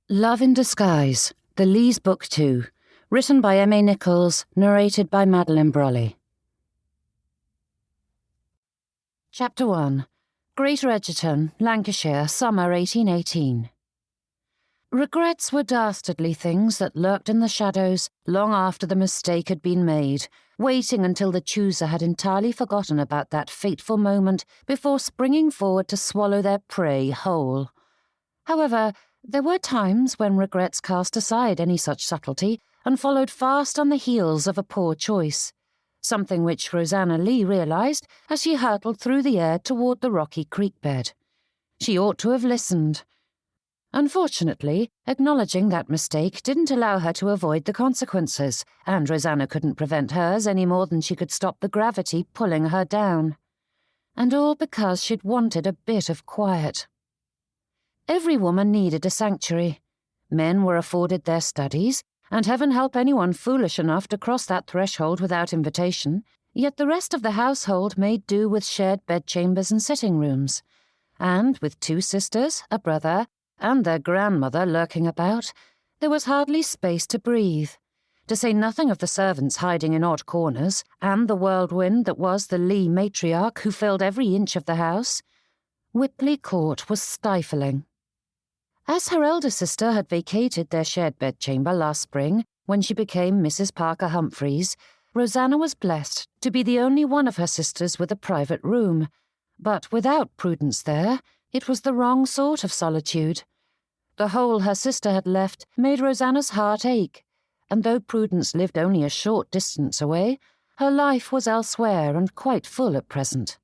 Love in Disguise, The Leighs Book 2, written by M.A. Nichols, narrated by Madeline Brolly. Chapter 1. Greater Edgerton, Lancashire, Summer 1818. Regrets were dastardly things that lurked in the shadows long after the mistake had been made, waiting until the chooser had entirely forgotten about that fateful moment before springing forward to swallow their prey whole. However, there were times when regrets cast aside any such subtlety and followed fast on the heels of a poor choice, something which Rosanna Leigh realized as she hurtled through the air toward the rocky creek bed. She ought to have listened. Unfortunately, acknowledging that mistake didn't allow her to avoid the consequences, and Rosanna couldn't prevent hers any more than she could stop the gravity pulling her down. And all because she'd wanted a bit of quiet. Every woman needed a sanctuary. Men were afforded their studies, and heaven help anyone foolish enough to cross that threshold without invitation, yet the rest of the household made do with shared bedchambers and sitting rooms. And with 2 sisters, a brother, and their grandmother lurking about, there was hardly space to breathe, to say nothing of the servants hiding in odd corners, and the whirlwind that was the Leigh matriarch who filled every inch of the house. Whitley Court was stifling. As her elder sister had vacated their shared bedchamber last spring, when she became Mrs. Parker Humphreys, Rosanna was blessed to be the only one of her sisters with a private room. But without Prudence there, it was the wrong sort of solitude. The hole her sister had left made Rosanna's heart ache, and though Prudence lived only a short distance away, her life was elsewhere and quite full at present.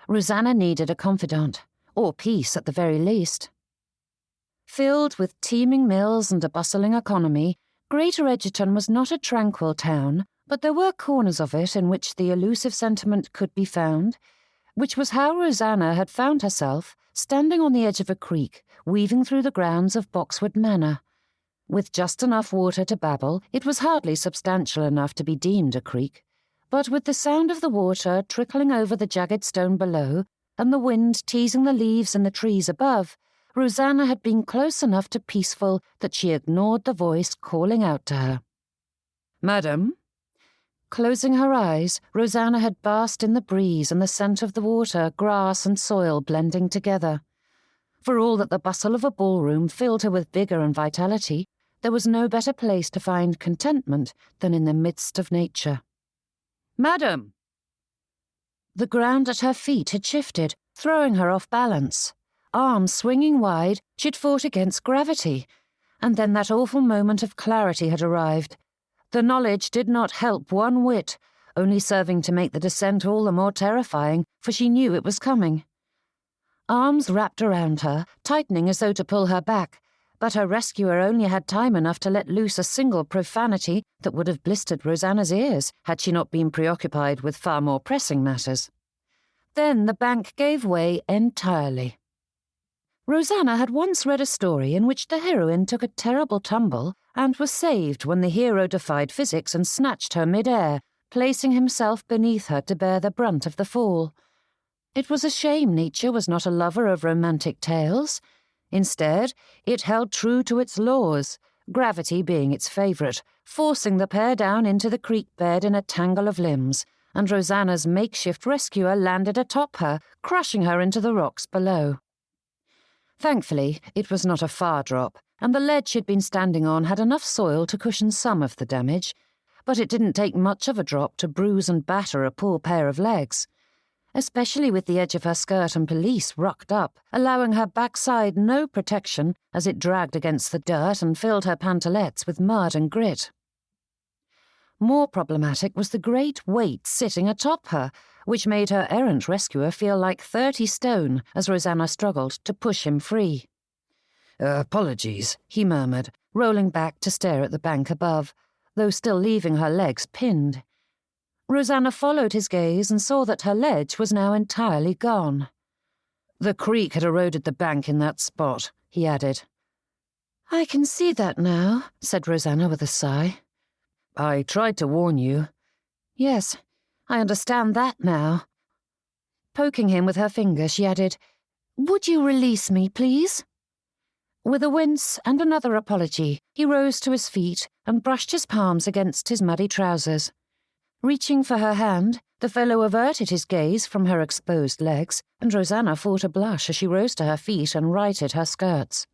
Rosanna needed a confidant, or peace at the very least. Filled with teeming mills and a bustling economy, Greater Edgerton was not a tranquil town, but there were corners of it in which the elusive sentiment could be found, which was how Rosanna had found herself standing on the edge of a creek, weaving through the grounds of Boxwood Manor. With just enough water to babble, it was hardly substantial enough to be deemed a creek, but with the sound of the water trickling over the jagged stone below, and the wind teasing the leaves in the trees above, Rosanna had been close enough to peaceful that she ignored the voice calling out to her. "Madam?" Closing her eyes, Rosanna had basked in the breeze and the scent of the water, grass and soil blending together. For all that the bustle of a ballroom filled her with vigour and vitality, there was no better place to find contentment than in the midst of nature. "Madam!" The ground at her feet had shifted, throwing her off balance. Arms swinging wide, she'd fought against gravity, and then that awful moment of clarity had arrived. The knowledge did not help one whit, only serving to make the descent all the more terrifying, for she knew it was coming. Arms wrapped around her, tightening as though to pull her back, but her rescuer only had time enough to let loose a single profanity that would have blistered Rosanna's ears had she not been preoccupied with far more pressing matters. Then the bank gave way entirely. Rosanna had once read a story in which the heroine took a terrible tumble and was saved when the hero defied physics and snatched her mid-air, placing himself beneath her to bear the brunt of the fall. It was a shame nature was not a lover of romantic tales. Instead, it held true to its laws, gravity being its favourite, forcing the pair down into the creek bed in a tangle of limbs, and Rosanna's makeshift rescuer landed atop her, crushing her into the rocks below. Thankfully, it was not a far drop, and the ledge she'd been standing on had enough soil to cushion some of the damage, but it didn't take much of a drop to bruise and batter a poor pair of legs, especially with the edge of her skirt and pelisse rucked up, allowing her backside no protection as it dragged against the dirt and filled her pantalettes with mud and grit. More problematic was the great weight sitting atop her, which made her errant rescuer feel like 30 stone as Rosanna struggled to push him free. "Apologies," he murmured, rolling back to stare at the bank above, though still leaving her legs pinned. Rosanna followed his gaze and saw that her ledge was now entirely gone. "The creek had eroded the bank in that spot," he added. "I can see that now," said Rosanna with a sigh. "I tried to warn you." "Yes, I understand that now." Poking him with her finger, she added, "Would you release me, please?" With a wince and another apology, he rose to his feet and brushed his palms against his muddy trousers. Reaching for her hand, the fellow averted his gaze from her exposed legs, and Rosanna fought a blush as she rose to her feet and righted her skirts.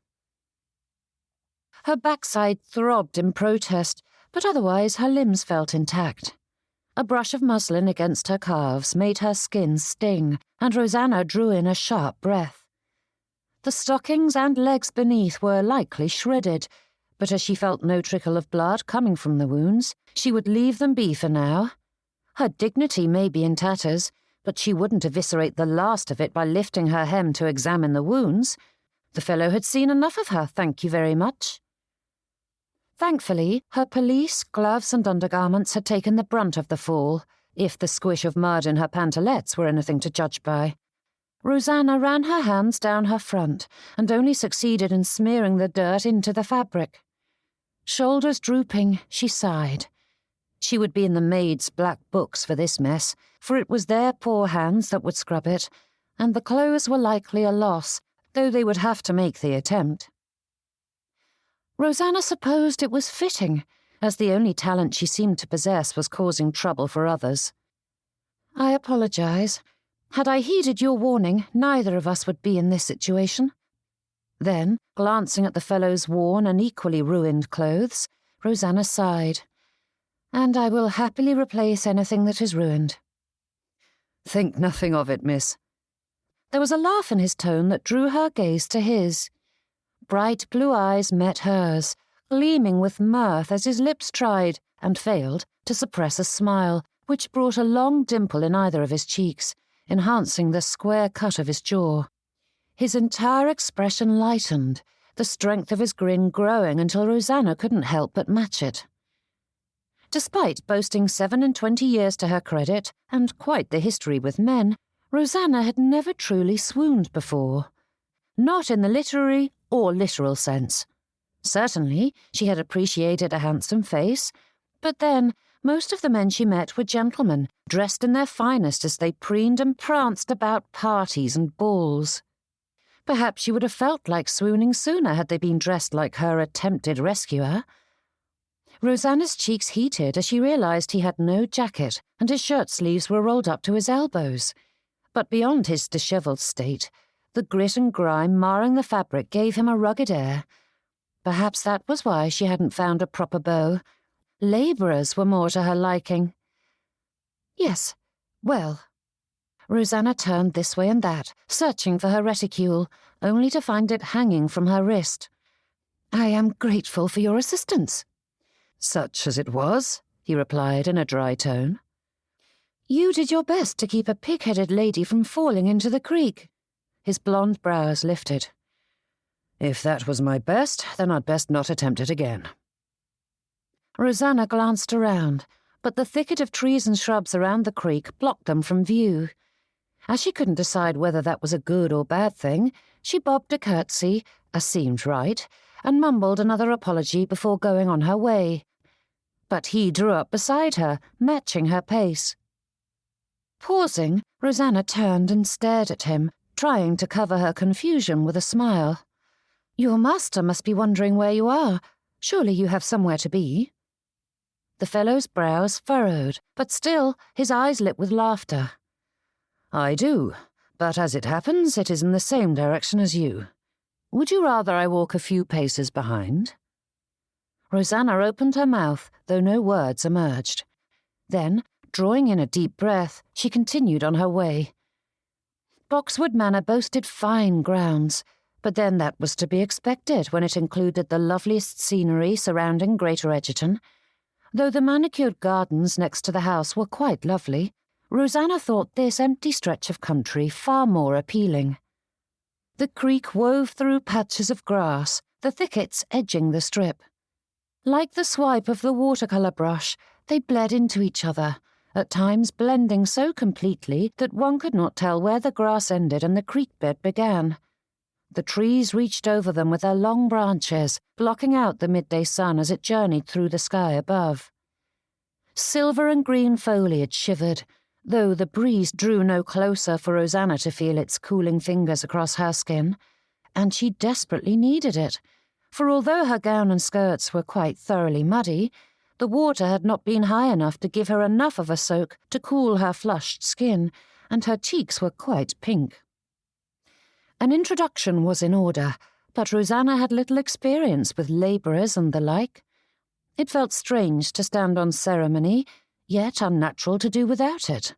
Her backside throbbed in protest, but otherwise her limbs felt intact. A brush of muslin against her calves made her skin sting, and Rosanna drew in a sharp breath. The stockings and legs beneath were likely shredded, but as she felt no trickle of blood coming from the wounds, she would leave them be for now. Her dignity may be in tatters, but she wouldn't eviscerate the last of it by lifting her hem to examine the wounds. The fellow had seen enough of her, thank you very much. Thankfully, her pelisse, gloves and undergarments had taken the brunt of the fall, if the squish of mud in her pantalettes were anything to judge by. Rosanna ran her hands down her front and only succeeded in smearing the dirt into the fabric. Shoulders drooping, she sighed. She would be in the maids' black books for this mess, for it was their poor hands that would scrub it, and the clothes were likely a loss, though they would have to make the attempt. Rosanna supposed it was fitting, as the only talent she seemed to possess was causing trouble for others. "I apologize. Had I heeded your warning, neither of us would be in this situation." Then, glancing at the fellow's worn and equally ruined clothes, Rosanna sighed. "And I will happily replace anything that is ruined." "Think nothing of it, miss." There was a laugh in his tone that drew her gaze to his. Bright blue eyes met hers, gleaming with mirth as his lips tried, and failed, to suppress a smile, which brought a long dimple in either of his cheeks, enhancing the square cut of his jaw. His entire expression lightened, the strength of his grin growing until Rosanna couldn't help but match it. Despite boasting 27 years to her credit, and quite the history with men, Rosanna had never truly swooned before. Not in the literary or literal sense. Certainly, she had appreciated a handsome face, but then most of the men she met were gentlemen, dressed in their finest as they preened and pranced about parties and balls. Perhaps she would have felt like swooning sooner had they been dressed like her attempted rescuer. Rosanna's cheeks heated as she realized he had no jacket and his shirt sleeves were rolled up to his elbows. But beyond his dishevelled state, the grit and grime marring the fabric gave him a rugged air. Perhaps that was why she hadn't found a proper beau. Labourers were more to her liking. Yes, well. Rosanna turned this way and that, searching for her reticule, only to find it hanging from her wrist. "I am grateful for your assistance." "Such as it was," he replied in a dry tone. "You did your best to keep a pig-headed lady from falling into the creek." His blonde brows lifted. "If that was my best, then I'd best not attempt it again." Rosanna glanced around, but the thicket of trees and shrubs around the creek blocked them from view. As she couldn't decide whether that was a good or bad thing, she bobbed a curtsy, as seemed right, and mumbled another apology before going on her way. But he drew up beside her, matching her pace. Pausing, Rosanna turned and stared at him, trying to cover her confusion with a smile. "Your master must be wondering where you are. Surely you have somewhere to be." The fellow's brows furrowed, but still his eyes lit with laughter. "I do, but as it happens, it is in the same direction as you. Would you rather I walk a few paces behind?" Rosanna opened her mouth, though no words emerged. Then, drawing in a deep breath, she continued on her way. Boxwood Manor boasted fine grounds, but then that was to be expected when it included the loveliest scenery surrounding Greater Egerton. Though the manicured gardens next to the house were quite lovely, Rosanna thought this empty stretch of country far more appealing. The creek wove through patches of grass, the thickets edging the strip. Like the swipe of the watercolour brush, they bled into each other, at times blending so completely that one could not tell where the grass ended and the creek bed began. The trees reached over them with their long branches, blocking out the midday sun as it journeyed through the sky above. Silver and green foliage shivered, though the breeze drew no closer for Rosanna to feel its cooling fingers across her skin, and she desperately needed it, for although her gown and skirts were quite thoroughly muddy, the water had not been high enough to give her enough of a soak to cool her flushed skin, and her cheeks were quite pink. An introduction was in order, but Rosanna had little experience with labourers and the like. It felt strange to stand on ceremony, yet unnatural to do without it.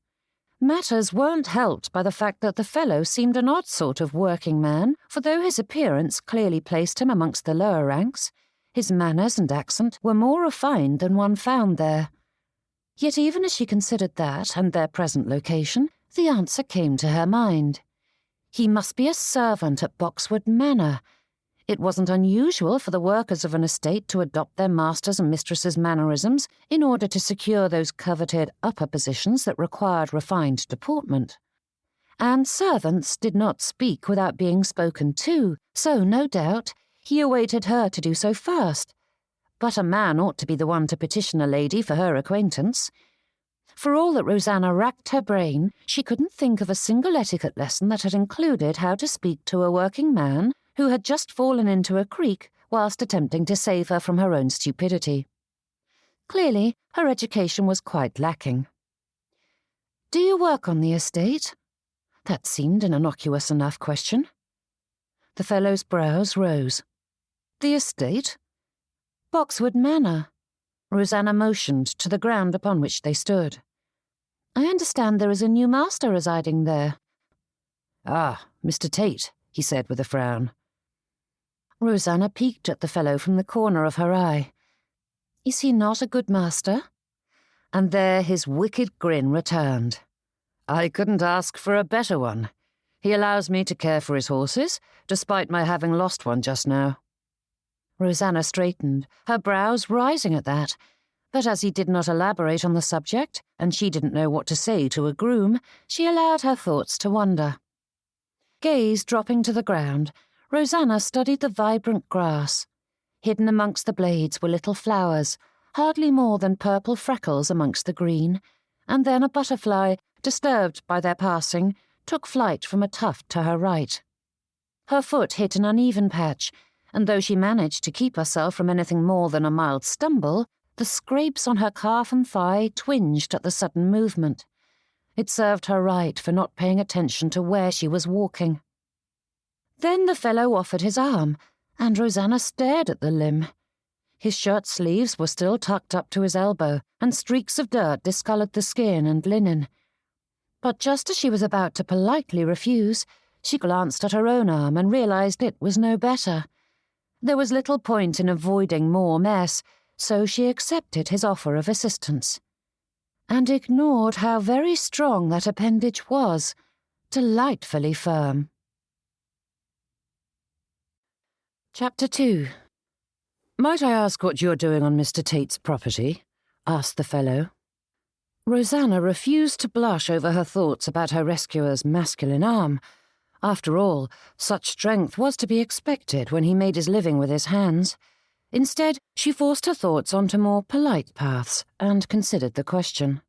Matters weren't helped by the fact that the fellow seemed an odd sort of working man, for though his appearance clearly placed him amongst the lower ranks, his manners and accent were more refined than one found there. Yet even as she considered that and their present location, the answer came to her mind. He must be a servant at Boxwood Manor. It wasn't unusual for the workers of an estate to adopt their masters' and mistresses' mannerisms in order to secure those coveted upper positions that required refined deportment. And servants did not speak without being spoken to, so no doubt he awaited her to do so first. But a man ought to be the one to petition a lady for her acquaintance. For all that Rosanna racked her brain, she couldn't think of a single etiquette lesson that had included how to speak to a working man who had just fallen into a creek whilst attempting to save her from her own stupidity. Clearly, her education was quite lacking. "Do you work on the estate?" That seemed an innocuous enough question. The fellow's brows rose. "The estate?" "Boxwood Manor." Rosanna motioned to the ground upon which they stood. "I understand there is a new master residing there." "Ah, Mr. Tate," he said with a frown. Rosanna peeked at the fellow from the corner of her eye. "Is he not a good master?" And there his wicked grin returned. "I couldn't ask for a better one. He allows me to care for his horses, despite my having lost one just now." Rosanna straightened, her brows rising at that, but as he did not elaborate on the subject, and she didn't know what to say to a groom, she allowed her thoughts to wander. Gaze dropping to the ground, Rosanna studied the vibrant grass. Hidden amongst the blades were little flowers, hardly more than purple freckles amongst the green, and then a butterfly, disturbed by their passing, took flight from a tuft to her right. Her foot hit an uneven patch, and though she managed to keep herself from anything more than a mild stumble, the scrapes on her calf and thigh twinged at the sudden movement. It served her right for not paying attention to where she was walking. Then the fellow offered his arm, and Rosanna stared at the limb. His shirt sleeves were still tucked up to his elbow, and streaks of dirt discoloured the skin and linen. But just as she was about to politely refuse, she glanced at her own arm and realised it was no better. There was little point in avoiding more mess, so she accepted his offer of assistance, and ignored how very strong that appendage was, delightfully firm. Chapter 2. "Might I ask what you're doing on Mr. Tate's property?" asked the fellow. Rosanna refused to blush over her thoughts about her rescuer's masculine arm. After all, such strength was to be expected when he made his living with his hands. Instead, she forced her thoughts onto more polite paths and considered the question.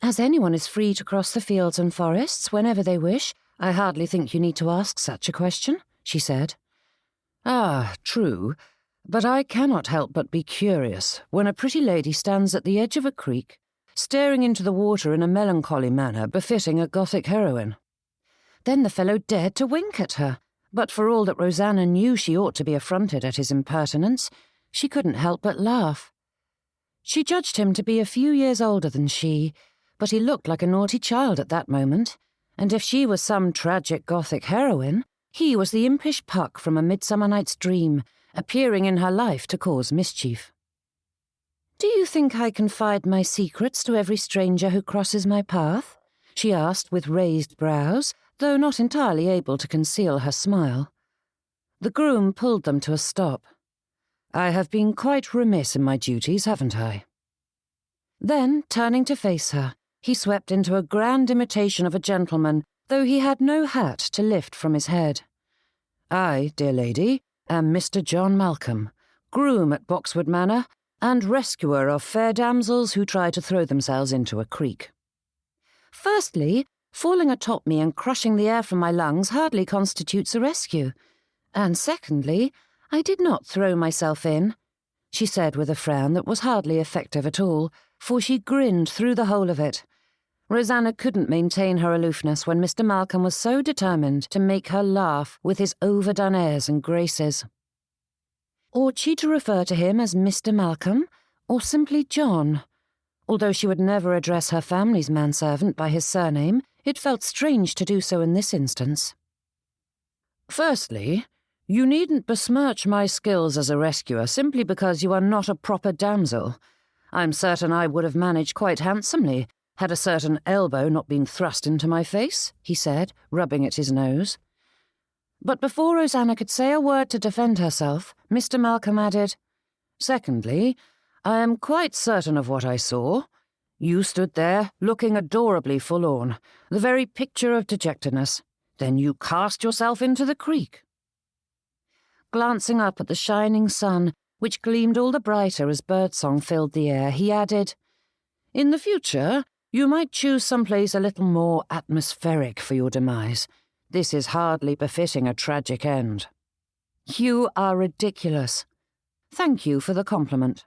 "As anyone is free to cross the fields and forests whenever they wish, I hardly think you need to ask such a question," she said. "Ah, true, but I cannot help but be curious when a pretty lady stands at the edge of a creek, staring into the water in a melancholy manner befitting a Gothic heroine." Then the fellow dared to wink at her, but for all that Rosanna knew she ought to be affronted at his impertinence, she couldn't help but laugh. She judged him to be a few years older than she, but he looked like a naughty child at that moment, and if she was some tragic Gothic heroine, he was the impish Puck from A Midsummer Night's Dream, appearing in her life to cause mischief. "Do you think I confide my secrets to every stranger who crosses my path?" she asked with raised brows, though not entirely able to conceal her smile. The groom pulled them to a stop. "I have been quite remiss in my duties, haven't I?" Then, turning to face her, he swept into a grand imitation of a gentleman, though he had no hat to lift from his head. "I, dear lady, am Mr. John Malcolm, groom at Boxwood Manor, and rescuer of fair damsels who try to throw themselves into a creek. Firstly, falling atop me and crushing the air from my lungs hardly constitutes a rescue. And secondly, I did not throw myself in, she said with a frown that was hardly effective at all, for she grinned through the whole of it. Rosanna couldn't maintain her aloofness when Mr. Malcolm was so determined to make her laugh with his overdone airs and graces. Ought she to refer to him as Mr. Malcolm, or simply John? Although she would never address her family's manservant by his surname, it felt strange to do so in this instance. Firstly, you needn't besmirch my skills as a rescuer simply because you are not a proper damsel. I'm certain I would have managed quite handsomely had a certain elbow not been thrust into my face, he said, rubbing at his nose. But before Rosanna could say a word to defend herself, Mr. Malcolm added, Secondly, I am quite certain of what I saw. You stood there, looking adorably forlorn, the very picture of dejectedness. Then you cast yourself into the creek. Glancing up at the shining sun, which gleamed all the brighter as birdsong filled the air, he added, In the future, you might choose some place a little more atmospheric for your demise. This is hardly befitting a tragic end. You are ridiculous. Thank you for the compliment.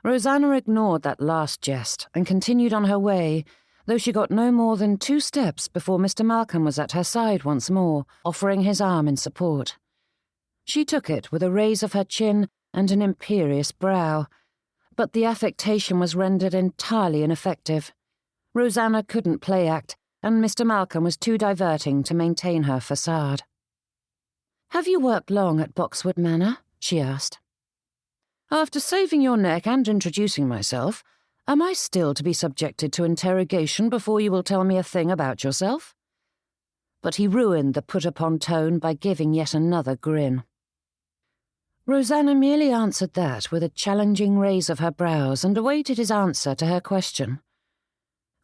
Rosanna ignored that last jest and continued on her way, though she got no more than 2 steps before Mr. Malcolm was at her side once more, offering his arm in support. She took it with a raise of her chin and an imperious brow, but the affectation was rendered entirely ineffective. Rosanna couldn't play act, and Mr. Malcolm was too diverting to maintain her facade. Have you worked long at Boxwood Manor? She asked. After saving your neck and introducing myself, am I still to be subjected to interrogation before you will tell me a thing about yourself? But he ruined the put-upon tone by giving yet another grin. Rosanna merely answered that with a challenging raise of her brows and awaited his answer to her question.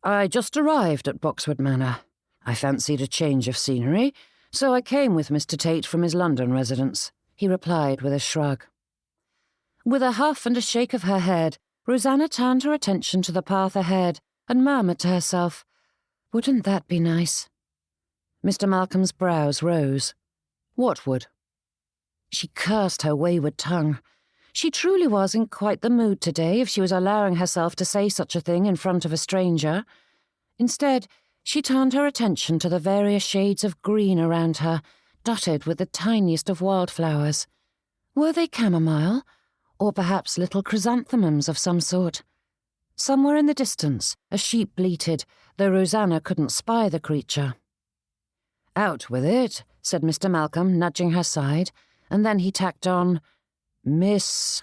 I just arrived at Boxwood Manor. I fancied a change of scenery, so I came with Mr. Tate from his London residence, he replied with a shrug. With a huff and a shake of her head, Rosanna turned her attention to the path ahead and murmured to herself, Wouldn't that be nice? Mr. Malcolm's brows rose. What would? She cursed her wayward tongue. She truly was in quite the mood today if she was allowing herself to say such a thing in front of a stranger. Instead, she turned her attention to the various shades of green around her, dotted with the tiniest of wildflowers. Were they chamomile? Or perhaps little chrysanthemums of some sort? Somewhere in the distance, a sheep bleated, though Rosanna couldn't spy the creature. Out with it, said Mr. Malcolm, nudging her side, and then he tacked on, Miss.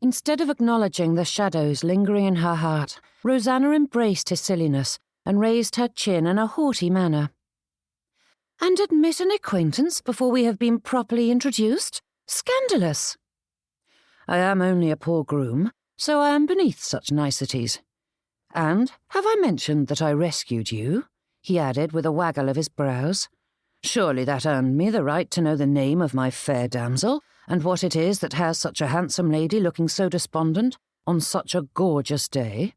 Instead of acknowledging the shadows lingering in her heart, Rosanna embraced his silliness and raised her chin in a haughty manner. And admit an acquaintance before we have been properly introduced? Scandalous! I am only a poor groom, so I am beneath such niceties. And have I mentioned that I rescued you? He added with a waggle of his brows. Surely that earned me the right to know the name of my fair damsel, and what it is that has such a handsome lady looking so despondent on such a gorgeous day.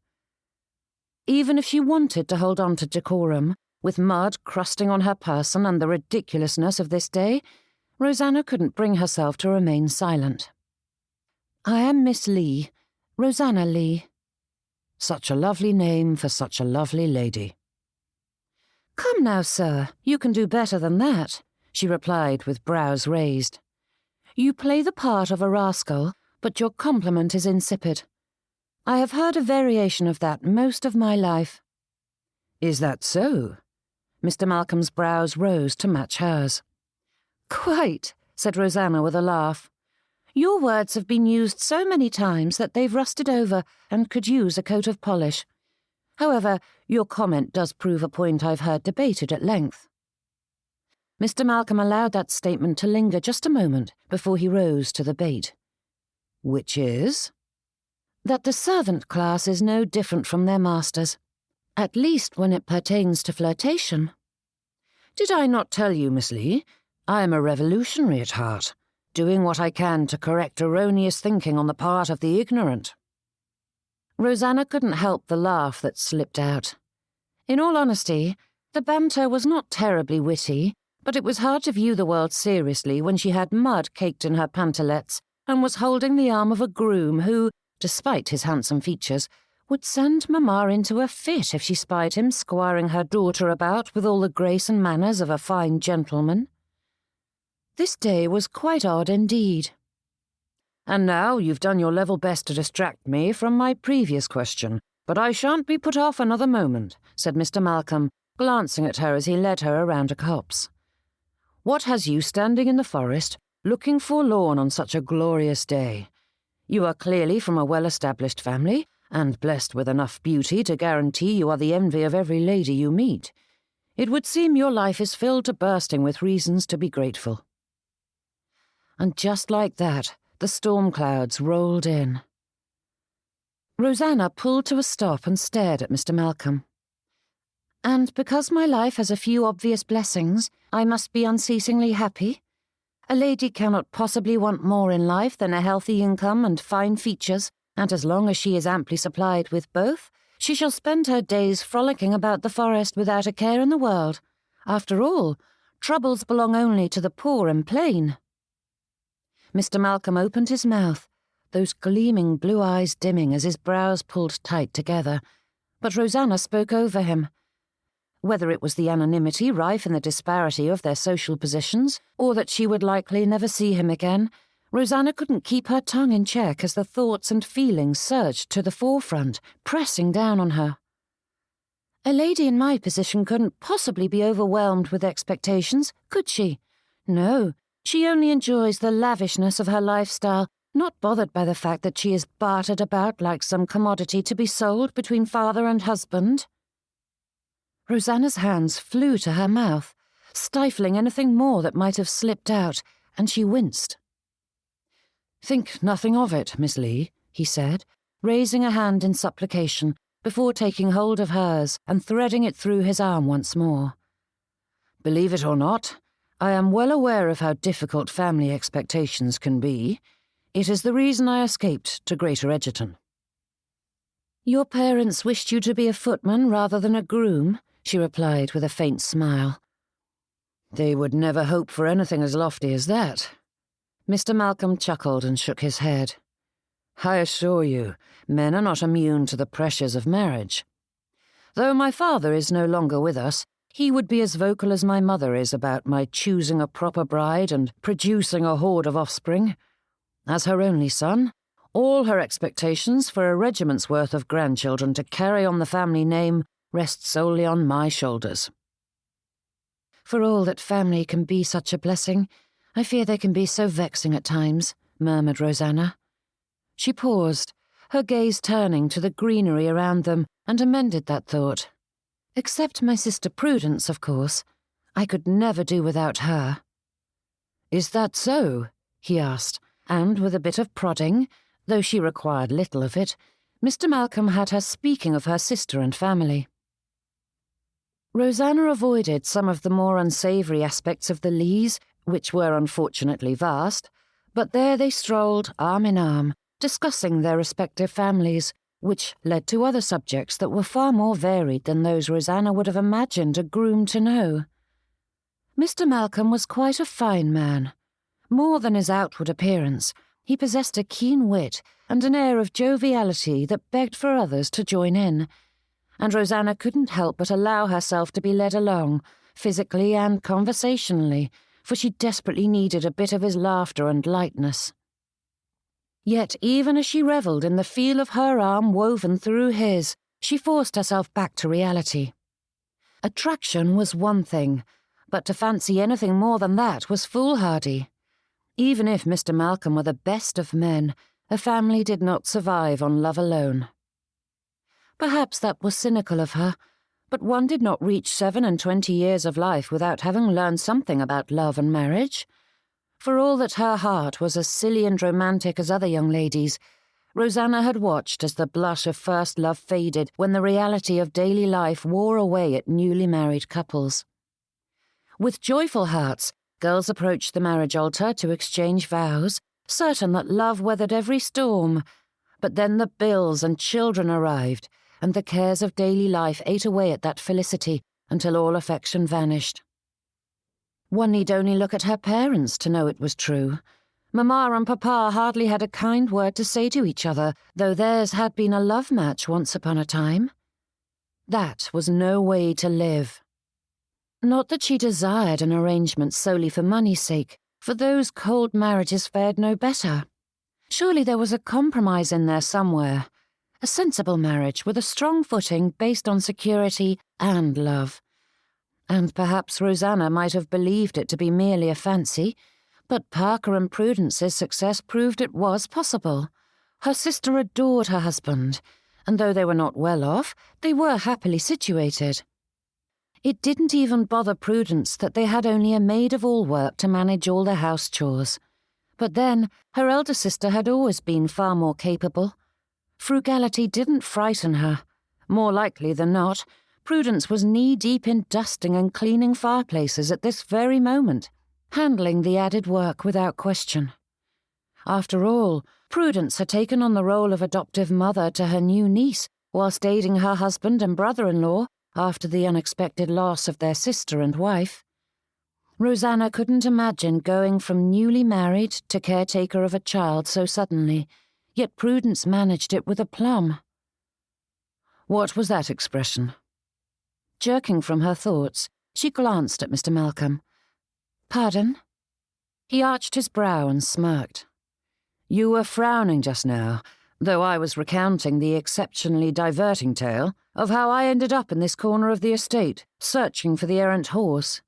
Even if she wanted to hold on to decorum, with mud crusting on her person and the ridiculousness of this day, Rosanna couldn't bring herself to remain silent. I am Miss Leigh, Rosanna Leigh. Such a lovely name for such a lovely lady. Come now, sir, you can do better than that, she replied with brows raised. You play the part of a rascal, but your compliment is insipid. I have heard a variation of that most of my life. Is that so? Mr. Malcolm's brows rose to match hers. Quite, said Rosanna with a laugh. Your words have been used so many times that they've rusted over and could use a coat of polish. However, your comment does prove a point I've heard debated at length. Mr. Malcolm allowed that statement to linger just a moment before he rose to the bait. Which is? That the servant class is no different from their masters, at least when it pertains to flirtation. Did I not tell you, Miss Leigh, I am a revolutionary at heart, doing what I can to correct erroneous thinking on the part of the ignorant. Rosanna couldn't help the laugh that slipped out. In all honesty, the banter was not terribly witty, but it was hard to view the world seriously when she had mud caked in her pantalettes and was holding the arm of a groom who, despite his handsome features, would send Mamma into a fit if she spied him squiring her daughter about with all the grace and manners of a fine gentleman. This day was quite odd indeed. "And now you've done your level best to distract me from my previous question, but I shan't be put off another moment," said Mr. Malcolm, glancing at her as he led her around a copse. "What has you standing in the forest, looking forlorn on such a glorious day? You are clearly from a well-established family, and blessed with enough beauty to guarantee you are the envy of every lady you meet. It would seem your life is filled to bursting with reasons to be grateful." And just like that, the storm clouds rolled in. Rosanna pulled to a stop and stared at Mr. Malcolm. "And because my life has a few obvious blessings, I must be unceasingly happy? A lady cannot possibly want more in life than a healthy income and fine features, and as long as she is amply supplied with both, she shall spend her days frolicking about the forest without a care in the world. After all, troubles belong only to the poor and plain." Mr. Malcolm opened his mouth, those gleaming blue eyes dimming as his brows pulled tight together, but Rosanna spoke over him. Whether it was the anonymity rife in the disparity of their social positions, or that she would likely never see him again, Rosanna couldn't keep her tongue in check as the thoughts and feelings surged to the forefront, pressing down on her. "A lady in my position couldn't possibly be overwhelmed with expectations, could she? No, she only enjoys the lavishness of her lifestyle, not bothered by the fact that she is bartered about like some commodity to be sold between father and husband." Rosanna's hands flew to her mouth, stifling anything more that might have slipped out, and she winced. "Think nothing of it, Miss Leigh," he said, raising a hand in supplication before taking hold of hers and threading it through his arm once more. "Believe it or not, I am well aware of how difficult family expectations can be. It is the reason I escaped to Greater Egerton." "Your parents wished you to be a footman rather than a groom," she replied with a faint smile. "They would never hope for anything as lofty as that." Mr. Malcolm chuckled and shook his head. "I assure you, men are not immune to the pressures of marriage. Though my father is no longer with us, he would be as vocal as my mother is about my choosing a proper bride and producing a horde of offspring. As her only son, all her expectations for a regiment's worth of grandchildren to carry on the family name rest solely on my shoulders." "For all that family can be such a blessing, I fear they can be so vexing at times," murmured Rosanna. She paused, her gaze turning to the greenery around them, and amended that thought. "Except my sister Prudence, of course. I could never do without her." "Is that so?" he asked, and with a bit of prodding, though she required little of it, Mr. Malcolm had her speaking of her sister and family. Rosanna avoided some of the more unsavoury aspects of the Leighs, which were unfortunately vast, but there they strolled arm in arm, discussing their respective families, which led to other subjects that were far more varied than those Rosanna would have imagined a groom to know. Mr. Malcolm was quite a fine man. More than his outward appearance, he possessed a keen wit and an air of joviality that begged for others to join in, and Rosanna couldn't help but allow herself to be led along, physically and conversationally, for she desperately needed a bit of his laughter and lightness. Yet even as she revelled in the feel of her arm woven through his, she forced herself back to reality. Attraction was one thing, but to fancy anything more than that was foolhardy. Even if Mr. Malcolm were the best of men, a family did not survive on love alone. Perhaps that was cynical of her, but one did not reach 27 years of life without having learned something about love and marriage. For all that her heart was as silly and romantic as other young ladies, Rosanna had watched as the blush of first love faded when the reality of daily life wore away at newly married couples. With joyful hearts, girls approached the marriage altar to exchange vows, certain that love weathered every storm. But then the bills and children arrived, and the cares of daily life ate away at that felicity until all affection vanished. One need only look at her parents to know it was true. Mamma and Papa hardly had a kind word to say to each other, though theirs had been a love match once upon a time. That was no way to live. Not that she desired an arrangement solely for money's sake, for those cold marriages fared no better. Surely there was a compromise in there somewhere, a sensible marriage with a strong footing based on security and love. And perhaps Rosanna might have believed it to be merely a fancy, but Parker and Prudence's success proved it was possible. Her sister adored her husband, and though they were not well off, they were happily situated. It didn't even bother Prudence that they had only a maid-of-all-work to manage all the house chores. But then, her elder sister had always been far more capable. Frugality didn't frighten her. More likely than not, Prudence was knee-deep in dusting and cleaning fireplaces at this very moment, handling the added work without question. After all, Prudence had taken on the role of adoptive mother to her new niece, whilst aiding her husband and brother-in-law after the unexpected loss of their sister and wife. Rosanna couldn't imagine going from newly married to caretaker of a child so suddenly, yet Prudence managed it with aplomb. What was that expression? Jerking from her thoughts, she glanced at Mr. Malcolm. "Pardon?" He arched his brow and smirked. "You were frowning just now, though I was recounting the exceptionally diverting tale of how I ended up in this corner of the estate, searching for the errant horse."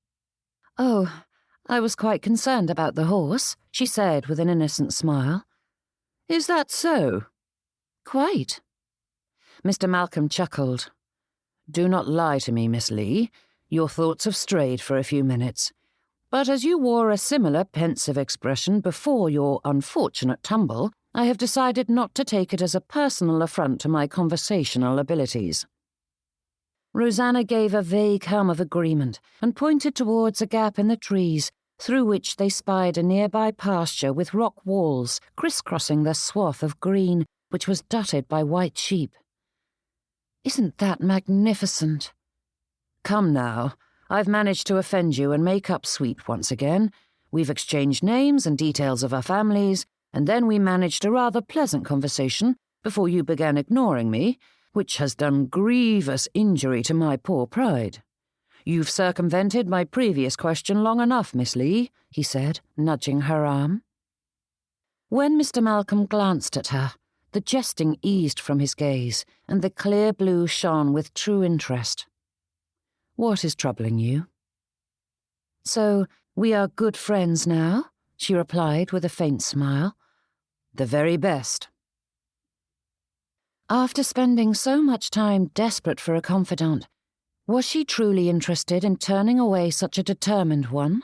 "Oh, I was quite concerned about the horse," she said with an innocent smile. "Is that so?" "Quite." Mr. Malcolm chuckled. "Do not lie to me, Miss Leigh. Your thoughts have strayed for a few minutes. But as you wore a similar pensive expression before your unfortunate tumble, I have decided not to take it as a personal affront to my conversational abilities." Rosanna gave a vague hum of agreement and pointed towards a gap in the trees, through which they spied a nearby pasture with rock walls crisscrossing the swath of green which was dotted by white sheep. "Isn't that magnificent?" "Come now, I've managed to offend you and make up sweet once again. We've exchanged names and details of our families, and then we managed a rather pleasant conversation before you began ignoring me, which has done grievous injury to my poor pride. You've circumvented my previous question long enough, Miss Leigh," he said, nudging her arm. When Mr. Malcolm glanced at her, the jesting eased from his gaze, and the clear blue shone with true interest. "What is troubling you?" "So, we are good friends now?" she replied with a faint smile. "The very best." After spending so much time desperate for a confidant, was she truly interested in turning away such a determined one?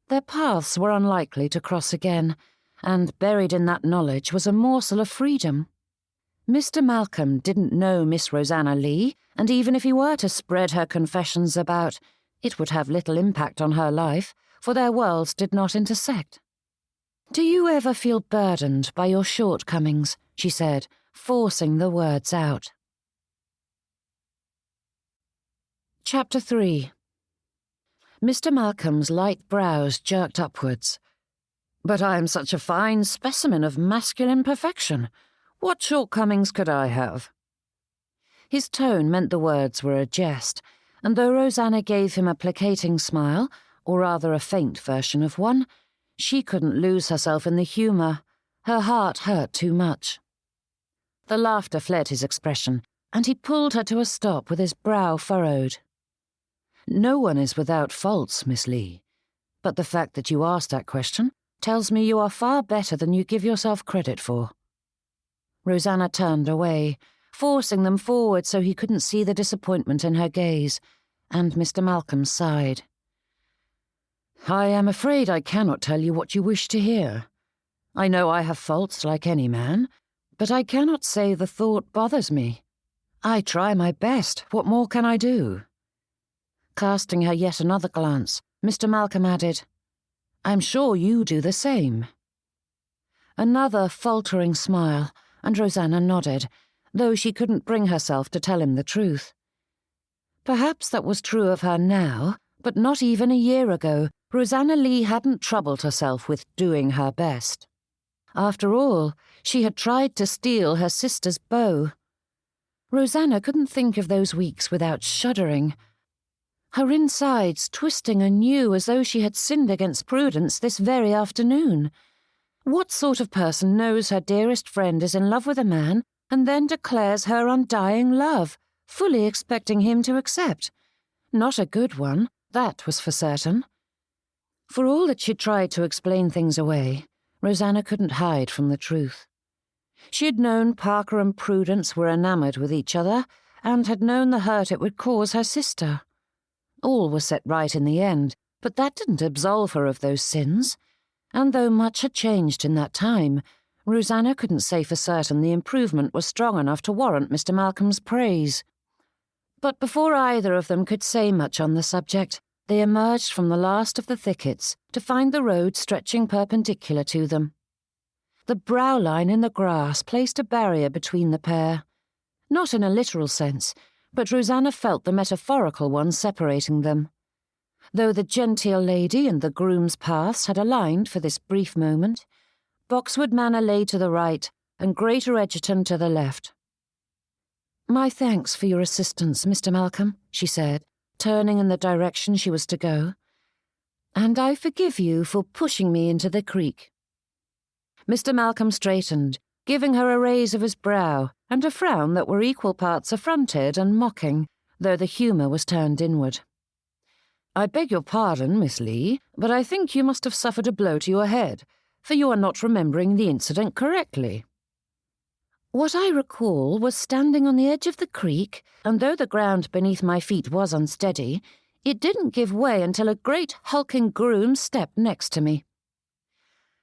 Their paths were unlikely to cross again, and buried in that knowledge was a morsel of freedom. Mr. Malcolm didn't know Miss Rosanna Leigh, and even if he were to spread her confessions about, it would have little impact on her life, for their worlds did not intersect. "Do you ever feel burdened by your shortcomings?" she said, forcing the words out. Chapter 3. Mr. Malcolm's light brows jerked upwards. "But I am such a fine specimen of masculine perfection. What shortcomings could I have?" His tone meant the words were a jest, and though Rosanna gave him a placating smile, or rather a faint version of one, she couldn't lose herself in the humour. Her heart hurt too much. The laughter fled his expression, and he pulled her to a stop with his brow furrowed. "No one is without faults, Miss Leigh, but the fact that you asked that question tells me you are far better than you give yourself credit for." Rosanna turned away, forcing them forward so he couldn't see the disappointment in her gaze, and Mr. Malcolm sighed. "I am afraid I cannot tell you what you wish to hear. I know I have faults like any man, but I cannot say the thought bothers me. I try my best. What more can I do?" Casting her yet another glance, Mr. Malcolm added, "I'm sure you do the same." Another faltering smile, and Rosanna nodded, though she couldn't bring herself to tell him the truth. Perhaps that was true of her now, but not even a year ago, Rosanna Leigh hadn't troubled herself with doing her best. After all, she had tried to steal her sister's beau. Rosanna couldn't think of those weeks without shuddering, her insides twisting anew as though she had sinned against Prudence this very afternoon. What sort of person knows her dearest friend is in love with a man and then declares her undying love, fully expecting him to accept? Not a good one, that was for certain. For all that she'd tried to explain things away, Rosanna couldn't hide from the truth. She had known Parker and Prudence were enamoured with each other, and had known the hurt it would cause her sister. All was set right in the end, but that didn't absolve her of those sins. And though much had changed in that time, Rosanna couldn't say for certain the improvement was strong enough to warrant Mr. Malcolm's praise. But before either of them could say much on the subject, they emerged from the last of the thickets to find the road stretching perpendicular to them. The brow line in the grass placed a barrier between the pair. Not in a literal sense, but Rosanna felt the metaphorical one separating them. Though the genteel lady and the groom's paths had aligned for this brief moment, Boxwood Manor lay to the right and Greater Edgerton to the left. "My thanks for your assistance, Mr. Malcolm," she said, turning in the direction she was to go. "And I forgive you for pushing me into the creek." Mr. Malcolm straightened, giving her a raise of his brow and a frown that were equal parts affronted and mocking, though the humour was turned inward. "I beg your pardon, Miss Leigh, but I think you must have suffered a blow to your head, for you are not remembering the incident correctly." "What I recall was standing on the edge of the creek, and though the ground beneath my feet was unsteady, it didn't give way until a great hulking groom stepped next to me.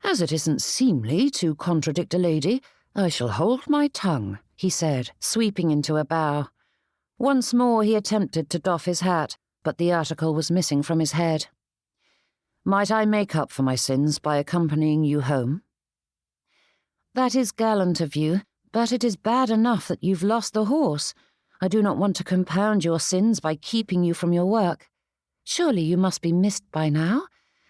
As it isn't seemly to contradict a lady, I shall hold my tongue," he said, sweeping into a bow. Once more he attempted to doff his hat, but the article was missing from his head. "Might I make up for my sins by accompanying you home?" "That is gallant of you, but it is bad enough that you've lost the horse. I do not want to compound your sins by keeping you from your work. Surely you must be missed by now,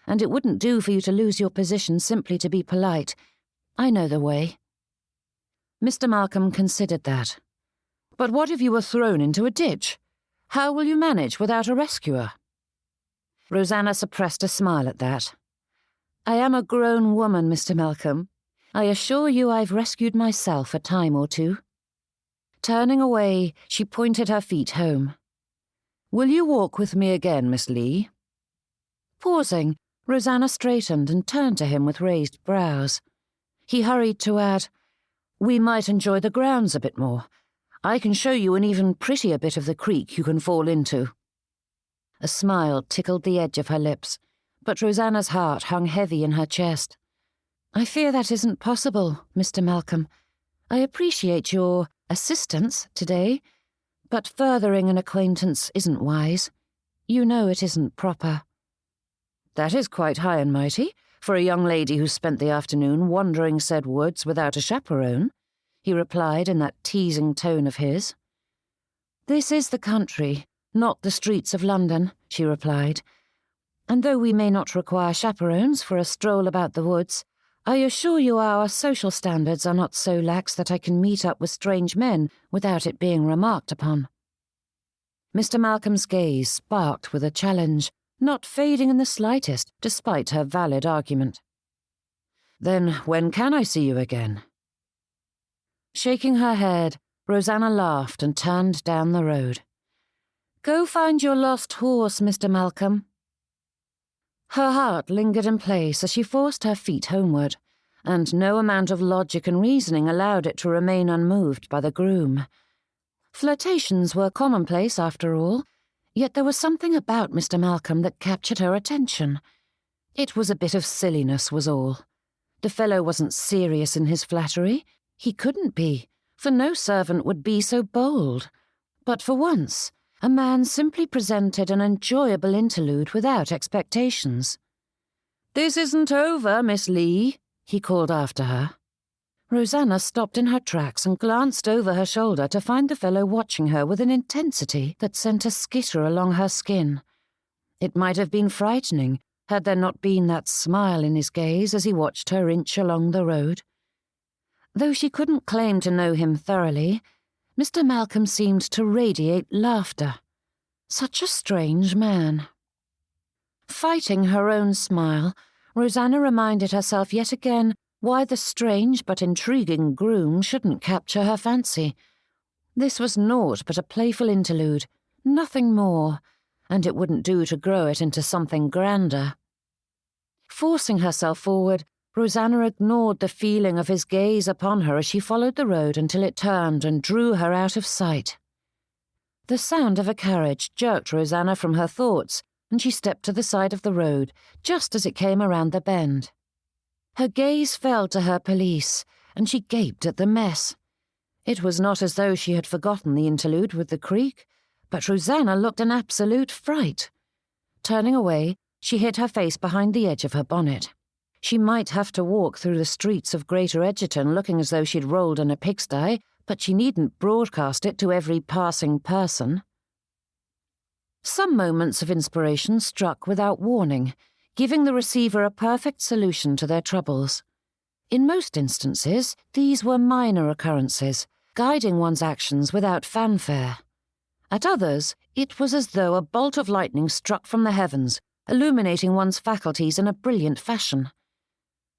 and it wouldn't do for you to lose your position simply to be polite. I know the way." Mr. Malcolm considered that. "But what if you were thrown into a ditch? How will you manage without a rescuer?" Rosanna suppressed a smile at that. "I am a grown woman, Mr. Malcolm. I assure you I've rescued myself a time or two." Turning away, she pointed her feet home. "Will you walk with me again, Miss Leigh?" Pausing, Rosanna straightened and turned to him with raised brows. He hurried to add, "We might enjoy the grounds a bit more. I can show you an even prettier bit of the creek you can fall into." A smile tickled the edge of her lips, but Rosanna's heart hung heavy in her chest. "I fear that isn't possible, Mr. Malcolm. I appreciate your assistance today, but furthering an acquaintance isn't wise. You know it isn't proper." "That is quite high and mighty, for a young lady who spent the afternoon wandering said woods without a chaperone," he replied in that teasing tone of his. "This is the country, not the streets of London," she replied. "And though we may not require chaperones for a stroll about the woods, I assure you our social standards are not so lax that I can meet up with strange men without it being remarked upon." Mr. Malcolm's gaze sparked with a challenge, not fading in the slightest, despite her valid argument. "Then when can I see you again?" Shaking her head, Rosanna laughed and turned down the road. "Go find your lost horse, Mr. Malcolm." Her heart lingered in place as she forced her feet homeward, and no amount of logic and reasoning allowed it to remain unmoved by the groom. Flirtations were commonplace after all, yet there was something about Mr. Malcolm that captured her attention. It was a bit of silliness, was all. The fellow wasn't serious in his flattery. He couldn't be, for no servant would be so bold. But for once, a man simply presented an enjoyable interlude without expectations. "This isn't over, Miss Leigh," he called after her. Rosanna stopped in her tracks and glanced over her shoulder to find the fellow watching her with an intensity that sent a skitter along her skin. It might have been frightening, had there not been that smile in his gaze as he watched her inch along the road. Though she couldn't claim to know him thoroughly, Mr. Malcolm seemed to radiate laughter. Such a strange man. Fighting her own smile, Rosanna reminded herself yet again why the strange but intriguing groom shouldn't capture her fancy. This was naught but a playful interlude, nothing more, and it wouldn't do to grow it into something grander. Forcing herself forward, Rosanna ignored the feeling of his gaze upon her as she followed the road until it turned and drew her out of sight. The sound of a carriage jerked Rosanna from her thoughts, and she stepped to the side of the road just as it came around the bend. Her gaze fell to her pelisse, and she gaped at the mess. It was not as though she had forgotten the interlude with the creek, but Rosanna looked an absolute fright. Turning away, she hid her face behind the edge of her bonnet. She might have to walk through the streets of Greater Egerton looking as though she'd rolled in a pigsty, but she needn't broadcast it to every passing person. Some moments of inspiration struck without warning, giving the receiver a perfect solution to their troubles. In most instances, these were minor occurrences, guiding one's actions without fanfare. At others, it was as though a bolt of lightning struck from the heavens, illuminating one's faculties in a brilliant fashion.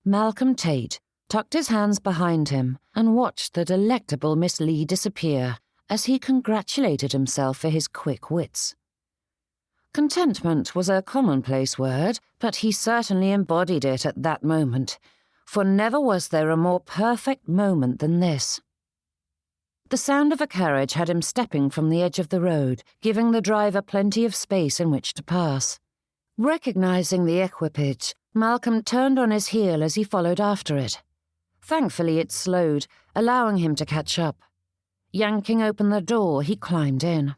Malcolm Tate tucked his hands behind him and watched the delectable Miss Leigh disappear as he congratulated himself for his quick wits. Contentment was a commonplace word, but he certainly embodied it at that moment, for never was there a more perfect moment than this. The sound of a carriage had him stepping from the edge of the road, giving the driver plenty of space in which to pass. Recognizing the equipage, Malcolm turned on his heel as he followed after it. Thankfully it slowed, allowing him to catch up. Yanking open the door, he climbed in.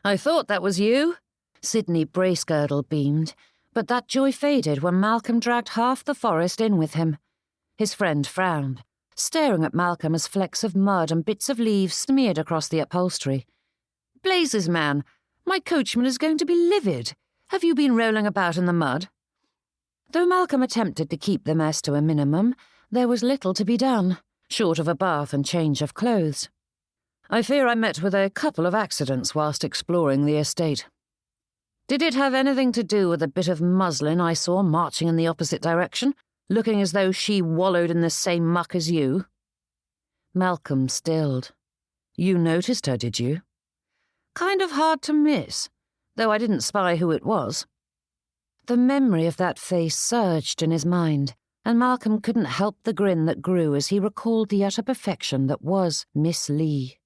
"I thought that was you," Sidney Bracegirdle beamed, but that joy faded when Malcolm dragged half the forest in with him. His friend frowned, staring at Malcolm as flecks of mud and bits of leaves smeared across the upholstery. "Blazes, man, my coachman is going to be livid. Have you been rolling about in the mud?" Though Malcolm attempted to keep the mess to a minimum, there was little to be done, short of a bath and change of clothes. "I fear I met with a couple of accidents whilst exploring the estate." "Did it have anything to do with a bit of muslin I saw marching in the opposite direction, looking as though she wallowed in the same muck as you?" Malcolm stilled. "You noticed her, did you?" "Kind of hard to miss, though I didn't spy who it was." The memory of that face surged in his mind, and Malcolm couldn't help the grin that grew as he recalled the utter perfection that was Miss Leigh.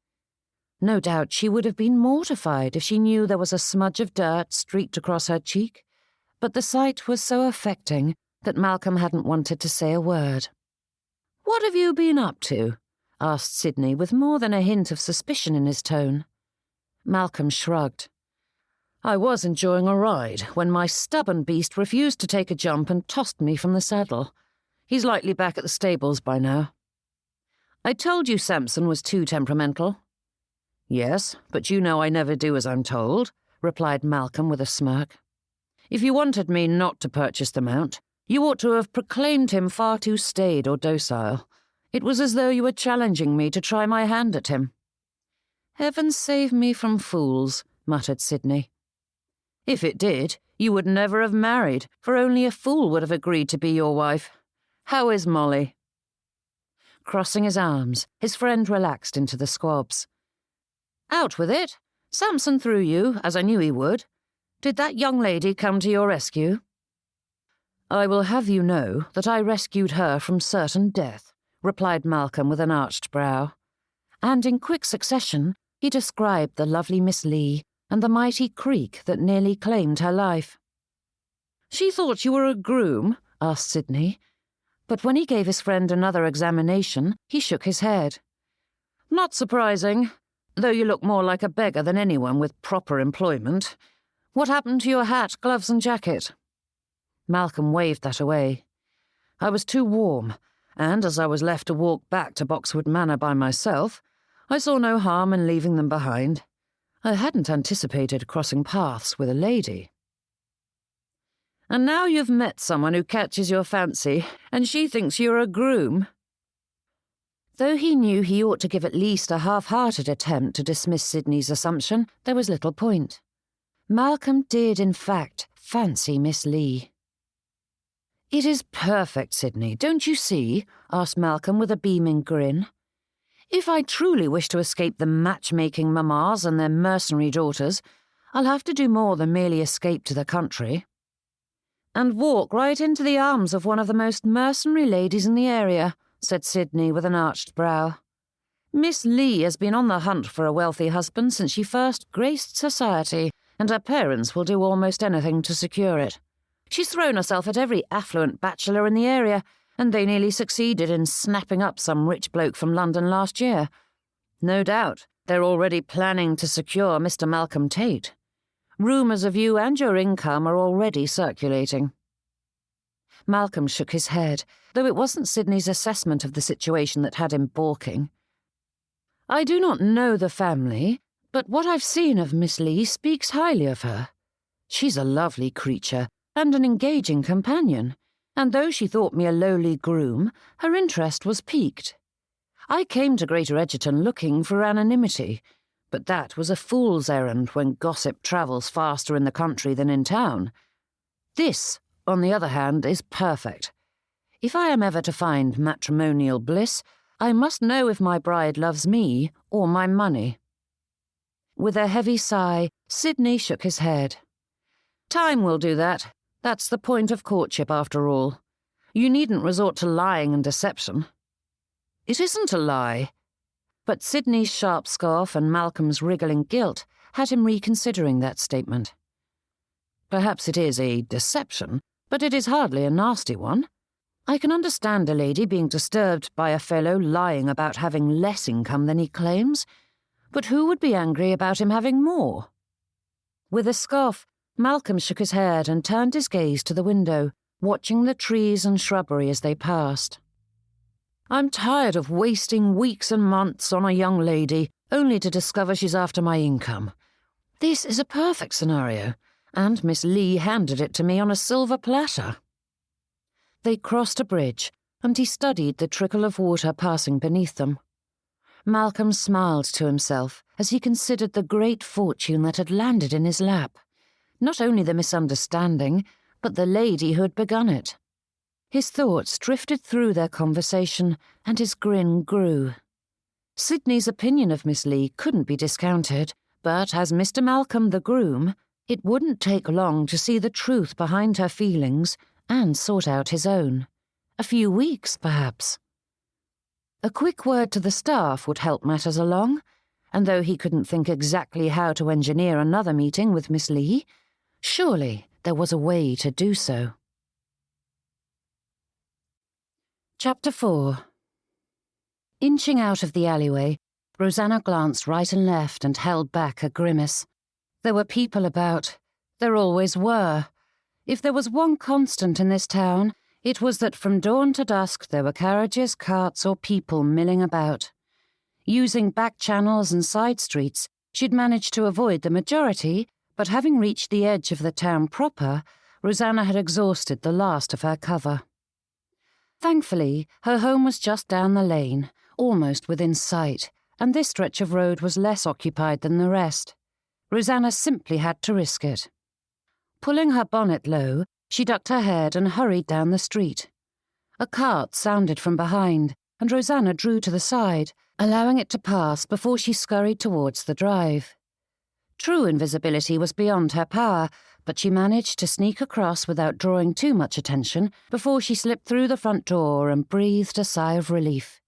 No doubt she would have been mortified if she knew there was a smudge of dirt streaked across her cheek, but the sight was so affecting that Malcolm hadn't wanted to say a word. "What have you been up to?" asked Sidney with more than a hint of suspicion in his tone. Malcolm shrugged. "I was enjoying a ride when my stubborn beast refused to take a jump and tossed me from the saddle. He's likely back at the stables by now." "I told you Samson was too temperamental." "Yes, but you know I never do as I'm told," replied Malcolm with a smirk. "If you wanted me not to purchase the mount, you ought to have proclaimed him far too staid or docile. It was as though you were challenging me to try my hand at him." "Heaven save me from fools," muttered Sidney. "If it did, you would never have married, for only a fool would have agreed to be your wife. How is Molly?" Crossing his arms, his friend relaxed into the squabs. "Out with it. Samson threw you, as I knew he would. Did that young lady come to your rescue?" "I will have you know that I rescued her from certain death," replied Malcolm with an arched brow. And in quick succession, he described the lovely Miss Leigh and the mighty creek that nearly claimed her life. "She thought you were a groom?" asked Sidney. But when he gave his friend another examination, he shook his head. "Not surprising, though you look more like a beggar than anyone with proper employment. What happened to your hat, gloves and jacket?" Malcolm waved that away. "I was too warm, and as I was left to walk back to Boxwood Manor by myself, I saw no harm in leaving them behind. I hadn't anticipated crossing paths with a lady." And now you've met someone who catches your fancy, and she thinks you're a groom." Though he knew he ought to give at least a half-hearted attempt to dismiss Sidney's assumption, there was little point. Malcolm did, in fact, fancy Miss Leigh. "It is perfect, Sidney, don't you see?" asked Malcolm with a beaming grin. "If I truly wish to escape the matchmaking mammas and their mercenary daughters, I'll have to do more than merely escape to the country." "And walk right into the arms of one of the most mercenary ladies in the area," said Sidney with an arched brow. "Miss Leigh has been on the hunt for a wealthy husband since she first graced society, and her parents will do almost anything to secure it. She's thrown herself at every affluent bachelor in the area, and they nearly succeeded in snapping up some rich bloke from London last year. No doubt they're already planning to secure Mr. Malcolm Tate. Rumours of you and your income are already circulating." Malcolm shook his head, though it wasn't Sidney's assessment of the situation that had him balking. "I do not know the family, but what I've seen of Miss Leigh speaks highly of her. She's a lovely creature and an engaging companion, and though she thought me a lowly groom, her interest was piqued. I came to Greater Edgerton looking for anonymity, but that was a fool's errand when gossip travels faster in the country than in town. This, on the other hand, is perfect. If I am ever to find matrimonial bliss, I must know if my bride loves me or my money." With a heavy sigh, Sidney shook his head. "Time will do that. That's the point of courtship, after all. You needn't resort to lying and deception." "It isn't a lie." But Sidney's sharp scoff and Malcolm's wriggling guilt had him reconsidering that statement. "Perhaps it is a deception, but it is hardly a nasty one. I can understand a lady being disturbed by a fellow lying about having less income than he claims, but who would be angry about him having more?" With a scoff, Malcolm shook his head and turned his gaze to the window, watching the trees and shrubbery as they passed. "I'm tired of wasting weeks and months on a young lady, only to discover she's after my income. This is a perfect scenario, and Miss Leigh handed it to me on a silver platter." They crossed a bridge, and he studied the trickle of water passing beneath them. Malcolm smiled to himself as he considered the great fortune that had landed in his lap. Not only the misunderstanding, but the lady who had begun it. His thoughts drifted through their conversation, and his grin grew. Sidney's opinion of Miss Leigh couldn't be discounted, but as Mr. Malcolm the groom, it wouldn't take long to see the truth behind her feelings and sort out his own. A few weeks, perhaps. A quick word to the staff would help matters along, and though he couldn't think exactly how to engineer another meeting with Miss Leigh, surely there was a way to do so. Chapter 4. Inching out of the alleyway, Rosanna glanced right and left and held back a grimace. There were people about. There always were. If there was one constant in this town, it was that from dawn to dusk there were carriages, carts, or people milling about. Using back channels and side streets, she'd managed to avoid the majority, but having reached the edge of the town proper, Rosanna had exhausted the last of her cover. Thankfully, her home was just down the lane, almost within sight, and this stretch of road was less occupied than the rest. Rosanna simply had to risk it. Pulling her bonnet low, she ducked her head and hurried down the street. A cart sounded from behind, and Rosanna drew to the side, allowing it to pass before she scurried towards the drive. True invisibility was beyond her power, but she managed to sneak across without drawing too much attention before she slipped through the front door and breathed a sigh of relief,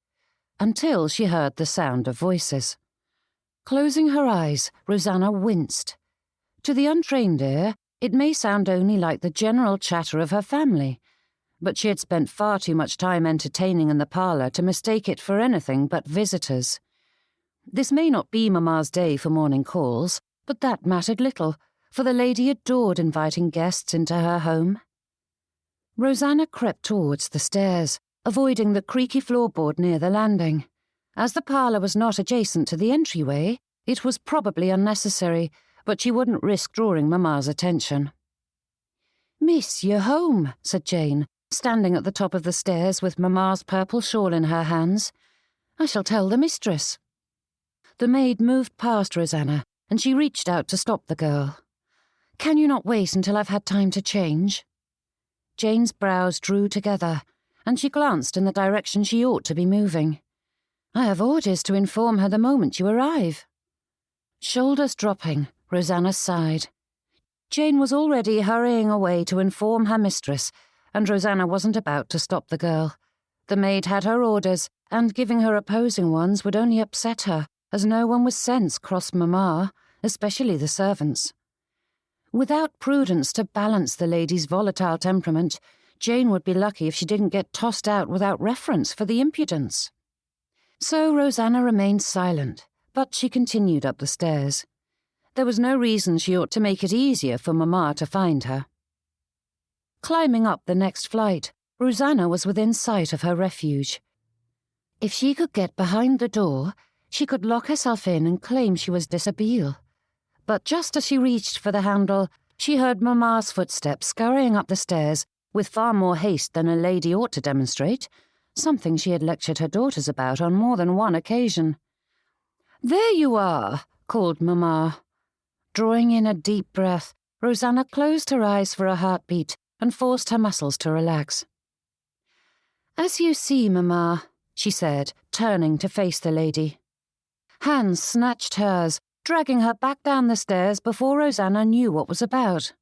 until she heard the sound of voices. Closing her eyes, Rosanna winced. To the untrained ear, it may sound only like the general chatter of her family, but she had spent far too much time entertaining in the parlour to mistake it for anything but visitors. This may not be Mamma's day for morning calls, but that mattered little, for the lady adored inviting guests into her home. Rosanna crept towards the stairs, avoiding the creaky floorboard near the landing. As the parlour was not adjacent to the entryway, it was probably unnecessary, but she wouldn't risk drawing Mamma's attention. "Miss, you're home," said Jane, standing at the top of the stairs with Mamma's purple shawl in her hands. "I shall tell the mistress." The maid moved past Rosanna, and she reached out to stop the girl. "Can you not wait until I've had time to change?" Jane's brows drew together, and she glanced in the direction she ought to be moving. "I have orders to inform her the moment you arrive." Shoulders dropping, Rosanna sighed. Jane was already hurrying away to inform her mistress, and Rosanna wasn't about to stop the girl. The maid had her orders, and giving her opposing ones would only upset her, as no one with sense crossed Mamma, especially the servants. Without prudence to balance the lady's volatile temperament, Jane would be lucky if she didn't get tossed out without reference for the impudence. So Rosanna remained silent, but she continued up the stairs. There was no reason she ought to make it easier for Mamma to find her. Climbing up the next flight, Rosanna was within sight of her refuge. If she could get behind the door, she could lock herself in and claim she was dishabille. But just as she reached for the handle, she heard Mamma's footsteps scurrying up the stairs with far more haste than a lady ought to demonstrate, something she had lectured her daughters about on more than one occasion. "There you are," called Mamma. Drawing in a deep breath, Rosanna closed her eyes for a heartbeat and forced her muscles to relax. "As you see, Mamma," she said, turning to face the lady. Hands snatched hers, dragging her back down the stairs before Rosanna knew what was about.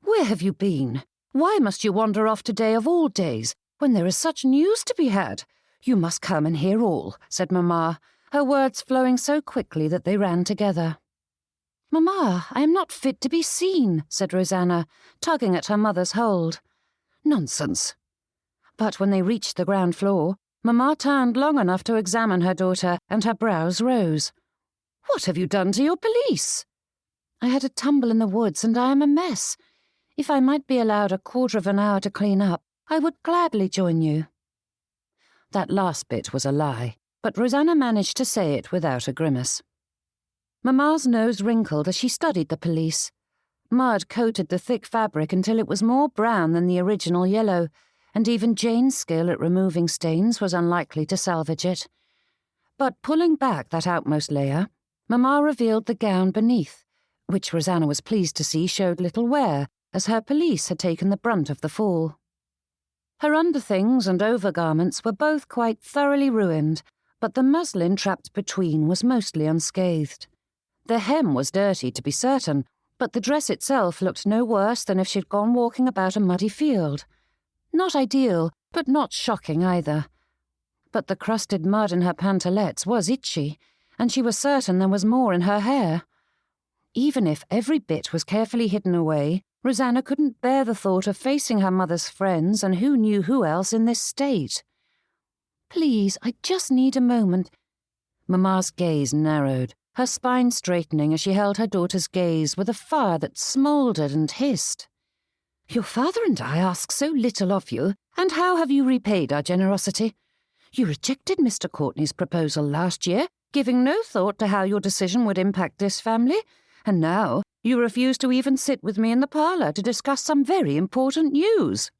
"Where have you been? Why must you wander off today of all days, when there is such news to be had? You must come and hear all," said Mamma, her words flowing so quickly that they ran together. "Mamma, I am not fit to be seen," said Rosanna, tugging at her mother's hold. "Nonsense." But when they reached the ground floor, Mamma turned long enough to examine her daughter, and her brows rose. "What have you done to your pelisse?" "I had a tumble in the woods, and I am a mess. If I might be allowed a quarter of an hour to clean up, I would gladly join you." That last bit was a lie, but Rosanna managed to say it without a grimace. Mamma's nose wrinkled as she studied the pelisse. Mud coated the thick fabric until it was more brown than the original yellow, and even Jane's skill at removing stains was unlikely to salvage it. But pulling back that outmost layer, Mamma revealed the gown beneath, which Rosanna was pleased to see showed little wear, as her pelisse had taken the brunt of the fall. Her underthings and overgarments were both quite thoroughly ruined, but the muslin trapped between was mostly unscathed. The hem was dirty, to be certain, but the dress itself looked no worse than if she'd gone walking about a muddy field. Not ideal, but not shocking either. But the crusted mud in her pantalettes was itchy, and she was certain there was more in her hair. Even if every bit was carefully hidden away, Rosanna couldn't bear the thought of facing her mother's friends and who knew who else in this state. "Please, I just need a moment." Mamma's gaze narrowed, her spine straightening as she held her daughter's gaze with a fire that smouldered and hissed. "Your father and I ask so little of you, and how have you repaid our generosity? You rejected Mr. Courtney's proposal last year, giving no thought to how your decision would impact this family, and now you refuse to even sit with me in the parlour to discuss some very important news."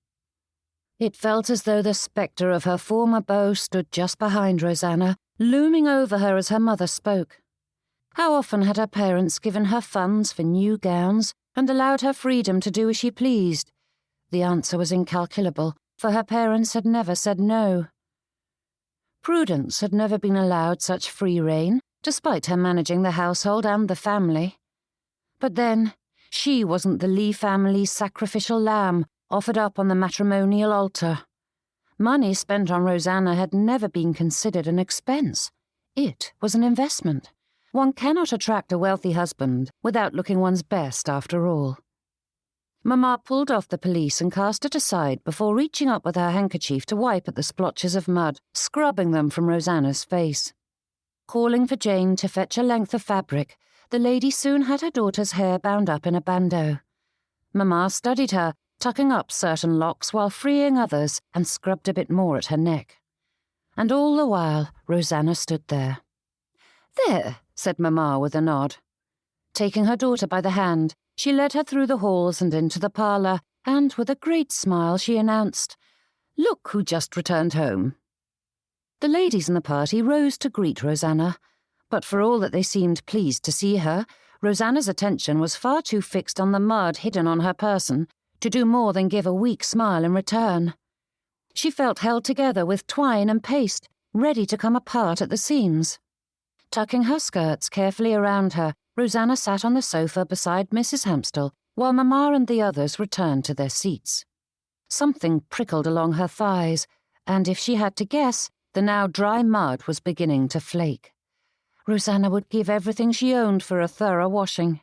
It felt as though the spectre of her former beau stood just behind Rosanna, looming over her as her mother spoke. How often had her parents given her funds for new gowns and allowed her freedom to do as she pleased? The answer was incalculable, for her parents had never said no. Prudence had never been allowed such free rein, despite her managing the household and the family. But then, she wasn't the Leigh family's sacrificial lamb offered up on the matrimonial altar. Money spent on Rosanna had never been considered an expense. It was an investment. One cannot attract a wealthy husband without looking one's best after all. Mamma pulled off the pelisse and cast it aside before reaching up with her handkerchief to wipe at the splotches of mud, scrubbing them from Rosanna's face. Calling for Jane to fetch a length of fabric, the lady soon had her daughter's hair bound up in a bandeau. Mamma studied her, tucking up certain locks while freeing others, and scrubbed a bit more at her neck. And all the while, Rosanna stood there. "There," said Mamma with a nod. Taking her daughter by the hand, she led her through the halls and into the parlour, and with a great smile she announced, "Look who just returned home." The ladies in the party rose to greet Rosanna, but for all that they seemed pleased to see her, Rosanna's attention was far too fixed on the mud hidden on her person to do more than give a weak smile in return. She felt held together with twine and paste, ready to come apart at the seams. Tucking her skirts carefully around her, Rosanna sat on the sofa beside Mrs. Hampstall, while Mamma and the others returned to their seats. Something prickled along her thighs, and if she had to guess, the now dry mud was beginning to flake. Rosanna would give everything she owned for a thorough washing.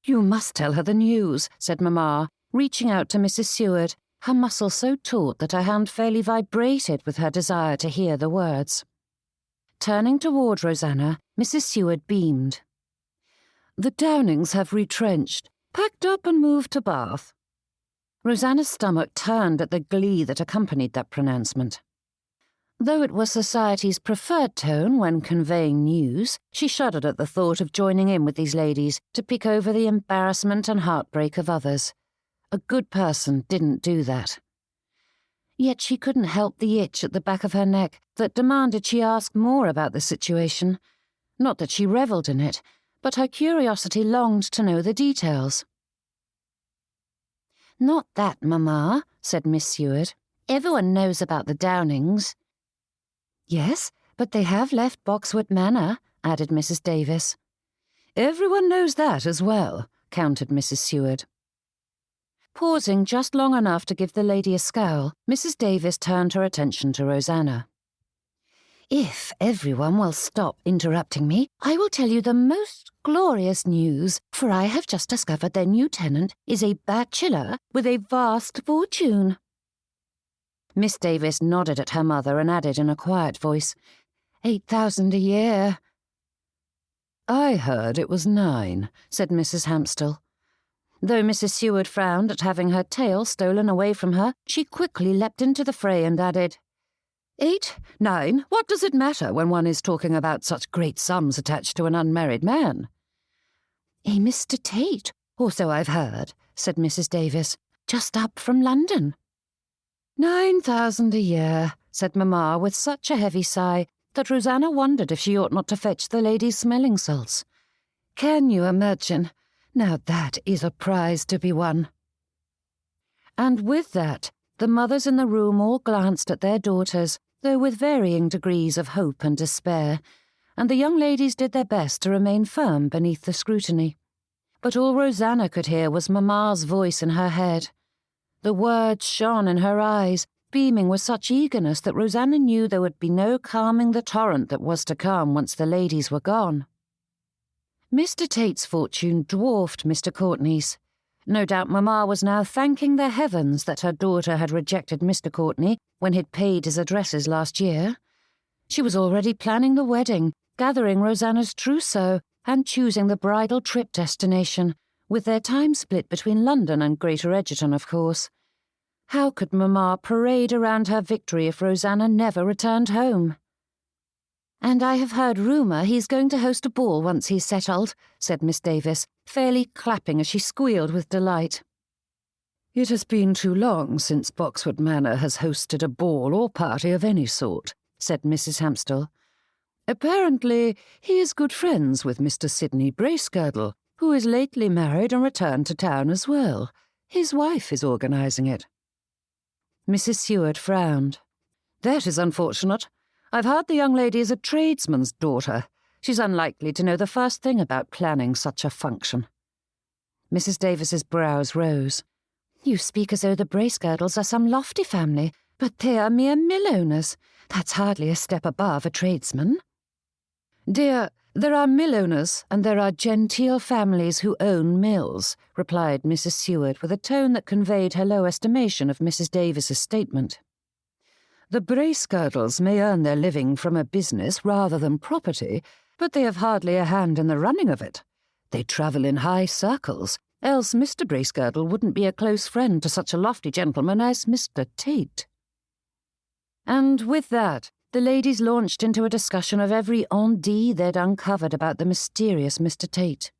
"You must tell her the news," said Mamma, reaching out to Mrs. Seward, her muscles so taut that her hand fairly vibrated with her desire to hear the words. Turning toward Rosanna, Mrs. Seward beamed. "The Downings have retrenched, packed up and moved to Bath." Rosanna's stomach turned at the glee that accompanied that pronouncement. Though it was society's preferred tone when conveying news, she shuddered at the thought of joining in with these ladies to pick over the embarrassment and heartbreak of others. A good person didn't do that. Yet she couldn't help the itch at the back of her neck that demanded she ask more about the situation. Not that she revelled in it, but her curiosity longed to know the details. "Not that, Mamma," said Miss Seward. "Everyone knows about the Downings." "Yes, but they have left Boxwood Manor," added Mrs. Davis. "Everyone knows that as well," countered Mrs. Seward. Pausing just long enough to give the lady a scowl, Mrs. Davis turned her attention to Rosanna. "If everyone will stop interrupting me, I will tell you the most glorious news, for I have just discovered their new tenant is a bachelor with a vast fortune." Miss Davis nodded at her mother and added in a quiet voice, "8,000 a year." "I heard it was 9, said Mrs. Hampstall. Though Mrs. Seward frowned at having her tale stolen away from her, she quickly leapt into the fray and added, 8, 9, what does it matter when one is talking about such great sums attached to an unmarried man?" "A Mr. Tate, or so I've heard," said Mrs. Davis, "just up from London." 9,000 a year, said Mamma with such a heavy sigh that Rosanna wondered if she ought not to fetch the ladies smelling salts. Can you imagine? Now that is a prize to be won. And with that, the mothers in the room all glanced at their daughters, though with varying degrees of hope and despair, and the young ladies did their best to remain firm beneath the scrutiny. But all Rosanna could hear was Mamma's voice in her head. The words shone in her eyes, beaming with such eagerness that Rosanna knew there would be no calming the torrent that was to come once the ladies were gone. Mr. Tate's fortune dwarfed Mr. Courtney's. No doubt Mamma was now thanking the heavens that her daughter had rejected Mr. Courtney when he'd paid his addresses last year. She was already planning the wedding, gathering Rosanna's trousseau, and choosing the bridal trip destination, with their time split between London and Greater Egerton, of course. How could Mamma parade around her victory if Rosanna never returned home? "And I have heard rumour he's going to host a ball once he's settled," said Miss Davis, fairly clapping as she squealed with delight. "It has been too long since Boxwood Manor has hosted a ball or party of any sort," said Mrs. Hampstall. "Apparently he is good friends with Mr. Sidney Bracegirdle, who is lately married and returned to town as well. His wife is organising it." Mrs. Seward frowned. "That is unfortunate. I've heard the young lady is a tradesman's daughter. She's unlikely to know the first thing about planning such a function." Mrs. Davis's brows rose. "You speak as though the Bracegirdles are some lofty family, but they are mere mill owners. That's hardly a step above a tradesman." "Dear, there are mill owners and there are genteel families who own mills," replied Mrs. Seward with a tone that conveyed her low estimation of Mrs. Davis's statement. "The Bracegirdles may earn their living from a business rather than property, but they have hardly a hand in the running of it. They travel in high circles, else Mr. Bracegirdle wouldn't be a close friend to such a lofty gentleman as Mr. Tate." And with that, the ladies launched into a discussion of every on-dit they'd uncovered about the mysterious Mr. Tate.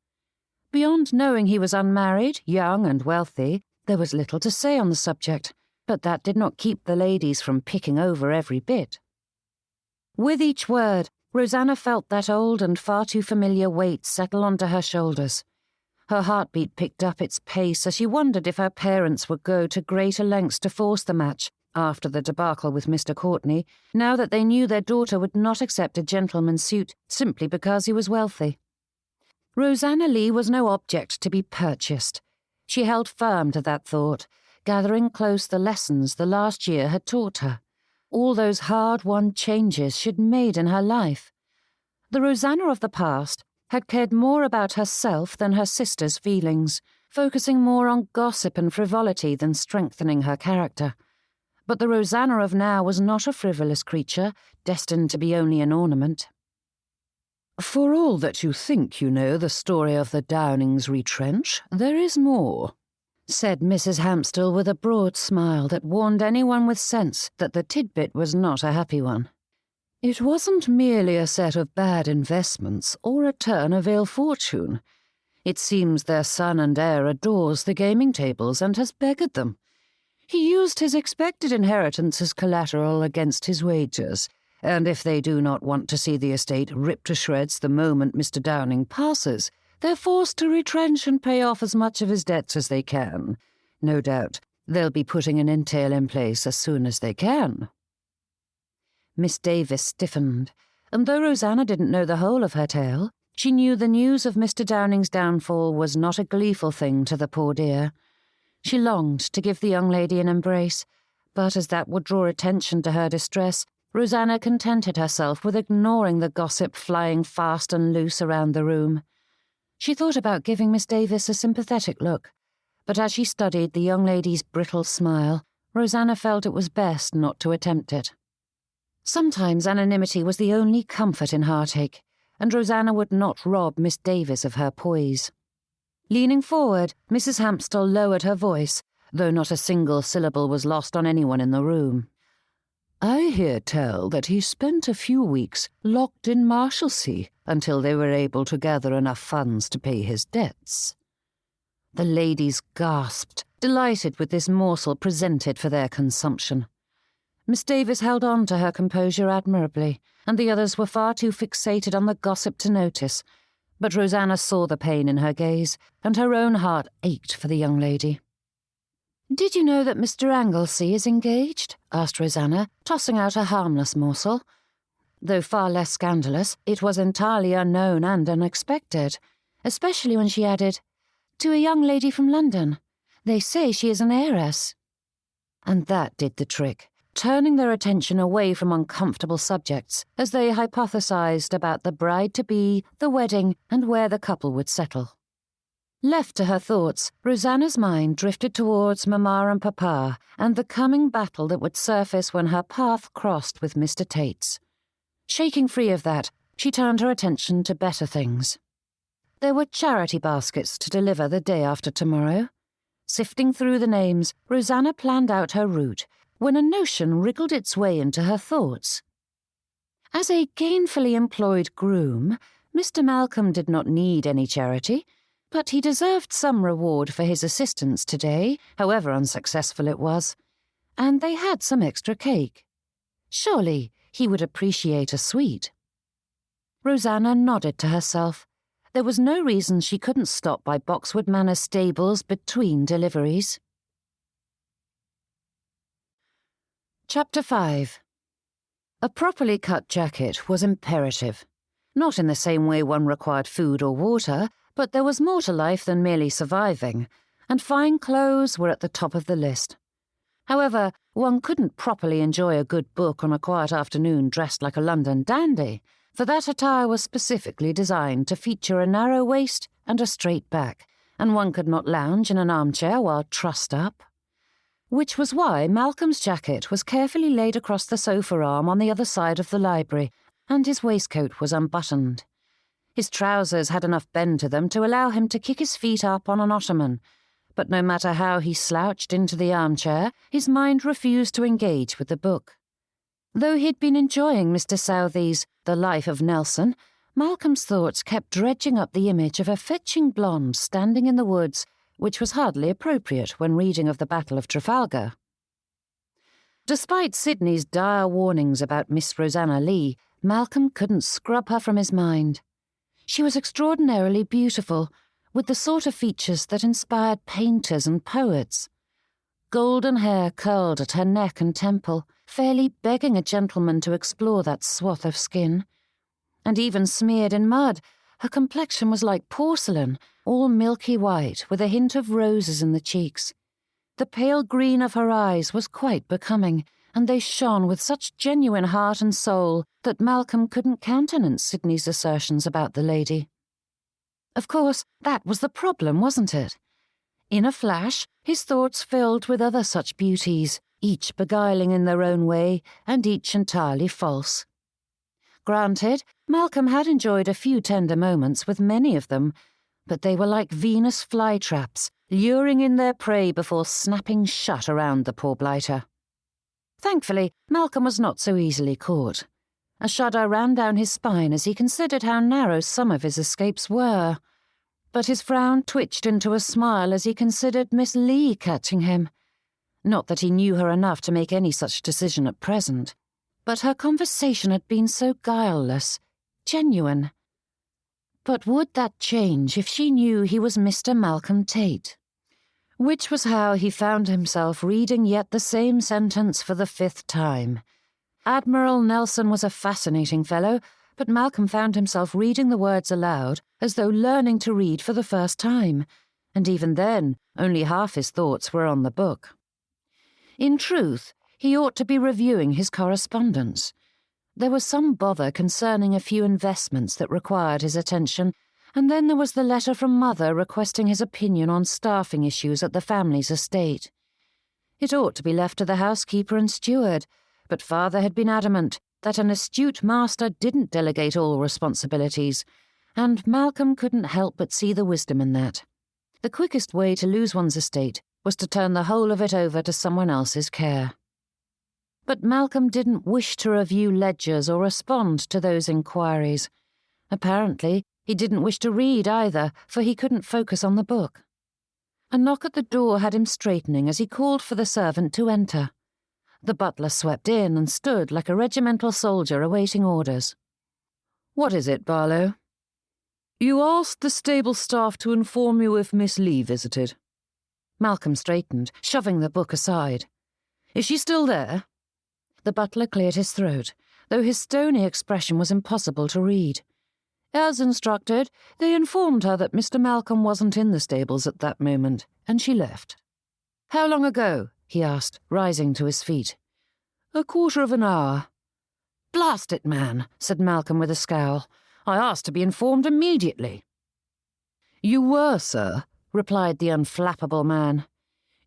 Beyond knowing he was unmarried, young and wealthy, There was little to say on the subject, but that did not keep the ladies from picking over every bit. With each word, Rosanna felt that old and far too familiar weight settle onto her shoulders. Her heartbeat picked up its pace as she wondered if her parents would go to greater lengths to force the match after the debacle with Mr. Courtney, now that they knew their daughter would not accept a gentleman's suit simply because he was wealthy. Rosanna Leigh was no object to be purchased. She held firm to that thought, gathering close the lessons the last year had taught her. All those hard-won changes she'd made in her life. The Rosanna of the past had cared more about herself than her sister's feelings, focusing more on gossip and frivolity than strengthening her character. But the Rosanna of now was not a frivolous creature, destined to be only an ornament. For all that you think you know the story of the Downings' retrench, there is more, said Mrs. Hamstall with a broad smile that warned anyone with sense that the tidbit was not a happy one. It wasn't merely a set of bad investments or a turn of ill fortune. It seems their son and heir adores the gaming tables and has beggared them. He used his expected inheritance as collateral against his wagers, and if they do not want to see the estate ripped to shreds the moment Mr. Downing passes, they're forced to retrench and pay off as much of his debts as they can. No doubt they'll be putting an entail in place as soon as they can. Miss Davis stiffened, and though Rosanna didn't know the whole of her tale, she knew the news of Mr. Downing's downfall was not a gleeful thing to the poor dear. She longed to give the young lady an embrace, but as that would draw attention to her distress, Rosanna contented herself with ignoring the gossip flying fast and loose around the room. She thought about giving Miss Davis a sympathetic look, but as she studied the young lady's brittle smile, Rosanna felt it was best not to attempt it. Sometimes anonymity was the only comfort in heartache, and Rosanna would not rob Miss Davis of her poise. Leaning forward, Mrs. Hamstall lowered her voice, though not a single syllable was lost on anyone in the room. I hear tell that he spent a few weeks locked in Marshalsea until they were able to gather enough funds to pay his debts. The ladies gasped, delighted with this morsel presented for their consumption. Miss Davis held on to her composure admirably, and the others were far too fixated on the gossip to notice, but Rosanna saw the pain in her gaze, and her own heart ached for the young lady. "Did you know that Mr. Anglesey is engaged?" asked Rosanna, tossing out a harmless morsel. Though far less scandalous, it was entirely unknown and unexpected, especially when she added, "To a young lady from London. They say she is an heiress." And that did the trick, turning their attention away from uncomfortable subjects as they hypothesized about the bride-to-be, the wedding, and where the couple would settle. Left to her thoughts, Rosanna's mind drifted towards Mamma and Papa and the coming battle that would surface when her path crossed with Mr. Tate's. Shaking free of that, she turned her attention to better things. There were charity baskets to deliver the day after tomorrow. Sifting through the names, Rosanna planned out her route when a notion wriggled its way into her thoughts. As a gainfully employed groom, Mr. Malcolm did not need any charity, but he deserved some reward for his assistance today, however unsuccessful it was, and they had some extra cake. Surely he would appreciate a sweet. Rosanna nodded to herself. There was no reason she couldn't stop by Boxwood Manor stables between deliveries. Chapter 5. A properly cut jacket was imperative. Not in the same way one required food or water, but there was more to life than merely surviving, and fine clothes were at the top of the list. However, one couldn't properly enjoy a good book on a quiet afternoon dressed like a London dandy, for that attire was specifically designed to feature a narrow waist and a straight back, and one could not lounge in an armchair while trussed up. Which was why Malcolm's jacket was carefully laid across the sofa arm on the other side of the library, and his waistcoat was unbuttoned. His trousers had enough bend to them to allow him to kick his feet up on an ottoman, but no matter how he slouched into the armchair, his mind refused to engage with the book. Though he'd been enjoying Mr. Southey's The Life of Nelson, Malcolm's thoughts kept dredging up the image of a fetching blonde standing in the woods, which was hardly appropriate when reading of the Battle of Trafalgar. Despite Sidney's dire warnings about Miss Rosanna Leigh, Malcolm couldn't scrub her from his mind. She was extraordinarily beautiful, with the sort of features that inspired painters and poets. Golden hair curled at her neck and temple, fairly begging a gentleman to explore that swath of skin. And even smeared in mud, her complexion was like porcelain, all milky white, with a hint of roses in the cheeks. The pale green of her eyes was quite becoming, and they shone with such genuine heart and soul that Malcolm couldn't countenance Sidney's assertions about the lady. Of course, that was the problem, wasn't it? In a flash, his thoughts filled with other such beauties, each beguiling in their own way, and each entirely false. Granted, Malcolm had enjoyed a few tender moments with many of them, but they were like Venus flytraps, luring in their prey before snapping shut around the poor blighter. Thankfully, Malcolm was not so easily caught. A shudder ran down his spine as he considered how narrow some of his escapes were, but his frown twitched into a smile as he considered Miss Leigh catching him. Not that he knew her enough to make any such decision at present, but her conversation had been so guileless, genuine. But would that change if she knew he was Mr. Malcolm Tate? Which was how he found himself reading yet the same sentence for the 5th time. Admiral Nelson was a fascinating fellow, but Malcolm found himself reading the words aloud as though learning to read for the first time, and even then only half his thoughts were on the book. In truth, he ought to be reviewing his correspondence. There was some bother concerning a few investments that required his attention, and then there was the letter from Mother requesting his opinion on staffing issues at the family's estate. It ought to be left to the housekeeper and steward, but Father had been adamant that an astute master didn't delegate all responsibilities, and Malcolm couldn't help but see the wisdom in that. The quickest way to lose one's estate was to turn the whole of it over to someone else's care. But Malcolm didn't wish to review ledgers or respond to those inquiries. Apparently, he didn't wish to read either, for he couldn't focus on the book. A knock at the door had him straightening as he called for the servant to enter. The butler swept in and stood like a regimental soldier awaiting orders. "What is it, Barlow?" "You asked the stable staff to inform you if Miss Leigh visited." Malcolm straightened, shoving the book aside. "Is she still there?" The butler cleared his throat, though his stony expression was impossible to read. As instructed, they informed her that Mr. Malcolm wasn't in the stables at that moment, and she left. "How long ago?" he asked, rising to his feet. "A quarter of an hour." "Blast it, man," said Malcolm with a scowl. "I asked to be informed immediately." "You were, sir," replied the unflappable man.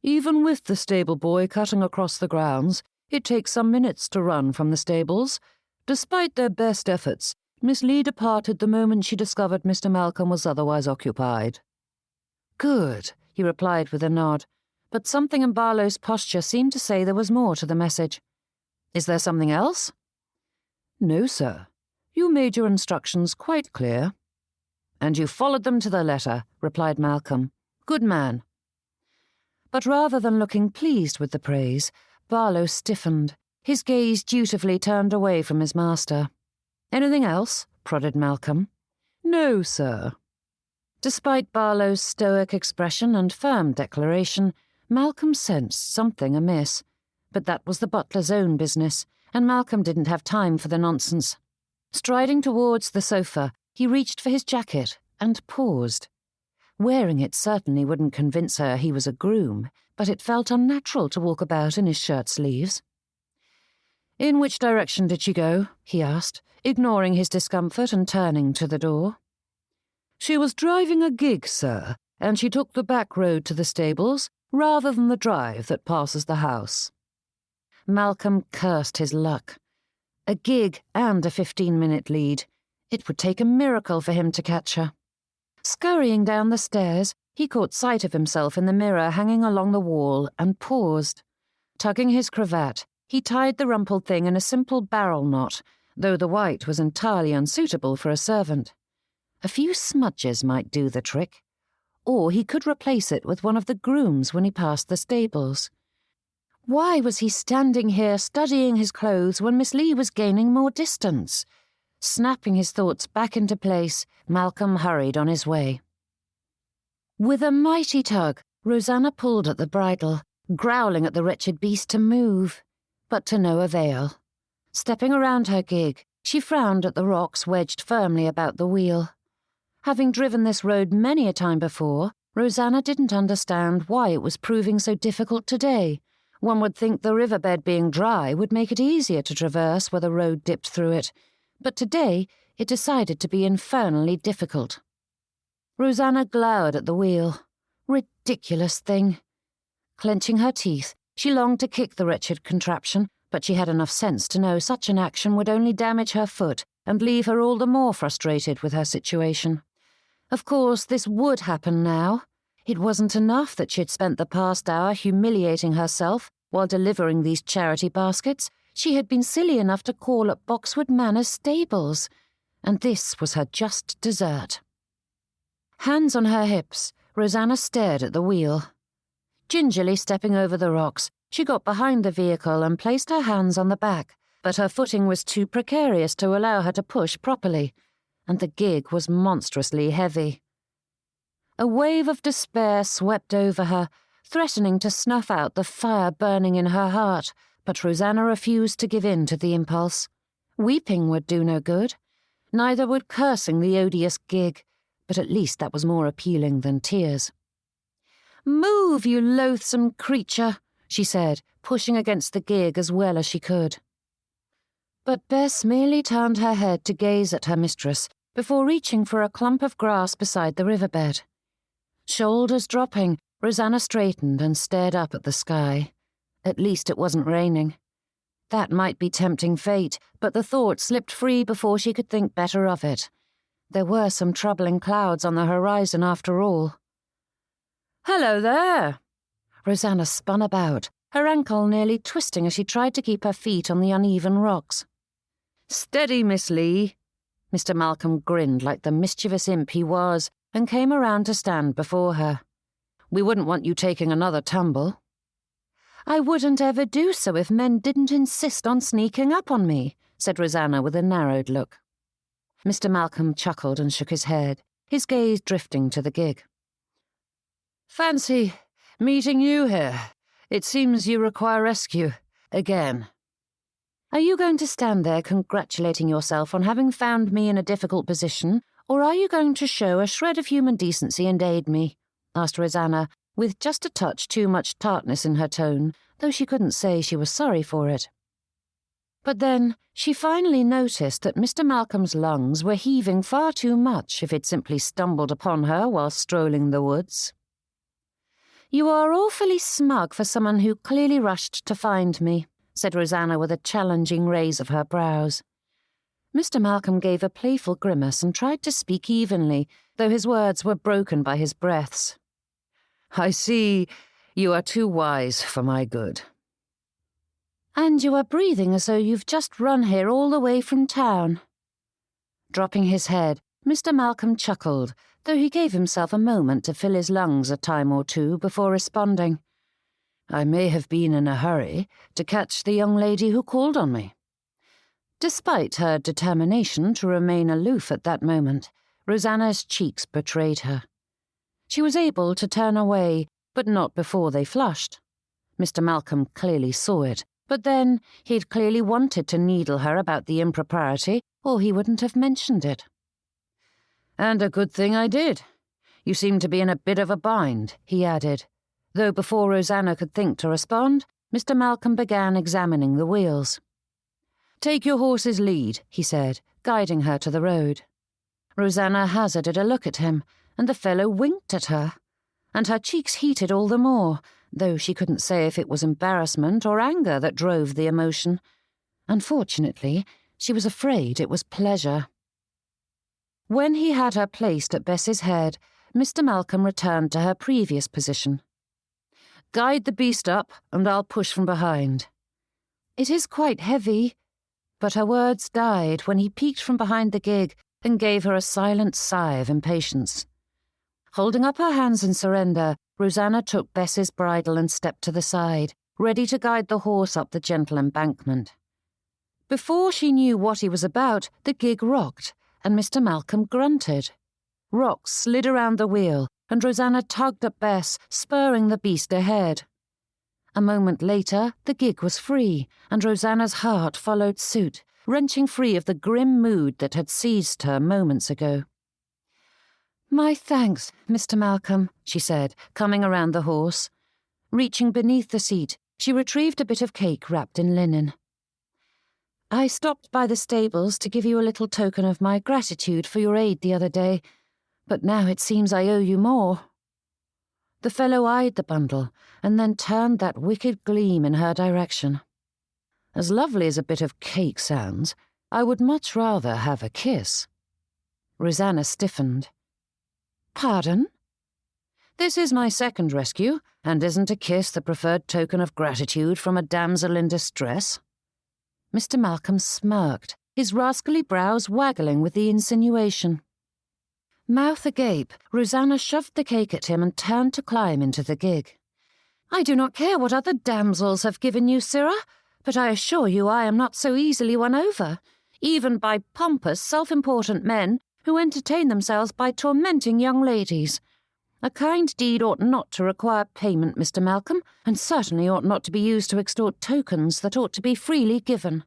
"Even with the stable boy cutting across the grounds, it takes some minutes to run from the stables. Despite their best efforts, Miss Leigh departed the moment she discovered Mr. Malcolm was otherwise occupied." "Good," he replied with a nod, but something in Barlow's posture seemed to say there was more to the message. "Is there something else?" "No, sir. You made your instructions quite clear." "And you followed them to the letter," replied Malcolm. "Good man." But rather than looking pleased with the praise, Barlow stiffened, his gaze dutifully turned away from his master. "Anything else?" prodded Malcolm. "No, sir." Despite Barlow's stoic expression and firm declaration, Malcolm sensed something amiss. But that was the butler's own business, and Malcolm didn't have time for the nonsense. Striding towards the sofa, he reached for his jacket and paused. Wearing it certainly wouldn't convince her he was a groom, but it felt unnatural to walk about in his shirt sleeves. "In which direction did she go?" he asked, ignoring his discomfort and turning to the door. "She was driving a gig, sir, and she took the back road to the stables rather than the drive that passes the house." Malcolm cursed his luck. A gig and a 15-minute lead. It would take a miracle for him to catch her. Scurrying down the stairs, he caught sight of himself in the mirror hanging along the wall and paused. Tugging his cravat, he tied the rumpled thing in a simple barrel knot, though the white was entirely unsuitable for a servant. A few smudges might do the trick. or he could replace it with one of the grooms when he passed the stables. Why was he standing here studying his clothes when Miss Leigh was gaining more distance? Snapping his thoughts back into place, Malcolm hurried on his way. With a mighty tug, Rosanna pulled at the bridle, growling at the wretched beast to move, but to no avail. Stepping around her gig, she frowned at the rocks wedged firmly about the wheel. Having driven this road many a time before, Rosanna didn't understand why it was proving so difficult today. One would think the riverbed being dry would make it easier to traverse where the road dipped through it, but today it decided to be infernally difficult. Rosanna glowered at the wheel. Ridiculous thing. Clenching her teeth, she longed to kick the wretched contraption, but she had enough sense to know such an action would only damage her foot and leave her all the more frustrated with her situation. Of course, this would happen now. It wasn't enough that she had spent the past hour humiliating herself while delivering these charity baskets. She had been silly enough to call at Boxwood Manor's stables, and this was her just dessert. Hands on her hips, Rosanna stared at the wheel. Gingerly stepping over the rocks, she got behind the vehicle and placed her hands on the back, but her footing was too precarious to allow her to push properly, and the gig was monstrously heavy. A wave of despair swept over her, threatening to snuff out the fire burning in her heart, but Rosanna refused to give in to the impulse. Weeping would do no good. Neither would cursing the odious gig, but at least that was more appealing than tears. "Move, you loathsome creature," she said, pushing against the gig as well as she could. But Bess merely turned her head to gaze at her mistress before reaching for a clump of grass beside the riverbed. Shoulders dropping, Rosanna straightened and stared up at the sky. At least it wasn't raining. That might be tempting fate, but the thought slipped free before she could think better of it. There were some troubling clouds on the horizon after all. "Hello there!" Rosanna spun about, her ankle nearly twisting as she tried to keep her feet on the uneven rocks. "Steady, Miss Leigh." Mr. Malcolm grinned like the mischievous imp he was and came around to stand before her. "We wouldn't want you taking another tumble." "I wouldn't ever do so if men didn't insist on sneaking up on me," said Rosanna with a narrowed look. Mr. Malcolm chuckled and shook his head, his gaze drifting to the gig. "Fancy meeting you here. It seems you require rescue. Again." "Are you going to stand there congratulating yourself on having found me in a difficult position, or are you going to show a shred of human decency and aid me?" asked Rosanna, with just a touch too much tartness in her tone, though she couldn't say she was sorry for it. But then she finally noticed that Mr. Malcolm's lungs were heaving far too much if he'd simply stumbled upon her while strolling the woods. "You are awfully smug for someone who clearly rushed to find me," said Rosanna with a challenging raise of her brows. Mr. Malcolm gave a playful grimace and tried to speak evenly, though his words were broken by his breaths. "I see you are too wise for my good." "And you are breathing as though you've just run here all the way from town." Dropping his head, Mr. Malcolm chuckled, though he gave himself a moment to fill his lungs a time or two before responding. "I may have been in a hurry to catch the young lady who called on me." Despite her determination to remain aloof at that moment, Rosanna's cheeks betrayed her. She was able to turn away, but not before they flushed. Mr. Malcolm clearly saw it, but then he'd clearly wanted to needle her about the impropriety, or he wouldn't have mentioned it. "And a good thing I did. You seem to be in a bit of a bind," he added, though before Rosanna could think to respond, Mr. Malcolm began examining the wheels. "Take your horse's lead," he said, guiding her to the road. Rosanna hazarded a look at him, and the fellow winked at her, and her cheeks heated all the more, though she couldn't say if it was embarrassment or anger that drove the emotion. Unfortunately, she was afraid it was pleasure. When he had her placed at Bess's head, Mr. Malcolm returned to her previous position. "Guide the beast up, and I'll push from behind." "It is quite heavy," but her words died when he peeked from behind the gig and gave her a silent sigh of impatience. Holding up her hands in surrender, Rosanna took Bess's bridle and stepped to the side, ready to guide the horse up the gentle embankment. Before she knew what he was about, the gig rocked, and Mr. Malcolm grunted. Rocks slid around the wheel, and Rosanna tugged at Bess, spurring the beast ahead. A moment later, the gig was free, and Rosanna's heart followed suit, wrenching free of the grim mood that had seized her moments ago. "My thanks, Mr. Malcolm," she said, coming around the horse. Reaching beneath the seat, she retrieved a bit of cake wrapped in linen. "I stopped by the stables to give you a little token of my gratitude for your aid the other day, but now it seems I owe you more." The fellow eyed the bundle, and then turned that wicked gleam in her direction. "As lovely as a bit of cake sounds, I would much rather have a kiss." Rosanna stiffened. "Pardon?" "This is my second rescue, and isn't a kiss the preferred token of gratitude from a damsel in distress?" Mr. Malcolm smirked, his rascally brows waggling with the insinuation. Mouth agape, Rosanna shoved the cake at him and turned to climb into the gig. "I do not care what other damsels have given you, sirrah, but I assure you I am not so easily won over, even by pompous, self-important men who entertain themselves by tormenting young ladies. A kind deed ought not to require payment, Mr. Malcolm, and certainly ought not to be used to extort tokens that ought to be freely given."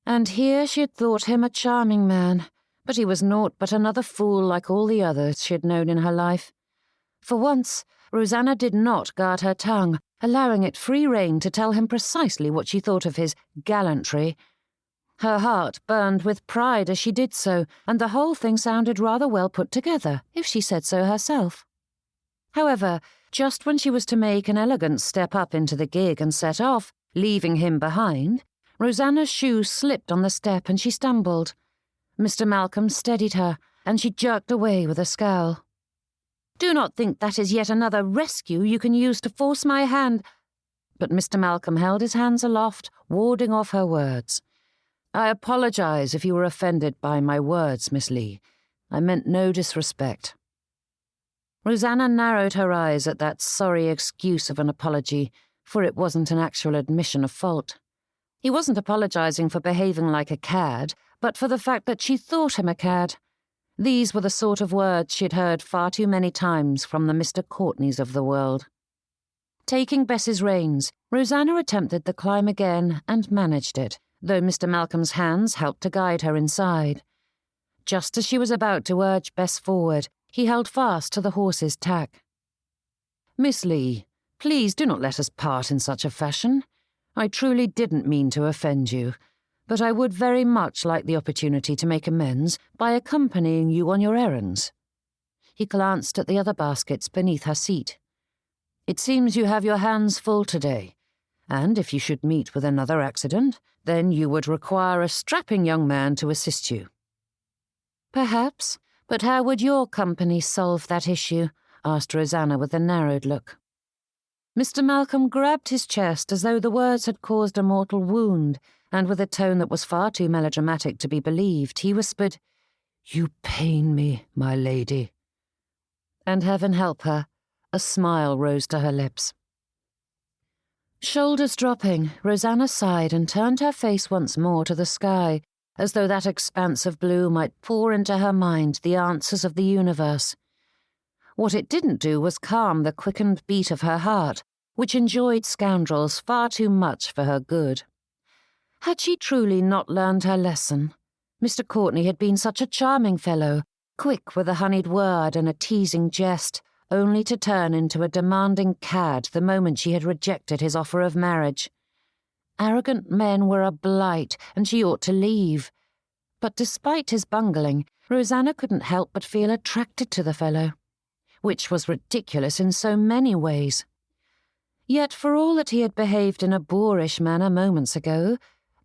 And here she had thought him a charming man, but he was naught but another fool like all the others she had known in her life. For once, Rosanna did not guard her tongue, allowing it free rein to tell him precisely what she thought of his gallantry. Her heart burned with pride as she did so, and the whole thing sounded rather well put together, if she said so herself. However, just when she was to make an elegant step up into the gig and set off, leaving him behind, Rosanna's shoe slipped on the step and she stumbled. Mr. Malcolm steadied her, and she jerked away with a scowl. "Do not think that is yet another rescue you can use to force my hand—" But Mr. Malcolm held his hands aloft, warding off her words. "I apologize if you were offended by my words, Miss Leigh. I meant no disrespect." Rosanna narrowed her eyes at that sorry excuse of an apology, for it wasn't an actual admission of fault. He wasn't apologizing for behaving like a cad, but for the fact that she thought him a cad. These were the sort of words she'd heard far too many times from the Mr. Courtneys of the world. Taking Bess's reins, Rosanna attempted the climb again and managed it, though Mr. Malcolm's hands helped to guide her inside. Just as she was about to urge Bess forward, he held fast to the horse's tack. "Miss Leigh, please do not let us part in such a fashion. I truly didn't mean to offend you, but I would very much like the opportunity to make amends by accompanying you on your errands." He glanced at the other baskets beneath her seat. "It seems you have your hands full today, and if you should meet with another accident, then you would require a strapping young man to assist you." "Perhaps, but how would your company solve that issue?" asked Rosanna with a narrowed look. Mr. Malcolm grabbed his chest as though the words had caused a mortal wound, and with a tone that was far too melodramatic to be believed, he whispered, "You pain me, my lady." And heaven help her, a smile rose to her lips. Shoulders dropping, Rosanna sighed and turned her face once more to the sky, as though that expanse of blue might pour into her mind the answers of the universe. What it didn't do was calm the quickened beat of her heart, which enjoyed scoundrels far too much for her good. Had she truly not learned her lesson? Mr. Courtney had been such a charming fellow, quick with a honeyed word and a teasing jest, only to turn into a demanding cad the moment she had rejected his offer of marriage. Arrogant men were a blight, and she ought to leave. But despite his bungling, Rosanna couldn't help but feel attracted to the fellow, which was ridiculous in so many ways. Yet for all that he had behaved in a boorish manner moments ago,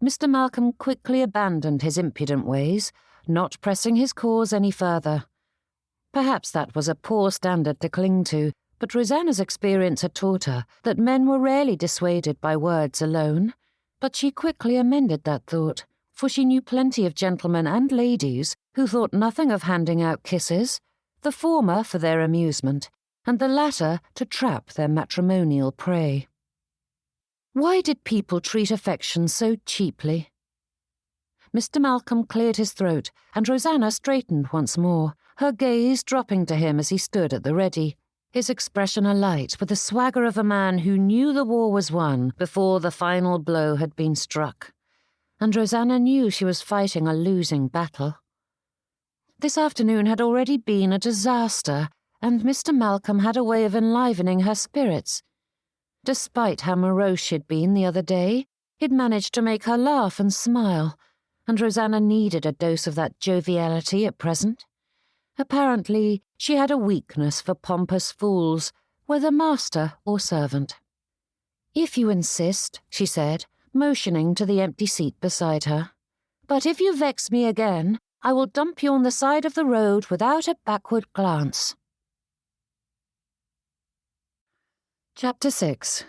Mr. Malcolm quickly abandoned his impudent ways, not pressing his cause any further. Perhaps that was a poor standard to cling to, but Rosanna's experience had taught her that men were rarely dissuaded by words alone. But she quickly amended that thought, for she knew plenty of gentlemen and ladies who thought nothing of handing out kisses, the former for their amusement, and the latter to trap their matrimonial prey. Why did people treat affection so cheaply? Mr. Malcolm cleared his throat, and Rosanna straightened once more, her gaze dropping to him as he stood at the ready, his expression alight with the swagger of a man who knew the war was won before the final blow had been struck. And Rosanna knew she was fighting a losing battle. This afternoon had already been a disaster, and Mr. Malcolm had a way of enlivening her spirits. Despite how morose she'd been the other day, he'd managed to make her laugh and smile, and Rosanna needed a dose of that joviality at present. Apparently, she had a weakness for pompous fools, whether master or servant. "If you insist," she said, motioning to the empty seat beside her. "But if you vex me again, I will dump you on the side of the road without a backward glance." Chapter 6.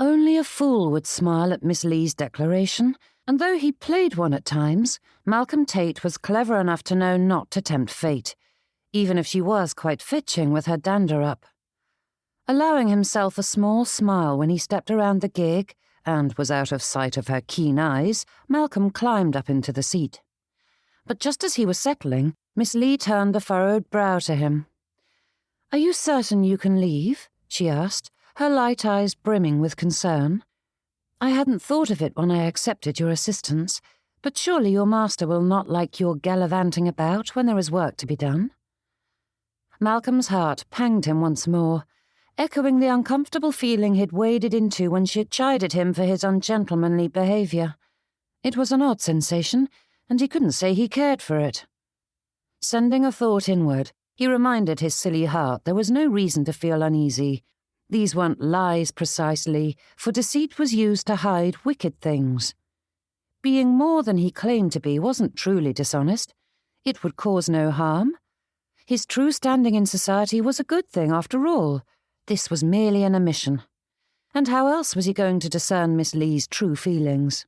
Only a fool would smile at Miss Leigh's declaration, and though he played one at times, Malcolm Tate was clever enough to know not to tempt fate, even if she was quite fetching with her dander up. Allowing himself a small smile when he stepped around the gig and was out of sight of her keen eyes, Malcolm climbed up into the seat. But just as he was settling, Miss Leigh turned a furrowed brow to him. "Are you certain you can leave?" she asked, her light eyes brimming with concern. "I hadn't thought of it when I accepted your assistance, but surely your master will not like your gallivanting about when there is work to be done." Malcolm's heart panged him once more, echoing the uncomfortable feeling he'd waded into when she had chided him for his ungentlemanly behaviour. It was an odd sensation, and he couldn't say he cared for it. Sending a thought inward, he reminded his silly heart there was no reason to feel uneasy. These weren't lies precisely, for deceit was used to hide wicked things. Being more than he claimed to be wasn't truly dishonest. It would cause no harm. His true standing in society was a good thing after all. This was merely an omission. And how else was he going to discern Miss Leigh's true feelings?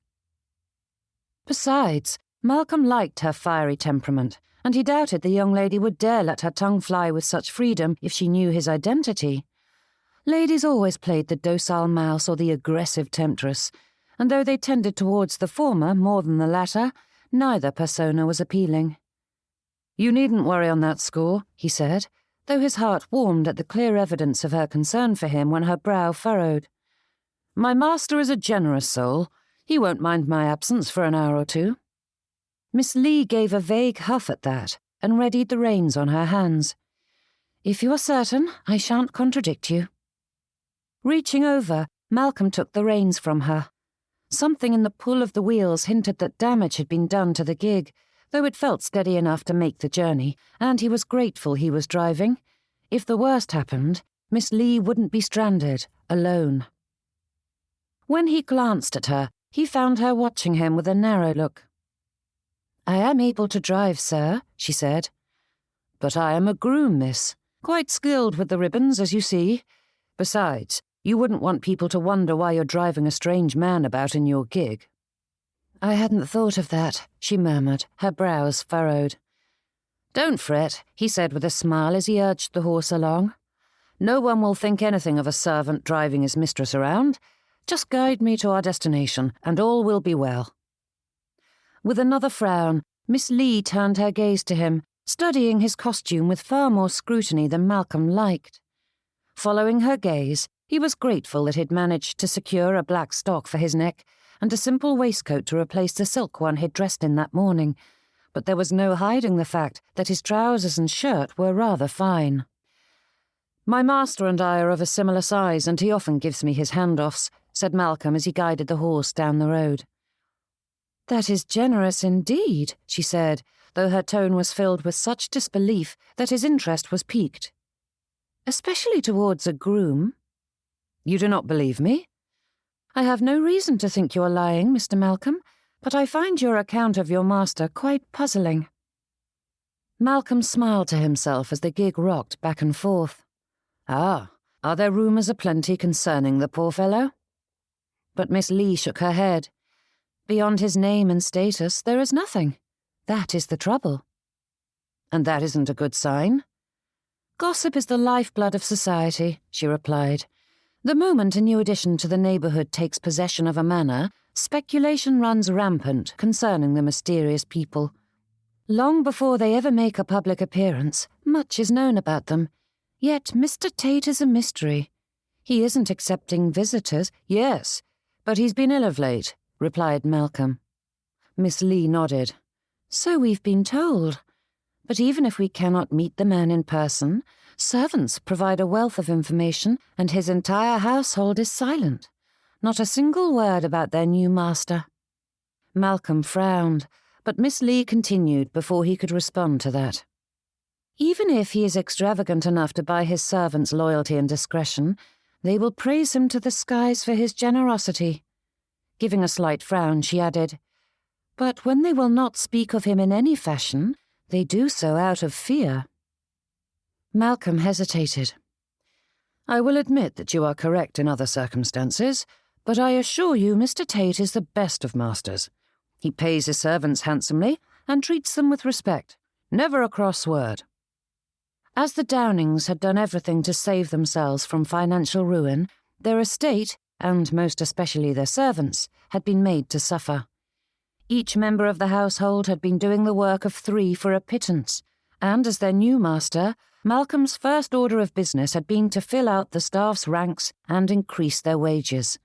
Besides, Malcolm liked her fiery temperament, and he doubted the young lady would dare let her tongue fly with such freedom if she knew his identity. Ladies always played the docile mouse or the aggressive temptress, and though they tended towards the former more than the latter, neither persona was appealing. "You needn't worry on that score," he said, though his heart warmed at the clear evidence of her concern for him when her brow furrowed. "My master is a generous soul. He won't mind my absence for an hour or two." Miss Leigh gave a vague huff at that and readied the reins on her hands. "If you are certain, I shan't contradict you." Reaching over, Malcolm took the reins from her. Something in the pull of the wheels hinted that damage had been done to the gig, though it felt steady enough to make the journey, and he was grateful he was driving. If the worst happened, Miss Leigh wouldn't be stranded, alone. When he glanced at her, he found her watching him with a narrow look. "I am able to drive, sir," she said. "But I am a groom, miss. Quite skilled with the ribbons, as you see. Besides, you wouldn't want people to wonder why you're driving a strange man about in your gig." "I hadn't thought of that," she murmured, her brows furrowed. "Don't fret," he said with a smile as he urged the horse along. "No one will think anything of a servant driving his mistress around. Just guide me to our destination, and all will be well." With another frown, Miss Leigh turned her gaze to him, studying his costume with far more scrutiny than Malcolm liked. Following her gaze, he was grateful that he'd managed to secure a black stock for his neck and a simple waistcoat to replace the silk one he'd dressed in that morning, but there was no hiding the fact that his trousers and shirt were rather fine. "My master and I are of a similar size, and he often gives me his handoffs," said Malcolm as he guided the horse down the road. "That is generous indeed," she said, though her tone was filled with such disbelief that his interest was piqued. "Especially towards a groom." "You do not believe me?" "I have no reason to think you are lying, Mr. Malcolm, but I find your account of your master quite puzzling." Malcolm smiled to himself as the gig rocked back and forth. "Ah, are there rumours aplenty concerning the poor fellow?" But Miss Leigh shook her head. "Beyond his name and status, there is nothing. That is the trouble." And that isn't a good sign? Gossip is the lifeblood of society, she replied. The moment a new addition to the neighbourhood takes possession of a manor, speculation runs rampant concerning the mysterious people. Long before they ever make a public appearance, much is known about them. Yet Mr. Tate is a mystery. He isn't accepting visitors. Yes, but he's been ill of late, replied Malcolm. Miss Leigh nodded. So we've been told. But even if we cannot meet the man in person, servants provide a wealth of information, and his entire household is silent. Not a single word about their new master. Malcolm frowned, but Miss Leigh continued before he could respond to that. Even if he is extravagant enough to buy his servants' loyalty and discretion, they will praise him to the skies for his generosity. Giving a slight frown, she added, But when they will not speak of him in any fashion, they do so out of fear. Malcolm hesitated. I will admit that you are correct in other circumstances, but I assure you Mr. Tate is the best of masters. He pays his servants handsomely and treats them with respect. Never a cross word. As the Downings had done everything to save themselves from financial ruin, their estate, and most especially their servants, had been made to suffer. Each member of the household had been doing the work of 3 for a pittance, and as their new master, Malcolm's first order of business had been to fill out the staff's ranks and increase their wages.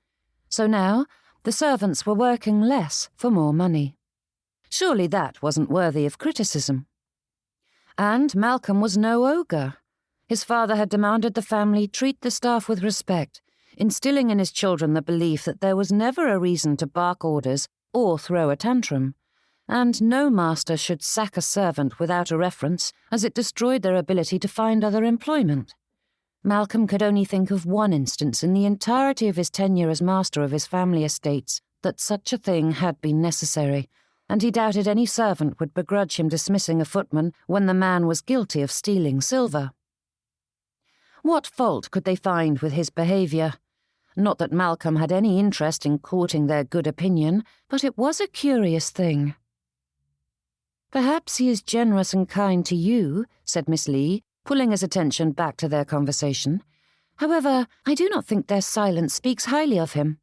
So now, the servants were working less for more money. Surely that wasn't worthy of criticism. And Malcolm was no ogre. His father had demanded the family treat the staff with respect, instilling in his children the belief that there was never a reason to bark orders or throw a tantrum, and no master should sack a servant without a reference, as it destroyed their ability to find other employment. Malcolm could only think of one instance in the entirety of his tenure as master of his family estates that such a thing had been necessary, and he doubted any servant would begrudge him dismissing a footman when the man was guilty of stealing silver. What fault could they find with his behaviour? Not that Malcolm had any interest in courting their good opinion, but it was a curious thing. Perhaps he is generous and kind to you, said Miss Leigh, pulling his attention back to their conversation. However, I do not think their silence speaks highly of him.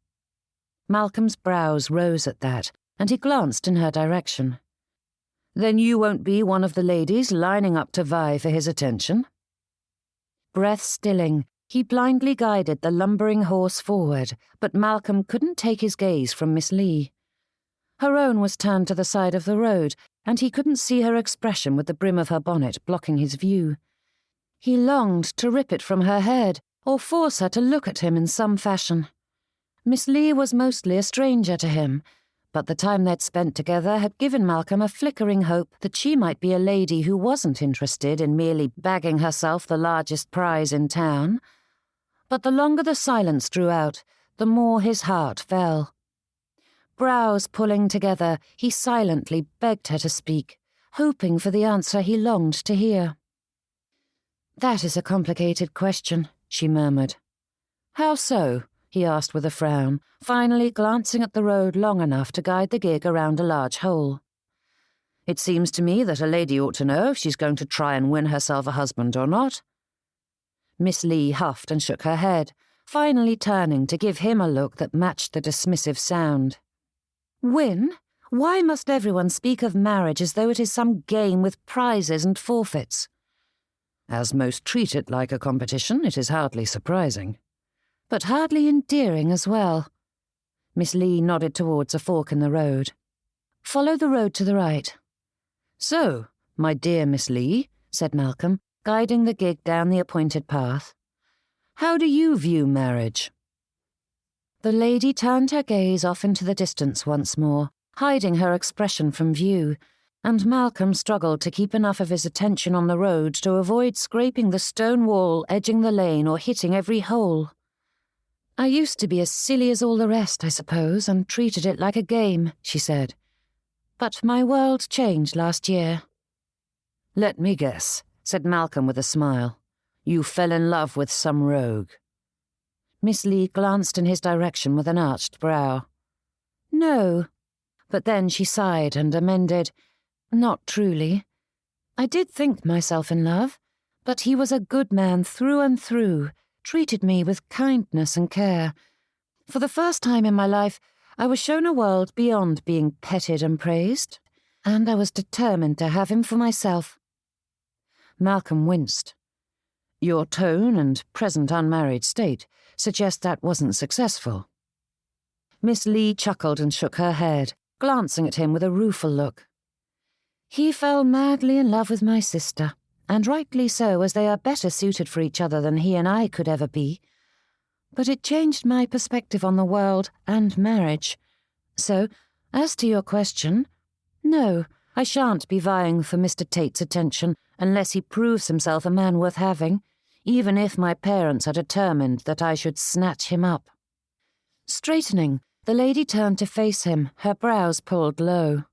Malcolm's brows rose at that, and he glanced in her direction. Then you won't be one of the ladies lining up to vie for his attention? Breath stilling, he blindly guided the lumbering horse forward, but Malcolm couldn't take his gaze from Miss Leigh. Her own was turned to the side of the road, and he couldn't see her expression with the brim of her bonnet blocking his view. He longed to rip it from her head, or force her to look at him in some fashion. Miss Leigh was mostly a stranger to him, but the time they'd spent together had given Malcolm a flickering hope that she might be a lady who wasn't interested in merely bagging herself the largest prize in town. But the longer the silence drew out, the more his heart fell. Brows pulling together, he silently begged her to speak, hoping for the answer he longed to hear. "That is a complicated question," she murmured. "How so?" he asked with a frown, finally glancing at the road long enough to guide the gig around a large hole. "It seems to me that a lady ought to know if she's going to try and win herself a husband or not." Miss Leigh huffed and shook her head, finally turning to give him a look that matched the dismissive sound. "Win? Why must everyone speak of marriage as though it is some game with prizes and forfeits?" "As most treat it like a competition, it is hardly surprising." "But hardly endearing as well." Miss Leigh nodded towards a fork in the road. "Follow the road to the right." "So, my dear Miss Leigh," said Malcolm, guiding the gig down the appointed path, "how do you view marriage?" The lady turned her gaze off into the distance once more, hiding her expression from view, and Malcolm struggled to keep enough of his attention on the road to avoid scraping the stone wall edging the lane or hitting every hole. "I used to be as silly as all the rest, I suppose, and treated it like a game," she said. "But my world changed last year." "Let me guess," said Malcolm with a smile. "You fell in love with some rogue." Miss Leigh glanced in his direction with an arched brow. "No." But then she sighed and amended, "Not truly. I did think myself in love, but he was a good man through and through, treated me with kindness and care. For the first time in my life, I was shown a world beyond being petted and praised, and I was determined to have him for myself." Malcolm winced. "Your tone and present unmarried state suggest that wasn't successful." Miss Leigh chuckled and shook her head, glancing at him with a rueful look. "He fell madly in love with my sister, and rightly so, as they are better suited for each other than he and I could ever be. But it changed my perspective on the world and marriage. So, as to your question, no, I shan't be vying for Mr. Tate's attention unless he proves himself a man worth having, even if my parents are determined that I should snatch him up." Straightening, the lady turned to face him, her brows pulled low.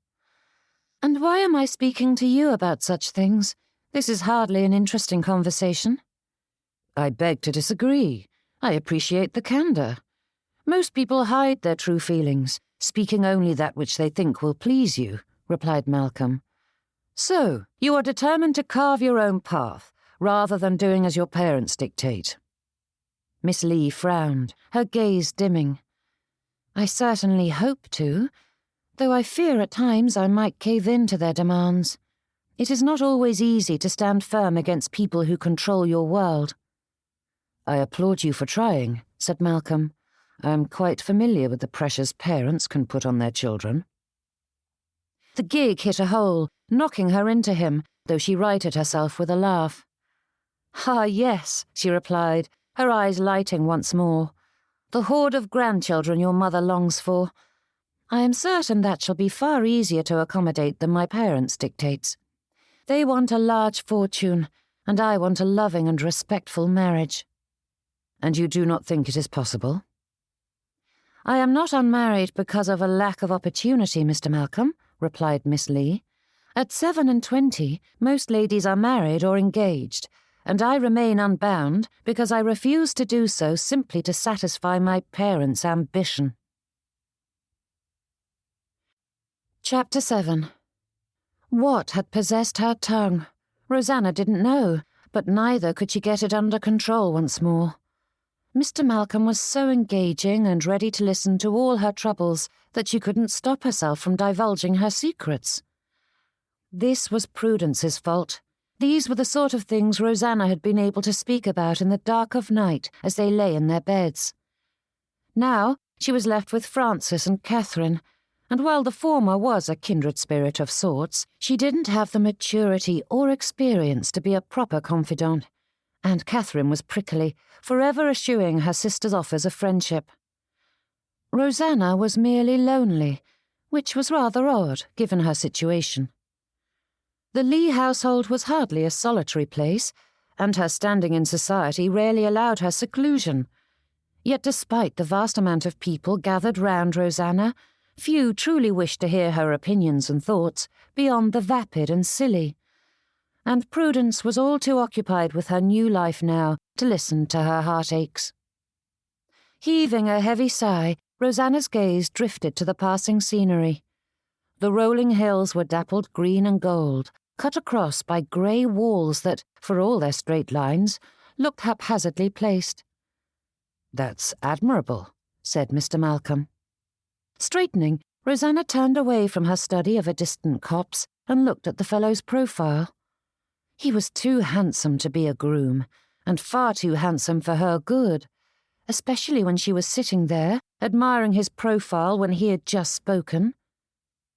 "And why am I speaking to you about such things? This is hardly an interesting conversation." "I beg to disagree. I appreciate the candour. Most people hide their true feelings, speaking only that which they think will please you," replied Malcolm. "So, you are determined to carve your own path, rather than doing as your parents dictate." Miss Leigh frowned, her gaze dimming. "I certainly hope to, though I fear at times I might cave in to their demands. It is not always easy to stand firm against people who control your world." "I applaud you for trying," said Malcolm. "I am quite familiar with the pressures parents can put on their children." The gig hit a hole, knocking her into him, though she righted herself with a laugh. "Ah, yes," she replied, her eyes lighting once more. "The horde of grandchildren your mother longs for. I am certain that shall be far easier to accommodate than my parents' dictates. They want a large fortune, and I want a loving and respectful marriage." "And you do not think it is possible?" "I am not unmarried because of a lack of opportunity, Mr. Malcolm," replied Miss Leigh. "At 27, most ladies are married or engaged, and I remain unbound because I refuse to do so simply to satisfy my parents' ambition." Chapter 7. What had possessed her tongue? Rosanna didn't know, but neither could she get it under control once more. Mr. Malcolm was so engaging and ready to listen to all her troubles that she couldn't stop herself from divulging her secrets. This was Prudence's fault. These were the sort of things Rosanna had been able to speak about in the dark of night as they lay in their beds. Now she was left with Francis and Catherine, and while the former was a kindred spirit of sorts, she didn't have the maturity or experience to be a proper confidant, and Catherine was prickly, forever eschewing her sister's offers of friendship. Rosanna was merely lonely, which was rather odd, given her situation. The Leigh household was hardly a solitary place, and her standing in society rarely allowed her seclusion. Yet despite the vast amount of people gathered round Rosanna, few truly wished to hear her opinions and thoughts beyond the vapid and silly. And Prudence was all too occupied with her new life now to listen to her heartaches. Heaving a heavy sigh, Rosanna's gaze drifted to the passing scenery. The rolling hills were dappled green and gold, cut across by grey walls that, for all their straight lines, looked haphazardly placed. "That's admirable," said Mr. Malcolm. Straightening, Rosanna turned away from her study of a distant copse and looked at the fellow's profile. He was too handsome to be a groom, and far too handsome for her good, especially when she was sitting there, admiring his profile when he had just spoken.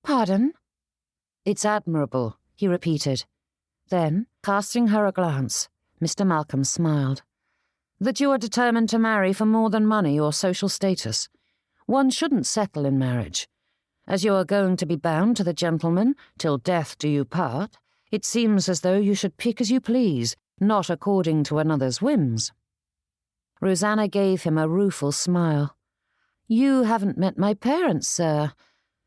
"Pardon?" "It's admirable," he repeated. Then, casting her a glance, Mr. Malcolm smiled. "That you are determined to marry for more than money or social status. One shouldn't settle in marriage. As you are going to be bound to the gentleman till death do you part, it seems as though you should pick as you please, not according to another's whims." Rosanna gave him a rueful smile. "You haven't met my parents, sir.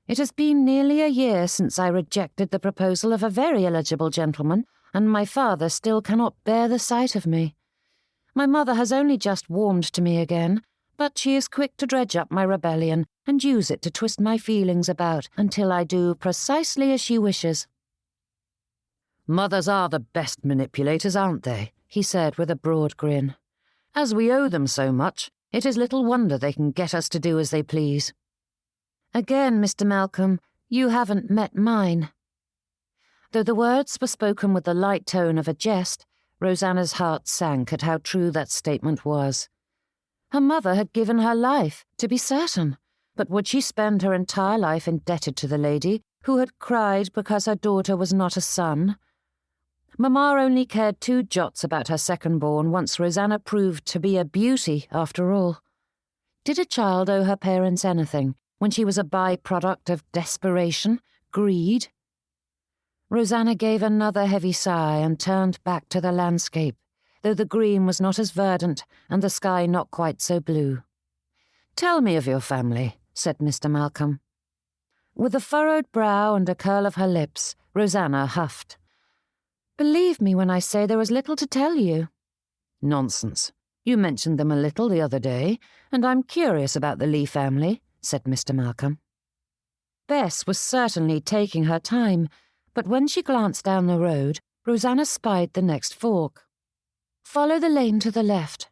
It has been nearly a year since I rejected the proposal of a very eligible gentleman, and my father still cannot bear the sight of me. My mother has only just warmed to me again, but she is quick to dredge up my rebellion and use it to twist my feelings about until I do precisely as she wishes." Mothers are the best manipulators, aren't they? He said with a broad grin. As we owe them so much, it is little wonder they can get us to do as they please. Again, Mr. Malcolm, you haven't met mine. Though the words were spoken with the light tone of a jest, Rosanna's heart sank at how true that statement was. Her mother had given her life, to be certain, but would she spend her entire life indebted to the lady who had cried because her daughter was not a son? Mamma only cared 2 jots about her second-born once Rosanna proved to be a beauty after all. Did a child owe her parents anything when she was a by-product of desperation, greed? Rosanna gave another heavy sigh and turned back to the landscape, though the green was not as verdant and the sky not quite so blue. "Tell me of your family," said Mr. Malcolm. With a furrowed brow and a curl of her lips, Rosanna huffed. "Believe me when I say there was little to tell you." "Nonsense. You mentioned them a little the other day, and I'm curious about the Leigh family," said Mr. Malcolm. Bess was certainly taking her time, but when she glanced down the road, Rosanna spied the next fork. "Follow the lane to the left."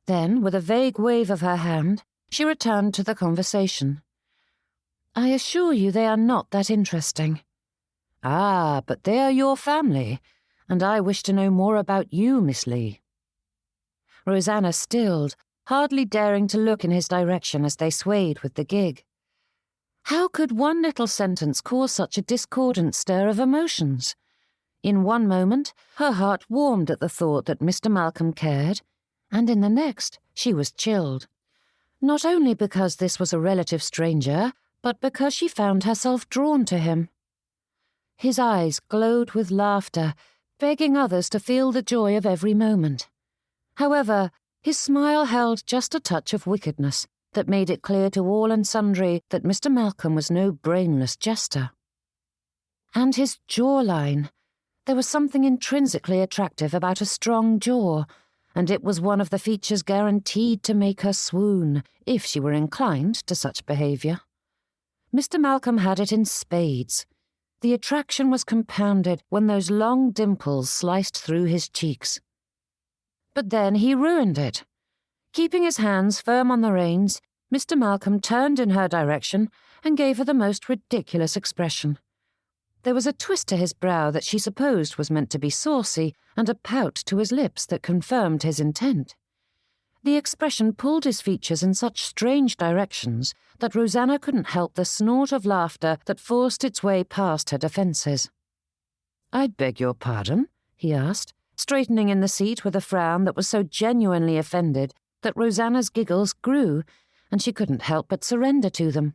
Then, with a vague wave of her hand, she returned to the conversation. "I assure you they are not that interesting." "Ah, but they are your family, and I wish to know more about you, Miss Leigh." Rosanna stilled, hardly daring to look in his direction as they swayed with the gig. How could one little sentence cause such a discordant stir of emotions? In one moment, her heart warmed at the thought that Mr. Malcolm cared, and in the next, she was chilled. Not only because this was a relative stranger, but because she found herself drawn to him. His eyes glowed with laughter, begging others to feel the joy of every moment. However, his smile held just a touch of wickedness that made it clear to all and sundry that Mr. Malcolm was no brainless jester. And his jawline. There was something intrinsically attractive about a strong jaw, and it was one of the features guaranteed to make her swoon, if she were inclined to such behaviour. Mr. Malcolm had it in spades. The attraction was compounded when those long dimples sliced through his cheeks. But then he ruined it. Keeping his hands firm on the reins, Mr. Malcolm turned in her direction and gave her the most ridiculous expression. There was a twist to his brow that she supposed was meant to be saucy, and a pout to his lips that confirmed his intent. The expression pulled his features in such strange directions that Rosanna couldn't help the snort of laughter that forced its way past her defences. "I beg your pardon?" he asked, straightening in the seat with a frown that was so genuinely offended that Rosanna's giggles grew, and she couldn't help but surrender to them.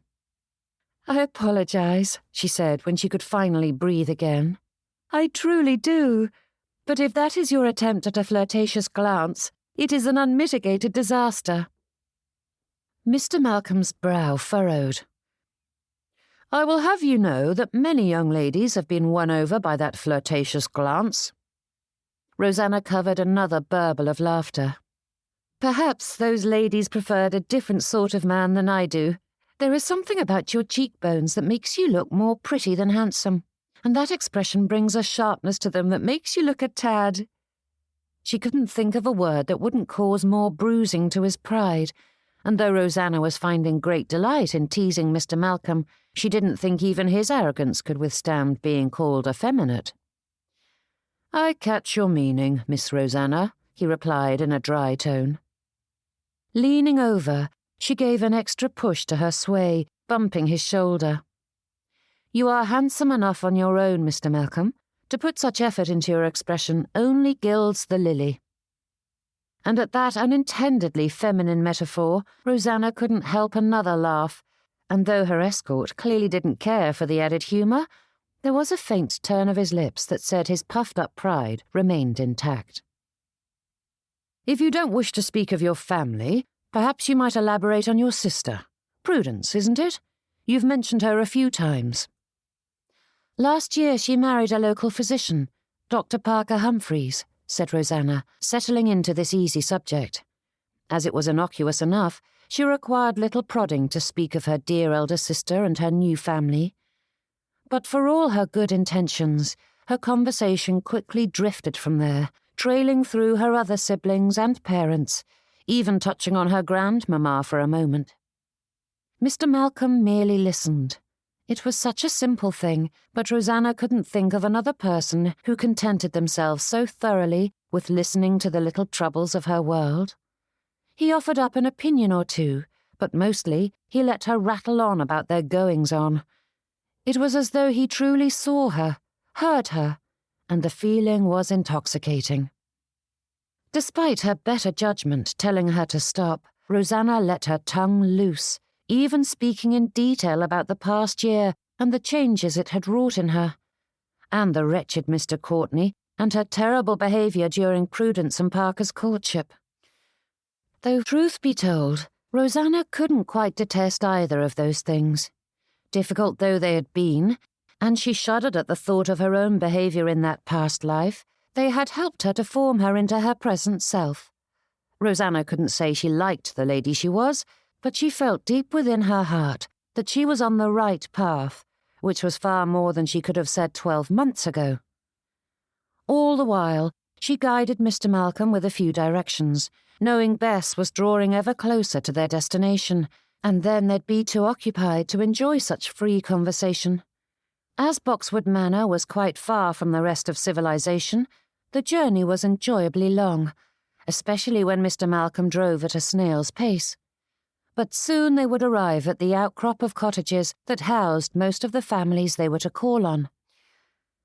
"I apologize," she said when she could finally breathe again. "I truly do. But if that is your attempt at a flirtatious glance, it is an unmitigated disaster." Mr. Malcolm's brow furrowed. "I will have you know that many young ladies have been won over by that flirtatious glance." Rosanna covered another burble of laughter. "Perhaps those ladies preferred a different sort of man than I do. There is something about your cheekbones that makes you look more pretty than handsome, and that expression brings a sharpness to them that makes you look a tad—" She couldn't think of a word that wouldn't cause more bruising to his pride, and though Rosanna was finding great delight in teasing Mr. Malcolm, she didn't think even his arrogance could withstand being called effeminate. "I catch your meaning, Miss Rosanna," he replied in a dry tone. Leaning over, she gave an extra push to her sway, bumping his shoulder. "You are handsome enough on your own, Mr. Malcolm. To put such effort into your expression only gilds the lily." And at that unintendedly feminine metaphor, Rosanna couldn't help another laugh, and though her escort clearly didn't care for the added humour, there was a faint turn of his lips that said his puffed-up pride remained intact. "If you don't wish to speak of your family, perhaps you might elaborate on your sister. Prudence, isn't it? You've mentioned her a few times." "Last year she married a local physician, Dr. Parker Humphreys," said Rosanna, settling into this easy subject. As it was innocuous enough, she required little prodding to speak of her dear elder sister and her new family. But for all her good intentions, her conversation quickly drifted from there, trailing through her other siblings and parents, even touching on her grandmamma for a moment. Mr. Malcolm merely listened. It was such a simple thing, but Rosanna couldn't think of another person who contented themselves so thoroughly with listening to the little troubles of her world. He offered up an opinion or two, but mostly he let her rattle on about their goings-on. It was as though he truly saw her, heard her, and the feeling was intoxicating. Despite her better judgment telling her to stop, Rosanna let her tongue loose, even speaking in detail about the past year and the changes it had wrought in her, and the wretched Mr. Courtney and her terrible behaviour during Prudence and Parker's courtship. Though, truth be told, Rosanna couldn't quite detest either of those things. Difficult though they had been, and she shuddered at the thought of her own behaviour in that past life, they had helped her to form her into her present self. Rosanna couldn't say she liked the lady she was, but she felt deep within her heart that she was on the right path, which was far more than she could have said 12 months ago. All the while, she guided Mr. Malcolm with a few directions, knowing Bess was drawing ever closer to their destination, and then they'd be too occupied to enjoy such free conversation. As Boxwood Manor was quite far from the rest of civilization, the journey was enjoyably long, especially when Mr. Malcolm drove at a snail's pace. But soon they would arrive at the outcrop of cottages that housed most of the families they were to call on.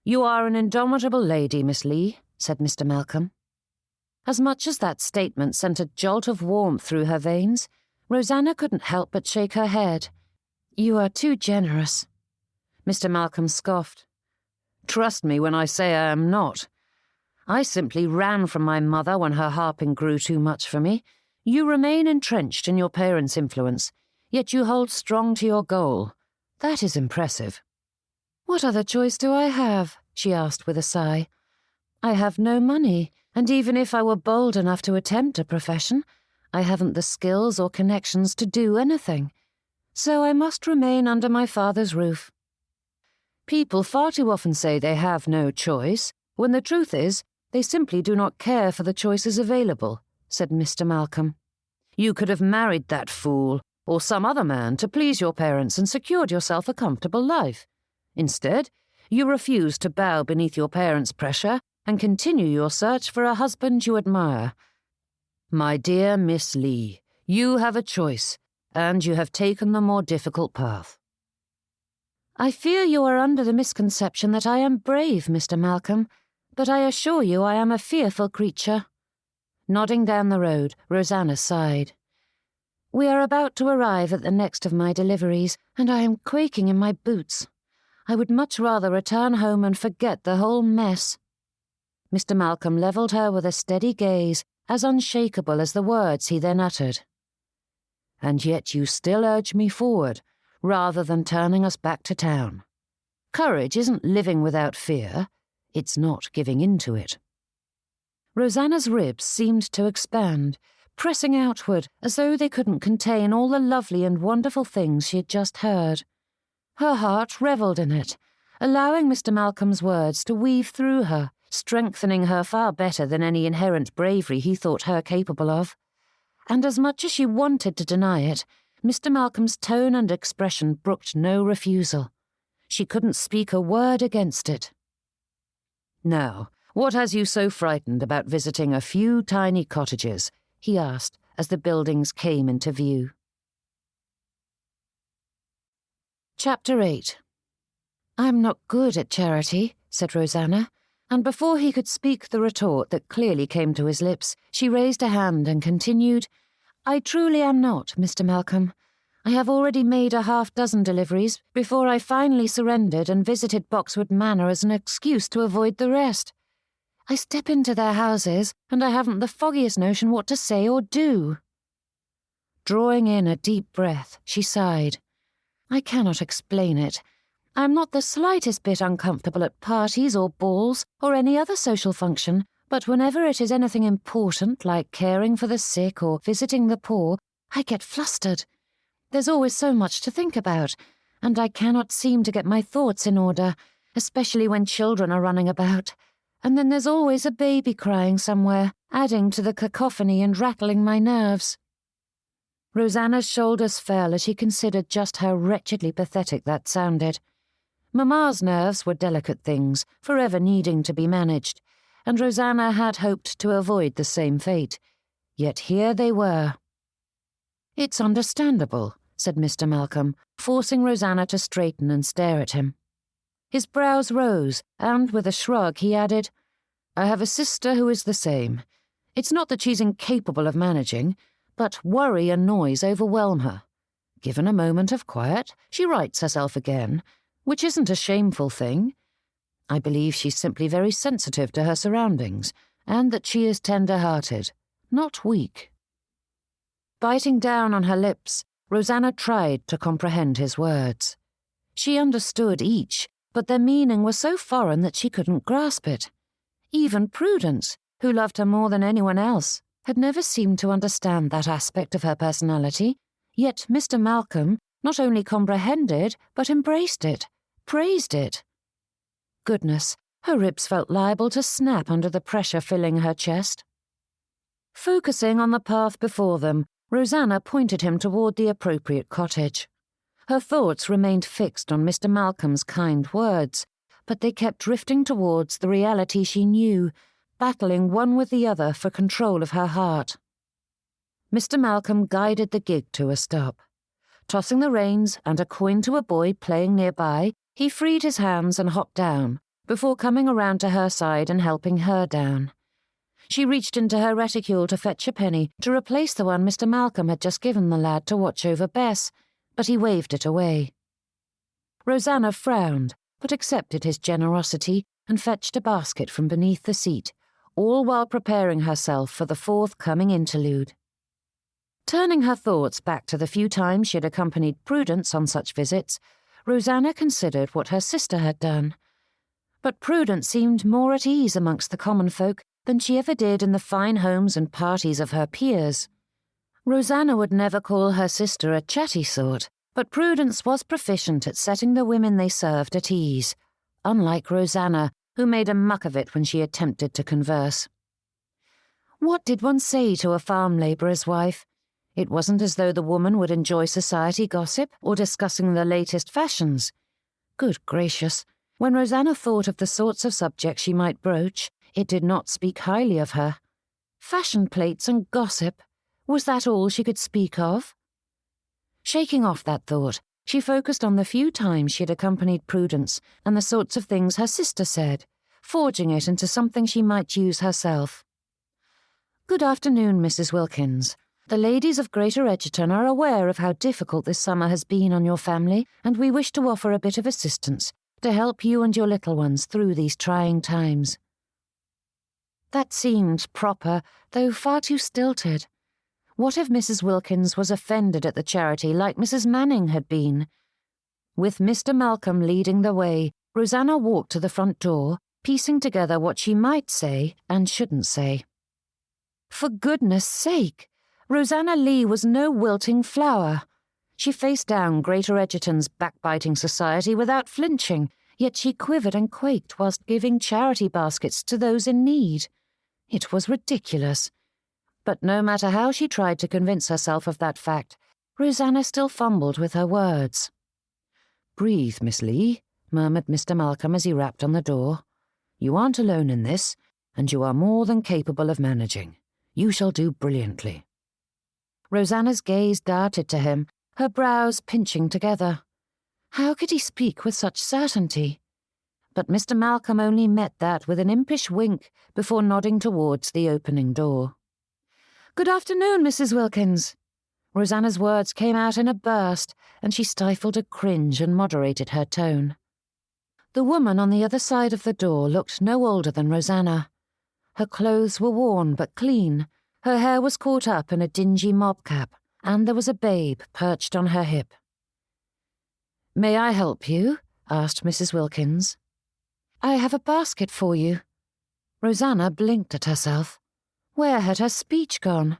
"You are an indomitable lady, Miss Leigh," said Mr. Malcolm. As much as that statement sent a jolt of warmth through her veins, Rosanna couldn't help but shake her head. "You are too generous." Mr. Malcolm scoffed. "Trust me when I say I am not. I simply ran from my mother when her harping grew too much for me. You remain entrenched in your parents' influence, yet you hold strong to your goal. That is impressive." "What other choice do I have?" she asked with a sigh. "I have no money, and even if I were bold enough to attempt a profession, I haven't the skills or connections to do anything. So I must remain under my father's roof." "People far too often say they have no choice, when the truth is they simply do not care for the choices available," said Mr. Malcolm. "You could have married that fool, or some other man, to please your parents and secured yourself a comfortable life. Instead, you refuse to bow beneath your parents' pressure and continue your search for a husband you admire. My dear Miss Leigh, you have a choice, and you have taken the more difficult path." "I fear you are under the misconception that I am brave, Mr. Malcolm, but I assure you I am a fearful creature." Nodding down the road, Rosanna sighed. "We are about to arrive at the next of my deliveries, and I am quaking in my boots. I would much rather return home and forget the whole mess." Mr. Malcolm levelled her with a steady gaze, as unshakable as the words he then uttered. "And yet you still urge me forward, rather than turning us back to town. Courage isn't living without fear, it's not giving in to it." Rosanna's ribs seemed to expand, pressing outward as though they couldn't contain all the lovely and wonderful things she had just heard. Her heart revelled in it, allowing Mr. Malcolm's words to weave through her, strengthening her far better than any inherent bravery he thought her capable of. And as much as she wanted to deny it, Mr. Malcolm's tone and expression brooked no refusal. She couldn't speak a word against it. "Now, what has you so frightened about visiting a few tiny cottages?" he asked as the buildings came into view. Chapter 8. "I'm not good at charity," said Rosanna, and before he could speak the retort that clearly came to his lips, she raised a hand and continued, "I truly am not, Mr. Malcolm. I have already made a half-dozen deliveries before I finally surrendered and visited Boxwood Manor as an excuse to avoid the rest. I step into their houses, and I haven't the foggiest notion what to say or do." Drawing in a deep breath, she sighed. "I cannot explain it. I am not the slightest bit uncomfortable at parties or balls or any other social function, but whenever it is anything important like caring for the sick or visiting the poor, I get flustered. There's always so much to think about, and I cannot seem to get my thoughts in order, especially when children are running about. And then there's always a baby crying somewhere, adding to the cacophony and rattling my nerves." Rosanna's shoulders fell as she considered just how wretchedly pathetic that sounded. Mamma's nerves were delicate things, forever needing to be managed, and Rosanna had hoped to avoid the same fate. Yet here they were. "It's understandable," said Mr. Malcolm, forcing Rosanna to straighten and stare at him. His brows rose, and with a shrug he added, "I have a sister who is the same. It's not that she's incapable of managing, but worry and noise overwhelm her. Given a moment of quiet, she rights herself again, which isn't a shameful thing. I believe she's simply very sensitive to her surroundings, and that she is tender-hearted, not weak." Biting down on her lips, Rosanna tried to comprehend his words. She understood each, but their meaning was so foreign that she couldn't grasp it. Even Prudence, who loved her more than anyone else, had never seemed to understand that aspect of her personality, yet Mr. Malcolm not only comprehended but embraced it, praised it. Goodness, her ribs felt liable to snap under the pressure filling her chest. Focusing on the path before them, Rosanna pointed him toward the appropriate cottage. Her thoughts remained fixed on Mr. Malcolm's kind words, but they kept drifting towards the reality she knew, battling one with the other for control of her heart. Mr. Malcolm guided the gig to a stop. Tossing the reins and a coin to a boy playing nearby, he freed his hands and hopped down, before coming around to her side and helping her down. She reached into her reticule to fetch a penny to replace the one Mr. Malcolm had just given the lad to watch over Bess, but he waved it away. Rosanna frowned, but accepted his generosity and fetched a basket from beneath the seat, all while preparing herself for the forthcoming interlude. Turning her thoughts back to the few times she had accompanied Prudence on such visits, Rosanna considered what her sister had done. But Prudence seemed more at ease amongst the common folk than she ever did in the fine homes and parties of her peers. Rosanna would never call her sister a chatty sort, but Prudence was proficient at setting the women they served at ease, unlike Rosanna, who made a muck of it when she attempted to converse. What did one say to a farm labourer's wife? It wasn't as though the woman would enjoy society gossip or discussing the latest fashions. Good gracious, when Rosanna thought of the sorts of subjects she might broach, it did not speak highly of her. Fashion plates and gossip, was that all she could speak of? Shaking off that thought, she focused on the few times she had accompanied Prudence and the sorts of things her sister said, forging it into something she might use herself. "Good afternoon, Mrs. Wilkins. The ladies of Greater Egerton are aware of how difficult this summer has been on your family, and we wish to offer a bit of assistance to help you and your little ones through these trying times." That seemed proper, though far too stilted. What if Mrs. Wilkins was offended at the charity like Mrs. Manning had been? With Mr. Malcolm leading the way, Rosanna walked to the front door, piecing together what she might say and shouldn't say. For goodness' sake! Rosanna Leigh was no wilting flower. She faced down Greater Egerton's backbiting society without flinching, yet she quivered and quaked whilst giving charity baskets to those in need. It was ridiculous. But no matter how she tried to convince herself of that fact, Rosanna still fumbled with her words. "Breathe, Miss Leigh," murmured Mr. Malcolm as he rapped on the door. "You aren't alone in this, and you are more than capable of managing. You shall do brilliantly." Rosanna's gaze darted to him, her brows pinching together. How could he speak with such certainty? But Mr. Malcolm only met that with an impish wink before nodding towards the opening door. "Good afternoon, Mrs. Wilkins." Rosanna's words came out in a burst, and she stifled a cringe and moderated her tone. The woman on the other side of the door looked no older than Rosanna. Her clothes were worn but clean, her hair was caught up in a dingy mob cap, and there was a babe perched on her hip. "May I help you?" asked Mrs. Wilkins. "I have a basket for you." Rosanna blinked at herself. Where had her speech gone?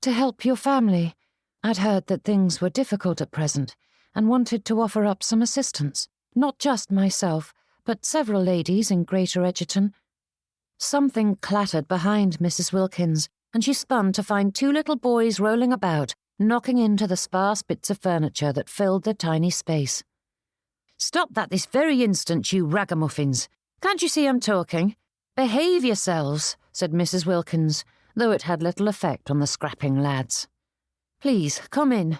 "To help your family. I'd heard that things were difficult at present, and wanted to offer up some assistance, not just myself, but several ladies in Greater Edgerton. Something clattered behind Mrs. Wilkins, and she spun to find two little boys rolling about, knocking into the sparse bits of furniture that filled the tiny space. "Stop that this very instant, you ragamuffins! Can't you see I'm talking? Behave yourselves," said Mrs. Wilkins, though it had little effect on the scrapping lads. "Please, come in."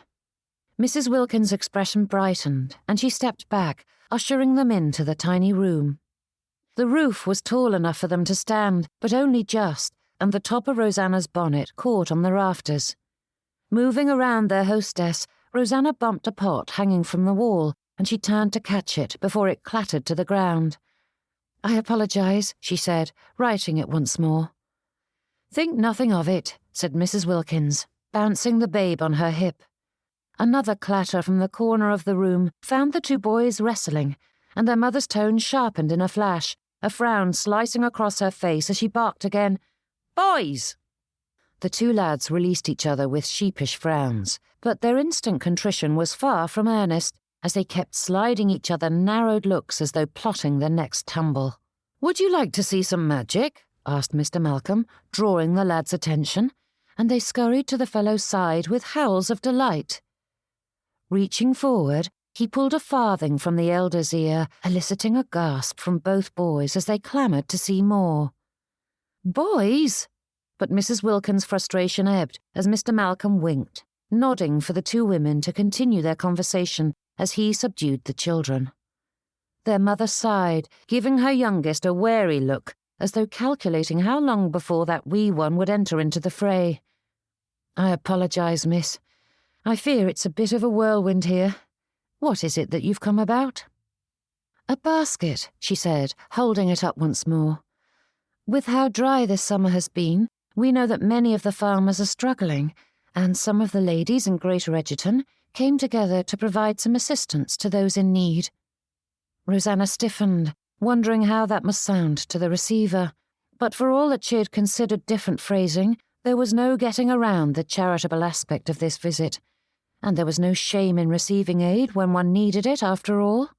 Mrs. Wilkins' expression brightened, and she stepped back, ushering them into the tiny room. The roof was tall enough for them to stand, but only just, and the top of Rosanna's bonnet caught on the rafters. Moving around their hostess, Rosanna bumped a pot hanging from the wall, and she turned to catch it before it clattered to the ground. "I apologize," she said, righting it once more. "Think nothing of it," said Mrs. Wilkins, bouncing the babe on her hip. Another clatter from the corner of the room found the two boys wrestling, and their mother's tone sharpened in a flash, a frown slicing across her face as she barked again, "Boys!" The two lads released each other with sheepish frowns, but their instant contrition was far from earnest, as they kept sliding each other narrowed looks as though plotting the next tumble. "Would you like to see some magic?" asked Mr. Malcolm, drawing the lads' attention, and they scurried to the fellow's side with howls of delight. Reaching forward, he pulled a farthing from the elder's ear, eliciting a gasp from both boys as they clamoured to see more. "Boys!" But Mrs. Wilkins' frustration ebbed as Mr. Malcolm winked, nodding for the two women to continue their conversation as he subdued the children. Their mother sighed, giving her youngest a wary look, as though calculating how long before that wee one would enter into the fray. "I apologize, miss. I fear it's a bit of a whirlwind here. What is it that you've come about?" "A basket," she said, holding it up once more. "With how dry this summer has been, we know that many of the farmers are struggling, and some of the ladies in Greater Edgerton came together to provide some assistance to those in need." Rosanna stiffened, wondering how that must sound to the receiver, but for all that she had considered different phrasing, there was no getting around the charitable aspect of this visit, and there was no shame in receiving aid when one needed it, after all.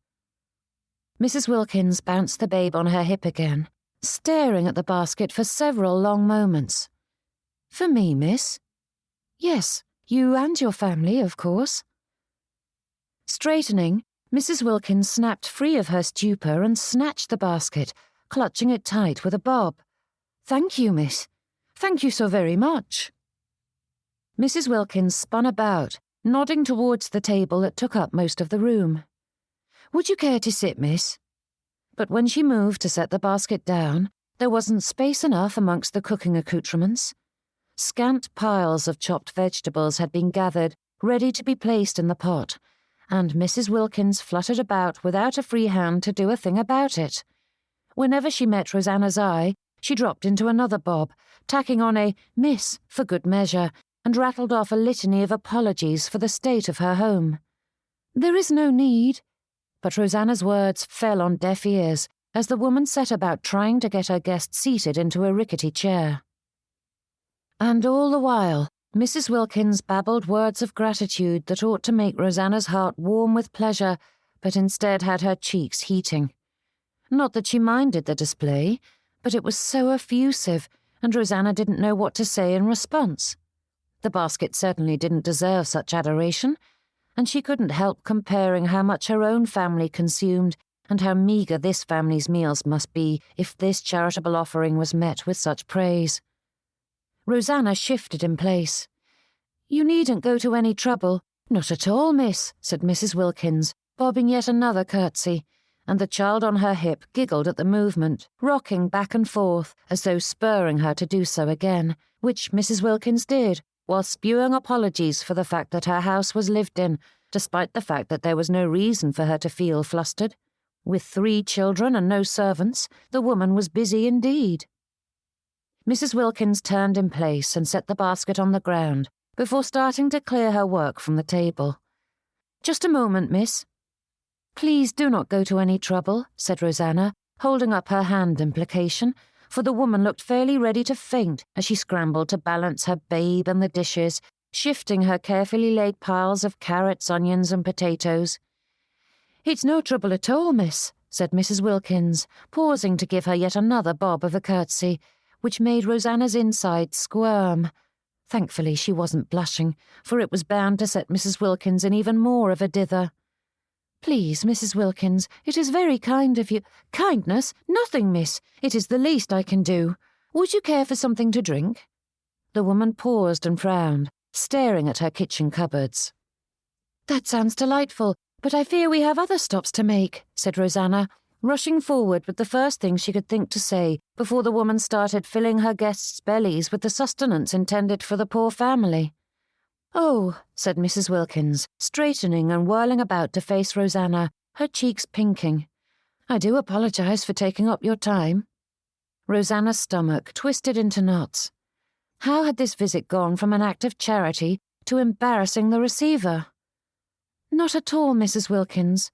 Mrs. Wilkins bounced the babe on her hip again, staring at the basket for several long moments. "For me, miss?" "Yes, you and your family, of course." Straightening, Mrs. Wilkins snapped free of her stupor and snatched the basket, clutching it tight with a bob. "Thank you, miss. Thank you so very much." Mrs. Wilkins spun about, nodding towards the table that took up most of the room. "Would you care to sit, miss?" But when she moved to set the basket down, there wasn't space enough amongst the cooking accoutrements. Scant piles of chopped vegetables had been gathered, ready to be placed in the pot, and Mrs. Wilkins fluttered about without a free hand to do a thing about it. Whenever she met Rosanna's eye, she dropped into another bob, tacking on a "miss" for good measure, and rattled off a litany of apologies for the state of her home. "There is no need," but Rosanna's words fell on deaf ears as the woman set about trying to get her guest seated into a rickety chair. And all the while, Mrs. Wilkins babbled words of gratitude that ought to make Rosanna's heart warm with pleasure, but instead had her cheeks heating. Not that she minded the display, but it was so effusive, and Rosanna didn't know what to say in response. The basket certainly didn't deserve such adoration, and she couldn't help comparing how much her own family consumed and how meagre this family's meals must be if this charitable offering was met with such praise. Rosanna shifted in place. "You needn't go to any trouble." "Not at all, miss," said Mrs. Wilkins, bobbing yet another curtsy, and the child on her hip giggled at the movement, rocking back and forth as though spurring her to do so again, which Mrs. Wilkins did, while spewing apologies for the fact that her house was lived in, despite the fact that there was no reason for her to feel flustered. With 3 children and no servants, the woman was busy indeed. Mrs. Wilkins turned in place and set the basket on the ground before starting to clear her work from the table. "Just a moment, miss." "Please do not go to any trouble," said Rosanna, holding up her hand in placation, for the woman looked fairly ready to faint as she scrambled to balance her babe and the dishes, shifting her carefully laid piles of carrots, onions, and potatoes. "It's no trouble at all, miss," said Mrs. Wilkins, pausing to give her yet another bob of a curtsy, which made Rosanna's inside squirm. Thankfully she wasn't blushing, for it was bound to set Mrs. Wilkins in even more of a dither. "Please, Mrs. Wilkins, it is very kind of you—" "Kindness? Nothing, miss. It is the least I can do. Would you care for something to drink?" The woman paused and frowned, staring at her kitchen cupboards. "That sounds delightful, but I fear we have other stops to make," said Rosanna, rushing forward with the first thing she could think to say before the woman started filling her guests' bellies with the sustenance intended for the poor family. "Oh," said Mrs. Wilkins, straightening and whirling about to face Rosanna, her cheeks pinking. "I do apologize for taking up your time." Rosanna's stomach twisted into knots. How had this visit gone from an act of charity to embarrassing the receiver? "Not at all, Mrs. Wilkins.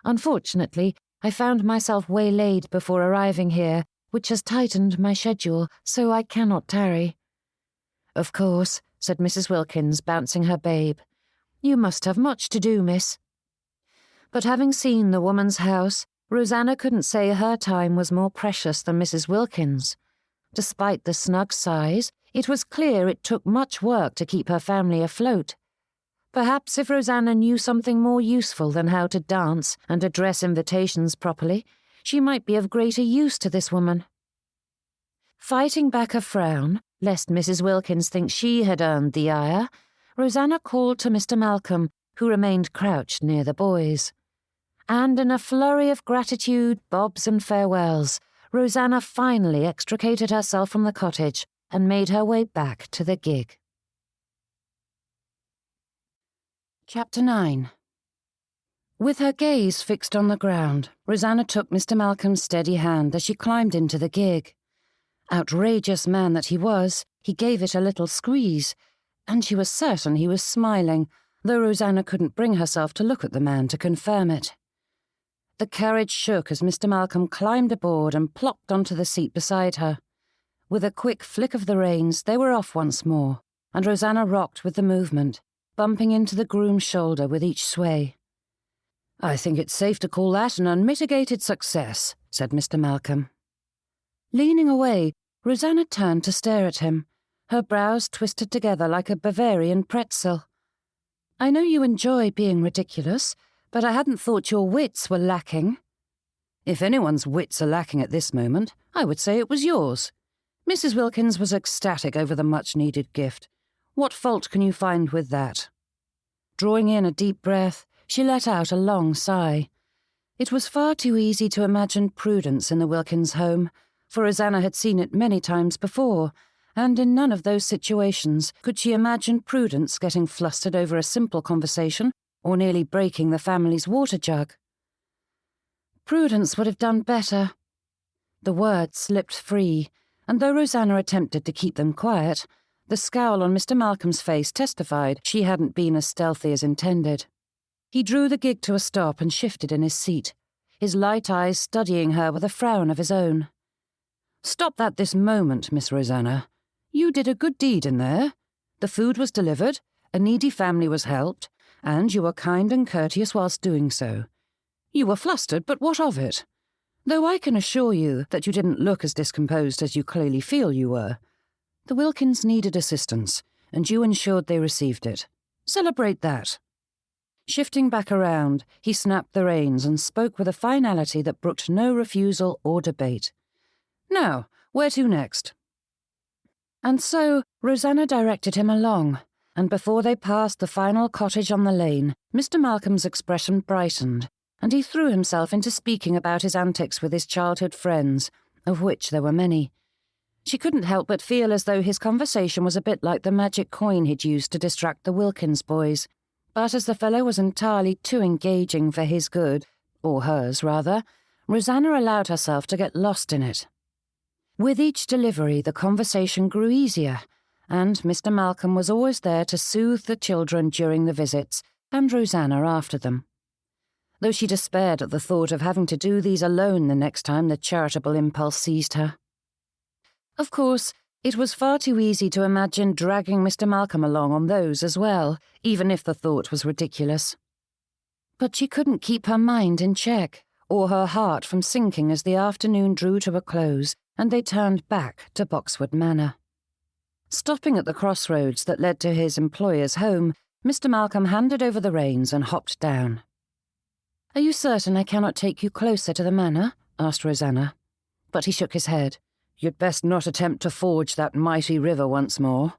Unfortunately, I found myself waylaid before arriving here, which has tightened my schedule, so I cannot tarry." "Of course," said Mrs. Wilkins, bouncing her babe. "You must have much to do, miss." But having seen the woman's house, Rosanna couldn't say her time was more precious than Mrs. Wilkins. Despite the snug size, it was clear it took much work to keep her family afloat. Perhaps if Rosanna knew something more useful than how to dance and address invitations properly, she might be of greater use to this woman. Fighting back a frown, lest Mrs. Wilkins think she had earned the ire, Rosanna called to Mr. Malcolm, who remained crouched near the boys. And in a flurry of gratitude, bobs and farewells, Rosanna finally extricated herself from the cottage and made her way back to the gig. Chapter 9. With her gaze fixed on the ground, Rosanna took Mr. Malcolm's steady hand as she climbed into the gig. Outrageous man that he was, he gave it a little squeeze, and she was certain he was smiling, though Rosanna couldn't bring herself to look at the man to confirm it. The carriage shook as Mr. Malcolm climbed aboard and plopped onto the seat beside her. With a quick flick of the reins, they were off once more, and Rosanna rocked with the movement, bumping into the groom's shoulder with each sway. "I think it's safe to call that an unmitigated success," said Mr. Malcolm. Leaning away, Rosanna turned to stare at him, her brows twisted together like a Bavarian pretzel. "I know you enjoy being ridiculous, but I hadn't thought your wits were lacking." "If anyone's wits are lacking at this moment, I would say it was yours." Mrs. Wilkins was ecstatic over the much-needed gift. "What fault can you find with that?" Drawing in a deep breath, she let out a long sigh. It was far too easy to imagine prudence in the Wilkins home, for Rosanna had seen it many times before, and in none of those situations could she imagine Prudence getting flustered over a simple conversation or nearly breaking the family's water jug. Prudence would have done better. The words slipped free, and though Rosanna attempted to keep them quiet, the scowl on Mr. Malcolm's face testified she hadn't been as stealthy as intended. He drew the gig to a stop and shifted in his seat, his light eyes studying her with a frown of his own. "Stop that this moment, Miss Rosanna. You did a good deed in there. The food was delivered, a needy family was helped, and you were kind and courteous whilst doing so. You were flustered, but what of it? Though I can assure you that you didn't look as discomposed as you clearly feel you were. The Wilkins needed assistance, and you ensured they received it. Celebrate that." Shifting back around, he snapped the reins and spoke with a finality that brooked no refusal or debate. "Now, where to next?" And so Rosanna directed him along, and before they passed the final cottage on the lane, Mr. Malcolm's expression brightened, and he threw himself into speaking about his antics with his childhood friends, of which there were many. She couldn't help but feel as though his conversation was a bit like the magic coin he'd used to distract the Wilkins boys, but as the fellow was entirely too engaging for his good, or hers rather, Rosanna allowed herself to get lost in it. With each delivery, the conversation grew easier, and Mr. Malcolm was always there to soothe the children during the visits, and Rosanna after them. Though she despaired at the thought of having to do these alone the next time the charitable impulse seized her. Of course, it was far too easy to imagine dragging Mr. Malcolm along on those as well, even if the thought was ridiculous. But she couldn't keep her mind in check, or her heart from sinking as the afternoon drew to a close and they turned back to Boxwood Manor. Stopping at the crossroads that led to his employer's home, Mr. Malcolm handed over the reins and hopped down. "Are you certain I cannot take you closer to the manor?" asked Rosanna. But he shook his head. "You'd best not attempt to forge that mighty river once more."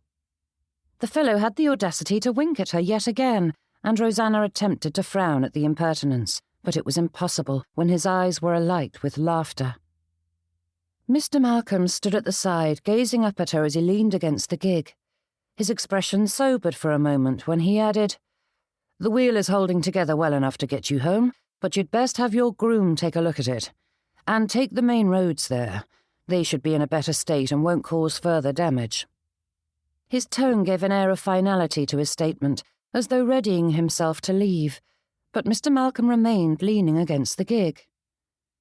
The fellow had the audacity to wink at her yet again, and Rosanna attempted to frown at the impertinence, but it was impossible when his eyes were alight with laughter. Mr. Malcolm stood at the side, gazing up at her as he leaned against the gig. His expression sobered for a moment when he added, "The wheel is holding together well enough to get you home, but you'd best have your groom take a look at it. And take the main roads there. They should be in a better state and won't cause further damage." His tone gave an air of finality to his statement, as though readying himself to leave, but Mr. Malcolm remained leaning against the gig.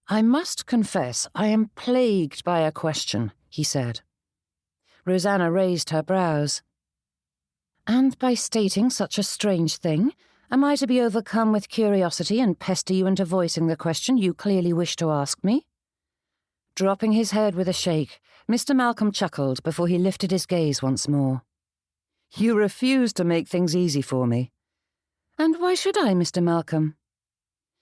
"I must confess I am plagued by a question," he said. Rosanna raised her brows. "And by stating such a strange thing, am I to be overcome with curiosity and pester you into voicing the question you clearly wish to ask me?" Dropping his head with a shake, Mr. Malcolm chuckled before he lifted his gaze once more. "You refuse to make things easy for me." "And why should I, Mr. Malcolm?"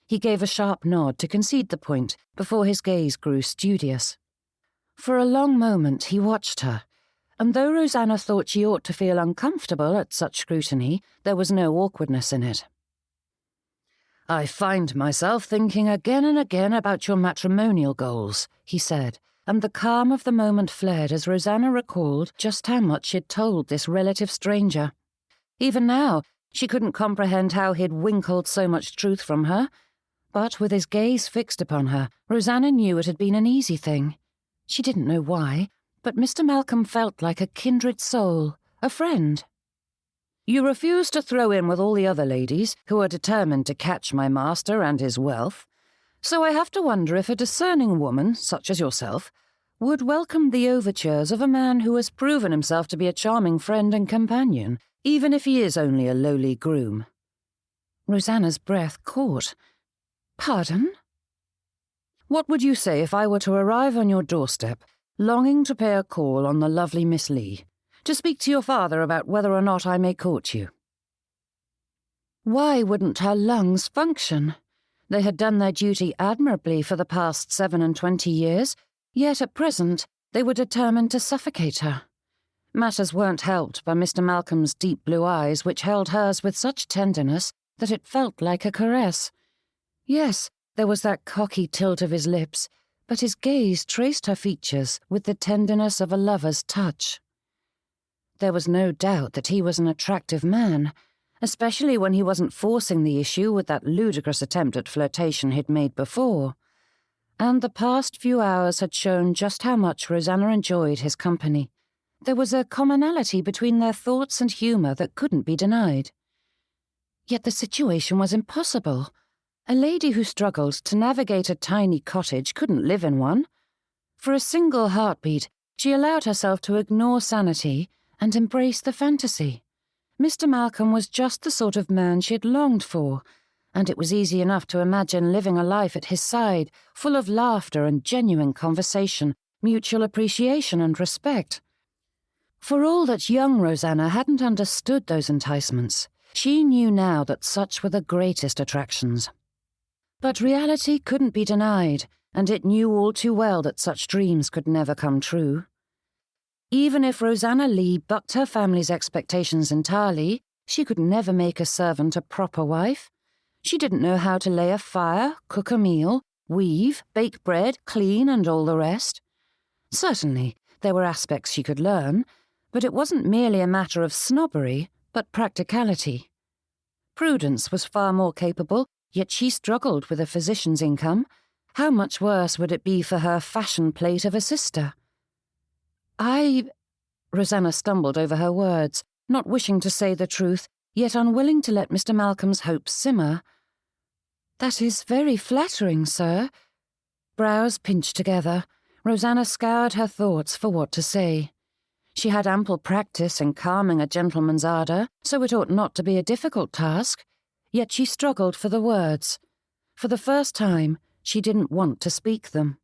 He gave a sharp nod to concede the point before his gaze grew studious. For a long moment he watched her, and though Rosanna thought she ought to feel uncomfortable at such scrutiny, there was no awkwardness in it. "I find myself thinking again and again about your matrimonial goals," he said, and the calm of the moment fled as Rosanna recalled just how much she'd told this relative stranger. Even now, she couldn't comprehend how he'd winkled so much truth from her, but with his gaze fixed upon her, Rosanna knew it had been an easy thing. She didn't know why, but Mr. Malcolm felt like a kindred soul, a friend. "You refuse to throw in with all the other ladies who are determined to catch my master and his wealth, so I have to wonder if a discerning woman, such as yourself, would welcome the overtures of a man who has proven himself to be a charming friend and companion, even if he is only a lowly groom." Rosanna's breath caught. "Pardon?" "What would you say if I were to arrive on your doorstep, longing to pay a call on the lovely Miss Leigh, to speak to your father about whether or not I may court you?" Why wouldn't her lungs function? They had done their duty admirably for the past 27 years, yet at present they were determined to suffocate her. Matters weren't helped by Mr. Malcolm's deep blue eyes, which held hers with such tenderness that it felt like a caress. Yes, there was that cocky tilt of his lips, but his gaze traced her features with the tenderness of a lover's touch. There was no doubt that he was an attractive man, especially when he wasn't forcing the issue with that ludicrous attempt at flirtation he'd made before. And the past few hours had shown just how much Rosanna enjoyed his company. There was a commonality between their thoughts and humour that couldn't be denied. Yet the situation was impossible. A lady who struggled to navigate a tiny cottage couldn't live in one. For a single heartbeat, she allowed herself to ignore sanity and embrace the fantasy. Mr. Malcolm was just the sort of man she had longed for, and it was easy enough to imagine living a life at his side, full of laughter and genuine conversation, mutual appreciation and respect. For all that young Rosanna hadn't understood those enticements, she knew now that such were the greatest attractions. But reality couldn't be denied, and it knew all too well that such dreams could never come true. Even if Rosanna Leigh bucked her family's expectations entirely, she could never make a servant a proper wife. She didn't know how to lay a fire, cook a meal, weave, bake bread, clean, and all the rest. Certainly, there were aspects she could learn, but it wasn't merely a matter of snobbery, but practicality. Prudence was far more capable, yet she struggled with a physician's income. How much worse would it be for her fashion plate of a sister? Rosanna stumbled over her words, not wishing to say the truth, yet unwilling to let Mr. Malcolm's hopes simmer. "That is very flattering, sir." Brows pinched together, Rosanna scoured her thoughts for what to say. She had ample practice in calming a gentleman's ardour, so it ought not to be a difficult task, yet she struggled for the words. For the first time, She didn't want to speak them.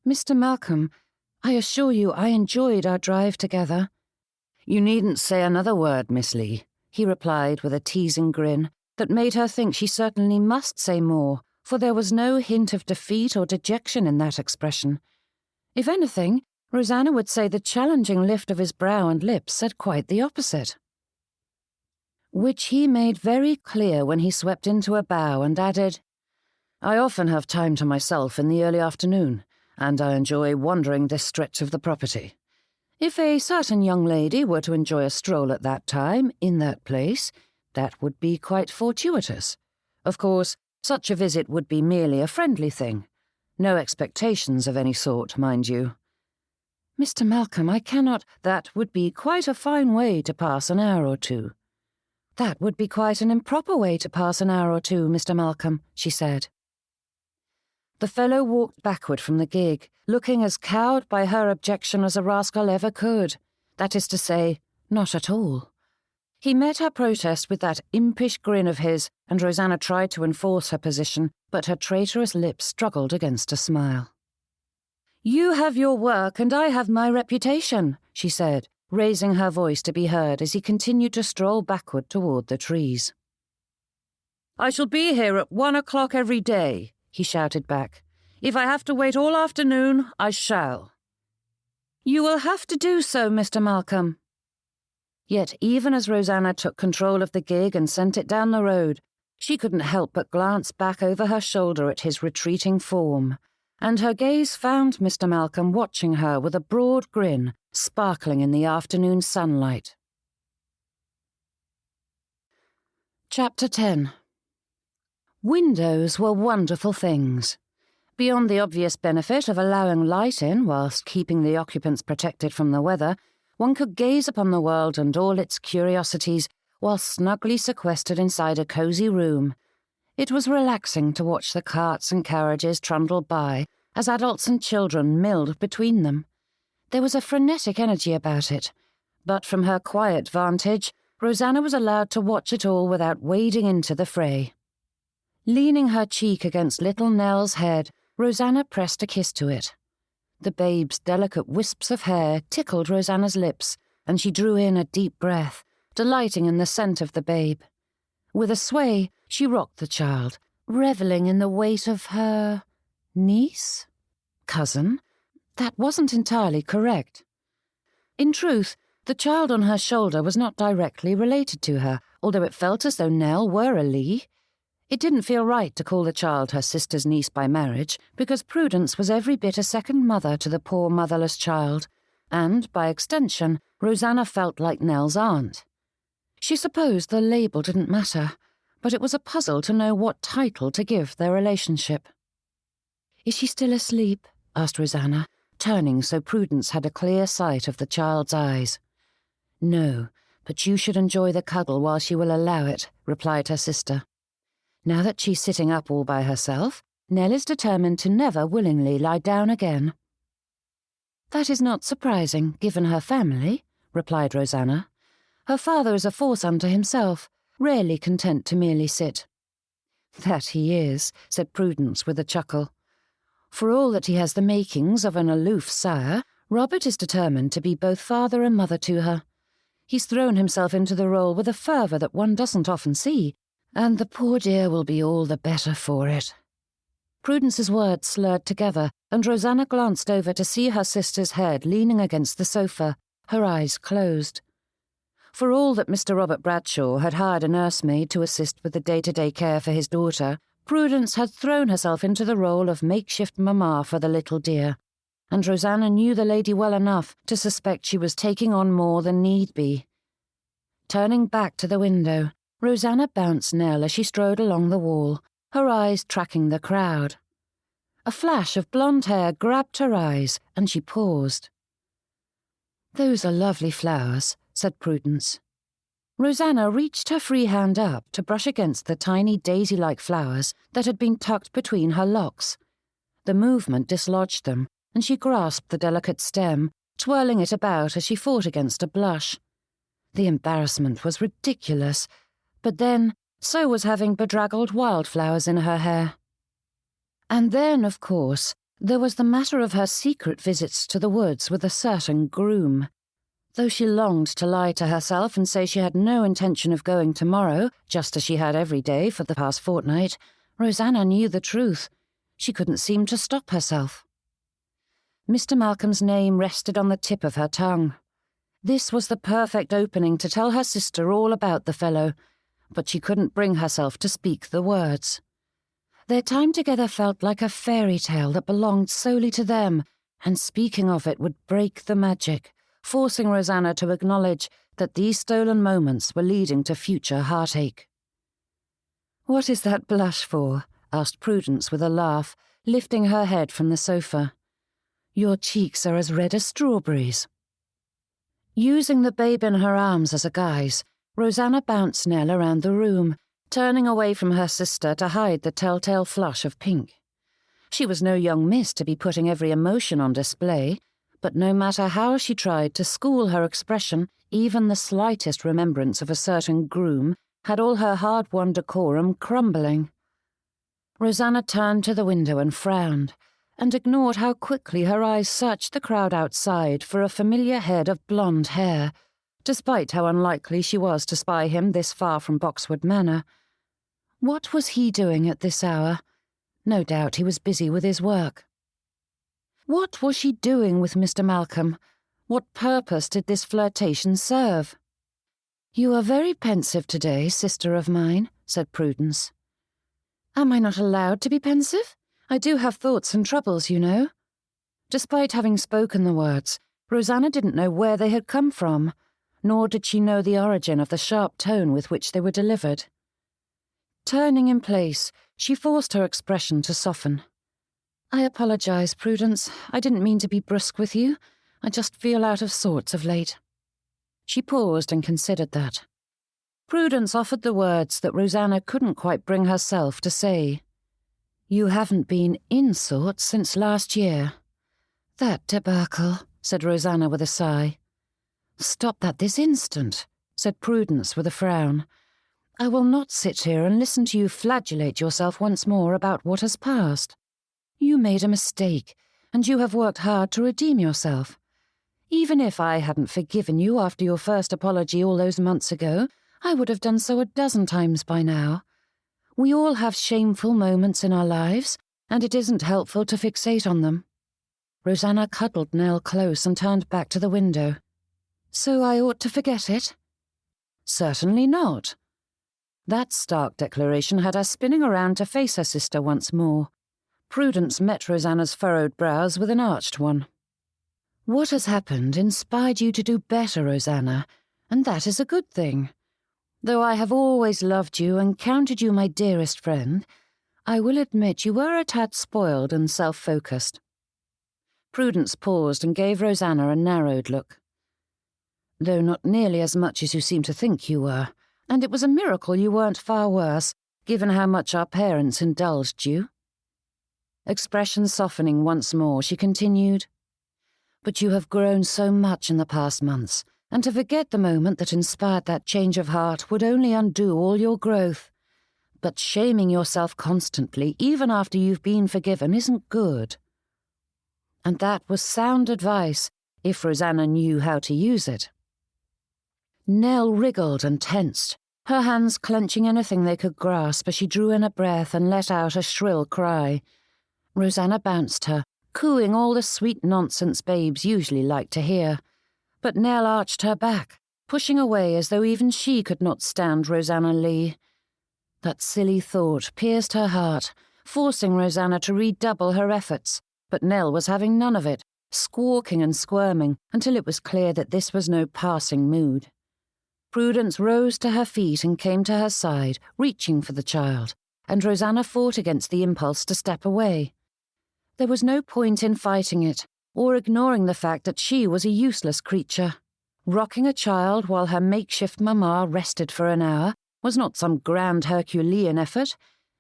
"Mr. Malcolm, I assure you I enjoyed our drive together." "You needn't say another word, Miss Leigh," he replied with a teasing grin that made her think she certainly must say more, for there was no hint of defeat or dejection in that expression. If anything, Rosanna would say the challenging lift of his brow and lips said quite the opposite. Which he made very clear when he swept into a bow and added, "I often have time to myself in the early afternoon, and I enjoy wandering this stretch of the property. If a certain young lady were to enjoy a stroll at that time, in that place, that would be quite fortuitous. Of course, such a visit would be merely a friendly thing. No expectations of any sort, mind you." "Mr. Malcolm, I cannot—" "That would be quite a fine way to pass an hour or two." "That would be quite an improper way to pass an hour or two, Mr. Malcolm," she said. The fellow walked backward from the gig, looking as cowed by her objection as a rascal ever could. That is to say, not at all. He met her protest with that impish grin of his, and Rosanna tried to enforce her position, but her traitorous lips struggled against a smile. "You have your work and I have my reputation," she said, raising her voice to be heard as he continued to stroll backward toward the trees. "I shall be here at 1 o'clock every day," he shouted back. "If I have to wait all afternoon, I shall." "You will have to do so, Mr. Malcolm." Yet even as Rosanna took control of the gig and sent it down the road, she couldn't help but glance back over her shoulder at his retreating form, and her gaze found Mr. Malcolm watching her with a broad grin sparkling in the afternoon sunlight. Chapter 10. Windows were wonderful things. Beyond the obvious benefit of allowing light in whilst keeping the occupants protected from the weather, one could gaze upon the world and all its curiosities while snugly sequestered inside a cosy room. It was relaxing to watch the carts and carriages trundle by as adults and children milled between them. There was a frenetic energy about it, but from her quiet vantage, Rosanna was allowed to watch it all without wading into the fray. Leaning her cheek against little Nell's head, Rosanna pressed a kiss to it. The babe's delicate wisps of hair tickled Rosanna's lips, and she drew in a deep breath, delighting in the scent of the babe. With a sway, she rocked the child, reveling in the weight of her niece? Cousin? That wasn't entirely correct. In truth, the child on her shoulder was not directly related to her, although it felt as though Nell were a Leigh. It didn't feel right to call the child her sister's niece by marriage, because Prudence was every bit a second mother to the poor motherless child, and, by extension, Rosanna felt like Nell's aunt. She supposed the label didn't matter, but it was a puzzle to know what title to give their relationship. "Is she still asleep?" asked Rosanna, turning so Prudence had a clear sight of the child's eyes. "No, but you should enjoy the cuddle while she will allow it," replied her sister. "Now that she's sitting up all by herself, Nell is determined to never willingly lie down again." "That is not surprising, given her family," replied Rosanna. "Her father is a force unto himself, rarely content to merely sit." "That he is," said Prudence with a chuckle. "For all that he has the makings of an aloof sire, Robert is determined to be both father and mother to her. He's thrown himself into the role with a fervour that one doesn't often see, and the poor dear will be all the better for it." Prudence's words slurred together, and Rosanna glanced over to see her sister's head leaning against the sofa, her eyes closed. For all that Mr. Robert Bradshaw had hired a nursemaid to assist with the day-to-day care for his daughter, Prudence had thrown herself into the role of makeshift mamma for the little dear, and Rosanna knew the lady well enough to suspect she was taking on more than need be. Turning back to the window, Rosanna bounced Nell as she strode along the wall, her eyes tracking the crowd. A flash of blonde hair grabbed her eyes, and she paused. "Those are lovely flowers," said Prudence. Rosanna reached her free hand up to brush against the tiny daisy-like flowers that had been tucked between her locks. The movement dislodged them, and she grasped the delicate stem, twirling it about as she fought against a blush. The embarrassment was ridiculous, but then so was having bedraggled wildflowers in her hair. And then, of course, there was the matter of her secret visits to the woods with a certain groom. Though she longed to lie to herself and say she had no intention of going tomorrow, just as she had every day for the past fortnight, Rosanna knew the truth. She couldn't seem to stop herself. Mr. Malcolm's name rested on the tip of her tongue. This was the perfect opening to tell her sister all about the fellow, but she couldn't bring herself to speak the words. Their time together felt like a fairy tale that belonged solely to them, and speaking of it would break the magic, forcing Rosanna to acknowledge that these stolen moments were leading to future heartache. "What is that blush for?" asked Prudence with a laugh, lifting her head from the sofa. "Your cheeks are as red as strawberries." Using the babe in her arms as a guise, Rosanna bounced Nell around the room, turning away from her sister to hide the telltale flush of pink. She was no young miss to be putting every emotion on display, but no matter how she tried to school her expression, even the slightest remembrance of a certain groom had all her hard-won decorum crumbling. Rosanna turned to the window and frowned, and ignored how quickly her eyes searched the crowd outside for a familiar head of blonde hair, despite how unlikely she was to spy him this far from Boxwood Manor. What was he doing at this hour? No doubt he was busy with his work. What was she doing with Mr. Malcolm? What purpose did this flirtation serve? "You are very pensive today, sister of mine," said Prudence. "Am I not allowed to be pensive? I do have thoughts and troubles, you know." Despite having spoken the words, Rosanna didn't know where they had come from, nor did she know the origin of the sharp tone with which they were delivered. Turning in place, she forced her expression to soften. "I apologize, Prudence. I didn't mean to be brusque with you. I just feel out of sorts of late." She paused and considered that. Prudence offered the words that Rosanna couldn't quite bring herself to say. "You haven't been in sorts since last year." "That debacle," said Rosanna with a sigh. "Stop that this instant," said Prudence with a frown. "I will not sit here and listen to you flagellate yourself once more about what has passed. You made a mistake, and you have worked hard to redeem yourself. Even if I hadn't forgiven you after your first apology all those months ago, I would have done so a dozen times by now. We all have shameful moments in our lives, and it isn't helpful to fixate on them." Rosanna cuddled Nell close and turned back to the window. "So I ought to forget it?" "Certainly not." That stark declaration had her spinning around to face her sister once more. Prudence met Rosanna's furrowed brows with an arched one. "What has happened inspired you to do better, Rosanna, and that is a good thing. Though I have always loved you and counted you my dearest friend, I will admit you were a tad spoiled and self-focused." Prudence paused and gave Rosanna a narrowed look. "Though not nearly as much as you seem to think you were, and it was a miracle you weren't far worse, given how much our parents indulged you." Expression softening once more, she continued, "But you have grown so much in the past months, and to forget the moment that inspired that change of heart would only undo all your growth. But shaming yourself constantly, even after you've been forgiven, isn't good." And that was sound advice, if Rosanna knew how to use it. Nell wriggled and tensed, her hands clenching anything they could grasp as she drew in a breath and let out a shrill cry. Rosanna bounced her, cooing all the sweet nonsense babes usually like to hear. But Nell arched her back, pushing away as though even she could not stand Rosanna Leigh. That silly thought pierced her heart, forcing Rosanna to redouble her efforts, but Nell was having none of it, squawking and squirming until it was clear that this was no passing mood. Prudence rose to her feet and came to her side, reaching for the child, and Rosanna fought against the impulse to step away. There was no point in fighting it, or ignoring the fact that she was a useless creature. Rocking a child while her makeshift mamma rested for an hour was not some grand Herculean effort,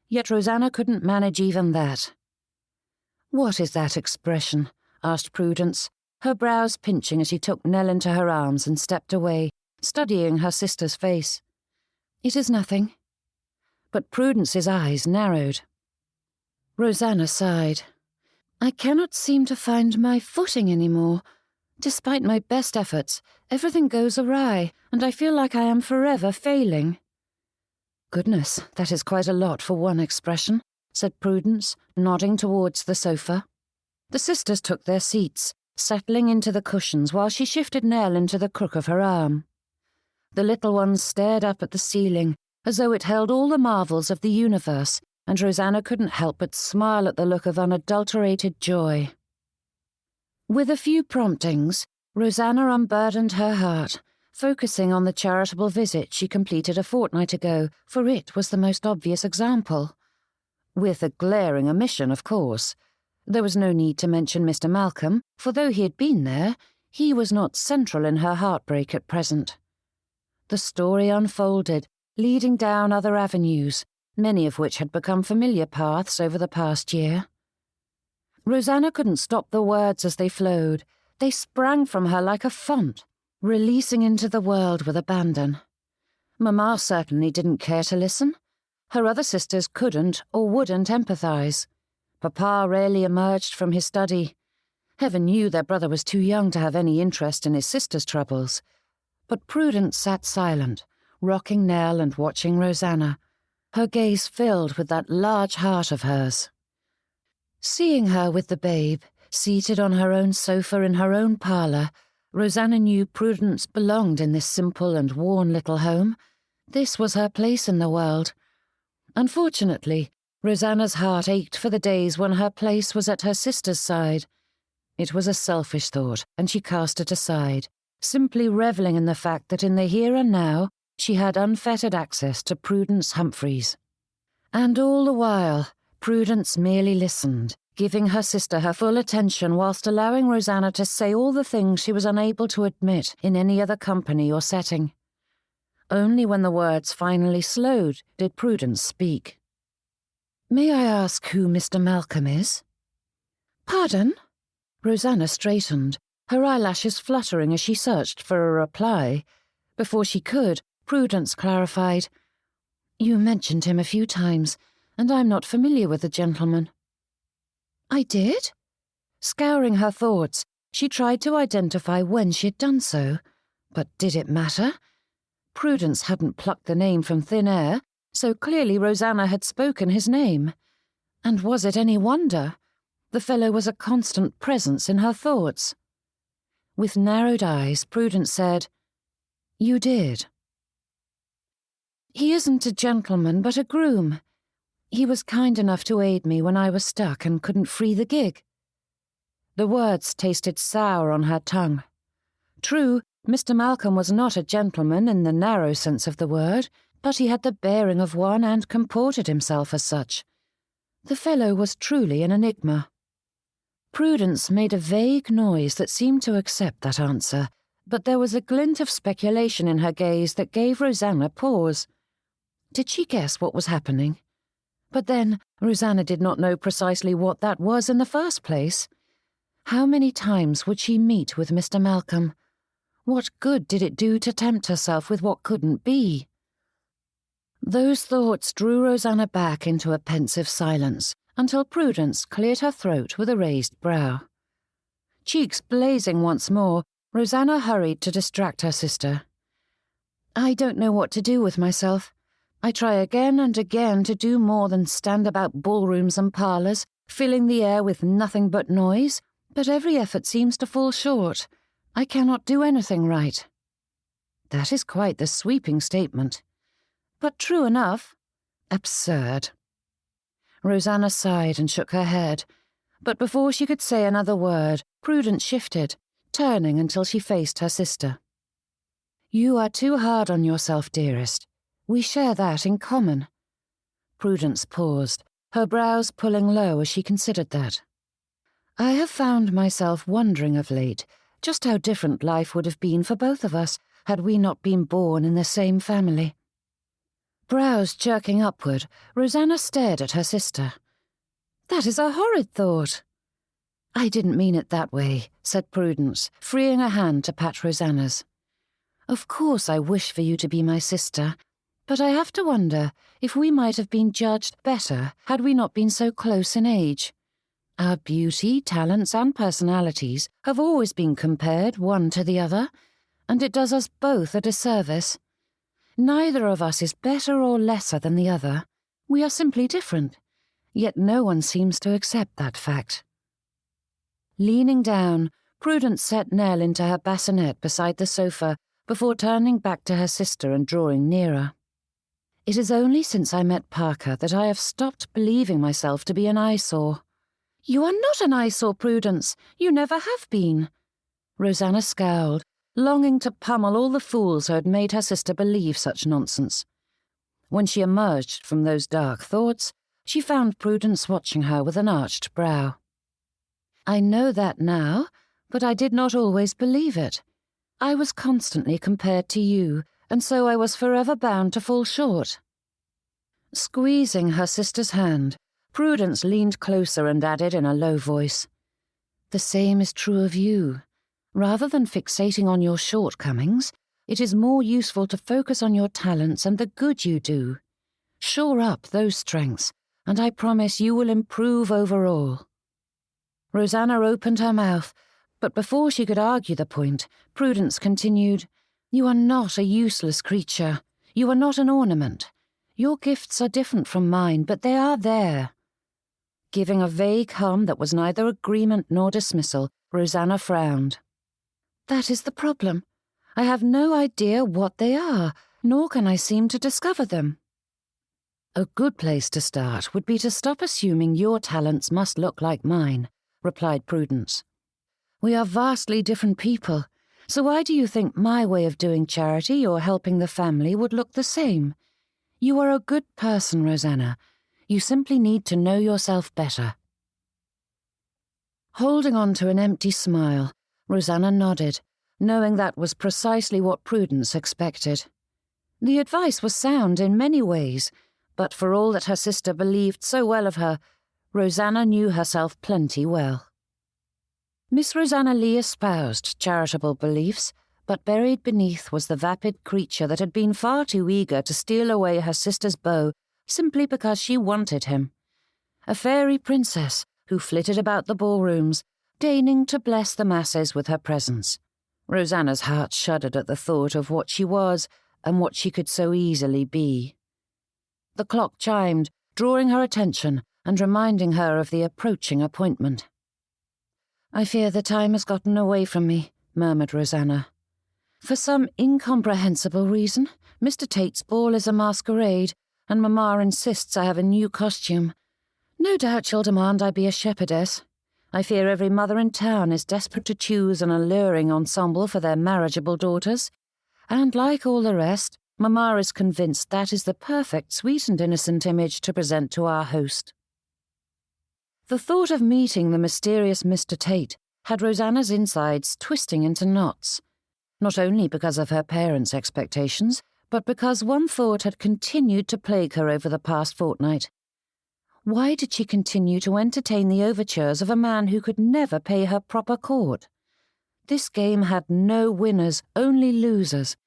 yet Rosanna couldn't manage even that. "What is that expression?" asked Prudence, her brows pinching as she took Nell into her arms and stepped away, studying her sister's face. "It is nothing." But Prudence's eyes narrowed. Rosanna sighed. I cannot seem to find my footing any more. Despite my best efforts, everything goes awry, and I feel like I am forever failing. Goodness, that is quite a lot for one expression, said Prudence, nodding towards the sofa. The sisters took their seats, settling into the cushions while she shifted Nell into the crook of her arm. The little one stared up at the ceiling, as though it held all the marvels of the universe, and Rosanna couldn't help but smile at the look of unadulterated joy. With a few promptings, Rosanna unburdened her heart, focusing on the charitable visit she completed a fortnight ago, for it was the most obvious example. With a glaring omission, of course. There was no need to mention Mr. Malcolm, for though he had been there, he was not central in her heartbreak at present. The story unfolded, leading down other avenues, many of which had become familiar paths over the past year. Rosanna couldn't stop the words as they flowed. They sprang from her like a font, releasing into the world with abandon. Mamma certainly didn't care to listen. Her other sisters couldn't or wouldn't empathize. Papa rarely emerged from his study. Heaven knew their brother was too young to have any interest in his sister's troubles. But Prudence sat silent, rocking Nell and watching Rosanna, her gaze filled with that large heart of hers. Seeing her with the babe, seated on her own sofa in her own parlour, Rosanna knew Prudence belonged in this simple and worn little home. This was her place in the world. Unfortunately, Rosanna's heart ached for the days when her place was at her sister's side. It was a selfish thought, and she cast it aside, simply revelling in the fact that in the here and now she had unfettered access to Prudence Humphreys. And all the while, Prudence merely listened, giving her sister her full attention whilst allowing Rosanna to say all the things she was unable to admit in any other company or setting. Only when the words finally slowed did Prudence speak. "May I ask who Mr. Malcolm is?" "Pardon?" Rosanna straightened, her eyelashes fluttering as she searched for a reply. Before she could, Prudence clarified, "You mentioned him a few times, and I'm not familiar with the gentleman." "I did?" Scouring her thoughts, she tried to identify when she had done so. But did it matter? Prudence hadn't plucked the name from thin air, so clearly Rosanna had spoken his name. And was it any wonder? The fellow was a constant presence in her thoughts. With narrowed eyes, Prudence said, "You did." "He isn't a gentleman, but a groom. He was kind enough to aid me when I was stuck and couldn't free the gig." The words tasted sour on her tongue. True, Mr. Malcolm was not a gentleman in the narrow sense of the word, but he had the bearing of one and comported himself as such. The fellow was truly an enigma. Prudence made a vague noise that seemed to accept that answer, but there was a glint of speculation in her gaze that gave Rosanna pause. Did she guess what was happening? But then, Rosanna did not know precisely what that was in the first place. How many times would she meet with Mr. Malcolm? What good did it do to tempt herself with what couldn't be? Those thoughts drew Rosanna back into a pensive silence, until Prudence cleared her throat with a raised brow. Cheeks blazing once more, Rosanna hurried to distract her sister. "I don't know what to do with myself. I try again and again to do more than stand about ballrooms and parlours, filling the air with nothing but noise, but every effort seems to fall short. I cannot do anything right." That is quite the sweeping statement. But true enough. Absurd. Rosanna sighed and shook her head, but before she could say another word, Prudence shifted, turning until she faced her sister. "You are too hard on yourself, dearest. We share that in common." Prudence paused, her brows pulling low as she considered that. "I have found myself wondering of late just how different life would have been for both of us had we not been born in the same family." Brows jerking upward, Rosanna stared at her sister. "That is a horrid thought." "I didn't mean it that way," said Prudence, freeing a hand to pat Rosanna's. "Of course I wish for you to be my sister, But I have to wonder if we might have been judged better had we not been so close in age. Our beauty, talents, and personalities have always been compared one to the other, and it does us both a disservice. Neither of us is better or lesser than the other. We are simply different, yet no one seems to accept that fact. Leaning down, Prudence set Nell into her bassinet beside the sofa before turning back to her sister and drawing nearer. It is only since I met Parker that I have stopped believing myself to be an eyesore. You are not an eyesore, Prudence. You never have been. Rosanna scowled, longing to pummel all the fools who had made her sister believe such nonsense. When she emerged from those dark thoughts, she found Prudence watching her with an arched brow. I know that now, but I did not always believe it. I was constantly compared to you, and so I was forever bound to fall short. Squeezing her sister's hand, Prudence leaned closer and added in a low voice, "The same is true of you. Rather than fixating on your shortcomings, it is more useful to focus on your talents and the good you do. Shore up those strengths, and I promise you will improve overall." Rosanna opened her mouth, but before she could argue the point, Prudence continued, "You are not a useless creature. You are not an ornament. Your gifts are different from mine, but they are there." Giving a vague hum that was neither agreement nor dismissal, Rosanna frowned. "That is the problem. I have no idea what they are, nor can I seem to discover them." "A good place to start would be to stop assuming your talents must look like mine," replied Prudence. "We are vastly different people, so why do you think my way of doing charity or helping the family would look the same? You are a good person, Rosanna. You simply need to know yourself better." Holding on to an empty smile, Rosanna nodded, knowing that was precisely what Prudence expected. The advice was sound in many ways, but for all that her sister believed so well of her, Rosanna knew herself plenty well. Miss Rosanna Leigh espoused charitable beliefs, but buried beneath was the vapid creature that had been far too eager to steal away her sister's beau simply because she wanted him. A fairy princess who flitted about the ballrooms, deigning to bless the masses with her presence. Rosanna's heart shuddered at the thought of what she was and what she could so easily be. The clock chimed, drawing her attention and reminding her of the approaching appointment. "I fear the time has gotten away from me," murmured Rosanna. "For some incomprehensible reason, Mr. Tate's ball is a masquerade, and Mamma insists I have a new costume. No doubt she'll demand I be a shepherdess. I fear every mother in town is desperate to choose an alluring ensemble for their marriageable daughters, and like all the rest, Mamma is convinced that is the perfect sweet and innocent image to present to our host." The thought of meeting the mysterious Mr. Tate had Rosanna's insides twisting into knots, not only because of her parents' expectations, but because one thought had continued to plague her over the past fortnight. Why did she continue to entertain the overtures of a man who could never pay her proper court? This game had no winners, only losers,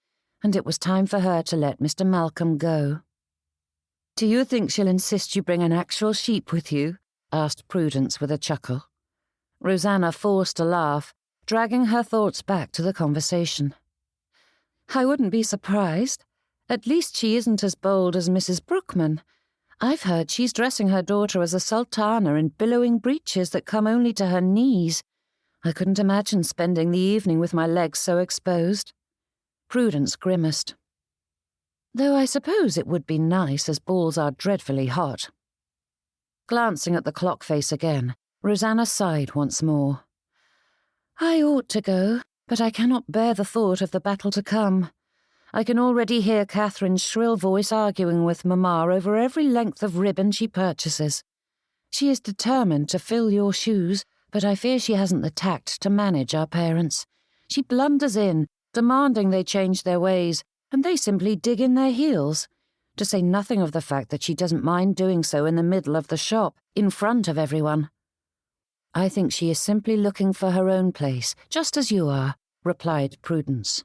and it was time for her to let Mr. Malcolm go. "Do you think she'll insist you bring an actual sheep with you?" asked Prudence with a chuckle. Rosanna forced a laugh, dragging her thoughts back to the conversation. "I wouldn't be surprised. At least she isn't as bold as Mrs. Brookman. I've heard she's dressing her daughter as a sultana in billowing breeches that come only to her knees. I couldn't imagine spending the evening with my legs so exposed." Prudence grimaced. "Though I suppose it would be nice, as balls are dreadfully hot." Glancing at the clock face again, Rosanna sighed once more. "I ought to go, but I cannot bear the thought of the battle to come. I can already hear Catherine's shrill voice arguing with Mamma over every length of ribbon she purchases. She is determined to fill your shoes, but I fear she hasn't the tact to manage our parents. She blunders in, demanding they change their ways, and they simply dig in their heels, to say nothing of the fact that she doesn't mind doing so in the middle of the shop, in front of everyone." "I think she is simply looking for her own place, just as you are," replied Prudence.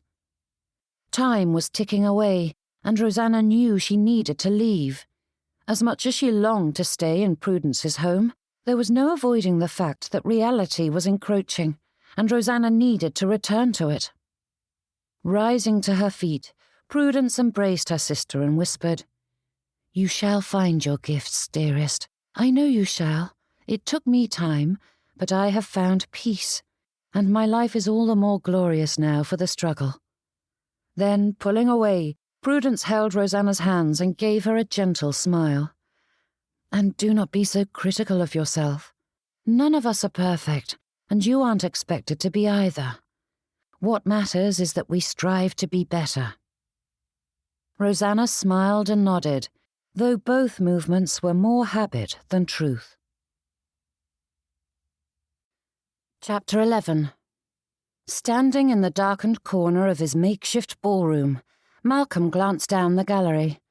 Time was ticking away, and Rosanna knew she needed to leave. As much as she longed to stay in Prudence's home, there was no avoiding the fact that reality was encroaching, and Rosanna needed to return to it. Rising to her feet, Prudence embraced her sister and whispered, "You shall find your gifts, dearest. I know you shall. It took me time, but I have found peace, and my life is all the more glorious now for the struggle." Then, pulling away, Prudence held Rosanna's hands and gave her a gentle smile. "And do not be so critical of yourself. None of us are perfect, and you aren't expected to be either. What matters is that we strive to be better." Rosanna smiled and nodded, though both movements were more habit than truth. Chapter 11. Standing in the darkened corner of his makeshift ballroom, Malcolm glanced down the gallery.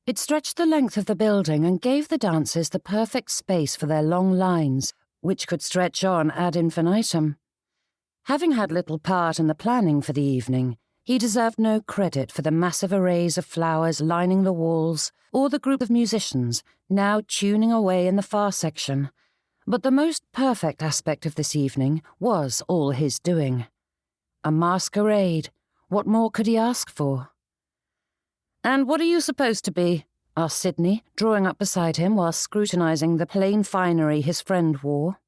It stretched the length of the building and gave the dancers the perfect space for their long lines, which could stretch on ad infinitum. Having had little part in the planning for the evening, he deserved no credit for the massive arrays of flowers lining the walls or the group of musicians now tuning away in the far section. But the most perfect aspect of this evening was all his doing. A masquerade. What more could he ask for? "And what are you supposed to be?" asked Sidney, drawing up beside him while scrutinizing the plain finery his friend wore.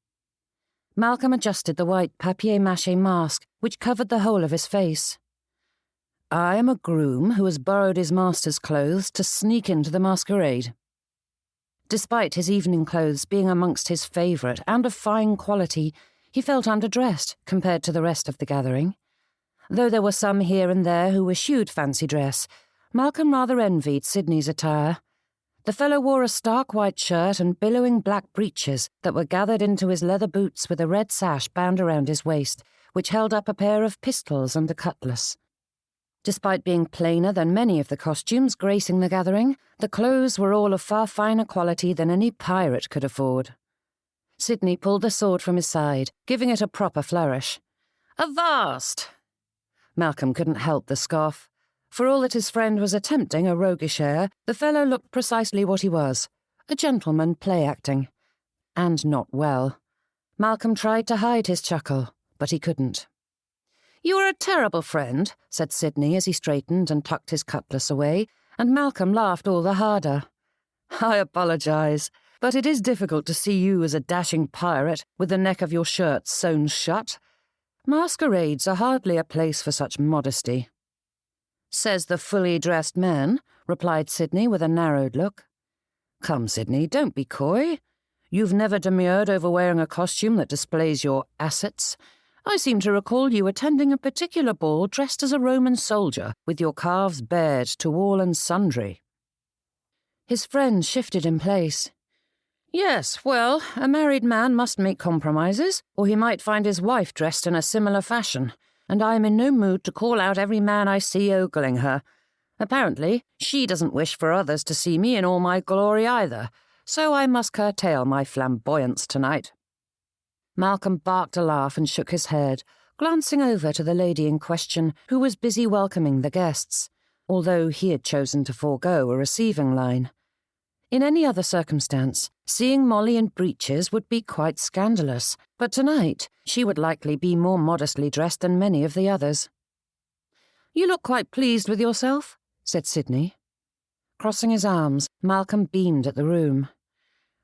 Malcolm adjusted the white papier-mâché mask which covered the whole of his face. "I am a groom who has borrowed his master's clothes to sneak into the masquerade." Despite his evening clothes being amongst his favourite and of fine quality, he felt underdressed compared to the rest of the gathering. Though there were some here and there who eschewed fancy dress, Malcolm rather envied Sidney's attire. The fellow wore a stark white shirt and billowing black breeches that were gathered into his leather boots with a red sash bound around his waist, which held up a pair of pistols and a cutlass. Despite being plainer than many of the costumes gracing the gathering, the clothes were all of far finer quality than any pirate could afford. Sidney pulled the sword from his side, giving it a proper flourish. "Avast!" Malcolm couldn't help the scoff. For all that his friend was attempting a roguish air, the fellow looked precisely what he was, a gentleman play-acting. And not well. Malcolm tried to hide his chuckle, but he couldn't. "You are a terrible friend," said Sidney as he straightened and tucked his cutlass away, and Malcolm laughed all the harder. "I apologise, but it is difficult to see you as a dashing pirate with the neck of your shirt sewn shut. Masquerades are hardly a place for such modesty." "Says the fully dressed man," replied Sidney with a narrowed look. "Come, Sidney, don't be coy. You've never demurred over wearing a costume that displays your assets. I seem to recall you attending a particular ball dressed as a Roman soldier, with your calves bared to all and sundry." His friend shifted in place. "Yes, well, a married man must make compromises, or he might find his wife dressed in a similar fashion, and I am in no mood to call out every man I see ogling her. Apparently, she doesn't wish for others to see me in all my glory either, so I must curtail my flamboyance tonight." Malcolm barked a laugh and shook his head, glancing over to the lady in question, who was busy welcoming the guests, although he had chosen to forego a receiving line. In any other circumstance, seeing Molly in breeches would be quite scandalous, but tonight she would likely be more modestly dressed than many of the others. "You look quite pleased with yourself," said Sidney. Crossing his arms, Malcolm beamed at the room.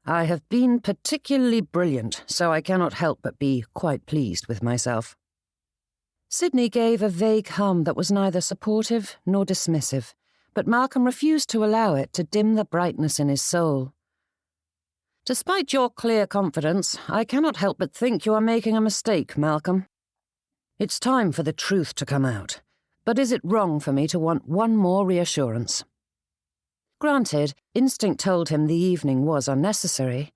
"I have been particularly brilliant, so I cannot help but be quite pleased with myself." Sidney gave a vague hum that was neither supportive nor dismissive, but Malcolm refused to allow it to dim the brightness in his soul. "Despite your clear confidence, I cannot help but think you are making a mistake, Malcolm. It's time for the truth to come out, but is it wrong for me to want one more reassurance?" Granted, instinct told him the evening was unnecessary.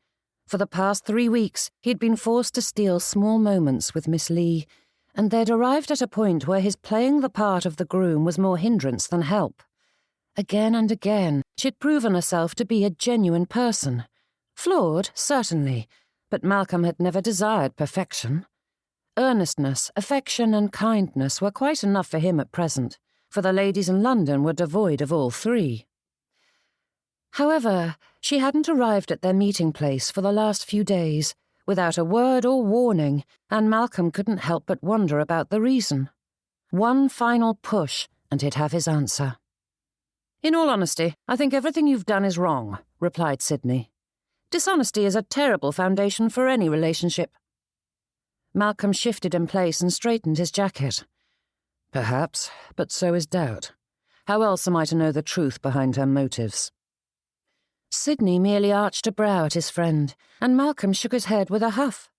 For the past 3 weeks, he'd been forced to steal small moments with Miss Leigh, and they'd arrived at a point where his playing the part of the groom was more hindrance than help. Again and again, she'd proven herself to be a genuine person. Flawed, certainly, but Malcolm had never desired perfection. Earnestness, affection, and kindness were quite enough for him at present, for the ladies in London were devoid of all three. However, she hadn't arrived at their meeting place for the last few days, without a word or warning, and Malcolm couldn't help but wonder about the reason. One final push, and he'd have his answer. "In all honesty, I think everything you've done is wrong," replied Sidney. "Dishonesty is a terrible foundation for any relationship." Malcolm shifted in place and straightened his jacket. "Perhaps, but so is doubt. How else am I to know the truth behind her motives?" Sidney merely arched a brow at his friend, and Malcolm shook his head with a huff.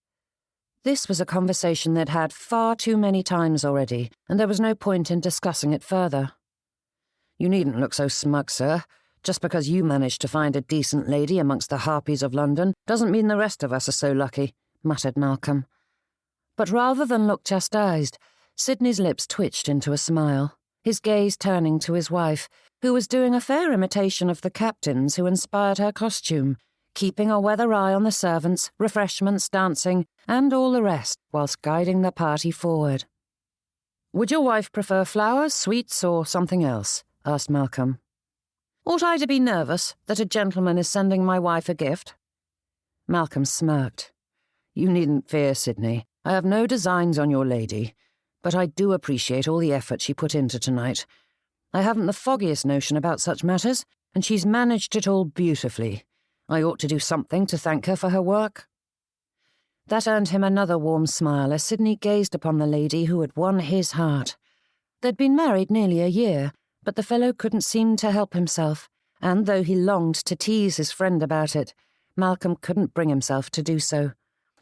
This was a conversation they'd had far too many times already, and there was no point in discussing it further. "You needn't look so smug, sir. Just because you managed to find a decent lady amongst the harpies of London doesn't mean the rest of us are so lucky," muttered Malcolm. But rather than look chastised, Sidney's lips twitched into a smile, his gaze turning to his wife, who was doing a fair imitation of the captains who inspired her costume, keeping a weather eye on the servants, refreshments, dancing, and all the rest, whilst guiding the party forward. "Would your wife prefer flowers, sweets, or something else?" asked Malcolm. "Ought I to be nervous that a gentleman is sending my wife a gift?" Malcolm smirked. "You needn't fear, Sidney. I have no designs on your lady, but I do appreciate all the effort she put into tonight. I haven't the foggiest notion about such matters, and she's managed it all beautifully. I ought to do something to thank her for her work." That earned him another warm smile as Sidney gazed upon the lady who had won his heart. They'd been married nearly a year, but the fellow couldn't seem to help himself, and though he longed to tease his friend about it, Malcolm couldn't bring himself to do so.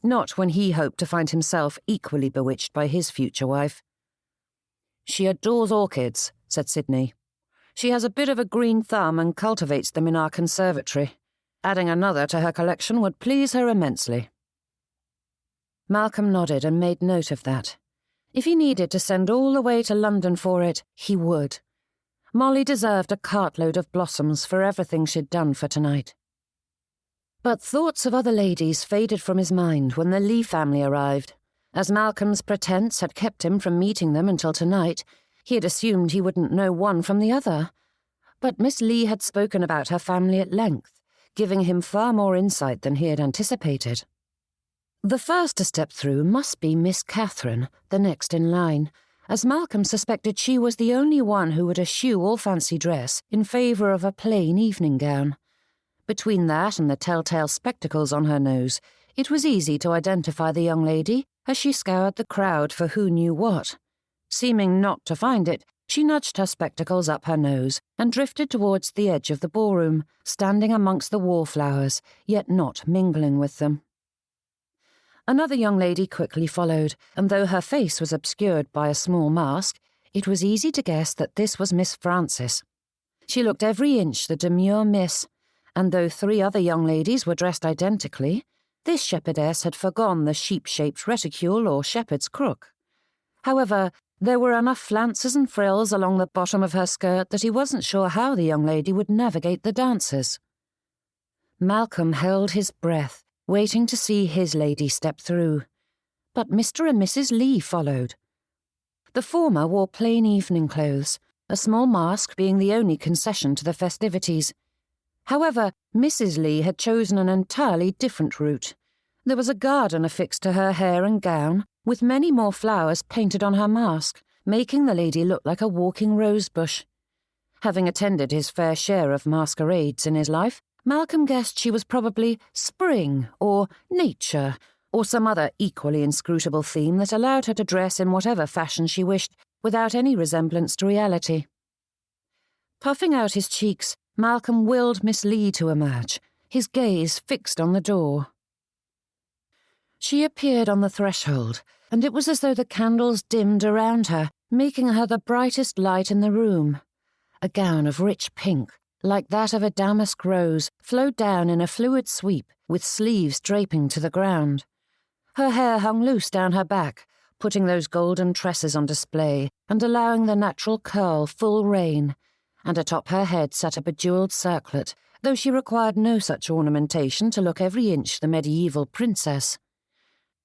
Not when he hoped to find himself equally bewitched by his future wife. "She adores orchids," said Sidney. "She has a bit of a green thumb and cultivates them in our conservatory. Adding another to her collection would please her immensely." Malcolm nodded and made note of that. If he needed to send all the way to London for it, he would. Molly deserved a cartload of blossoms for everything she'd done for tonight. But thoughts of other ladies faded from his mind when the Leigh family arrived. As Malcolm's pretense had kept him from meeting them until tonight, he had assumed he wouldn't know one from the other. But Miss Leigh had spoken about her family at length, giving him far more insight than he had anticipated. The first to step through must be Miss Catherine, the next in line, as Malcolm suspected she was the only one who would eschew all fancy dress in favour of a plain evening gown. Between that and the telltale spectacles on her nose, it was easy to identify the young lady as she scoured the crowd for who knew what. Seeming not to find it, she nudged her spectacles up her nose and drifted towards the edge of the ballroom, standing amongst the wallflowers, yet not mingling with them. Another young lady quickly followed, and though her face was obscured by a small mask, it was easy to guess that this was Miss Frances. She looked every inch the demure miss, and though three other young ladies were dressed identically, this shepherdess had forgone the sheep-shaped reticule or shepherd's crook. However, there were enough flounces and frills along the bottom of her skirt that he wasn't sure how the young lady would navigate the dancers. Malcolm held his breath, waiting to see his lady step through. But Mr. and Mrs. Leigh followed. The former wore plain evening clothes, a small mask being the only concession to the festivities. However, Mrs. Leigh had chosen an entirely different route. There was a garden affixed to her hair and gown, with many more flowers painted on her mask, making the lady look like a walking rosebush. Having attended his fair share of masquerades in his life, Malcolm guessed she was probably spring or nature or some other equally inscrutable theme that allowed her to dress in whatever fashion she wished without any resemblance to reality. Puffing out his cheeks, Malcolm willed Miss Leigh to emerge, his gaze fixed on the door. She appeared on the threshold, and it was as though the candles dimmed around her, making her the brightest light in the room. A gown of rich pink, like that of a damask rose, flowed down in a fluid sweep, with sleeves draping to the ground. Her hair hung loose down her back, putting those golden tresses on display and allowing the natural curl full rein, and atop her head sat a bejewelled circlet, though she required no such ornamentation to look every inch the medieval princess.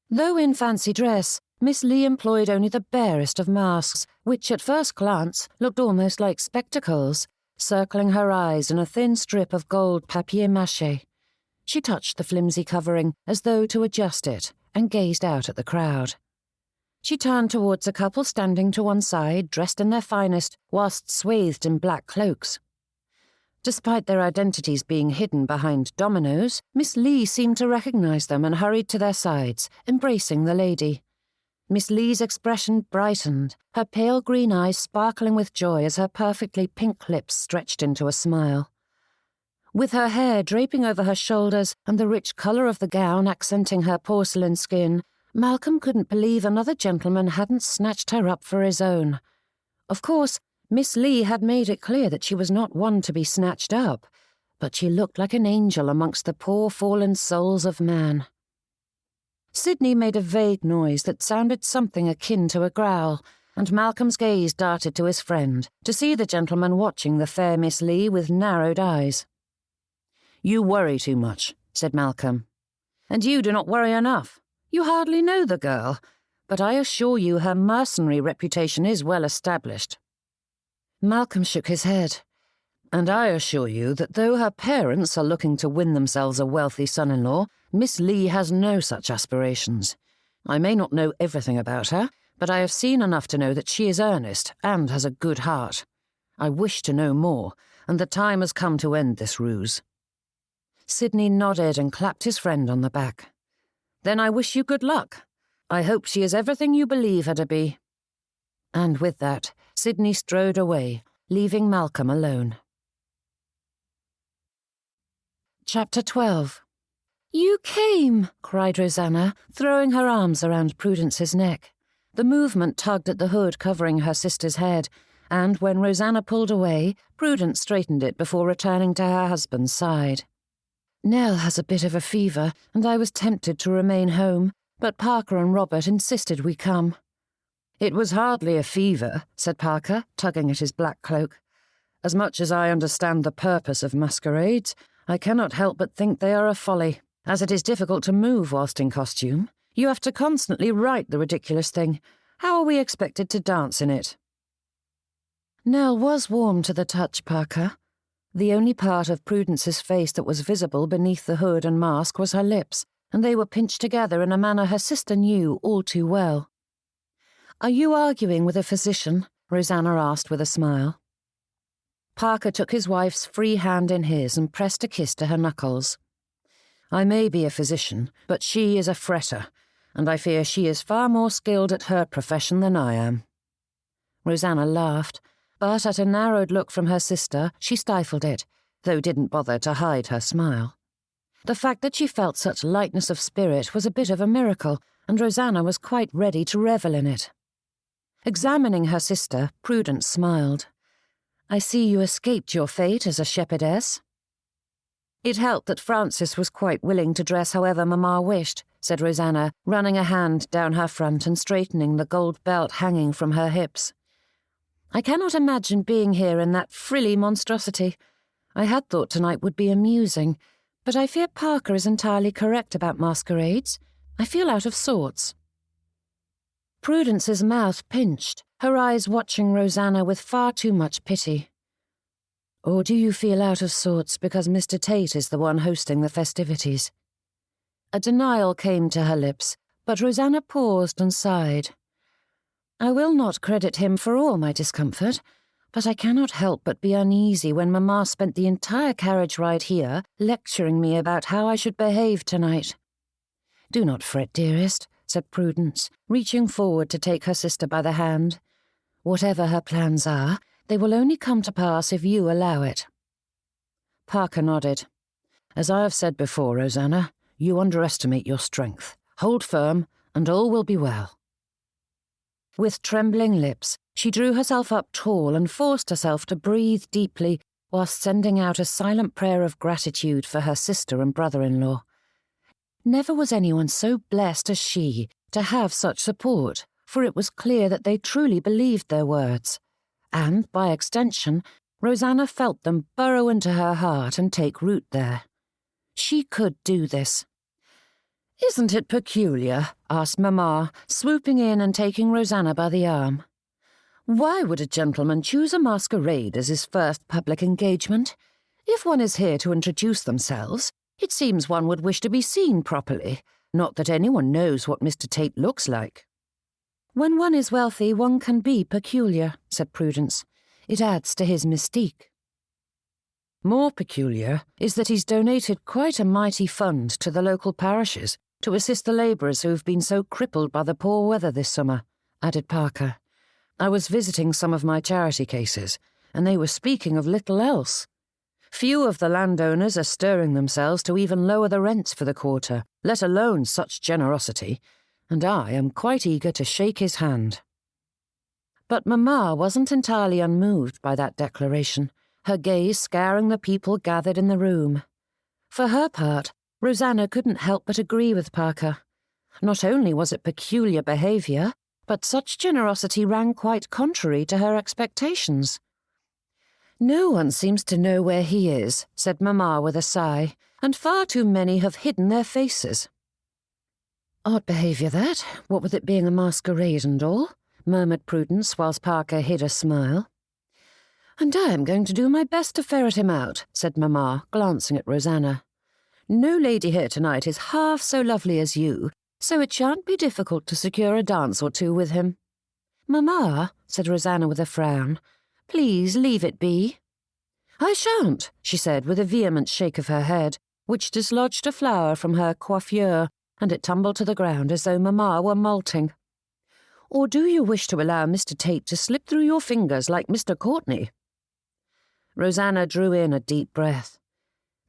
Though in fancy dress, Miss Leigh employed only the barest of masks, which at first glance looked almost like spectacles, circling her eyes in a thin strip of gold papier-mâché. She touched the flimsy covering as though to adjust it and gazed out at the crowd. She turned towards a couple standing to one side, dressed in their finest, whilst swathed in black cloaks. Despite their identities being hidden behind dominoes, Miss Leigh seemed to recognise them and hurried to their sides, embracing the lady. Miss Leigh's expression brightened, her pale green eyes sparkling with joy as her perfectly pink lips stretched into a smile. With her hair draping over her shoulders and the rich colour of the gown accenting her porcelain skin, Malcolm couldn't believe another gentleman hadn't snatched her up for his own. Of course, Miss Leigh had made it clear that she was not one to be snatched up, but she looked like an angel amongst the poor fallen souls of man. Sidney made a vague noise that sounded something akin to a growl, and Malcolm's gaze darted to his friend, to see the gentleman watching the fair Miss Leigh with narrowed eyes. "You worry too much," said Malcolm. "And you do not worry enough. You hardly know the girl, but I assure you her mercenary reputation is well established." Malcolm shook his head. "And I assure you that though her parents are looking to win themselves a wealthy son-in-law, Miss Leigh has no such aspirations. I may not know everything about her, but I have seen enough to know that she is earnest and has a good heart. I wish to know more, and the time has come to end this ruse." Sidney nodded and clapped his friend on the back. "Then I wish you good luck. I hope she is everything you believe her to be." And with that, Sidney strode away, leaving Malcolm alone. Chapter 12. "You came!" cried Rosanna, throwing her arms around Prudence's neck. The movement tugged at the hood covering her sister's head, and when Rosanna pulled away, Prudence straightened it before returning to her husband's side. "Nell has a bit of a fever, and I was tempted to remain home, but Parker and Robert insisted we come." "It was hardly a fever," said Parker, tugging at his black cloak. "As much as I understand the purpose of masquerades, I cannot help but think they are a folly. As it is difficult to move whilst in costume, you have to constantly write the ridiculous thing. How are we expected to dance in it?" Nell was warm to the touch, Parker. The only part of Prudence's face that was visible beneath the hood and mask was her lips, and they were pinched together in a manner her sister knew all too well. "Are you arguing with a physician?" Rosanna asked with a smile. Parker took his wife's free hand in his and pressed a kiss to her knuckles. "I may be a physician, but she is a fretter, and I fear she is far more skilled at her profession than I am." Rosanna laughed, but at a narrowed look from her sister, she stifled it, though didn't bother to hide her smile. The fact that she felt such lightness of spirit was a bit of a miracle, and Rosanna was quite ready to revel in it. Examining her sister, Prudence smiled. "I see you escaped your fate as a shepherdess." "It helped that Frances was quite willing to dress however Mamma wished," said Rosanna, running a hand down her front and straightening the gold belt hanging from her hips. "I cannot imagine being here in that frilly monstrosity. I had thought tonight would be amusing, but I fear Parker is entirely correct about masquerades. I feel out of sorts." Prudence's mouth pinched, her eyes watching Rosanna with far too much pity. "Or do you feel out of sorts because Mr. Tate is the one hosting the festivities?" A denial came to her lips, but Rosanna paused and sighed. "I will not credit him for all my discomfort, but I cannot help but be uneasy when Mamma spent the entire carriage ride here lecturing me about how I should behave tonight." "Do not fret, dearest," said Prudence, reaching forward to take her sister by the hand. "Whatever her plans are, they will only come to pass if you allow it." Parker nodded. "As I have said before, Rosanna, you underestimate your strength. Hold firm, and all will be well." With trembling lips, she drew herself up tall and forced herself to breathe deeply whilst sending out a silent prayer of gratitude for her sister and brother-in-law. Never was anyone so blessed as she to have such support, for it was clear that they truly believed their words. And, by extension, Rosanna felt them burrow into her heart and take root there. She could do this. "Isn't it peculiar?" asked Mamma, swooping in and taking Rosanna by the arm. "Why would a gentleman choose a masquerade as his first public engagement? If one is here to introduce themselves, it seems one would wish to be seen properly, not that anyone knows what Mr. Tate looks like." "When one is wealthy, one can be peculiar," said Prudence. "It adds to his mystique." "More peculiar is that he's donated quite a mighty fund to the local parishes to assist the labourers who have been so crippled by the poor weather this summer," added Parker. "I was visiting some of my charity cases, and they were speaking of little else. Few of the landowners are stirring themselves to even lower the rents for the quarter, let alone such generosity, and I am quite eager to shake his hand." But Mamma wasn't entirely unmoved by that declaration, her gaze scouring the people gathered in the room. For her part, Rosanna couldn't help but agree with Parker. Not only was it peculiar behaviour, but such generosity ran quite contrary to her expectations. "No one seems to know where he is," said Mamma with a sigh, "and far too many have hidden their faces." "Odd behaviour, that, what with it being a masquerade and all," murmured Prudence, whilst Parker hid a smile. "And I am going to do my best to ferret him out," said Mamma, glancing at Rosanna. "No lady here tonight is half so lovely as you, so it shan't be difficult to secure a dance or two with him." "Mamma," said Rosanna with a frown, "please leave it be." "I shan't," she said with a vehement shake of her head, which dislodged a flower from her coiffure, and it tumbled to the ground as though Mamma were moulting. "Or do you wish to allow Mr. Tate to slip through your fingers like Mr. Courtney?" Rosanna drew in a deep breath.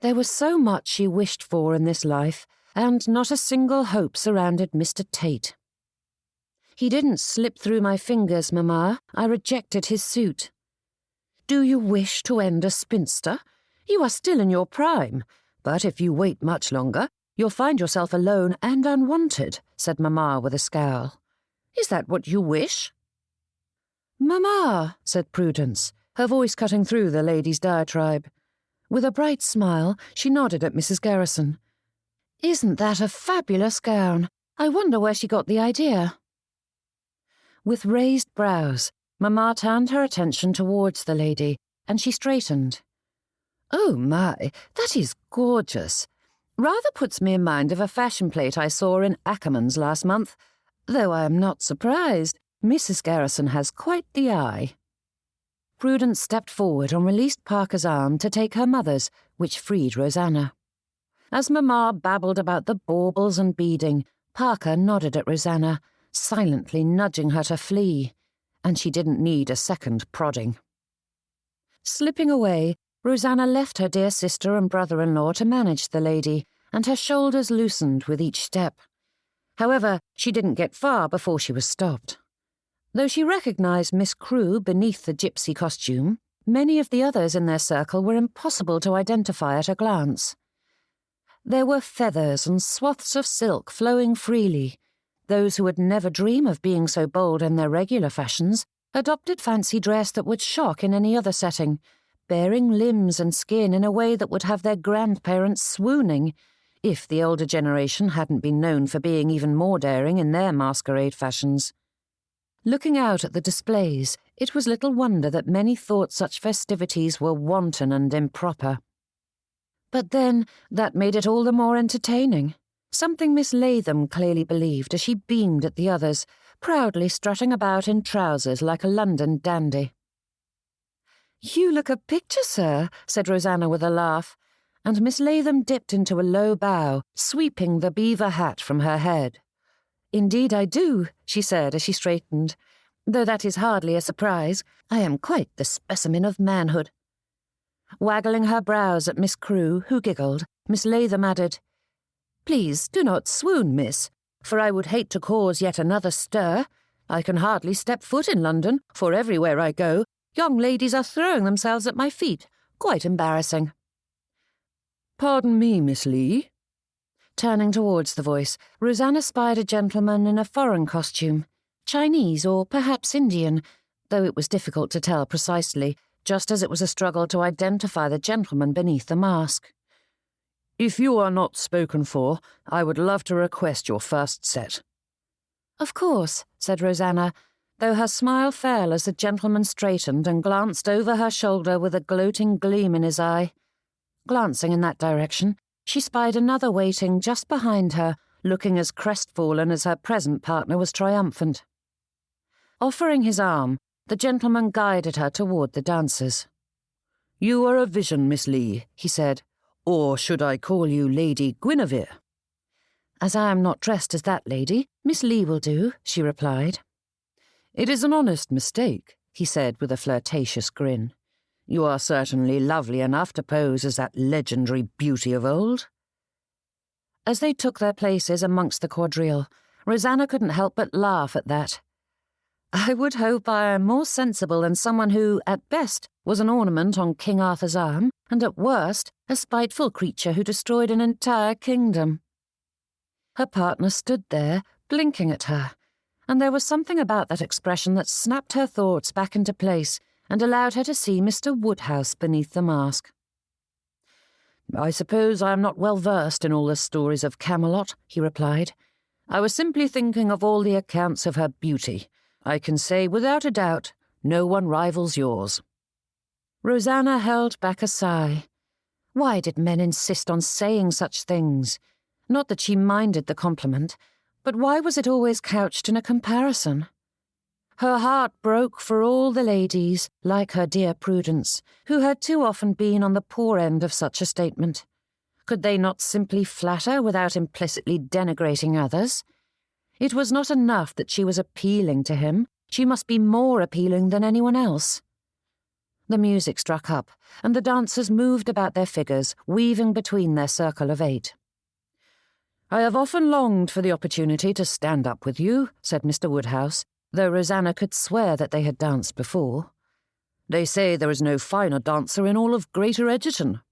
There was so much she wished for in this life, and not a single hope surrounded Mr. Tate. "He didn't slip through my fingers, Mamma. I rejected his suit." "Do you wish to end a spinster? You are still in your prime, but if you wait much longer, you'll find yourself alone and unwanted," said Mamma with a scowl. "Is that what you wish?" "Mamma," said Prudence, her voice cutting through the lady's diatribe. With a bright smile, she nodded at Mrs. Garrison. "Isn't that a fabulous gown? I wonder where she got the idea." With raised brows, Mamma turned her attention towards the lady, and she straightened. "Oh my, that is gorgeous. Rather puts me in mind of a fashion plate I saw in Ackerman's last month, though I am not surprised. Mrs. Garrison has quite the eye." Prudence stepped forward and released Parker's arm to take her mother's, which freed Rosanna. As Mamma babbled about the baubles and beading, Parker nodded at Rosanna, silently nudging her to flee, and she didn't need a second prodding. Slipping away, Rosanna left her dear sister and brother-in-law to manage the lady, and her shoulders loosened with each step. However, she didn't get far before she was stopped. Though she recognized Miss Crewe beneath the gypsy costume, many of the others in their circle were impossible to identify at a glance. There were feathers and swaths of silk flowing freely. Those who would never dream of being so bold in their regular fashions adopted fancy dress that would shock in any other setting, bearing limbs and skin in a way that would have their grandparents swooning, if the older generation hadn't been known for being even more daring in their masquerade fashions. Looking out at the displays, it was little wonder that many thought such festivities were wanton and improper. But then, that made it all the more entertaining, something Miss Latham clearly believed as she beamed at the others, proudly strutting about in trousers like a London dandy. "You look a picture, sir," said Rosanna with a laugh, and Miss Latham dipped into a low bow, sweeping the beaver hat from her head. "Indeed I do," she said as she straightened, "though that is hardly a surprise. I am quite the specimen of manhood." Waggling her brows at Miss Crewe, who giggled, Miss Latham added, "Please do not swoon, miss, for I would hate to cause yet another stir. I can hardly step foot in London, for everywhere I go, young ladies are throwing themselves at my feet. Quite embarrassing." "Pardon me, Miss Leigh." Turning towards the voice, Rosanna spied a gentleman in a foreign costume, Chinese or perhaps Indian, though it was difficult to tell precisely, just as it was a struggle to identify the gentleman beneath the mask. If you are not spoken for, I would love to request your first set." "Of course," said Rosanna, though her smile fell as the gentleman straightened and glanced over her shoulder with a gloating gleam in his eye. Glancing in that direction, she spied another waiting just behind her, looking as crestfallen as her present partner was triumphant. Offering his arm, the gentleman guided her toward the dancers. "You are a vision, Miss Leigh," he said. "Or should I call you Lady Guinevere?" "As I am not dressed as that lady, Miss Leigh will do," she replied. "It is an honest mistake," he said with a flirtatious grin. "You are certainly lovely enough to pose as that legendary beauty of old." As they took their places amongst the quadrille, Rosanna couldn't help but laugh at that. "I would hope I am more sensible than someone who, at best, was an ornament on King Arthur's arm, and at worst, a spiteful creature who destroyed an entire kingdom." Her partner stood there, blinking at her, and there was something about that expression that snapped her thoughts back into place and allowed her to see Mr. Woodhouse beneath the mask. "I suppose I am not well versed in all the stories of Camelot," he replied. "I was simply thinking of all the accounts of her beauty. I can say without a doubt, no one rivals yours." Rosanna held back a sigh. Why did men insist on saying such things? Not that she minded the compliment, but why was it always couched in a comparison? Her heart broke for all the ladies, like her dear Prudence, who had too often been on the poor end of such a statement. Could they not simply flatter without implicitly denigrating others? It was not enough that she was appealing to him, she must be more appealing than anyone else. The music struck up, and the dancers moved about their figures, weaving between their circle of 8. "I have often longed for the opportunity to stand up with you," said Mr. Woodhouse, though Rosanna could swear that they had danced before. "They say there is no finer dancer in all of Greater Egerton."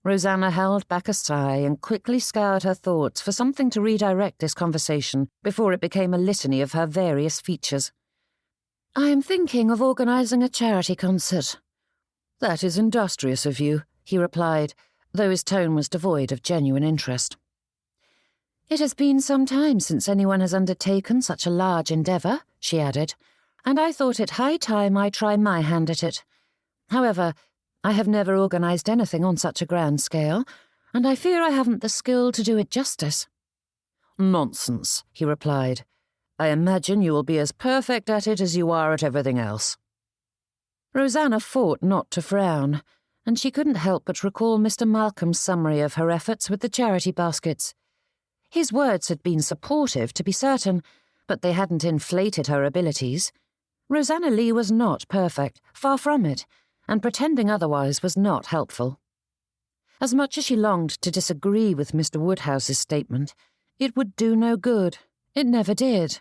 Rosanna held back a sigh and quickly scoured her thoughts for something to redirect this conversation before it became a litany of her various features. "I am thinking of organising a charity concert." "That is industrious of you," he replied, though his tone was devoid of genuine interest. "It has been some time since anyone has undertaken such a large endeavour," she added, "and I thought it high time I try my hand at it. However, I have never organised anything on such a grand scale, and I fear I haven't the skill to do it justice." "Nonsense," he replied. "I imagine you will be as perfect at it as you are at everything else." Rosanna fought not to frown, and she couldn't help but recall Mr. Malcolm's summary of her efforts with the charity baskets. His words had been supportive, to be certain, but they hadn't inflated her abilities. Rosanna Leigh was not perfect, far from it, and pretending otherwise was not helpful. As much as she longed to disagree with Mr. Woodhouse's statement, it would do no good. It never did.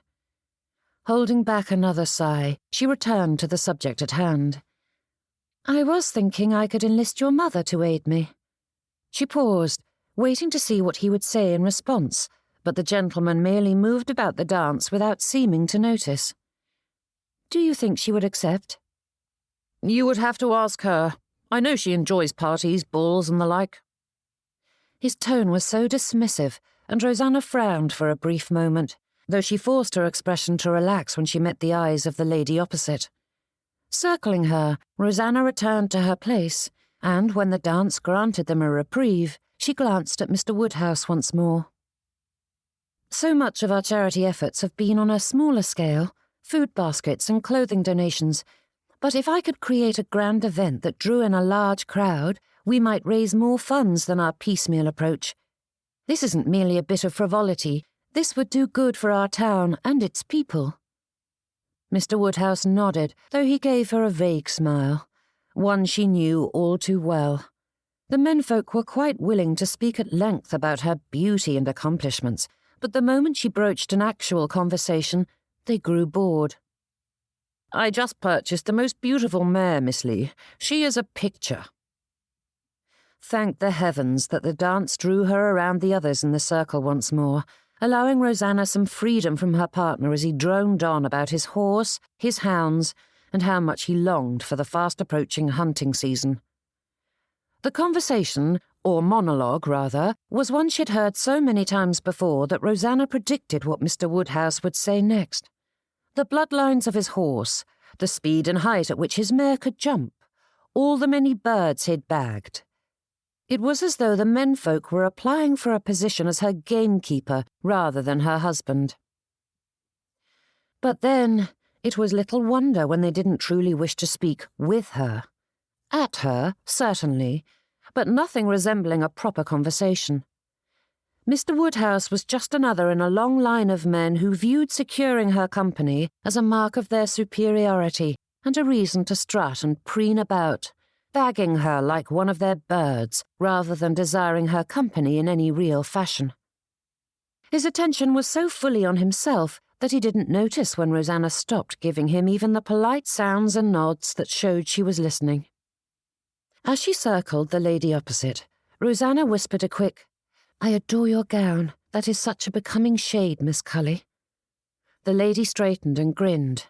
Holding back another sigh, she returned to the subject at hand. "I was thinking I could enlist your mother to aid me." She paused, waiting to see what he would say in response, but the gentleman merely moved about the dance without seeming to notice. "Do you think she would accept?" "You would have to ask her. I know she enjoys parties, balls, and the like." His tone was so dismissive, and Rosanna frowned for a brief moment, though she forced her expression to relax when she met the eyes of the lady opposite. Circling her, Rosanna returned to her place, and when the dance granted them a reprieve, she glanced at Mr. Woodhouse once more. "So much of our charity efforts have been on a smaller scale, food baskets and clothing donations, but if I could create a grand event that drew in a large crowd, we might raise more funds than our piecemeal approach. This isn't merely a bit of frivolity. This would do good for our town and its people." Mr. Woodhouse nodded, though he gave her a vague smile, one she knew all too well. The menfolk were quite willing to speak at length about her beauty and accomplishments, but the moment she broached an actual conversation, they grew bored. "I just purchased the most beautiful mare, Miss Leigh. She is a picture." Thank the heavens that the dance drew her around the others in the circle once more, allowing Rosanna some freedom from her partner as he droned on about his horse, his hounds, and how much he longed for the fast-approaching hunting season. The conversation, or monologue rather, was one she'd heard so many times before that Rosanna predicted what Mr. Woodhouse would say next. The bloodlines of his horse, the speed and height at which his mare could jump, all the many birds he'd bagged. It was as though the menfolk were applying for a position as her gamekeeper rather than her husband. But then, it was little wonder when they didn't truly wish to speak with her. At her, certainly, but nothing resembling a proper conversation. Mr. Woodhouse was just another in a long line of men who viewed securing her company as a mark of their superiority and a reason to strut and preen about, bagging her like one of their birds rather than desiring her company in any real fashion. His attention was so fully on himself that he didn't notice when Rosanna stopped giving him even the polite sounds and nods that showed she was listening. As she circled the lady opposite, Rosanna whispered a quick, "I adore your gown. That is such a becoming shade, Miss Cully." The lady straightened and grinned.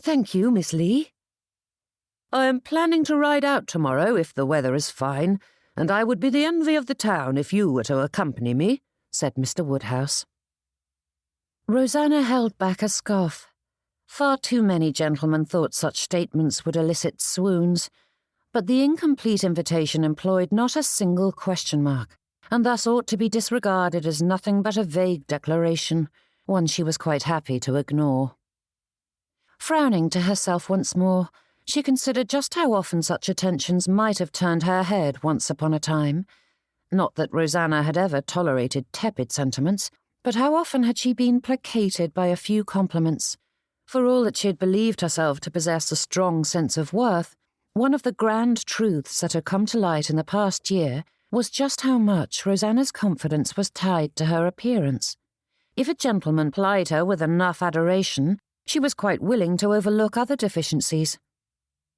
"Thank you, Miss Leigh." "I am planning to ride out tomorrow if the weather is fine, and I would be the envy of the town if you were to accompany me," said Mr. Woodhouse. Rosanna held back a scoff. Far too many gentlemen thought such statements would elicit swoons, but the incomplete invitation employed not a single question mark, and thus ought to be disregarded as nothing but a vague declaration, one she was quite happy to ignore. Frowning to herself once more, she considered just how often such attentions might have turned her head once upon a time. Not that Rosanna had ever tolerated tepid sentiments, but how often had she been placated by a few compliments? For all that she had believed herself to possess a strong sense of worth, one of the grand truths that had come to light in the past year was just how much Rosanna's confidence was tied to her appearance. If a gentleman plied her with enough adoration, she was quite willing to overlook other deficiencies.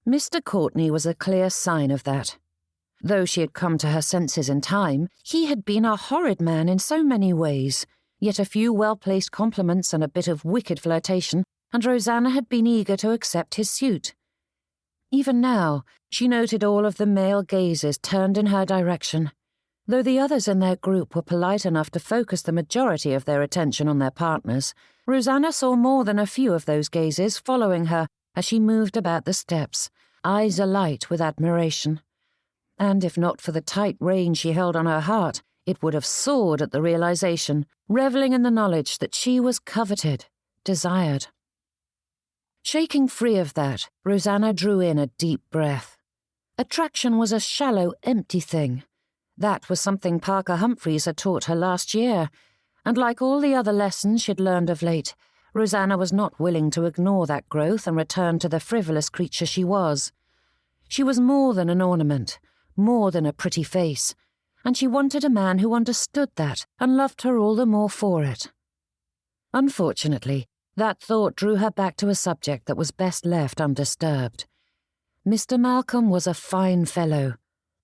Mr. Courtney was a clear sign of that. Though she had come to her senses in time, he had been a horrid man in so many ways, yet a few well-placed compliments and a bit of wicked flirtation, and Rosanna had been eager to accept his suit. Even now, she noted all of the male gazes turned in her direction. Though the others in their group were polite enough to focus the majority of their attention on their partners, Rosanna saw more than a few of those gazes following her as she moved about the steps, eyes alight with admiration. And if not for the tight rein she held on her heart, it would have soared at the realization, reveling in the knowledge that she was coveted, desired. Shaking free of that, Rosanna drew in a deep breath. Attraction was a shallow, empty thing. That was something Parker Humphreys had taught her last year, and like all the other lessons she'd learned of late, Rosanna was not willing to ignore that growth and return to the frivolous creature she was. She was more than an ornament, more than a pretty face, and she wanted a man who understood that and loved her all the more for it. Unfortunately, that thought drew her back to a subject that was best left undisturbed. Mr. Malcolm was a fine fellow,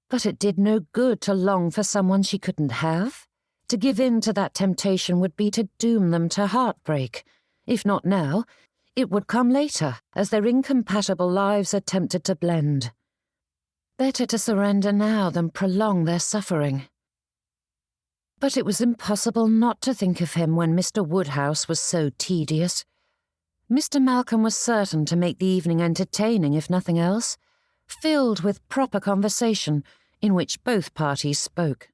but it did no good to long for someone she couldn't have. To give in to that temptation would be to doom them to heartbreak. If not now, it would come later, as their incompatible lives attempted to blend. Better to surrender now than prolong their suffering. But it was impossible not to think of him when Mr. Woodhouse was so tedious. Mr. Malcolm was certain to make the evening entertaining, if nothing else, filled with proper conversation in which both parties spoke.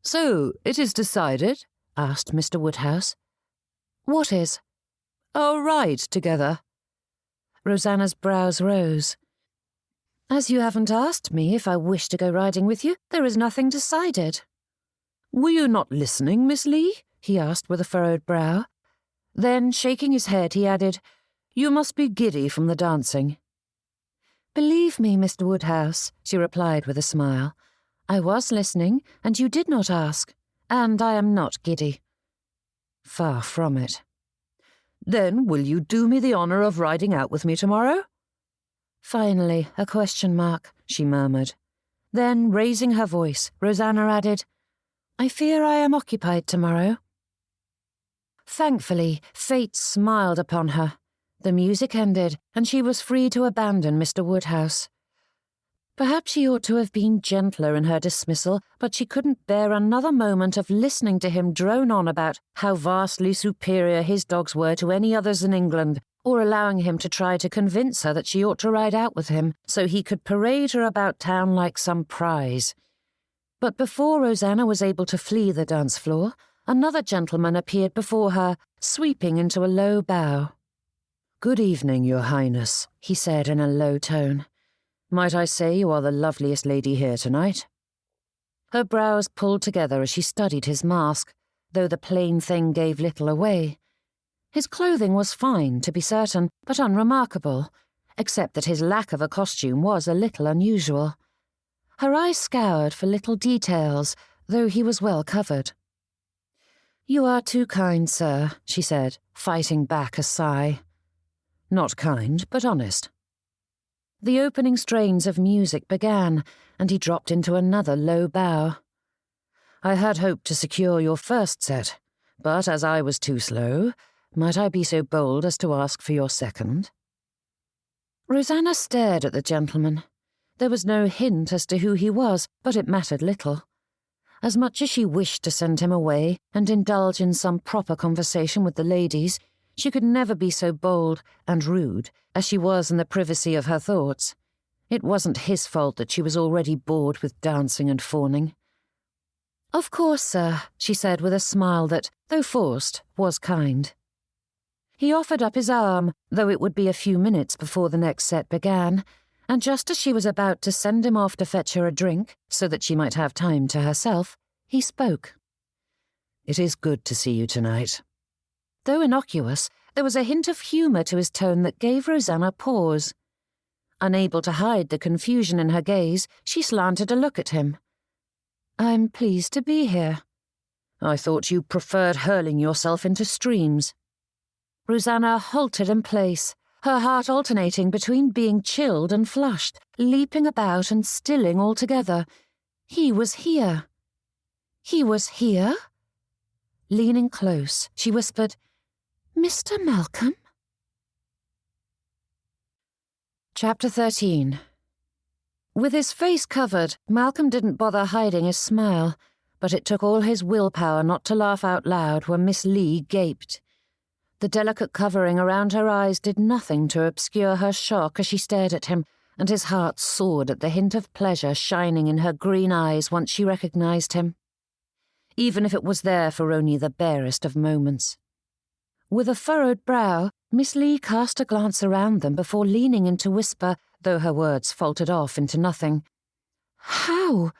"So, it is decided?" asked Mr. Woodhouse. "What is?" "Our ride together." Rosanna's brows rose. "As you haven't asked me if I wish to go riding with you, there is nothing decided." "Were you not listening, Miss Leigh?" he asked with a furrowed brow. Then, shaking his head, he added, "You must be giddy from the dancing." "Believe me, Mr. Woodhouse," she replied with a smile, "I was listening, and you did not ask, and I am not giddy." Far from it. "Then will you do me the honour of riding out with me tomorrow?" Finally, a question mark, she murmured. Then, raising her voice, Rosanna added, "I fear I am occupied tomorrow." Thankfully, fate smiled upon her. The music ended, and she was free to abandon Mr. Woodhouse. Perhaps she ought to have been gentler in her dismissal, but she couldn't bear another moment of listening to him drone on about how vastly superior his dogs were to any others in England, or allowing him to try to convince her that she ought to ride out with him so he could parade her about town like some prize. But before Rosanna was able to flee the dance floor, another gentleman appeared before her, sweeping into a low bow. "Good evening, Your Highness," he said in a low tone. "Might I say you are the loveliest lady here tonight?" Her brows pulled together as she studied his mask, though the plain thing gave little away. His clothing was fine, to be certain, but unremarkable, except that his lack of a costume was a little unusual. Her eyes scoured for little details, though he was well covered. "You are too kind, sir," she said, fighting back a sigh. "Not kind, but honest." The opening strains of music began, and he dropped into another low bow. "I had hoped to secure your first set, but as I was too slow, might I be so bold as to ask for your second?" Rosanna stared at the gentleman. There was no hint as to who he was, but it mattered little. As much as she wished to send him away and indulge in some proper conversation with the ladies, she could never be so bold and rude as she was in the privacy of her thoughts. It wasn't his fault that she was already bored with dancing and fawning. "Of course, sir," she said with a smile that, though forced, was kind. He offered up his arm, though it would be a few minutes before the next set began, and just as she was about to send him off to fetch her a drink, so that she might have time to herself, he spoke. "It is good to see you tonight." Though innocuous, there was a hint of humour to his tone that gave Rosanna pause. Unable to hide the confusion in her gaze, she slanted a look at him. "I'm pleased to be here." "I thought you preferred hurling yourself into streams." Rosanna halted in place, her heart alternating between being chilled and flushed, leaping about and stilling altogether. He was here. He was here? Leaning close, she whispered, "Mr. Malcolm?" Chapter 13. With his face covered, Malcolm didn't bother hiding his smile, but it took all his willpower not to laugh out loud when Miss Leigh gaped. The delicate covering around her eyes did nothing to obscure her shock as she stared at him, and his heart soared at the hint of pleasure shining in her green eyes once she recognized him, even if it was there for only the barest of moments. With a furrowed brow, Miss Leigh cast a glance around them before leaning in to whisper, though her words faltered off into nothing. "How?"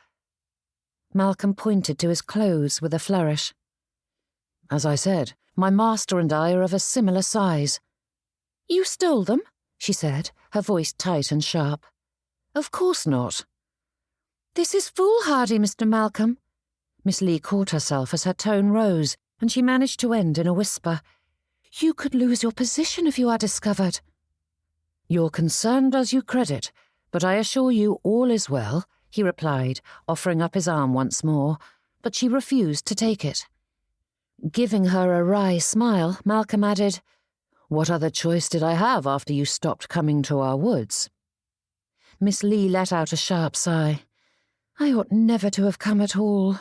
Malcolm pointed to his clothes with a flourish. "As I said, my master and I are of a similar size." "You stole them?" she said, her voice tight and sharp. "Of course not." "This is foolhardy, Mr. Malcolm." Miss Leigh caught herself as her tone rose, and she managed to end in a whisper. "You could lose your position if you are discovered." "Your concern does you credit, but I assure you all is well," he replied, offering up his arm once more, but she refused to take it. Giving her a wry smile, Malcolm added, "What other choice did I have after you stopped coming to our woods?" Miss Leigh let out a sharp sigh. "I ought never to have come at all."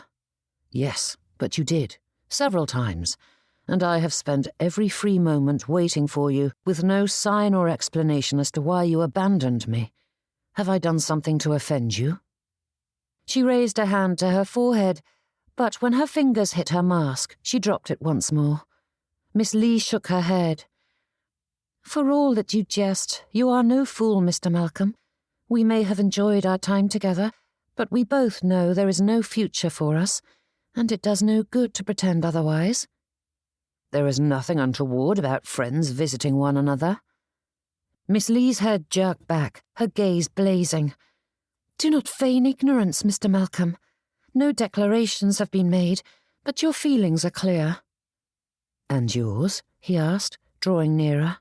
"Yes, but you did, several times, and I have spent every free moment waiting for you with no sign or explanation as to why you abandoned me. Have I done something to offend you?" She raised a hand to her forehead, but when her fingers hit her mask, she dropped it once more. Miss Leigh shook her head. "For all that you jest, you are no fool, Mr. Malcolm. We may have enjoyed our time together, but we both know there is no future for us, and it does no good to pretend otherwise." "There is nothing untoward about friends visiting one another." Miss Leigh's head jerked back, her gaze blazing. "Do not feign ignorance, Mr. Malcolm. No declarations have been made, but your feelings are clear." "And yours?" he asked, drawing nearer.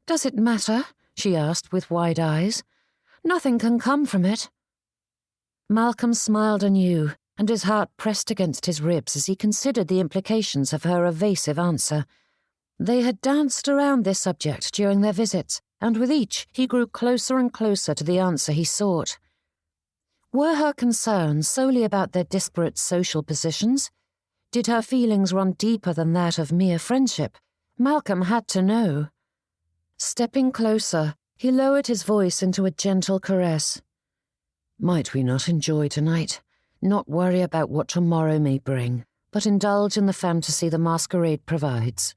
"Does it matter?" she asked with wide eyes. "Nothing can come from it." Malcolm smiled anew, and his heart pressed against his ribs as he considered the implications of her evasive answer. They had danced around this subject during their visits, and with each he grew closer and closer to the answer he sought. Were her concerns solely about their disparate social positions? Did her feelings run deeper than that of mere friendship? Malcolm had to know. Stepping closer, he lowered his voice into a gentle caress. Might we not enjoy tonight? Not worry about what tomorrow may bring, but indulge in the fantasy the masquerade provides.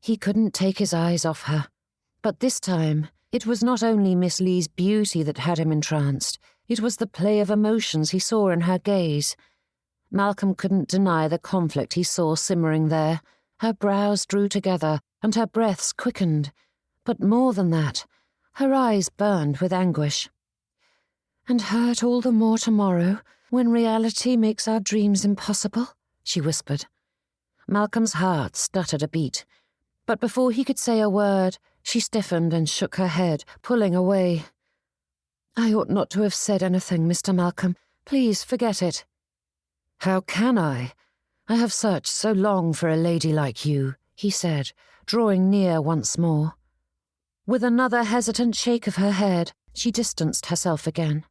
He couldn't take his eyes off her, but this time it was not only Miss Leigh's beauty that had him entranced, it was the play of emotions he saw in her gaze. Malcolm couldn't deny the conflict he saw simmering there. Her brows drew together and her breaths quickened, but more than that, her eyes burned with anguish. "And hurt all the more tomorrow, when reality makes our dreams impossible," she whispered. Malcolm's heart stuttered a beat, but before he could say a word, she stiffened and shook her head, pulling away. "I ought not to have said anything, Mr. Malcolm. Please forget it." "How can I? I have searched so long for a lady like you," he said, drawing near once more. With another hesitant shake of her head, she distanced herself again.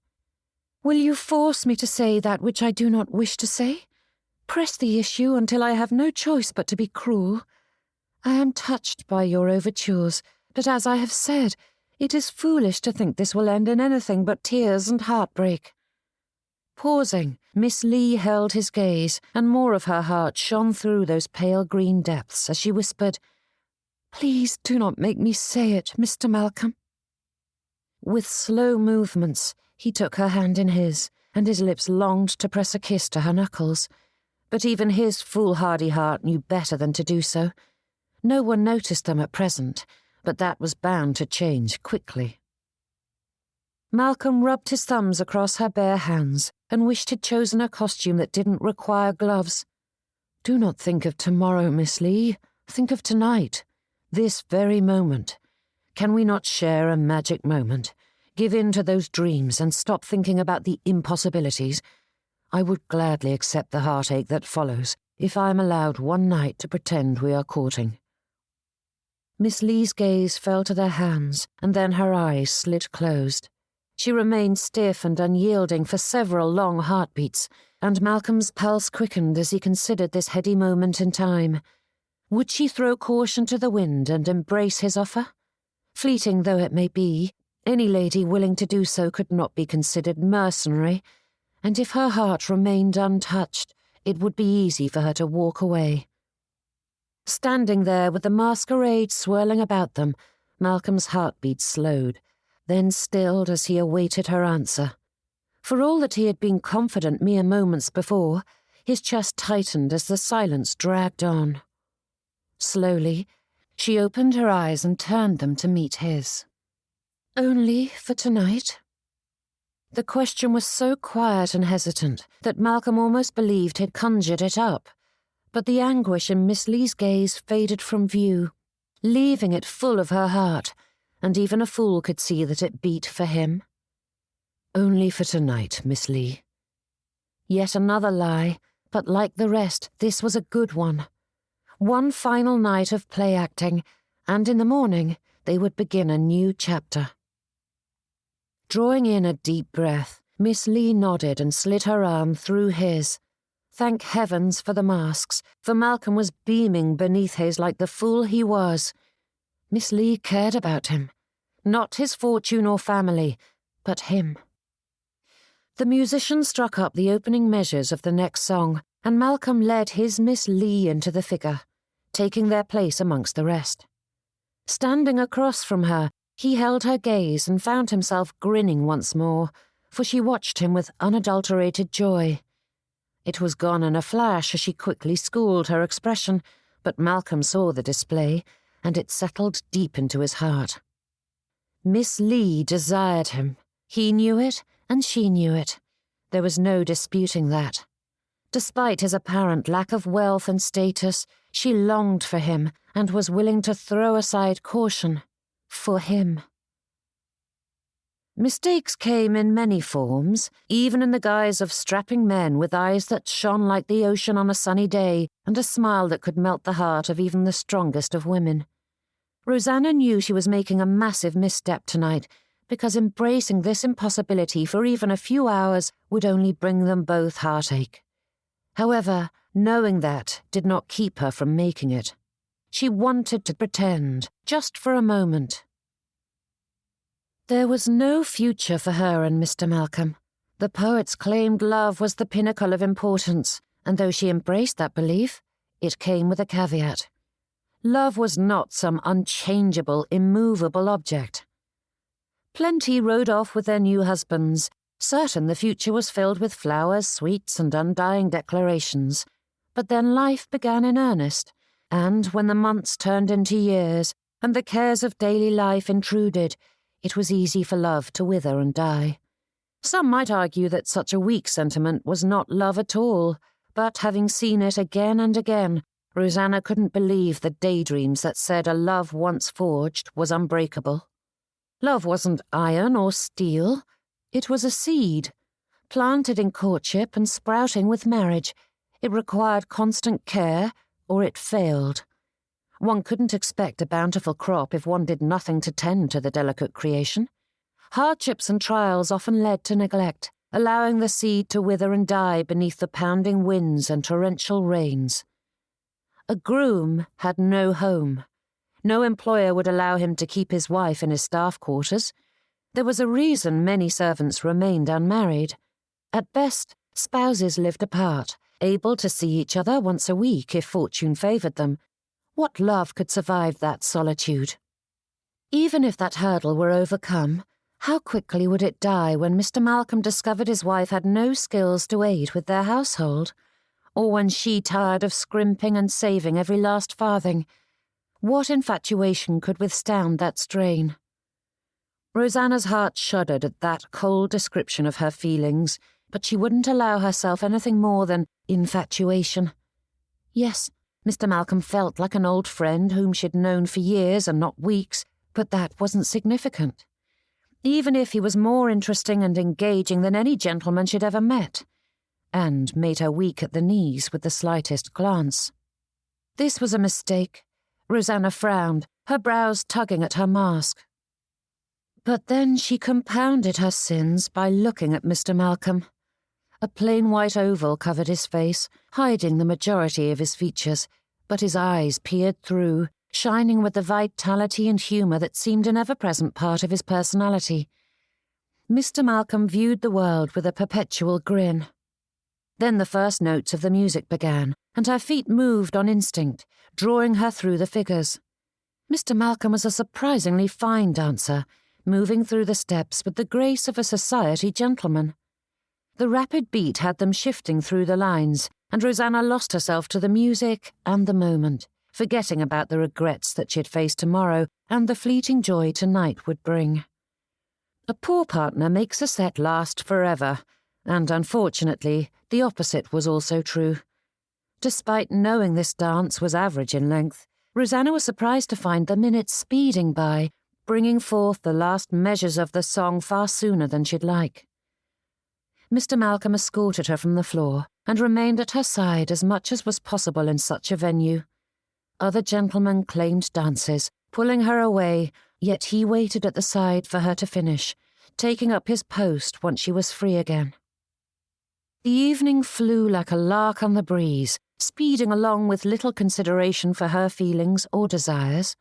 "Will you force me to say that which I do not wish to say? Press the issue until I have no choice but to be cruel. I am touched by your overtures, but as I have said, it is foolish to think this will end in anything but tears and heartbreak." Pausing, Miss Leigh held his gaze, and more of her heart shone through those pale green depths as she whispered, "Please do not make me say it, Mr. Malcolm." With slow movements, he took her hand in his, and his lips longed to press a kiss to her knuckles. But even his foolhardy heart knew better than to do so. No one noticed them at present, but that was bound to change quickly. Malcolm rubbed his thumbs across her bare hands and wished he'd chosen a costume that didn't require gloves. "Do not think of tomorrow, Miss Leigh. Think of tonight, this very moment. Can we not share a magic moment? Give in to those dreams and stop thinking about the impossibilities. I would gladly accept the heartache that follows if I am allowed one night to pretend we are courting." Miss Leigh's gaze fell to their hands, and then her eyes slid closed. She remained stiff and unyielding for several long heartbeats, and Malcolm's pulse quickened as he considered this heady moment in time. Would she throw caution to the wind and embrace his offer? Fleeting though it may be, any lady willing to do so could not be considered mercenary, and if her heart remained untouched, it would be easy for her to walk away. Standing there with the masquerade swirling about them, Malcolm's heartbeat slowed, then stilled as he awaited her answer. For all that he had been confident mere moments before, his chest tightened as the silence dragged on. Slowly, she opened her eyes and turned them to meet his. "Only for tonight?" The question was so quiet and hesitant that Malcolm almost believed he'd conjured it up, but the anguish in Miss Leigh's gaze faded from view, leaving it full of her heart, and even a fool could see that it beat for him. "Only for tonight, Miss Leigh." Yet another lie, but like the rest, this was a good one. One final night of play acting, and in the morning they would begin a new chapter. Drawing in a deep breath, Miss Leigh nodded and slid her arm through his. Thank heavens for the masks, for Malcolm was beaming beneath his like the fool he was. Miss Leigh cared about him. Not his fortune or family, but him. The musician struck up the opening measures of the next song, and Malcolm led his Miss Leigh into the figure, taking their place amongst the rest. Standing across from her, he held her gaze and found himself grinning once more, for she watched him with unadulterated joy. It was gone in a flash as she quickly schooled her expression, but Malcolm saw the display, and it settled deep into his heart. Miss Leigh desired him. He knew it, and she knew it. There was no disputing that. Despite his apparent lack of wealth and status, she longed for him and was willing to throw aside caution. For him. Mistakes came in many forms, even in the guise of strapping men with eyes that shone like the ocean on a sunny day and a smile that could melt the heart of even the strongest of women. Rosanna knew she was making a massive misstep tonight, because embracing this impossibility for even a few hours would only bring them both heartache. However, knowing that did not keep her from making it. She wanted to pretend, just for a moment. There was no future for her and Mr. Malcolm. The poets claimed love was the pinnacle of importance, and though she embraced that belief, it came with a caveat. Love was not some unchangeable, immovable object. Plenty rode off with their new husbands, certain the future was filled with flowers, sweets, and undying declarations. But then life began in earnest, and when the months turned into years, and the cares of daily life intruded, it was easy for love to wither and die. Some might argue that such a weak sentiment was not love at all, but having seen it again and again, Rosanna couldn't believe the daydreams that said a love once forged was unbreakable. Love wasn't iron or steel. It was a seed, planted in courtship and sprouting with marriage. It required constant care, or it failed. One couldn't expect a bountiful crop if one did nothing to tend to the delicate creation. Hardships and trials often led to neglect, allowing the seed to wither and die beneath the pounding winds and torrential rains. A groom had no home. No employer would allow him to keep his wife in his staff quarters. There was a reason many servants remained unmarried. At best, spouses lived apart, able to see each other once a week if fortune favoured them. What love could survive that solitude? Even if that hurdle were overcome, how quickly would it die when Mr. Malcolm discovered his wife had no skills to aid with their household, or when she tired of scrimping and saving every last farthing? What infatuation could withstand that strain? Rosanna's heart shuddered at that cold description of her feelings, but she wouldn't allow herself anything more than infatuation. Yes, Mr. Malcolm felt like an old friend whom she'd known for years and not weeks, but that wasn't significant. Even if he was more interesting and engaging than any gentleman she'd ever met, and made her weak at the knees with the slightest glance. This was a mistake. Rosanna frowned, her brows tugging at her mask. But then she compounded her sins by looking at Mr. Malcolm. A plain white oval covered his face, hiding the majority of his features, but his eyes peered through, shining with the vitality and humour that seemed an ever-present part of his personality. Mr. Malcolm viewed the world with a perpetual grin. Then the first notes of the music began, and her feet moved on instinct, drawing her through the figures. Mr. Malcolm was a surprisingly fine dancer, moving through the steps with the grace of a society gentleman. The rapid beat had them shifting through the lines, and Rosanna lost herself to the music and the moment, forgetting about the regrets that she'd face tomorrow and the fleeting joy tonight would bring. A poor partner makes a set last forever, and unfortunately, the opposite was also true. Despite knowing this dance was average in length, Rosanna was surprised to find the minutes speeding by, bringing forth the last measures of the song far sooner than she'd like. Mr. Malcolm escorted her from the floor and remained at her side as much as was possible in such a venue. Other gentlemen claimed dances, pulling her away, yet he waited at the side for her to finish, taking up his post once she was free again. The evening flew like a lark on the breeze, speeding along with little consideration for her feelings or desires.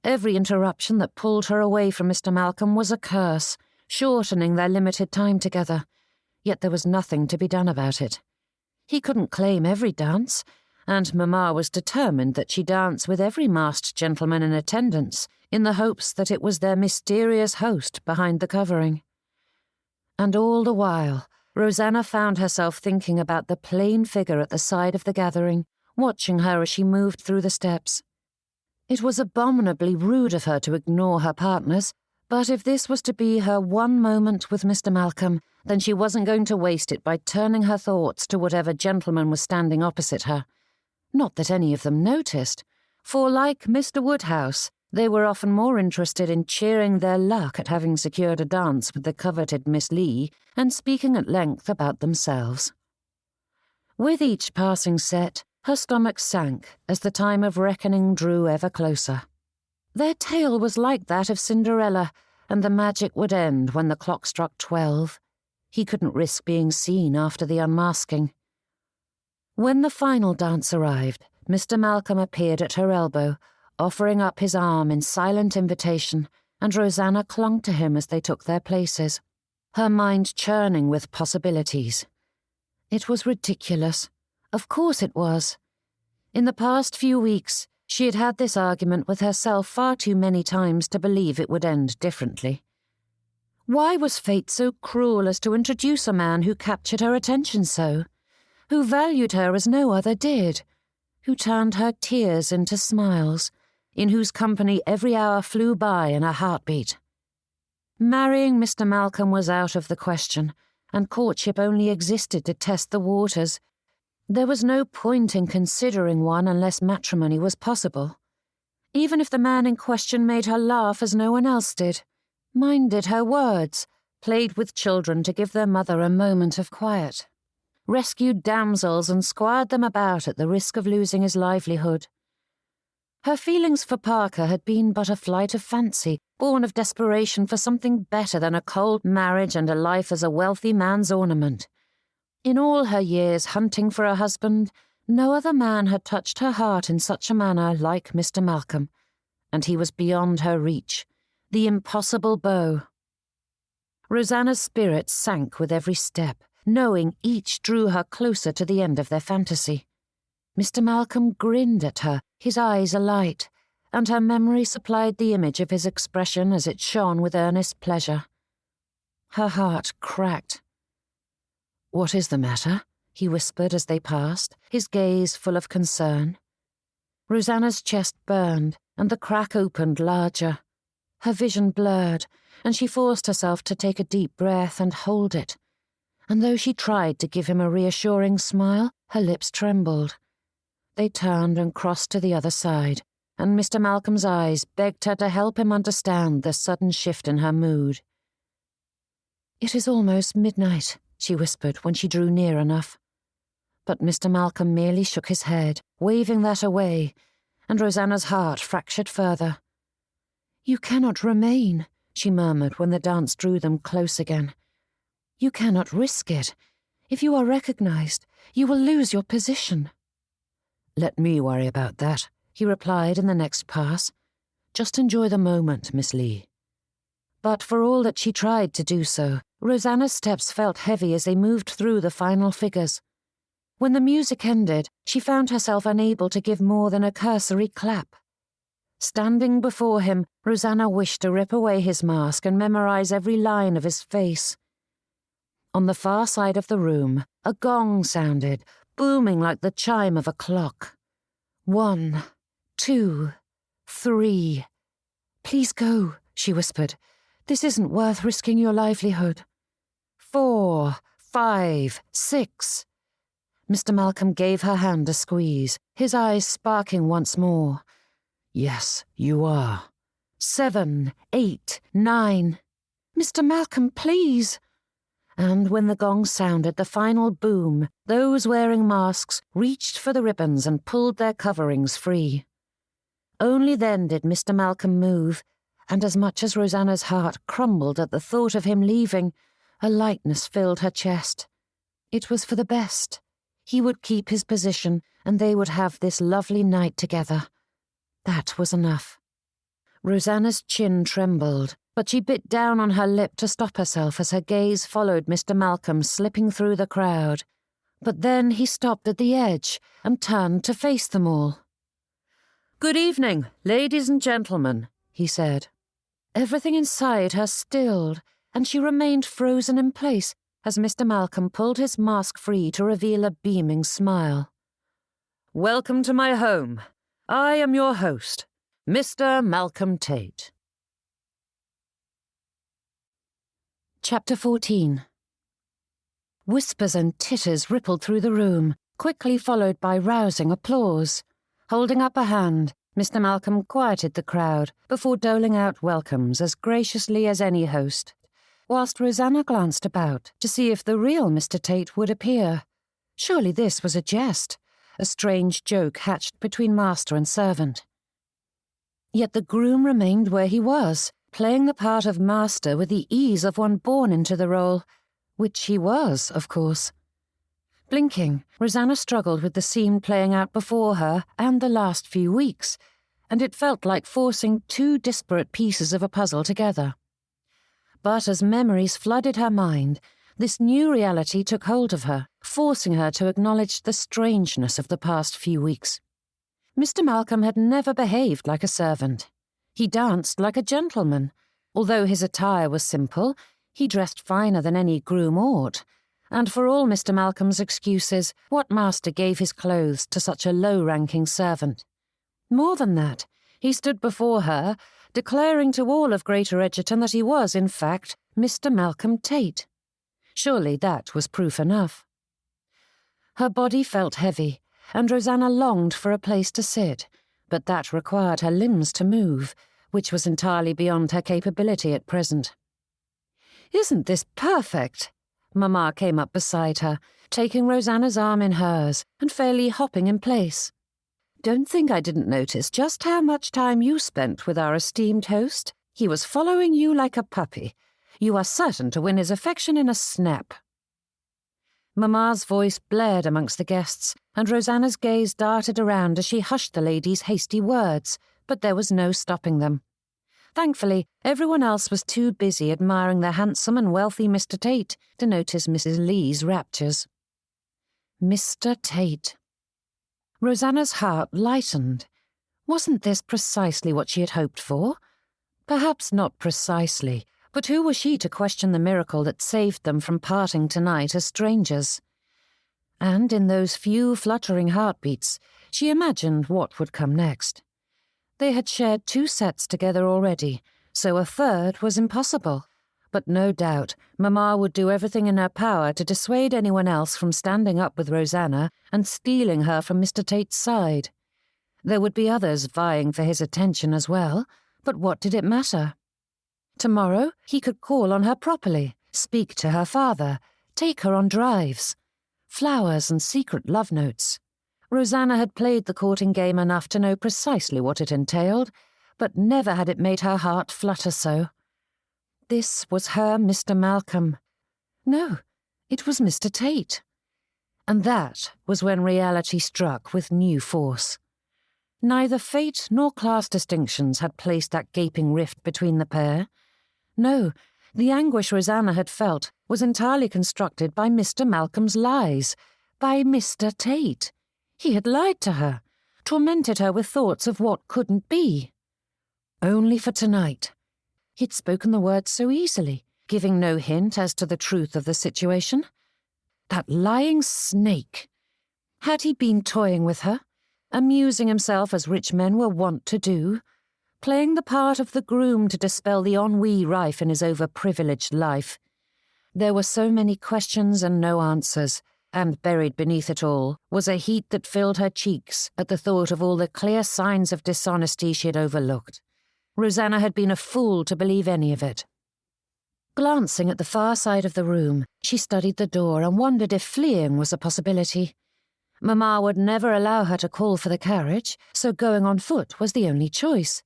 Every interruption that pulled her away from Mr. Malcolm was a curse, shortening their limited time together. Yet there was nothing to be done about it. He couldn't claim every dance, and Mamma was determined that she dance with every masked gentleman in attendance, in the hopes that it was their mysterious host behind the covering. And all the while, Rosanna found herself thinking about the plain figure at the side of the gathering, watching her as she moved through the steps. It was abominably rude of her to ignore her partners, but if this was to be her one moment with Mr. Malcolm, then she wasn't going to waste it by turning her thoughts to whatever gentleman was standing opposite her. Not that any of them noticed, for like Mr. Woodhouse, they were often more interested in cheering their luck at having secured a dance with the coveted Miss Leigh and speaking at length about themselves. With each passing set, her stomach sank as the time of reckoning drew ever closer. Their tale was like that of Cinderella, and the magic would end when the clock struck 12. He couldn't risk being seen after the unmasking. When the final dance arrived, Mr. Malcolm appeared at her elbow, offering up his arm in silent invitation, and Rosanna clung to him as they took their places, her mind churning with possibilities. It was ridiculous. Of course it was. In the past few weeks, she had had this argument with herself far too many times to believe it would end differently. Why was fate so cruel as to introduce a man who captured her attention so, who valued her as no other did, who turned her tears into smiles, in whose company every hour flew by in a heartbeat? Marrying Mr. Malcolm was out of the question, and courtship only existed to test the waters. There was no point in considering one unless matrimony was possible. Even if the man in question made her laugh as no one else did, minded her words, played with children to give their mother a moment of quiet, rescued damsels and squired them about at the risk of losing his livelihood. Her feelings for Parker had been but a flight of fancy, born of desperation for something better than a cold marriage and a life as a wealthy man's ornament. In all her years hunting for a husband, no other man had touched her heart in such a manner like Mr. Malcolm, and he was beyond her reach, the impossible beau. Rosanna's spirits sank with every step, knowing each drew her closer to the end of their fantasy. Mr. Malcolm grinned at her, his eyes alight, and her memory supplied the image of his expression as it shone with earnest pleasure. Her heart cracked. "What is the matter?" he whispered as they passed, his gaze full of concern. Rosanna's chest burned, and the crack opened larger. Her vision blurred, and she forced herself to take a deep breath and hold it. And though she tried to give him a reassuring smile, her lips trembled. They turned and crossed to the other side, and Mr. Malcolm's eyes begged her to help him understand the sudden shift in her mood. "It is almost midnight," she whispered when she drew near enough. But Mr. Malcolm merely shook his head, waving that away, and Rosanna's heart fractured further. "You cannot remain," she murmured when the dance drew them close again. "You cannot risk it. If you are recognized, you will lose your position." "Let me worry about that," he replied in the next pass. "Just enjoy the moment, Miss Leigh." But for all that she tried to do so, Rosanna's steps felt heavy as they moved through the final figures. When the music ended, she found herself unable to give more than a cursory clap. Standing before him, Rosanna wished to rip away his mask and memorize every line of his face. On the far side of the room, a gong sounded, booming like the chime of a clock. 1, 2, 3. "Please go," she whispered. "This isn't worth risking your livelihood." 4, 5, 6. Mr. Malcolm gave her hand a squeeze, his eyes sparking once more. "Yes, you are." 7, 8, 9. "Mr. Malcolm, please." And when the gong sounded the final boom, those wearing masks reached for the ribbons and pulled their coverings free. Only then did Mr. Malcolm move, and as much as Rosanna's heart crumbled at the thought of him leaving, a lightness filled her chest. It was for the best. He would keep his position, and they would have this lovely night together. That was enough. Rosanna's chin trembled, but she bit down on her lip to stop herself as her gaze followed Mr. Malcolm slipping through the crowd. But then he stopped at the edge and turned to face them all. "Good evening, ladies and gentlemen," he said. Everything inside her stilled, and she remained frozen in place as Mr. Malcolm pulled his mask free to reveal a beaming smile. "Welcome to my home. I am your host, Mr. Malcolm Tate." Chapter 14. Whispers and titters rippled through the room, quickly followed by rousing applause. Holding up a hand, Mr. Malcolm quieted the crowd before doling out welcomes as graciously as any host, whilst Rosanna glanced about to see if the real Mr. Tate would appear. Surely this was a jest, a strange joke hatched between master and servant. Yet the groom remained where he was, playing the part of master with the ease of one born into the role, which he was, of course. Blinking, Rosanna struggled with the scene playing out before her and the last few weeks, and it felt like forcing two disparate pieces of a puzzle together. But as memories flooded her mind, this new reality took hold of her, forcing her to acknowledge the strangeness of the past few weeks. Mr. Malcolm had never behaved like a servant. He danced like a gentleman. Although his attire was simple, he dressed finer than any groom ought, and for all Mr. Malcolm's excuses, what master gave his clothes to such a low-ranking servant? More than that, he stood before her, declaring to all of Greater Egerton that he was, in fact, Mr. Malcolm Tate. Surely that was proof enough. Her body felt heavy, and Rosanna longed for a place to sit, but that required her limbs to move, which was entirely beyond her capability at present. "Isn't this perfect?" Mamma came up beside her, taking Rosanna's arm in hers and fairly hopping in place. "Don't think I didn't notice just how much time you spent with our esteemed host. He was following you like a puppy. You are certain to win his affection in a snap." Mamma's voice blared amongst the guests, and Rosanna's gaze darted around as she hushed the ladies' hasty words, but there was no stopping them. Thankfully, everyone else was too busy admiring the handsome and wealthy Mr. Tate to notice Mrs. Leigh's raptures. Mr. Tate. Rosanna's heart lightened. Wasn't this precisely what she had hoped for? Perhaps not precisely, but who was she to question the miracle that saved them from parting tonight as strangers? And in those few fluttering heartbeats, she imagined what would come next. They had shared 2 sets together already, so a third was impossible. But no doubt, Mamma would do everything in her power to dissuade anyone else from standing up with Rosanna and stealing her from Mr. Tate's side. There would be others vying for his attention as well, but what did it matter? Tomorrow, he could call on her properly, speak to her father, take her on drives. Flowers and secret love notes. Rosanna had played the courting game enough to know precisely what it entailed, but never had it made her heart flutter so. This was her Mr. Malcolm. No, it was Mr. Tate. And that was when reality struck with new force. Neither fate nor class distinctions had placed that gaping rift between the pair. No, the anguish Rosanna had felt was entirely constructed by Mr. Malcolm's lies, by Mr. Tate. He had lied to her, tormented her with thoughts of what couldn't be. Only for tonight. He'd spoken the words so easily, giving no hint as to the truth of the situation. That lying snake. Had he been toying with her, amusing himself as rich men were wont to do, playing the part of the groom to dispel the ennui rife in his overprivileged life? There were so many questions and no answers, and buried beneath it all was a heat that filled her cheeks at the thought of all the clear signs of dishonesty she had overlooked. Rosanna had been a fool to believe any of it. Glancing at the far side of the room, she studied the door and wondered if fleeing was a possibility. Mamma would never allow her to call for the carriage, so going on foot was the only choice.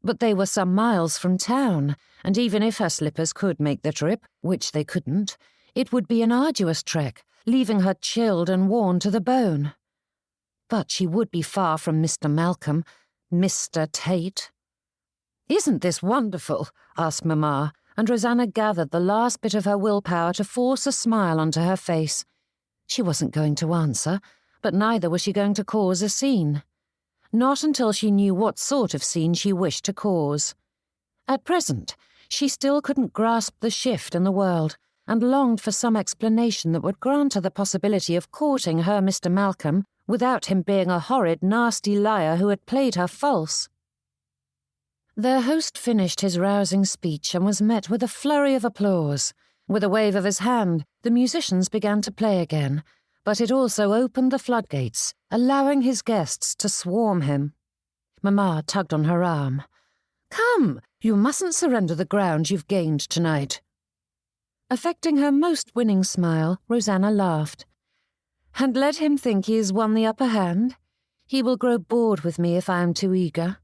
But they were some miles from town, and even if her slippers could make the trip, which they couldn't, it would be an arduous trek, leaving her chilled and worn to the bone. But she would be far from Mr. Malcolm, Mr. Tate. "Isn't this wonderful?" asked Mamma, and Rosanna gathered the last bit of her willpower to force a smile onto her face. She wasn't going to answer, but neither was she going to cause a scene. Not until she knew what sort of scene she wished to cause. At present, she still couldn't grasp the shift in the world, and longed for some explanation that would grant her the possibility of courting her Mr. Malcolm without him being a horrid, nasty liar who had played her false. Their host finished his rousing speech and was met with a flurry of applause. With a wave of his hand, the musicians began to play again, but it also opened the floodgates, allowing his guests to swarm him. Mamma tugged on her arm. "Come, you mustn't surrender the ground you've gained tonight." Affecting her most winning smile, Rosanna laughed. "And let him think he has won the upper hand. He will grow bored with me if I am too eager."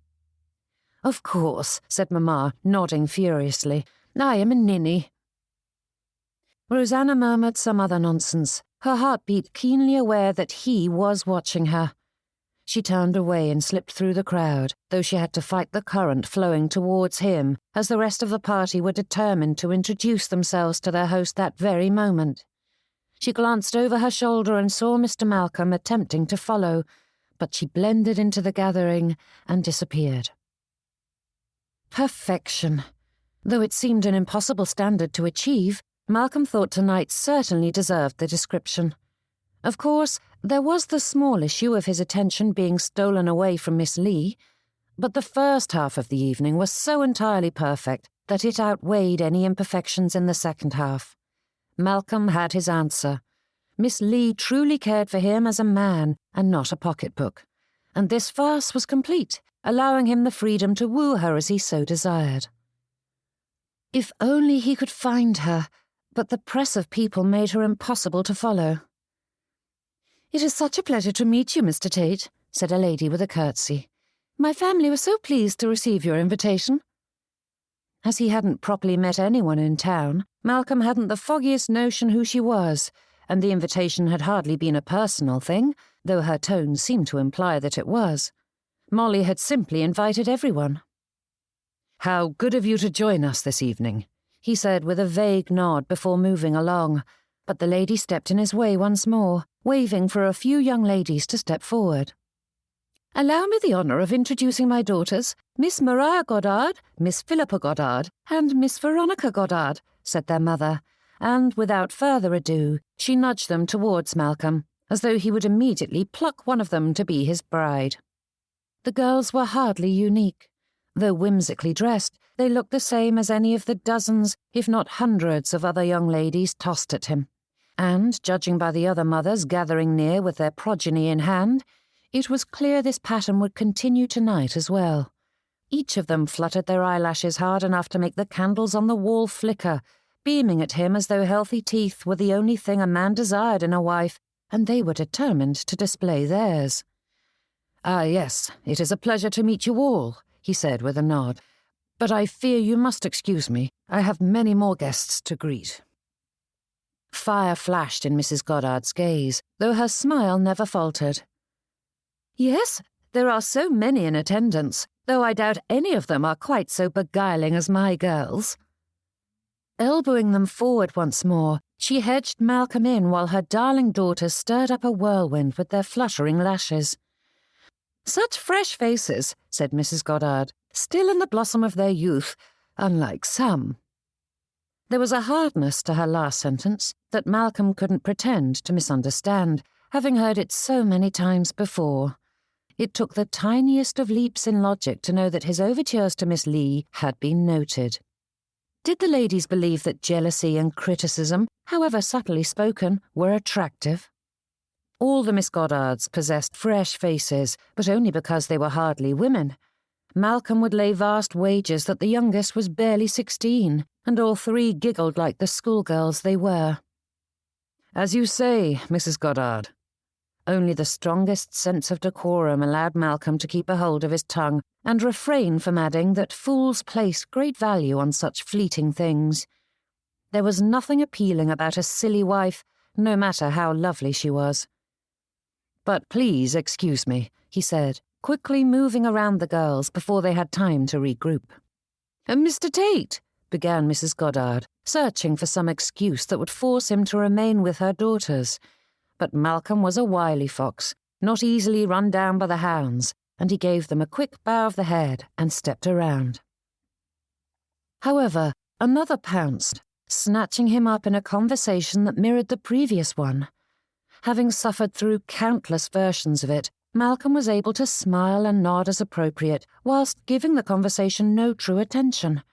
"Of course," said Mamma, nodding furiously. "I am a ninny." Rosanna murmured some other nonsense, her heartbeat keenly aware that he was watching her. She turned away and slipped through the crowd, though she had to fight the current flowing towards him, as the rest of the party were determined to introduce themselves to their host that very moment. She glanced over her shoulder and saw Mr. Malcolm attempting to follow, but she blended into the gathering and disappeared. Perfection. Though it seemed an impossible standard to achieve, Malcolm thought tonight certainly deserved the description. Of course, there was the small issue of his attention being stolen away from Miss Leigh, but the first half of the evening was so entirely perfect that it outweighed any imperfections in the second half. Malcolm had his answer. Miss Leigh truly cared for him as a man and not a pocketbook, and this farce was complete, allowing him the freedom to woo her as he so desired. If only he could find her, but the press of people made her impossible to follow. "It is such a pleasure to meet you, Mr. Tate," said a lady with a curtsy. "My family was so pleased to receive your invitation." As he hadn't properly met anyone in town, Malcolm hadn't the foggiest notion who she was, and the invitation had hardly been a personal thing, though her tone seemed to imply that it was. Molly had simply invited everyone. "How good of you to join us this evening," he said with a vague nod before moving along, but the lady stepped in his way once more, waving for a few young ladies to step forward. "Allow me the honour of introducing my daughters, Miss Maria Goddard, Miss Philippa Goddard, and Miss Veronica Goddard," said their mother, and without further ado, she nudged them towards Malcolm, as though he would immediately pluck one of them to be his bride. The girls were hardly unique. Though whimsically dressed, they looked the same as any of the dozens, if not hundreds, of other young ladies tossed at him. And, judging by the other mothers gathering near with their progeny in hand, it was clear this pattern would continue tonight as well. Each of them fluttered their eyelashes hard enough to make the candles on the wall flicker, beaming at him as though healthy teeth were the only thing a man desired in a wife, and they were determined to display theirs. "Ah, yes, it is a pleasure to meet you all," he said with a nod. "But I fear you must excuse me. I have many more guests to greet." Fire flashed in Mrs. Goddard's gaze, though her smile never faltered. "Yes, there are so many in attendance, though I doubt any of them are quite so beguiling as my girls." Elbowing them forward once more, she hedged Malcolm in while her darling daughters stirred up a whirlwind with their fluttering lashes. "Such fresh faces," said Mrs. Goddard, "still in the blossom of their youth, unlike some." There was a hardness to her last sentence that Malcolm couldn't pretend to misunderstand, having heard it so many times before. It took the tiniest of leaps in logic to know that his overtures to Miss Leigh had been noted. Did the ladies believe that jealousy and criticism, however subtly spoken, were attractive? All the Miss Goddards possessed fresh faces, but only because they were hardly women. Malcolm would lay vast wagers that the youngest was barely 16, and all three giggled like the schoolgirls they were. "As you say, Mrs. Goddard." Only the strongest sense of decorum allowed Malcolm to keep a hold of his tongue and refrain from adding that fools placed great value on such fleeting things. There was nothing appealing about a silly wife, no matter how lovely she was. "But please excuse me," he said, quickly moving around the girls before they had time to regroup. "Mr. Tate," began Mrs. Goddard, searching for some excuse that would force him to remain with her daughters. But Malcolm was a wily fox, not easily run down by the hounds, and he gave them a quick bow of the head and stepped around. However, another pounced, snatching him up in a conversation that mirrored the previous one. Having suffered through countless versions of it, Malcolm was able to smile and nod as appropriate, whilst giving the conversation no true attention.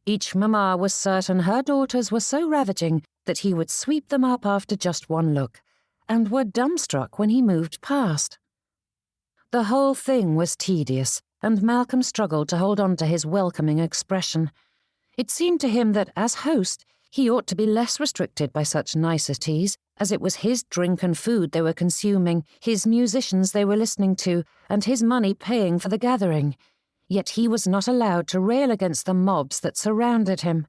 Each mamma was certain her daughters were so ravaging that he would sweep them up after just one look, and were dumbstruck when he moved past. The whole thing was tedious, and Malcolm struggled to hold on to his welcoming expression. It seemed to him that, as host, he ought to be less restricted by such niceties, as it was his drink and food they were consuming, his musicians they were listening to, and his money paying for the gathering. yet he was not allowed to rail against the mobs that surrounded him.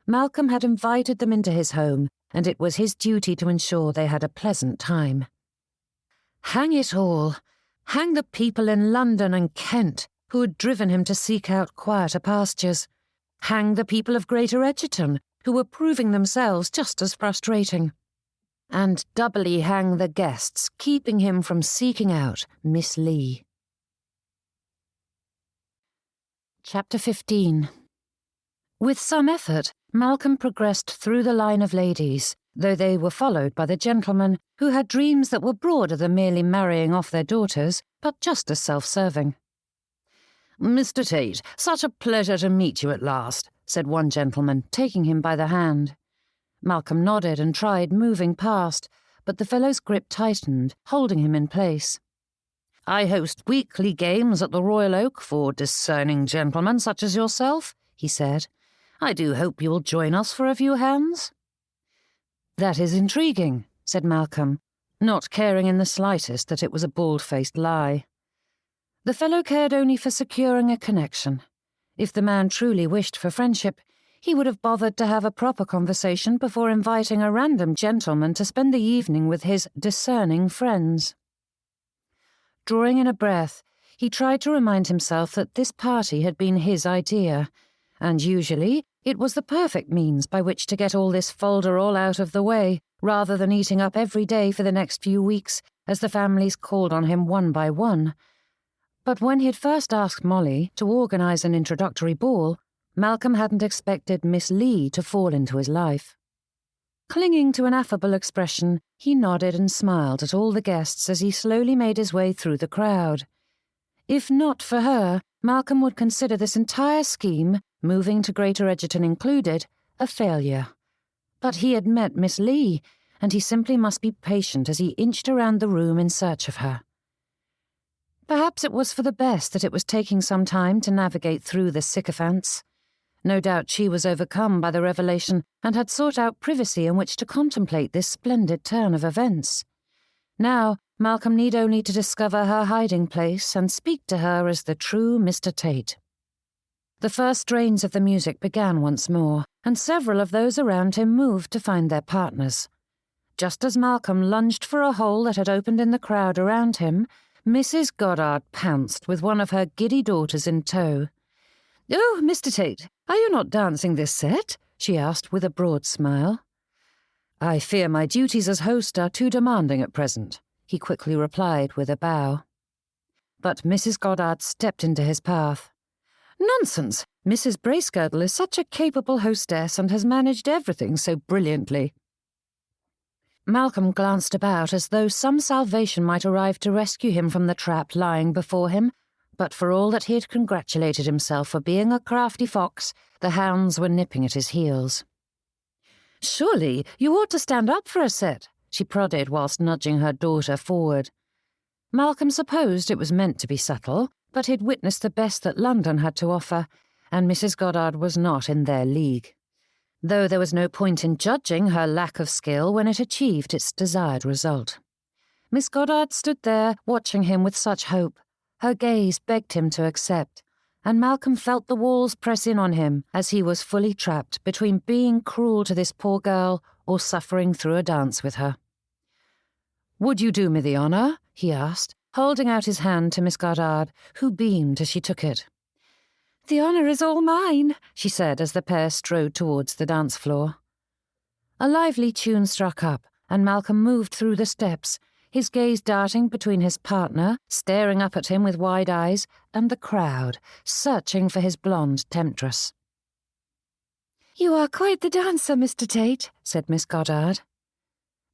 Malcolm had invited them into his home, and it was his duty to ensure they had a pleasant time. Hang it all! Hang the people in London and Kent who had driven him to seek out quieter pastures. Hang the people of Greater Egerton who were proving themselves just as frustrating. And doubly hang the guests keeping him from seeking out Miss Leigh. Chapter 15. With some effort, Malcolm progressed through the line of ladies, though they were followed by the gentlemen who had dreams that were broader than merely marrying off their daughters, but just as self-serving. "Mr. Tate, such a pleasure to meet you at last," said one gentleman, taking him by the hand. Malcolm nodded and tried moving past, but the fellow's grip tightened, holding him in place. "I host weekly games at the Royal Oak for discerning gentlemen such as yourself," he said. "I do hope you will join us for a few hands." "That is intriguing," said Malcolm, not caring in the slightest that it was a bald-faced lie. The fellow cared only for securing a connection. If the man truly wished for friendship, he would have bothered to have a proper conversation before inviting a random gentleman to spend the evening with his discerning friends. Drawing in a breath, he tried to remind himself that this party had been his idea, and usually it was the perfect means by which to get all this folderol out of the way, rather than eating up every day for the next few weeks as the families called on him one by one. But when he had first asked Molly to organise an introductory ball, Malcolm hadn't expected Miss Leigh to fall into his life. Clinging to an affable expression, he nodded and smiled at all the guests as he slowly made his way through the crowd. If not for her, Malcolm would consider this entire scheme, moving to Greater Egerton included, a failure. But he had met Miss Leigh, and he simply must be patient as he inched around the room in search of her. Perhaps it was for the best that it was taking some time to navigate through the sycophants. No doubt she was overcome by the revelation and had sought out privacy in which to contemplate this splendid turn of events. Now, Malcolm need only to discover her hiding place and speak to her as the true Mr. Tate. The first strains of the music began once more, and several of those around him moved to find their partners. Just as Malcolm lunged for a hole that had opened in the crowd around him, Mrs. Goddard pounced with one of her giddy daughters in tow. "Oh, Mr. Tate, are you not dancing this set?" she asked with a broad smile. "I fear my duties as host are too demanding at present," he quickly replied with a bow. But Mrs. Goddard stepped into his path. "Nonsense! Mrs. Bracegirdle is such a capable hostess and has managed everything so brilliantly." Malcolm glanced about as though some salvation might arrive to rescue him from the trap lying before him, but for all that he had congratulated himself for being a crafty fox, the hounds were nipping at his heels. "Surely you ought to stand up for a set," she prodded whilst nudging her daughter forward. Malcolm supposed it was meant to be subtle, but he'd witnessed the best that London had to offer, and Mrs. Goddard was not in their league. Though there was no point in judging her lack of skill when it achieved its desired result. Miss Goddard stood there, watching him with such hope. Her gaze begged him to accept, and Malcolm felt the walls press in on him as he was fully trapped between being cruel to this poor girl or suffering through a dance with her. "Would you do me the honour?" he asked, holding out his hand to Miss Goddard, who beamed as she took it. "The honour is all mine," she said as the pair strode towards the dance floor. A lively tune struck up, and Malcolm moved through the steps, his gaze darting between his partner, staring up at him with wide eyes, and the crowd, searching for his blonde temptress. "You are quite the dancer, Mr. Tate," said Miss Goddard.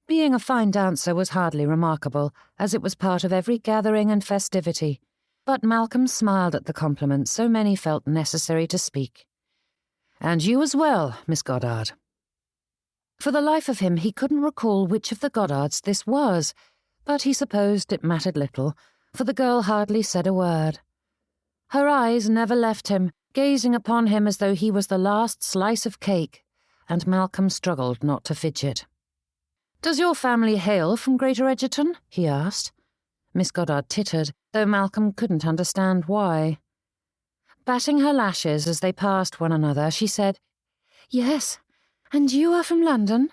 Being a fine dancer was hardly remarkable, as it was part of every gathering and festivity, but Malcolm smiled at the compliment so many felt necessary to speak. "And you as well, Miss Goddard." For the life of him he couldn't recall which of the Goddards this was, but he supposed it mattered little, for the girl hardly said a word. Her eyes never left him, gazing upon him as though he was the last slice of cake, and Malcolm struggled not to fidget. "Does your family hail from Greater Egerton?" he asked. Miss Goddard tittered, though Malcolm couldn't understand why. Batting her lashes as they passed one another, she said, "Yes, and you are from London?"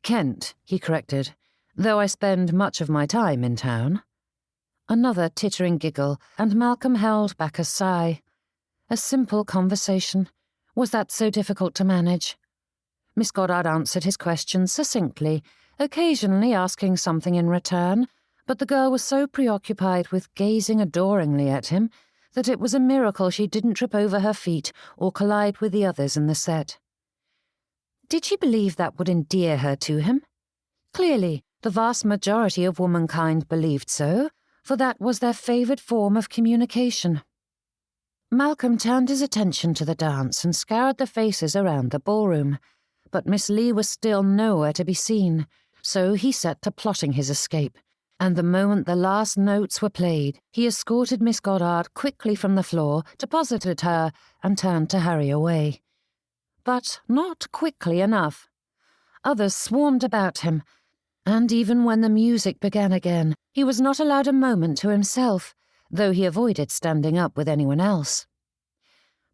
"Kent," he corrected, "though I spend much of my time in town." Another tittering giggle, and Malcolm held back a sigh. A simple conversation. Was that so difficult to manage? Miss Goddard answered his questions succinctly, occasionally asking something in return, but the girl was so preoccupied with gazing adoringly at him that it was a miracle she didn't trip over her feet or collide with the others in the set. Did she believe that would endear her to him? Clearly, the vast majority of womankind believed so, for that was their favoured form of communication. Malcolm turned his attention to the dance and scoured the faces around the ballroom, but Miss Leigh was still nowhere to be seen, so he set to plotting his escape, and the moment the last notes were played, he escorted Miss Goddard quickly from the floor, deposited her, and turned to hurry away. But not quickly enough. Others swarmed about him, and even when the music began again, he was not allowed a moment to himself, though he avoided standing up with anyone else.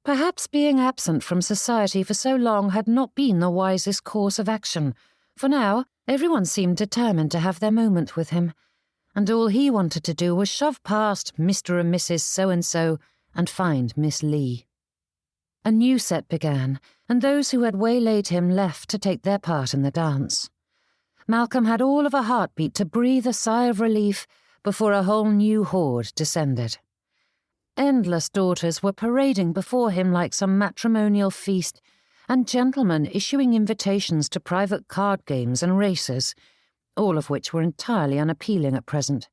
Perhaps being absent from society for so long had not been the wisest course of action, for now everyone seemed determined to have their moment with him, and all he wanted to do was shove past Mr. and Mrs. So-and-so and find Miss Leigh. A new set began, and those who had waylaid him left to take their part in the dance. Malcolm had all of a heartbeat to breathe a sigh of relief before a whole new horde descended. Endless daughters were parading before him like some matrimonial feast, and gentlemen issuing invitations to private card games and races, all of which were entirely unappealing at present.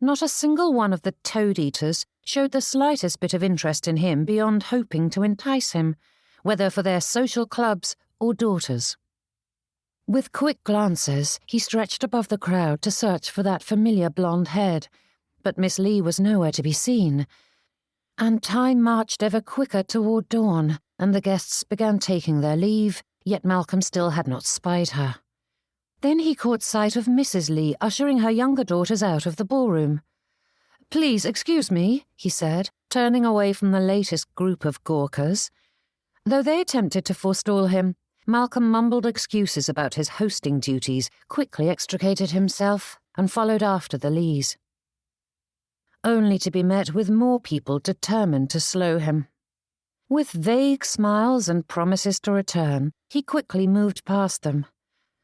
Not a single one of the toad-eaters showed the slightest bit of interest in him beyond hoping to entice him, whether for their social clubs or daughters. With quick glances, he stretched above the crowd to search for that familiar blonde head, but Miss Leigh was nowhere to be seen, and time marched ever quicker toward dawn, and the guests began taking their leave, yet Malcolm still had not spied her. Then he caught sight of Mrs. Leigh ushering her younger daughters out of the ballroom. "Please excuse me," he said, turning away from the latest group of gawkers. Though they attempted to forestall him, Malcolm mumbled excuses about his hosting duties, quickly extricated himself, and followed after the Leighs, only to be met with more people determined to slow him. With vague smiles and promises to return, he quickly moved past them.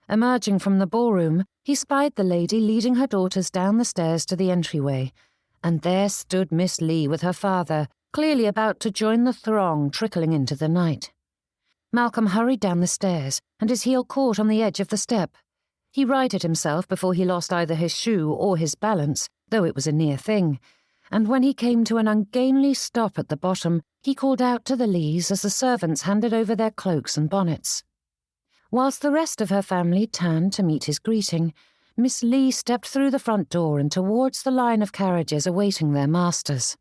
Emerging from the ballroom, he spied the lady leading her daughters down the stairs to the entryway, and there stood Miss Leigh with her father, clearly about to join the throng trickling into the night. Malcolm hurried down the stairs, and his heel caught on the edge of the step. He righted himself before he lost either his shoe or his balance, though it was a near thing, and when he came to an ungainly stop at the bottom, he called out to the Leighs as the servants handed over their cloaks and bonnets. Whilst the rest of her family turned to meet his greeting, Miss Leigh stepped through the front door and towards the line of carriages awaiting their masters.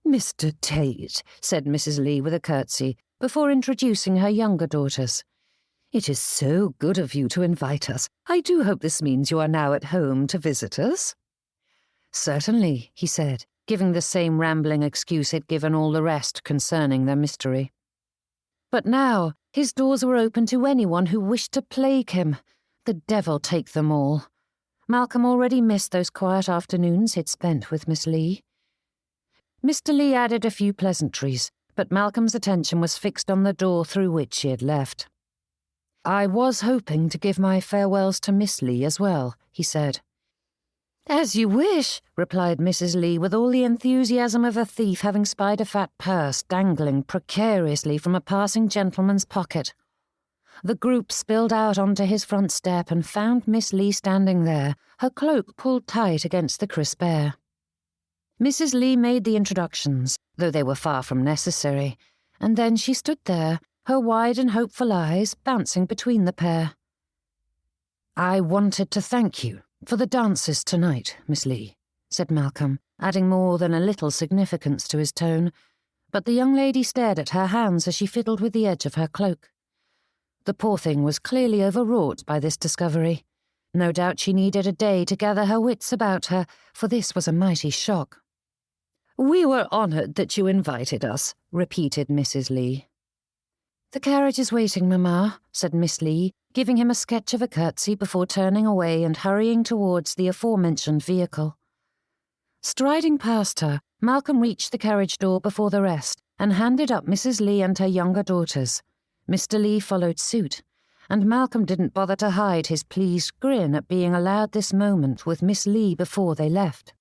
"Mr. Tate," said Mrs. Leigh with a curtsy, before introducing her younger daughters. "It is so good of you to invite us. I do hope this means you are now at home to visit us." "Certainly," he said, giving the same rambling excuse he'd given all the rest concerning their mystery. But now his doors were open to anyone who wished to plague him. The devil take them all. Malcolm already missed those quiet afternoons he'd spent with Miss Leigh. Mr. Leigh added a few pleasantries, but Malcolm's attention was fixed on the door through which she had left. "I was hoping to give my farewells to Miss Leigh as well," he said. "As you wish," replied Mrs. Leigh with all the enthusiasm of a thief having spied a fat purse dangling precariously from a passing gentleman's pocket. The group spilled out onto his front step and found Miss Leigh standing there, her cloak pulled tight against the crisp air. Mrs. Leigh made the introductions, though they were far from necessary, and then she stood there, her wide and hopeful eyes bouncing between the pair. "I wanted to thank you for the dances tonight, Miss Leigh," said Malcolm, adding more than a little significance to his tone, but the young lady stared at her hands as she fiddled with the edge of her cloak. The poor thing was clearly overwrought by this discovery. No doubt she needed a day to gather her wits about her, for this was a mighty shock. "We were honoured that you invited us," repeated Mrs. Leigh. "The carriage is waiting, Mamma," said Miss Leigh, giving him a sketch of a curtsy before turning away and hurrying towards the aforementioned vehicle. Striding past her, Malcolm reached the carriage door before the rest and handed up Mrs. Leigh and her younger daughters. Mr. Leigh followed suit, and Malcolm didn't bother to hide his pleased grin at being allowed this moment with Miss Leigh before they left.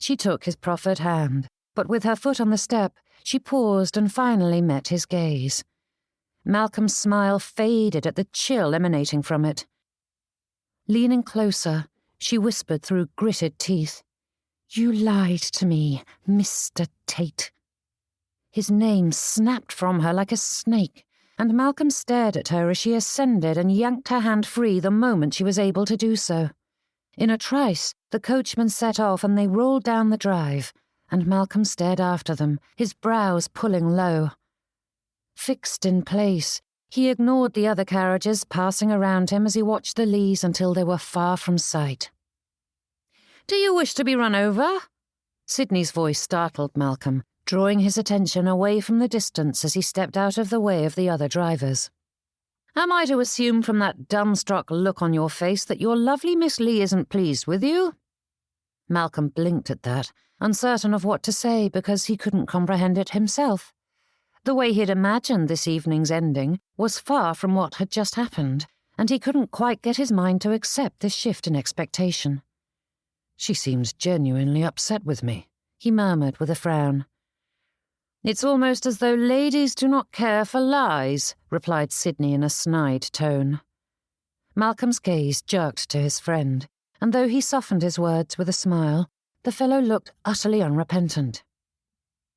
She took his proffered hand, but with her foot on the step, she paused and finally met his gaze. Malcolm's smile faded at the chill emanating from it. Leaning closer, she whispered through gritted teeth, "You lied to me, Mr. Tate." His name snapped from her like a snake, and Malcolm stared at her as she ascended and yanked her hand free the moment she was able to do so. In a trice, the coachman set off and they rolled down the drive, and Malcolm stared after them, his brows pulling low. Fixed in place, he ignored the other carriages passing around him as he watched the Leighs until they were far from sight. "Do you wish to be run over?" Sidney's voice startled Malcolm, drawing his attention away from the distance as he stepped out of the way of the other drivers. "Am I to assume from that dumbstruck look on your face that your lovely Miss Leigh isn't pleased with you?" Malcolm blinked at that, uncertain of what to say because he couldn't comprehend it himself. The way he'd imagined this evening's ending was far from what had just happened, and he couldn't quite get his mind to accept this shift in expectation. "She seems genuinely upset with me," he murmured with a frown. "It's almost as though ladies do not care for lies," replied Sidney in a snide tone. Malcolm's gaze jerked to his friend, and though he softened his words with a smile, the fellow looked utterly unrepentant.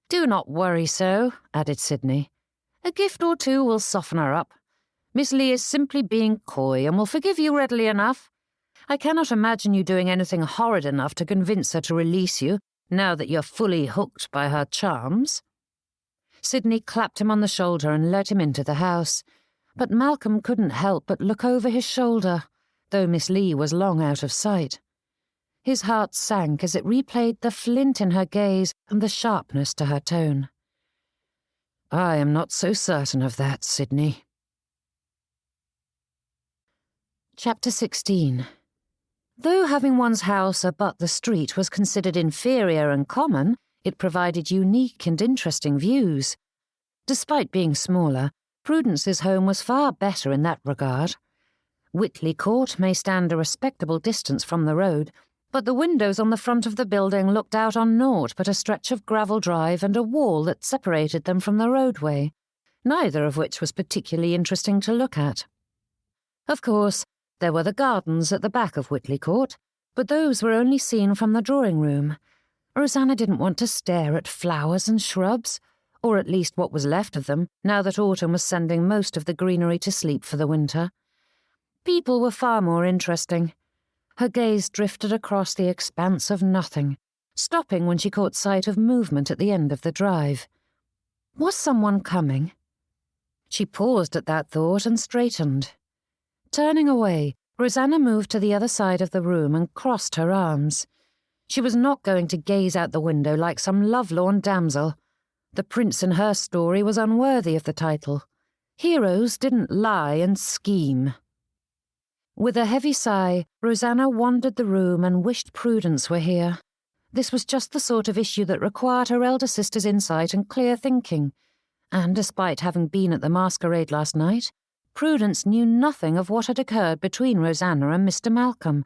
"Do not worry so," added Sidney. "A gift or two will soften her up. Miss Leigh is simply being coy and will forgive you readily enough. I cannot imagine you doing anything horrid enough to convince her to release you, now that you're fully hooked by her charms." Sidney clapped him on the shoulder and led him into the house, but Malcolm couldn't help but look over his shoulder, though Miss Leigh was long out of sight. His heart sank as it replayed the flint in her gaze and the sharpness to her tone. "I am not so certain of that, Sidney." Chapter 16. Though having one's house abut the street was considered inferior and common, it provided unique and interesting views. Despite being smaller, Prudence's home was far better in that regard. Whitley Court may stand a respectable distance from the road, but the windows on the front of the building looked out on naught but a stretch of gravel drive and a wall that separated them from the roadway, neither of which was particularly interesting to look at. Of course, there were the gardens at the back of Whitley Court, but those were only seen from the drawing-room. Rosanna didn't want to stare at flowers and shrubs, or at least what was left of them, now that autumn was sending most of the greenery to sleep for the winter. People were far more interesting. Her gaze drifted across the expanse of nothing, stopping when she caught sight of movement at the end of the drive. Was someone coming? She paused at that thought and straightened. Turning away, Rosanna moved to the other side of the room and crossed her arms. She was not going to gaze out the window like some lovelorn damsel. The prince in her story was unworthy of the title. Heroes didn't lie and scheme. With a heavy sigh, Rosanna wandered the room and wished Prudence were here. This was just the sort of issue that required her elder sister's insight and clear thinking, and despite having been at the masquerade last night, Prudence knew nothing of what had occurred between Rosanna and Mr. Malcolm.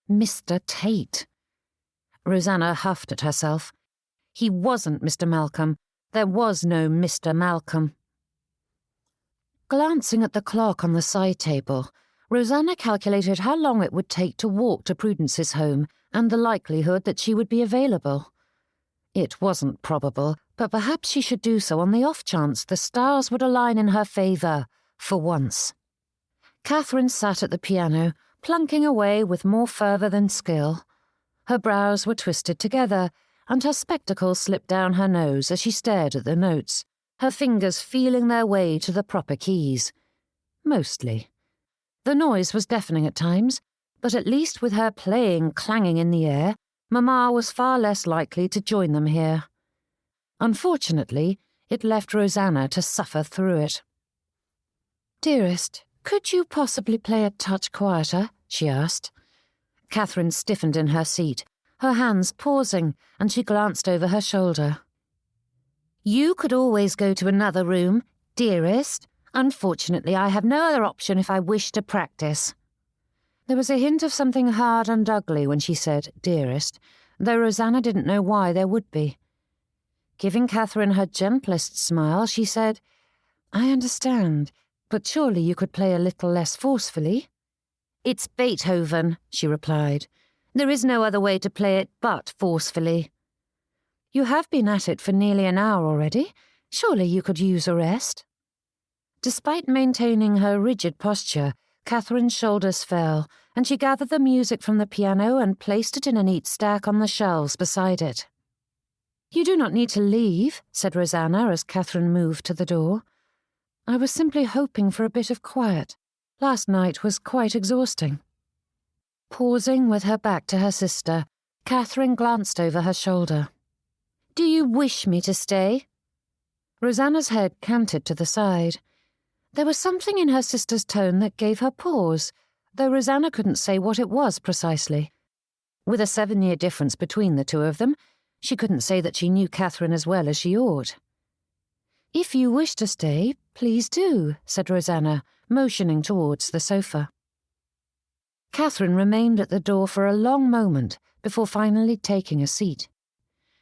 Mr. Tate. Rosanna huffed at herself. He wasn't Mr. Malcolm. There was no Mr. Malcolm. Glancing at the clock on the side table, Rosanna calculated how long it would take to walk to Prudence's home and the likelihood that she would be available. It wasn't probable, but perhaps she should do so on the off chance the stars would align in her favour, for once. Catherine sat at the piano, plunking away with more fervour than skill. Her brows were twisted together, and her spectacles slipped down her nose as she stared at the notes, her fingers feeling their way to the proper keys. Mostly. The noise was deafening at times, but at least with her playing clanging in the air, Mamma was far less likely to join them here. Unfortunately, it left Rosanna to suffer through it. "Dearest, could you possibly play a touch quieter?" she asked. Catherine stiffened in her seat, her hands pausing, and she glanced over her shoulder. "You could always go to another room, dearest. Unfortunately, I have no other option if I wish to practice." There was a hint of something hard and ugly when she said dearest, though Rosanna didn't know why there would be. Giving Catherine her gentlest smile, she said, "I understand, but surely you could play a little less forcefully." "It's Beethoven," she replied. "There is no other way to play it but forcefully." "You have been at it for nearly an hour already. Surely you could use a rest." Despite maintaining her rigid posture, Catherine's shoulders fell, and she gathered the music from the piano and placed it in a neat stack on the shelves beside it. "You do not need to leave," said Rosanna as Catherine moved to the door. "I was simply hoping for a bit of quiet. Last night was quite exhausting." Pausing with her back to her sister, Catherine glanced over her shoulder. "Do you wish me to stay?" Rosanna's head canted to the side. There was something in her sister's tone that gave her pause, though Rosanna couldn't say what it was precisely. With a 7-year difference between the two of them, she couldn't say that she knew Catherine as well as she ought. "If you wish to stay, please do," said Rosanna, motioning towards the sofa. Catherine remained at the door for a long moment before finally taking a seat.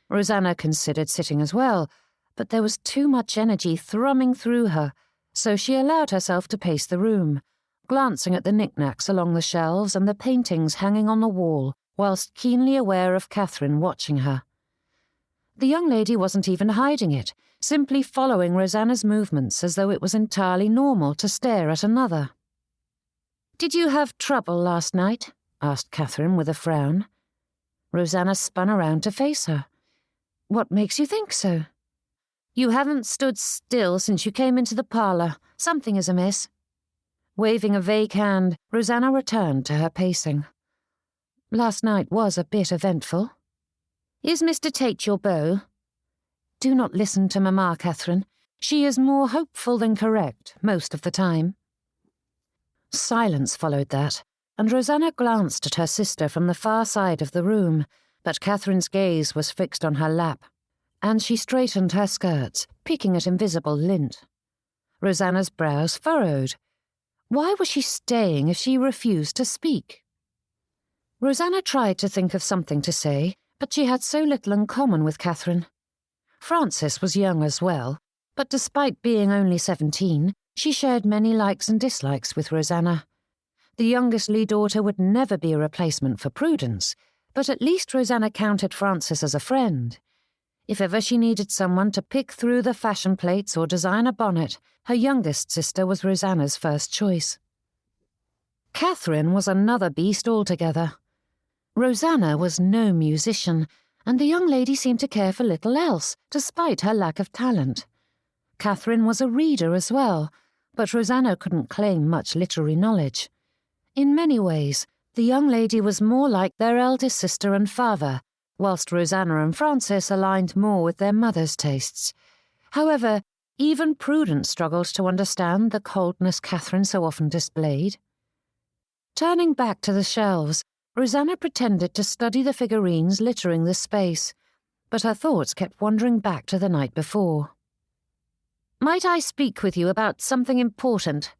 Rosanna considered sitting as well, but there was too much energy thrumming through her, so she allowed herself to pace the room, glancing at the knickknacks along the shelves and the paintings hanging on the wall, whilst keenly aware of Catherine watching her. The young lady wasn't even hiding it, simply following Rosanna's movements as though it was entirely normal to stare at another. "Did you have trouble last night?" asked Catherine with a frown. Rosanna spun around to face her. "What makes you think so?" "You haven't stood still since you came into the parlour. Something is amiss." Waving a vague hand, Rosanna returned to her pacing. "Last night was a bit eventful." "Is Mr. Tate your beau?" "Do not listen to Mamma, Catherine. She is more hopeful than correct most of the time." Silence followed that, and Rosanna glanced at her sister from the far side of the room, but Catherine's gaze was fixed on her lap, and she straightened her skirts, picking at invisible lint. Rosanna's brows furrowed. Why was she staying if she refused to speak? Rosanna tried to think of something to say, but she had so little in common with Catherine. Frances was young as well, but despite being only 17, she shared many likes and dislikes with Rosanna. The youngest Leigh daughter would never be a replacement for Prudence, but at least Rosanna counted Frances as a friend. If ever she needed someone to pick through the fashion plates or design a bonnet, her youngest sister was Rosanna's first choice. Catherine was another beast altogether. Rosanna was no musician, and the young lady seemed to care for little else, despite her lack of talent. Catherine was a reader as well, but Rosanna couldn't claim much literary knowledge. In many ways, the young lady was more like their eldest sister and father, whilst Rosanna and Frances aligned more with their mother's tastes. However, even Prudence struggled to understand the coldness Catherine so often displayed. Turning back to the shelves, Rosanna pretended to study the figurines littering the space, but her thoughts kept wandering back to the night before. "Might I speak with you about something important?"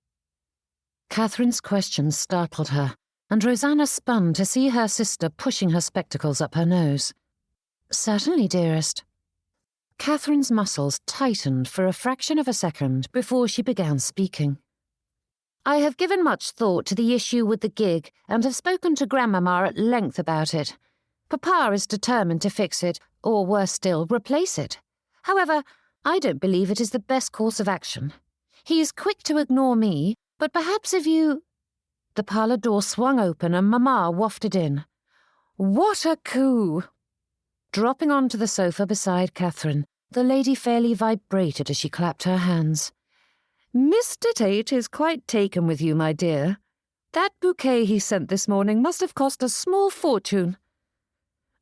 Catherine's question startled her, and Rosanna spun to see her sister pushing her spectacles up her nose. "Certainly, dearest." Catherine's muscles tightened for a fraction of a second before she began speaking. "I have given much thought to the issue with the gig and have spoken to Grandmamma at length about it. Papa is determined to fix it, or worse still, replace it. However, I don't believe it is the best course of action. He is quick to ignore me, but perhaps if you—" The parlour door swung open and Mamma wafted in. What a coup! Dropping onto the sofa beside Catherine, the lady fairly vibrated as she clapped her hands. "Mr. Tate is quite taken with you, my dear. That bouquet he sent this morning must have cost a small fortune."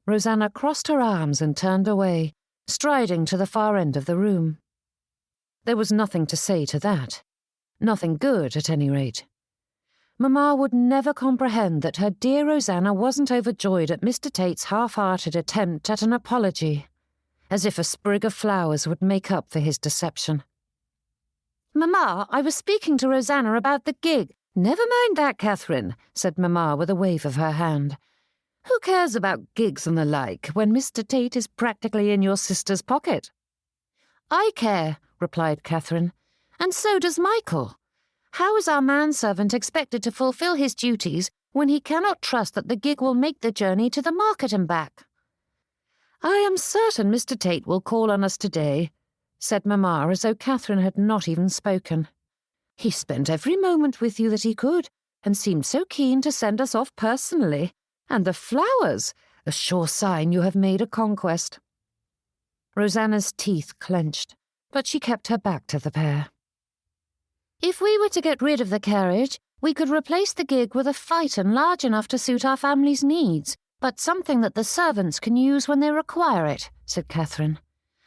Rosanna crossed her arms and turned away, striding to the far end of the room. There was nothing to say to that. Nothing good, at any rate. Mamma would never comprehend that her dear Rosanna wasn't overjoyed at Mr. Tate's half-hearted attempt at an apology, as if a sprig of flowers would make up for his deception. "Mamma, I was speaking to Rosanna about the gig." "Never mind that, Catherine," said Mamma with a wave of her hand. "Who cares about gigs and the like when Mr. Tate is practically in your sister's pocket?" "I care," replied Catherine, "and so does Michael. How is our manservant expected to fulfill his duties when he cannot trust that the gig will make the journey to the market and back?" "I am certain Mr. Tate will call on us today," said Mamma, as though Catherine had not even spoken. "He spent every moment with you that he could, and seemed so keen to send us off personally. And the flowers! A sure sign you have made a conquest." Rosanna's teeth clenched, but she kept her back to the pair. "If we were to get rid of the carriage, we could replace the gig with a phaeton large enough to suit our family's needs, but something that the servants can use when they require it," said Catherine.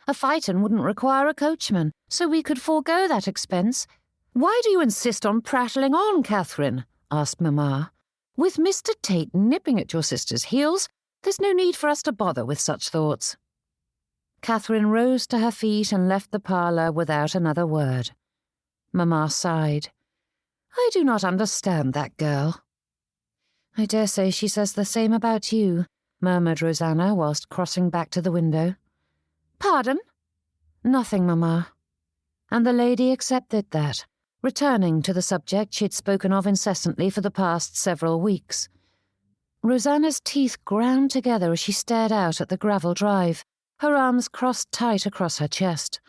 "A phaeton wouldn't require a coachman, so we could forego that expense." "Why do you insist on prattling on, Catherine?" asked Mamma. "With Mr. Tate nipping at your sister's heels, there's no need for us to bother with such thoughts." Catherine rose to her feet and left the parlour without another word. Mamma sighed. "I do not understand that girl." "I dare say she says the same about you," murmured Rosanna whilst crossing back to the window. "Pardon?" "Nothing, Mamma." And the lady accepted that, returning to the subject she had spoken of incessantly for the past several weeks. Rosanna's teeth ground together as she stared out at the gravel drive, her arms crossed tight across her chest.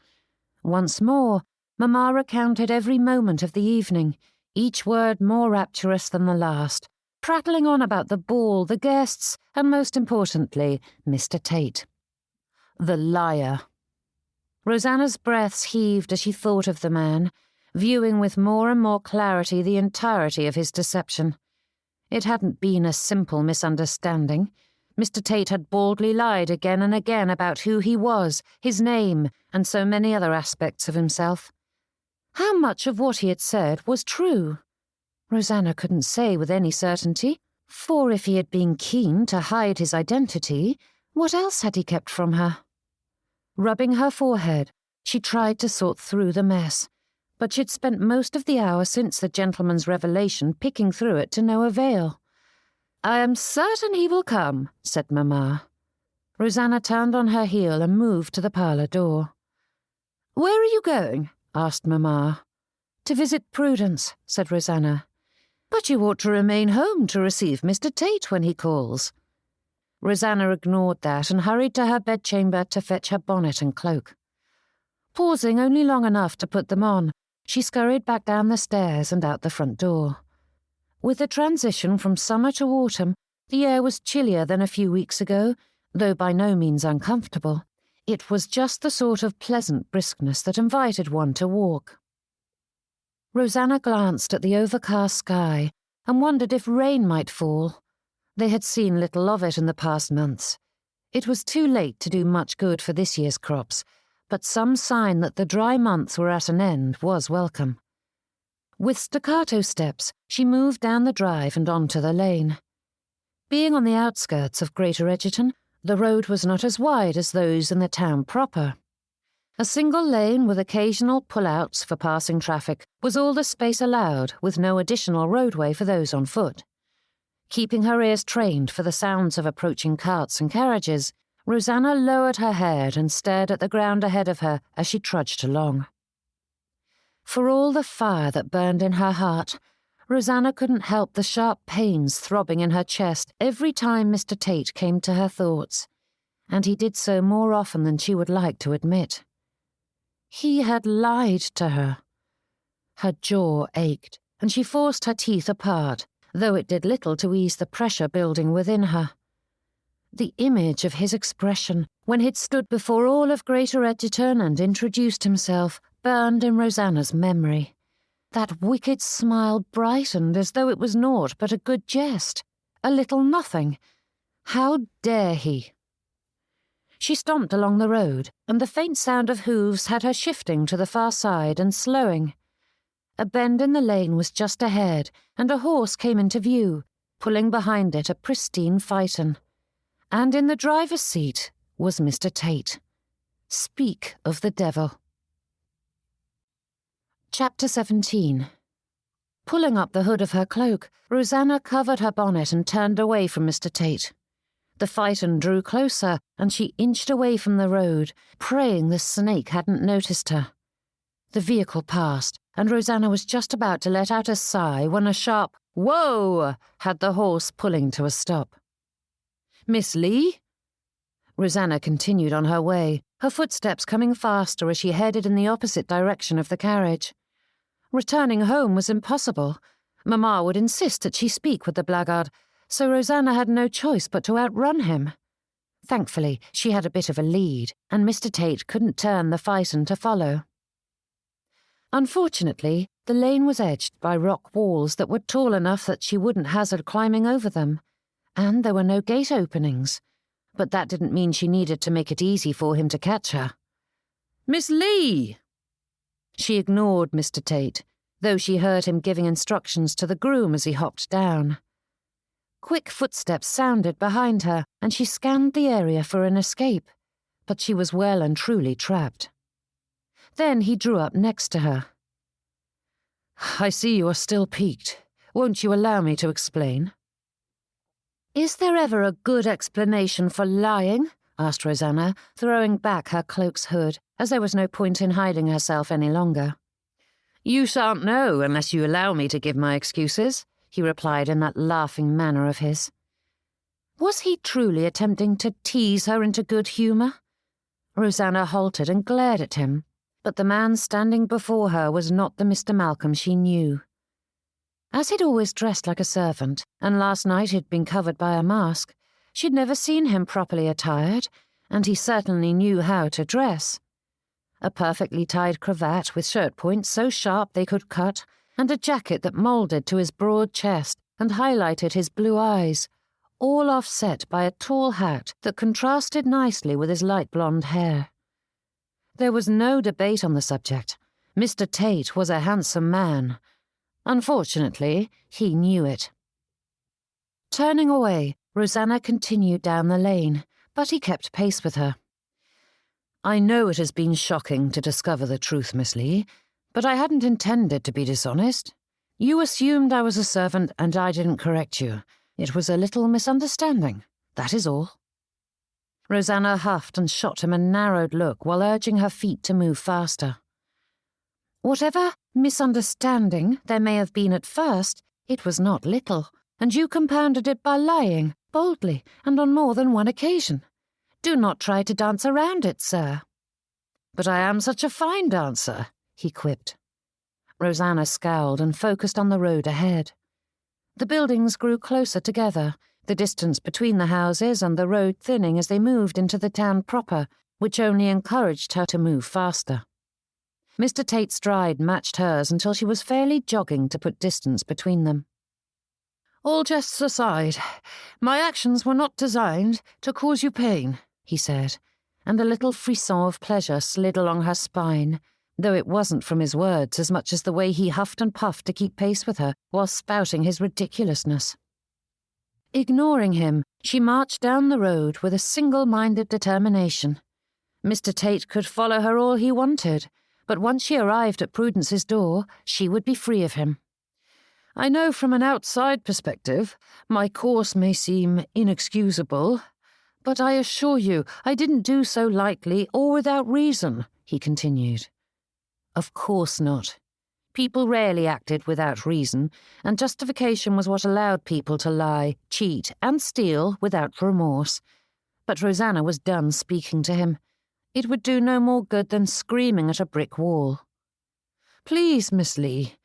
Once more, Mamma recounted every moment of the evening, each word more rapturous than the last, prattling on about the ball, the guests, and most importantly, Mr. Tate. The liar. Rosanna's breaths heaved as she thought of the man, viewing with more and more clarity the entirety of his deception. It hadn't been a simple misunderstanding. Mr. Tate had baldly lied again and again about who he was, his name, and so many other aspects of himself. How much of what he had said was true? Rosanna couldn't say with any certainty, for if he had been keen to hide his identity, what else had he kept from her? Rubbing her forehead, she tried to sort through the mess, but she'd spent most of the hour since the gentleman's revelation picking through it to no avail. "I am certain he will come," said Mamma. Rosanna turned on her heel and moved to the parlour door. "Where are you going?" asked Mamma. "To visit Prudence," said Rosanna. "But you ought to remain home to receive Mr. Tate when he calls." Rosanna ignored that and hurried to her bedchamber to fetch her bonnet and cloak. Pausing only long enough to put them on, she scurried back down the stairs and out the front door. With the transition from summer to autumn, the air was chillier than a few weeks ago, though by no means uncomfortable. It was just the sort of pleasant briskness that invited one to walk. Rosanna glanced at the overcast sky and wondered if rain might fall. They had seen little of it in the past months. It was too late to do much good for this year's crops, but some sign that the dry months were at an end was welcome. With staccato steps, she moved down the drive and onto the lane. Being on the outskirts of Greater Egerton, the road was not as wide as those in the town proper. A single lane with occasional pull-outs for passing traffic was all the space allowed, with no additional roadway for those on foot. Keeping her ears trained for the sounds of approaching carts and carriages, Rosanna lowered her head and stared at the ground ahead of her as she trudged along. For all the fire that burned in her heart, Rosanna couldn't help the sharp pains throbbing in her chest every time Mr. Tate came to her thoughts, and he did so more often than she would like to admit. He had lied to her. Her jaw ached, and she forced her teeth apart, though it did little to ease the pressure building within her. The image of his expression, when he'd stood before all of Greater Egerton and introduced himself, burned in Rosanna's memory. That wicked smile brightened as though it was naught but a good jest, a little nothing. How dare he? She stomped along the road, and the faint sound of hooves had her shifting to the far side and slowing. A bend in the lane was just ahead, and a horse came into view, pulling behind it a pristine phaeton. And in the driver's seat was Mr. Tate. Speak of the devil. Chapter 17. Pulling up the hood of her cloak, Rosanna covered her bonnet and turned away from Mr. Tate. The phaeton drew closer, and she inched away from the road, praying the snake hadn't noticed her. The vehicle passed, and Rosanna was just about to let out a sigh when a sharp "Whoa!" had the horse pulling to a stop. "Miss Leigh?" Rosanna continued on her way, her footsteps coming faster as she headed in the opposite direction of the carriage. Returning home was impossible. Mamma would insist that she speak with the blackguard, so Rosanna had no choice but to outrun him. Thankfully, she had a bit of a lead, and Mr. Tate couldn't turn the phaeton to follow. Unfortunately, the lane was edged by rock walls that were tall enough that she wouldn't hazard climbing over them, and there were no gate openings. But that didn't mean she needed to make it easy for him to catch her. "Miss Leigh!" She ignored Mr. Tate, though she heard him giving instructions to the groom as he hopped down. Quick footsteps sounded behind her, and she scanned the area for an escape, but she was well and truly trapped. Then he drew up next to her. "I see you are still piqued. Won't you allow me to explain?" "Is there ever a good explanation for lying?" asked Rosanna, throwing back her cloak's hood, as there was no point in hiding herself any longer. "You shan't know unless you allow me to give my excuses," he replied in that laughing manner of his. Was he truly attempting to tease her into good humour? Rosanna halted and glared at him, but the man standing before her was not the Mr. Malcolm she knew. As he'd always dressed like a servant, and last night he'd been covered by a mask, she'd never seen him properly attired, and he certainly knew how to dress. A perfectly tied cravat with shirt points so sharp they could cut, and a jacket that moulded to his broad chest and highlighted his blue eyes, all offset by a tall hat that contrasted nicely with his light blonde hair. There was no debate on the subject. Mr. Tate was a handsome man. Unfortunately, he knew it. Turning away, Rosanna continued down the lane, but he kept pace with her. "I know it has been shocking to discover the truth, Miss Leigh, but I hadn't intended to be dishonest. You assumed I was a servant, and I didn't correct you. It was a little misunderstanding, that is all." Rosanna huffed and shot him a narrowed look while urging her feet to move faster. "Whatever misunderstanding there may have been at first, it was not little, and you compounded it by lying, boldly, and on more than one occasion. Do not try to dance around it, sir." "But I am such a fine dancer," he quipped. Rosanna scowled and focused on the road ahead. The buildings grew closer together, the distance between the houses and the road thinning as they moved into the town proper, which only encouraged her to move faster. Mr. Tate's stride matched hers until she was fairly jogging to put distance between them. "All jests aside, my actions were not designed to cause you pain," he said, and a little frisson of pleasure slid along her spine, though it wasn't from his words as much as the way he huffed and puffed to keep pace with her while spouting his ridiculousness. Ignoring him, she marched down the road with a single-minded determination. Mr. Tate could follow her all he wanted, but once she arrived at Prudence's door, she would be free of him. "I know from an outside perspective, my course may seem inexcusable, but I assure you I didn't do so lightly or without reason," he continued. Of course not. People rarely acted without reason, and justification was what allowed people to lie, cheat, and steal without remorse. But Rosanna was done speaking to him. It would do no more good than screaming at a brick wall. "Please, Miss Leigh,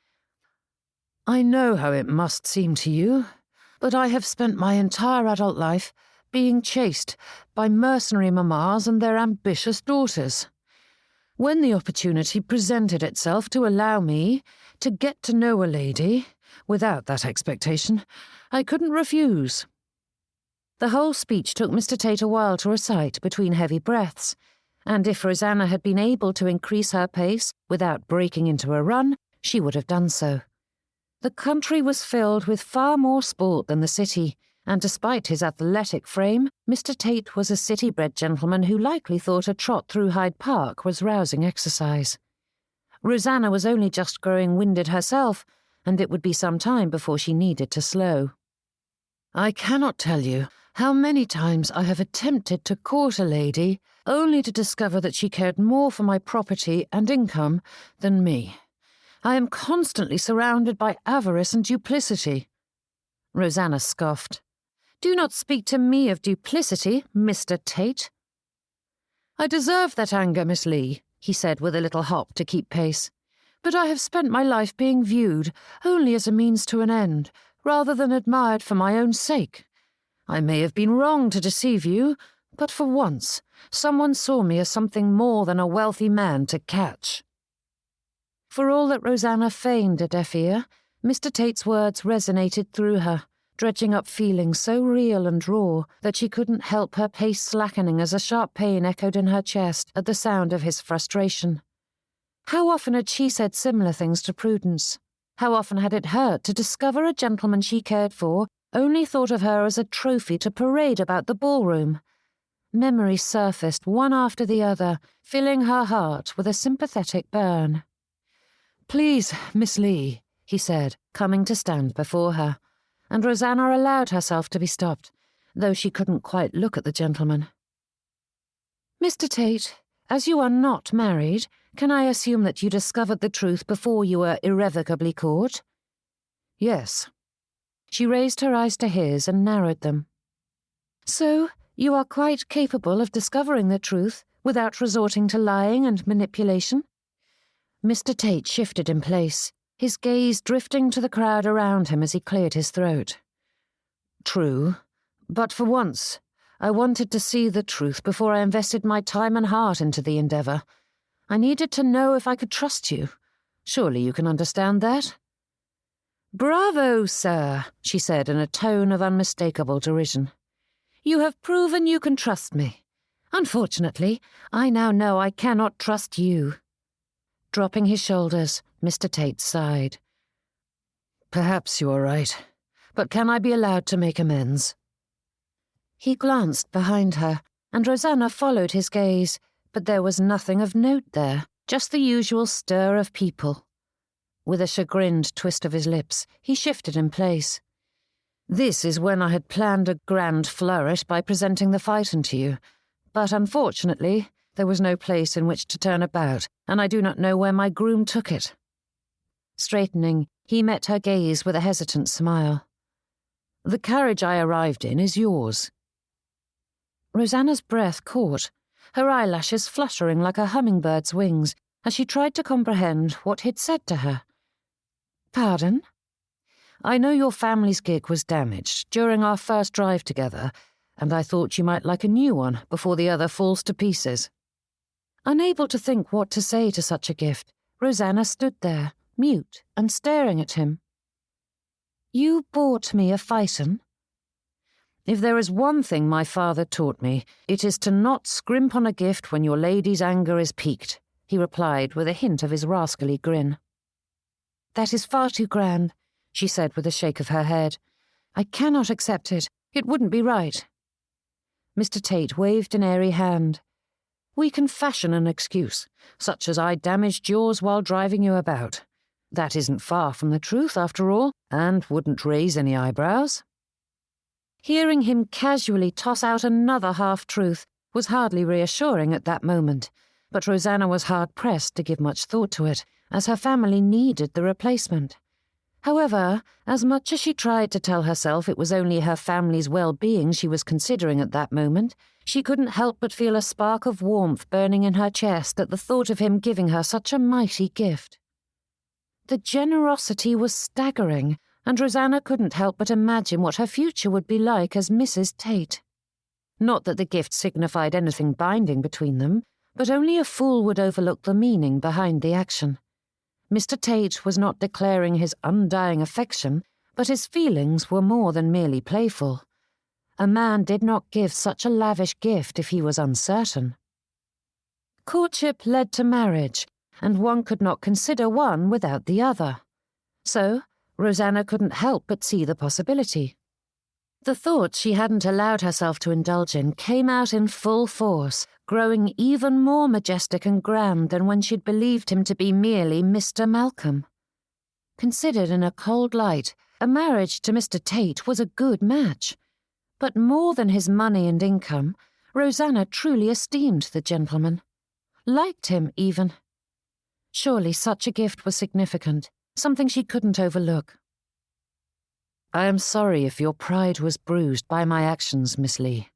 I know how it must seem to you, but I have spent my entire adult life being chased by mercenary mammas and their ambitious daughters. When the opportunity presented itself to allow me to get to know a lady, without that expectation, I couldn't refuse." The whole speech took Mr. Tate a while to recite between heavy breaths, and if Rosanna had been able to increase her pace without breaking into a run, she would have done so. The country was filled with far more sport than the city, and despite his athletic frame, Mr. Tate was a city-bred gentleman who likely thought a trot through Hyde Park was rousing exercise. Rosanna was only just growing winded herself, and it would be some time before she needed to slow. I cannot tell you how many times I have attempted to court a lady, only to discover that she cared more for my property and income than me. I am constantly surrounded by avarice and duplicity." Rosanna scoffed. "Do not speak to me of duplicity, Mr. Tate." "I deserve that anger, Miss Leigh," he said with a little hop to keep pace. "But I have spent my life being viewed only as a means to an end, rather than admired for my own sake. I may have been wrong to deceive you, but for once someone saw me as something more than a wealthy man to catch." For all that Rosanna feigned a deaf ear, Mr. Tate's words resonated through her, dredging up feelings so real and raw that she couldn't help her pace slackening as a sharp pain echoed in her chest at the sound of his frustration. How often had she said similar things to Prudence? How often had it hurt to discover a gentleman she cared for only thought of her as a trophy to parade about the ballroom? Memories surfaced one after the other, filling her heart with a sympathetic burn. "Please, Miss Leigh," he said, coming to stand before her, and Rosanna allowed herself to be stopped, though she couldn't quite look at the gentleman. "Mr. Tate, as you are not married, can I assume that you discovered the truth before you were irrevocably caught?" "Yes." She raised her eyes to his and narrowed them. "So, you are quite capable of discovering the truth without resorting to lying and manipulation?" Mr. Tate shifted in place, his gaze drifting to the crowd around him as he cleared his throat. "True, but for once, I wanted to see the truth before I invested my time and heart into the endeavour. I needed to know if I could trust you. Surely you can understand that?" "Bravo, sir," she said in a tone of unmistakable derision. "You have proven you can trust me. Unfortunately, I now know I cannot trust you." Dropping his shoulders, Mr. Tate sighed. "Perhaps you are right, but can I be allowed to make amends?" He glanced behind her, and Rosanna followed his gaze, but there was nothing of note there, just the usual stir of people. With a chagrined twist of his lips, he shifted in place. "This is when I had planned a grand flourish by presenting the phaeton to you, but unfortunately there was no place in which to turn about, and I do not know where my groom took it." Straightening, he met her gaze with a hesitant smile. "The carriage I arrived in is yours." Rosanna's breath caught, her eyelashes fluttering like a hummingbird's wings, as she tried to comprehend what he'd said to her. "Pardon?" "I know your family's gig was damaged during our first drive together, and I thought you might like a new one before the other falls to pieces." Unable to think what to say to such a gift, Rosanna stood there, mute and staring at him. "You bought me a phaeton?" "If there is one thing my father taught me, it is to not scrimp on a gift when your lady's anger is piqued," he replied with a hint of his rascally grin. "That is far too grand," she said with a shake of her head. "I cannot accept it. It wouldn't be right." Mr. Tate waved an airy hand. "We can fashion an excuse, such as I damaged yours while driving you about. That isn't far from the truth, after all, and wouldn't raise any eyebrows." Hearing him casually toss out another half-truth was hardly reassuring at that moment, but Rosanna was hard-pressed to give much thought to it, as her family needed the replacement. However, as much as she tried to tell herself it was only her family's well-being she was considering at that moment, she couldn't help but feel a spark of warmth burning in her chest at the thought of him giving her such a mighty gift. The generosity was staggering, and Rosanna couldn't help but imagine what her future would be like as Mrs. Tate. Not that the gift signified anything binding between them, but only a fool would overlook the meaning behind the action. Mr. Tate was not declaring his undying affection, but his feelings were more than merely playful. A man did not give such a lavish gift if he was uncertain. Courtship led to marriage, and one could not consider one without the other. So, Rosanna couldn't help but see the possibility. The thoughts she hadn't allowed herself to indulge in came out in full force, growing even more majestic and grand than when she'd believed him to be merely Mr. Malcolm. Considered in a cold light, a marriage to Mr. Tate was a good match. But more than his money and income, Rosanna truly esteemed the gentleman. Liked him, even. Surely such a gift was significant, something she couldn't overlook. I am sorry if your pride was bruised by my actions, Miss Leigh.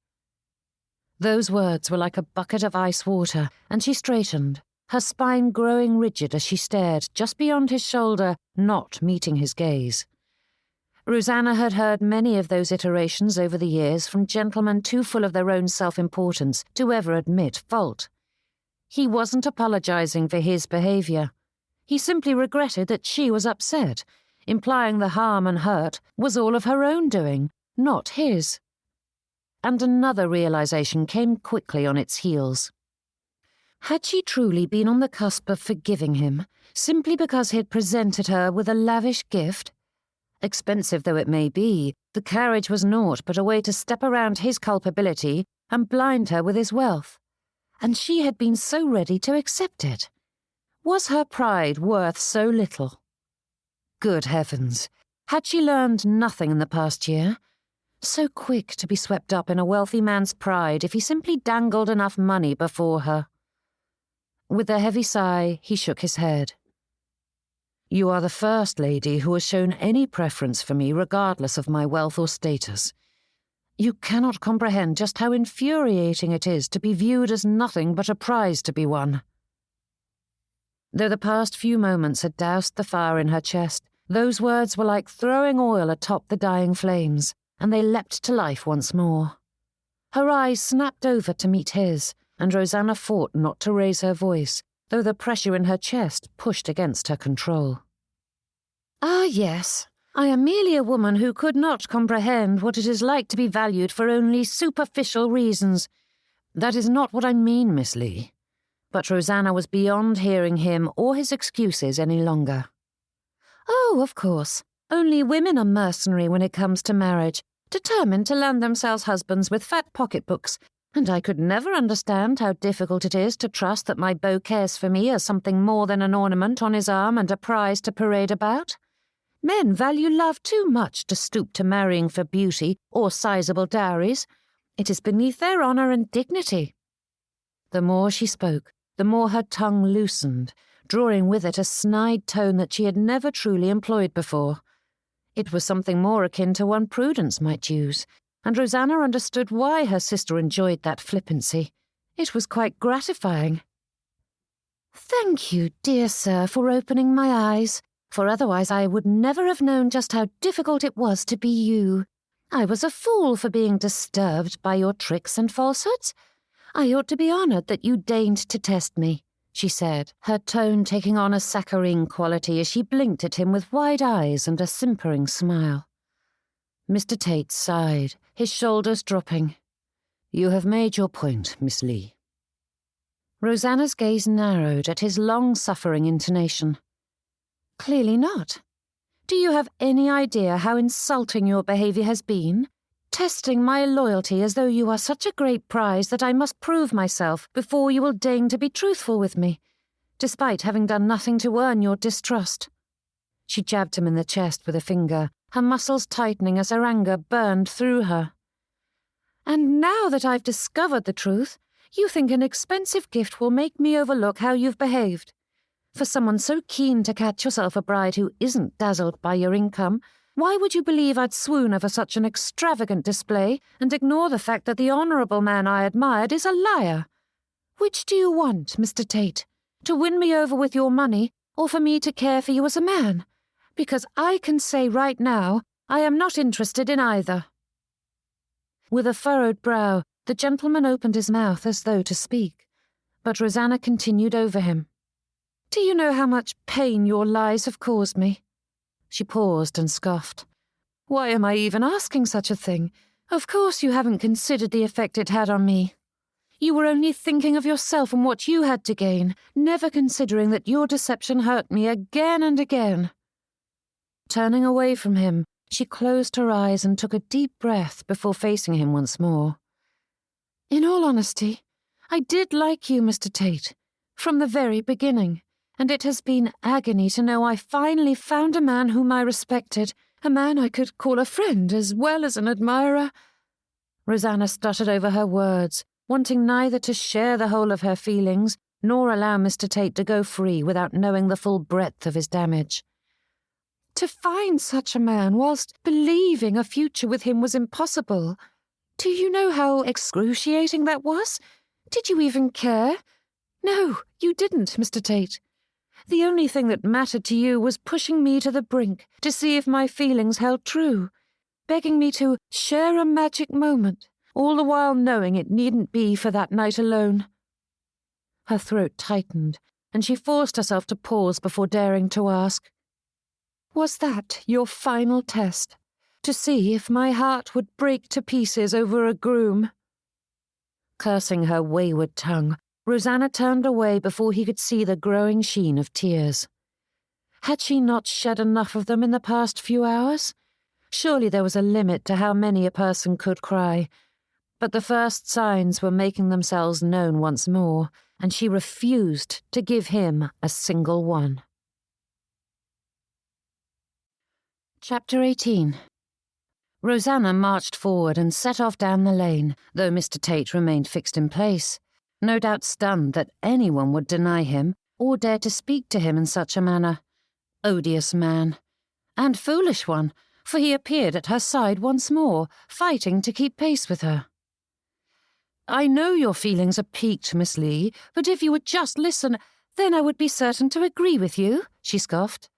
Those words were like a bucket of ice water, and she straightened, her spine growing rigid as she stared just beyond his shoulder, not meeting his gaze. Rosanna had heard many of those iterations over the years from gentlemen too full of their own self-importance to ever admit fault. He wasn't apologizing for his behavior. He simply regretted that she was upset, implying the harm and hurt was all of her own doing, not his. And another realization came quickly on its heels. Had she truly been on the cusp of forgiving him, simply because he had presented her with a lavish gift? Expensive though it may be, the carriage was naught but a way to step around his culpability and blind her with his wealth. And she had been so ready to accept it. Was her pride worth so little? Good heavens, had she learned nothing in the past year? So quick to be swept up in a wealthy man's pride if he simply dangled enough money before her. With a heavy sigh, he shook his head. You are the first lady who has shown any preference for me regardless of my wealth or status. You cannot comprehend just how infuriating it is to be viewed as nothing but a prize to be won. Though the past few moments had doused the fire in her chest, those words were like throwing oil atop the dying flames, and they leapt to life once more. Her eyes snapped over to meet his, and Rosanna fought not to raise her voice, though the pressure in her chest pushed against her control. Ah, yes, I am merely a woman who could not comprehend what it is like to be valued for only superficial reasons. That is not what I mean, Miss Leigh. But Rosanna was beyond hearing him or his excuses any longer. Oh, of course, only women are mercenary when it comes to marriage, determined to land themselves husbands with fat pocketbooks, and I could never understand how difficult it is to trust that my beau cares for me as something more than an ornament on his arm and a prize to parade about. Men value love too much to stoop to marrying for beauty or sizable dowries. It is beneath their honour and dignity. The more she spoke, the more her tongue loosened, drawing with it a snide tone that she had never truly employed before. It was something more akin to one Prudence might use, and Rosanna understood why her sister enjoyed that flippancy. It was quite gratifying. Thank you, dear sir, for opening my eyes, for otherwise I would never have known just how difficult it was to be you. I was a fool for being disturbed by your tricks and falsehoods. I ought to be honoured that you deigned to test me, she said, her tone taking on a saccharine quality as she blinked at him with wide eyes and a simpering smile. Mr. Tate sighed, his shoulders dropping. You have made your point, Miss Leigh. Rosanna's gaze narrowed at his long-suffering intonation. Clearly not. Do you have any idea how insulting your behaviour has been? Testing my loyalty as though you are such a great prize that I must prove myself before you will deign to be truthful with me, despite having done nothing to earn your distrust. She jabbed him in the chest with a finger, her muscles tightening as her anger burned through her. And now that I've discovered the truth, you think an expensive gift will make me overlook how you've behaved. For someone so keen to catch yourself a bride who isn't dazzled by your income, why would you believe I'd swoon over such an extravagant display and ignore the fact that the honourable man I admired is a liar? Which do you want, Mr. Tate? To win me over with your money, or for me to care for you as a man? Because I can say right now, I am not interested in either. With a furrowed brow, the gentleman opened his mouth as though to speak, but Rosanna continued over him. Do you know how much pain your lies have caused me? She paused and scoffed. Why am I even asking such a thing? Of course you haven't considered the effect it had on me. You were only thinking of yourself and what you had to gain, never considering that your deception hurt me again and again." Turning away from him, she closed her eyes and took a deep breath before facing him once more. "In all honesty, I did like you, Mr. Tate, from the very beginning, and it has been agony to know I finally found a man whom I respected, a man I could call a friend as well as an admirer." Rosanna stuttered over her words, wanting neither to share the whole of her feelings nor allow Mr. Tate to go free without knowing the full breadth of his damage. "To find such a man whilst believing a future with him was impossible. Do you know how excruciating that was? Did you even care? No, you didn't, Mr. Tate. The only thing that mattered to you was pushing me to the brink to see if my feelings held true, begging me to share a magic moment, all the while knowing it needn't be for that night alone." Her throat tightened, and she forced herself to pause before daring to ask, "Was that your final test, to see if my heart would break to pieces over a groom?" Cursing her wayward tongue, Rosanna turned away before he could see the growing sheen of tears. Had she not shed enough of them in the past few hours? Surely there was a limit to how many a person could cry. But the first signs were making themselves known once more, and she refused to give him a single one. Chapter 18. Rosanna marched forward and set off down the lane, though Mr. Tate remained fixed in place, no doubt stunned that anyone would deny him or dare to speak to him in such a manner. Odious man. And foolish one, for he appeared at her side once more, fighting to keep pace with her. "I know your feelings are piqued, Miss Leigh, but if you would just listen, then I would be certain to agree with you," she scoffed.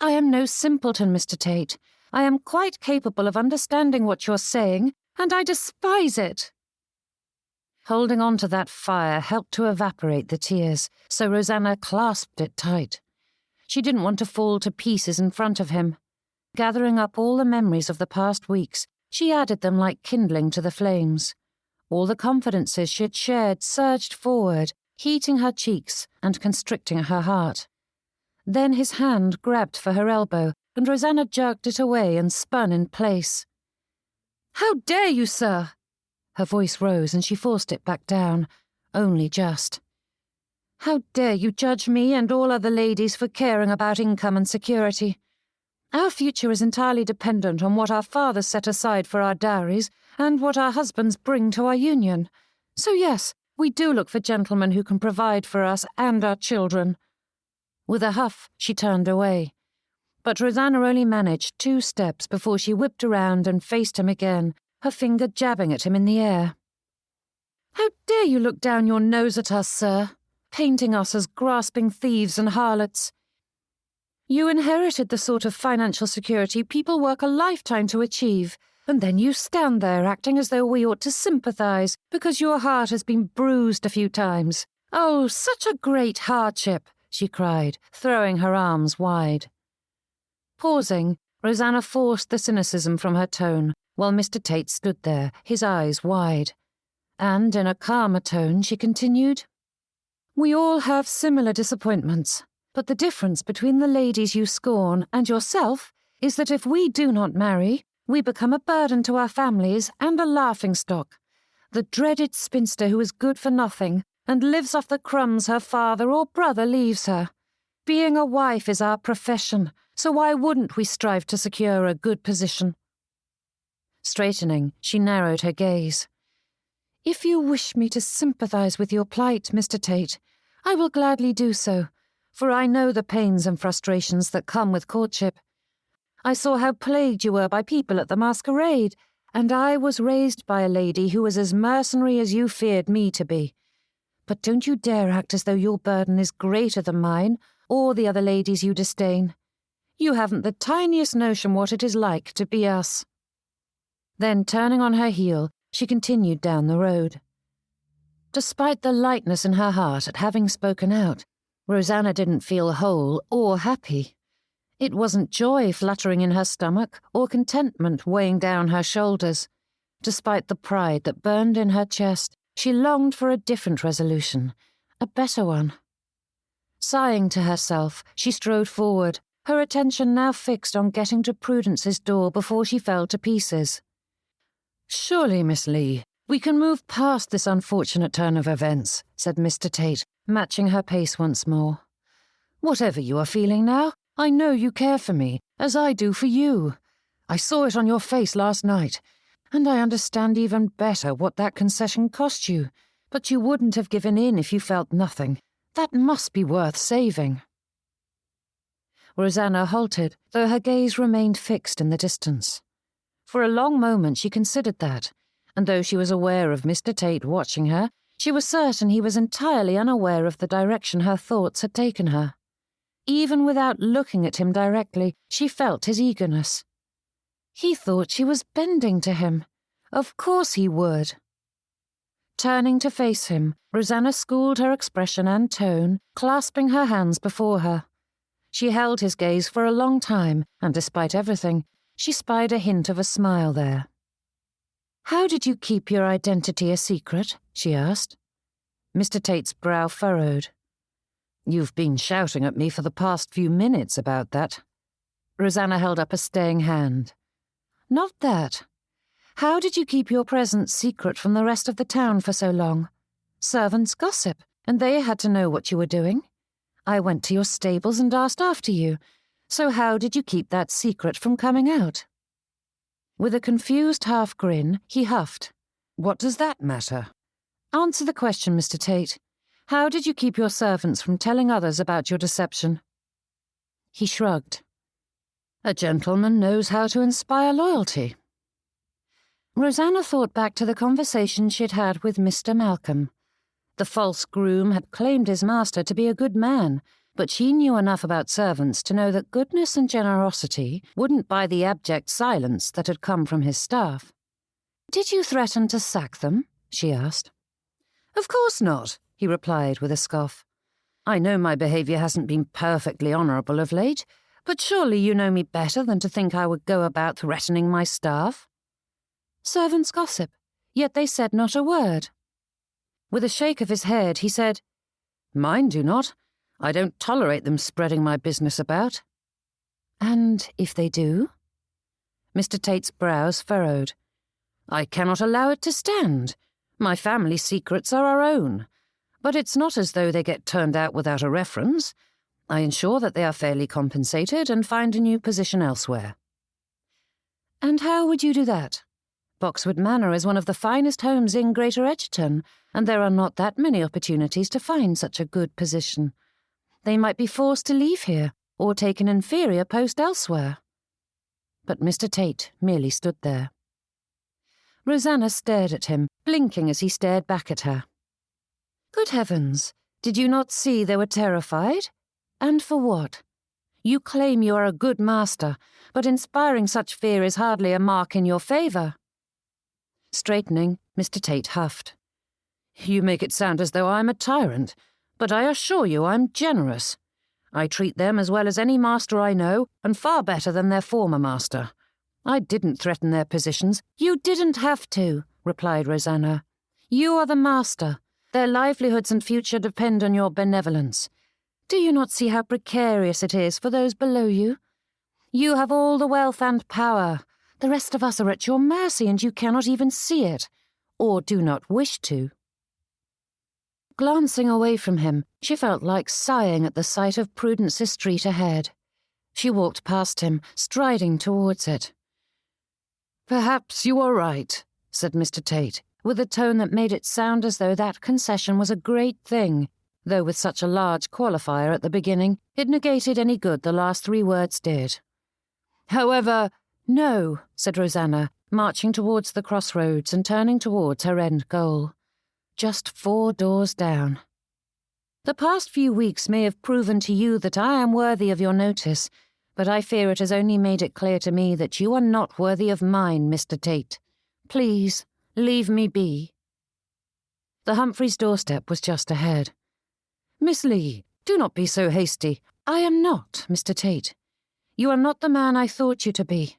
"I am no simpleton, Mr. Tate. I am quite capable of understanding what you're saying, and I despise it." Holding on to that fire helped to evaporate the tears, so Rosanna clasped it tight. She didn't want to fall to pieces in front of him. Gathering up all the memories of the past weeks, she added them like kindling to the flames. All the confidences she had shared surged forward, heating her cheeks and constricting her heart. Then his hand grabbed for her elbow, and Rosanna jerked it away and spun in place. "How dare you, sir!" Her voice rose and she forced it back down, only just. "How dare you judge me and all other ladies for caring about income and security? Our future is entirely dependent on what our fathers set aside for our dowries and what our husbands bring to our union. So yes, we do look for gentlemen who can provide for us and our children." With a huff, she turned away. But Rosanna only managed 2 steps before she whipped around and faced him again, her finger jabbing at him in the air. "How dare you look down your nose at us, sir, painting us as grasping thieves and harlots? You inherited the sort of financial security people work a lifetime to achieve, and then you stand there acting as though we ought to sympathize because your heart has been bruised a few times. Oh, such a great hardship," she cried, throwing her arms wide. Pausing, Rosanna forced the cynicism from her tone, while Mr. Tate stood there, his eyes wide. And in a calmer tone, she continued, "We all have similar disappointments, but the difference between the ladies you scorn and yourself is that if we do not marry, we become a burden to our families and a laughingstock. The dreaded spinster who is good for nothing and lives off the crumbs her father or brother leaves her. Being a wife is our profession, so why wouldn't we strive to secure a good position?" Straightening, she narrowed her gaze. "If you wish me to sympathize with your plight, Mr. Tate, I will gladly do so, for I know the pains and frustrations that come with courtship. I saw how plagued you were by people at the masquerade, and I was raised by a lady who was as mercenary as you feared me to be. But don't you dare act as though your burden is greater than mine, or the other ladies you disdain. You haven't the tiniest notion what it is like to be us." Then, turning on her heel, she continued down the road. Despite the lightness in her heart at having spoken out, Rosanna didn't feel whole or happy. It wasn't joy fluttering in her stomach or contentment weighing down her shoulders. Despite the pride that burned in her chest, she longed for a different resolution, a better one. Sighing to herself, she strode forward, her attention now fixed on getting to Prudence's door before she fell to pieces. "Surely, Miss Leigh, we can move past this unfortunate turn of events," said Mr. Tate, matching her pace once more. "Whatever you are feeling now, I know you care for me, as I do for you. I saw it on your face last night, and I understand even better what that concession cost you, but you wouldn't have given in if you felt nothing. That must be worth saving." Rosanna halted, though her gaze remained fixed in the distance. For a long moment she considered that, and though she was aware of Mr. Tate watching her, she was certain he was entirely unaware of the direction her thoughts had taken her. Even without looking at him directly, she felt his eagerness. He thought she was bending to him. Of course he would. Turning to face him, Rosanna schooled her expression and tone, clasping her hands before her. She held his gaze for a long time, and despite everything, she spied a hint of a smile there. "How did you keep your identity a secret?" she asked. Mr. Tate's brow furrowed. "You've been shouting at me for the past few minutes about that." Rosanna held up a staying hand. "Not that. How did you keep your presence secret from the rest of the town for so long? Servants gossip, and they had to know what you were doing. I went to your stables and asked after you, so how did you keep that secret from coming out?" With a confused half-grin, he huffed. "What does that matter?" "Answer the question, Mr. Tate. How did you keep your servants from telling others about your deception?" He shrugged. "A gentleman knows how to inspire loyalty." Rosanna thought back to the conversation she'd had with Mr. Malcolm. The false groom had claimed his master to be a good man, but she knew enough about servants to know that goodness and generosity wouldn't buy the abject silence that had come from his staff. "Did you threaten to sack them?" she asked. "Of course not," he replied with a scoff. "I know my behaviour hasn't been perfectly honourable of late, but surely you know me better than to think I would go about threatening my staff." "Servants gossip, yet they said not a word." With a shake of his head, he said, "Mine do not. I don't tolerate them spreading my business about." "And if they do?" Mr. Tate's brows furrowed. "I cannot allow it to stand. My family secrets are our own. But it's not as though they get turned out without a reference. I ensure that they are fairly compensated and find a new position elsewhere." "And how would you do that? Boxwood Manor is one of the finest homes in Greater Edgerton, and there are not that many opportunities to find such a good position. They might be forced to leave here, or take an inferior post elsewhere." But Mr. Tate merely stood there. Rosanna stared at him, blinking as he stared back at her. "Good heavens, did you not see they were terrified? And for what? You claim you are a good master, but inspiring such fear is hardly a mark in your favour." Straightening, Mr. Tate huffed. "You make it sound as though I'm a tyrant, but I assure you I'm generous. I treat them as well as any master I know, and far better than their former master. I didn't threaten their positions." "You didn't have to," replied Rosanna. "You are the master. Their livelihoods and future depend on your benevolence. Do you not see how precarious it is for those below you? You have all the wealth and power. The rest of us are at your mercy, and you cannot even see it, or do not wish to." Glancing away from him, she felt like sighing at the sight of Prudence's street ahead. She walked past him, striding towards it. "Perhaps you are right," said Mr. Tate, with a tone that made it sound as though that concession was a great thing, though with such a large qualifier at the beginning, it negated any good the last 3 words did. "However—" "No," said Rosanna, marching towards the crossroads and turning towards her end goal. "Just 4 doors down. The past few weeks may have proven to you that I am worthy of your notice, but I fear it has only made it clear to me that you are not worthy of mine, Mr. Tate. Please, leave me be." The Humphreys' doorstep was just ahead. "Miss Leigh, do not be so hasty." "I am not, Mr. Tate. You are not the man I thought you to be."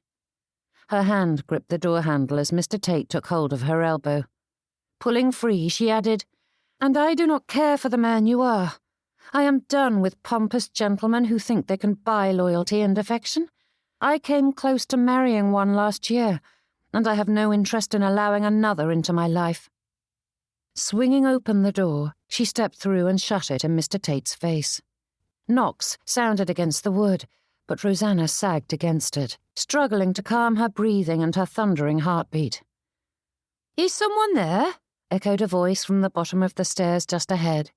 Her hand gripped the door handle as Mr. Tate took hold of her elbow. Pulling free, she added, "And I do not care for the man you are. I am done with pompous gentlemen who think they can buy loyalty and affection. I came close to marrying one last year, and I have no interest in allowing another into my life." Swinging open the door, she stepped through and shut it in Mr. Tate's face. Knocks sounded against the wood, but Rosanna sagged against it, struggling to calm her breathing and her thundering heartbeat. "Is someone there?" echoed a voice from the bottom of the stairs just ahead.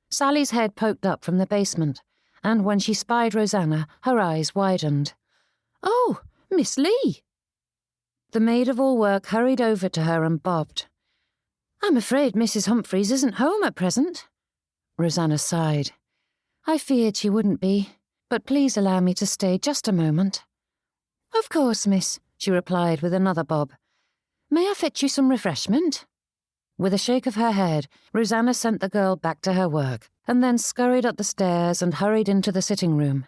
Sally's head poked up from the basement, and when she spied Rosanna, her eyes widened. "Oh, Miss Leigh!" The maid-of-all-work hurried over to her and bobbed. "I'm afraid Mrs. Humphreys isn't home at present." Rosanna sighed. "I feared she wouldn't be, but please allow me to stay just a moment." "Of course, miss," she replied with another bob. "May I fetch you some refreshment?" With a shake of her head, Rosanna sent the girl back to her work, and then scurried up the stairs and hurried into the sitting room.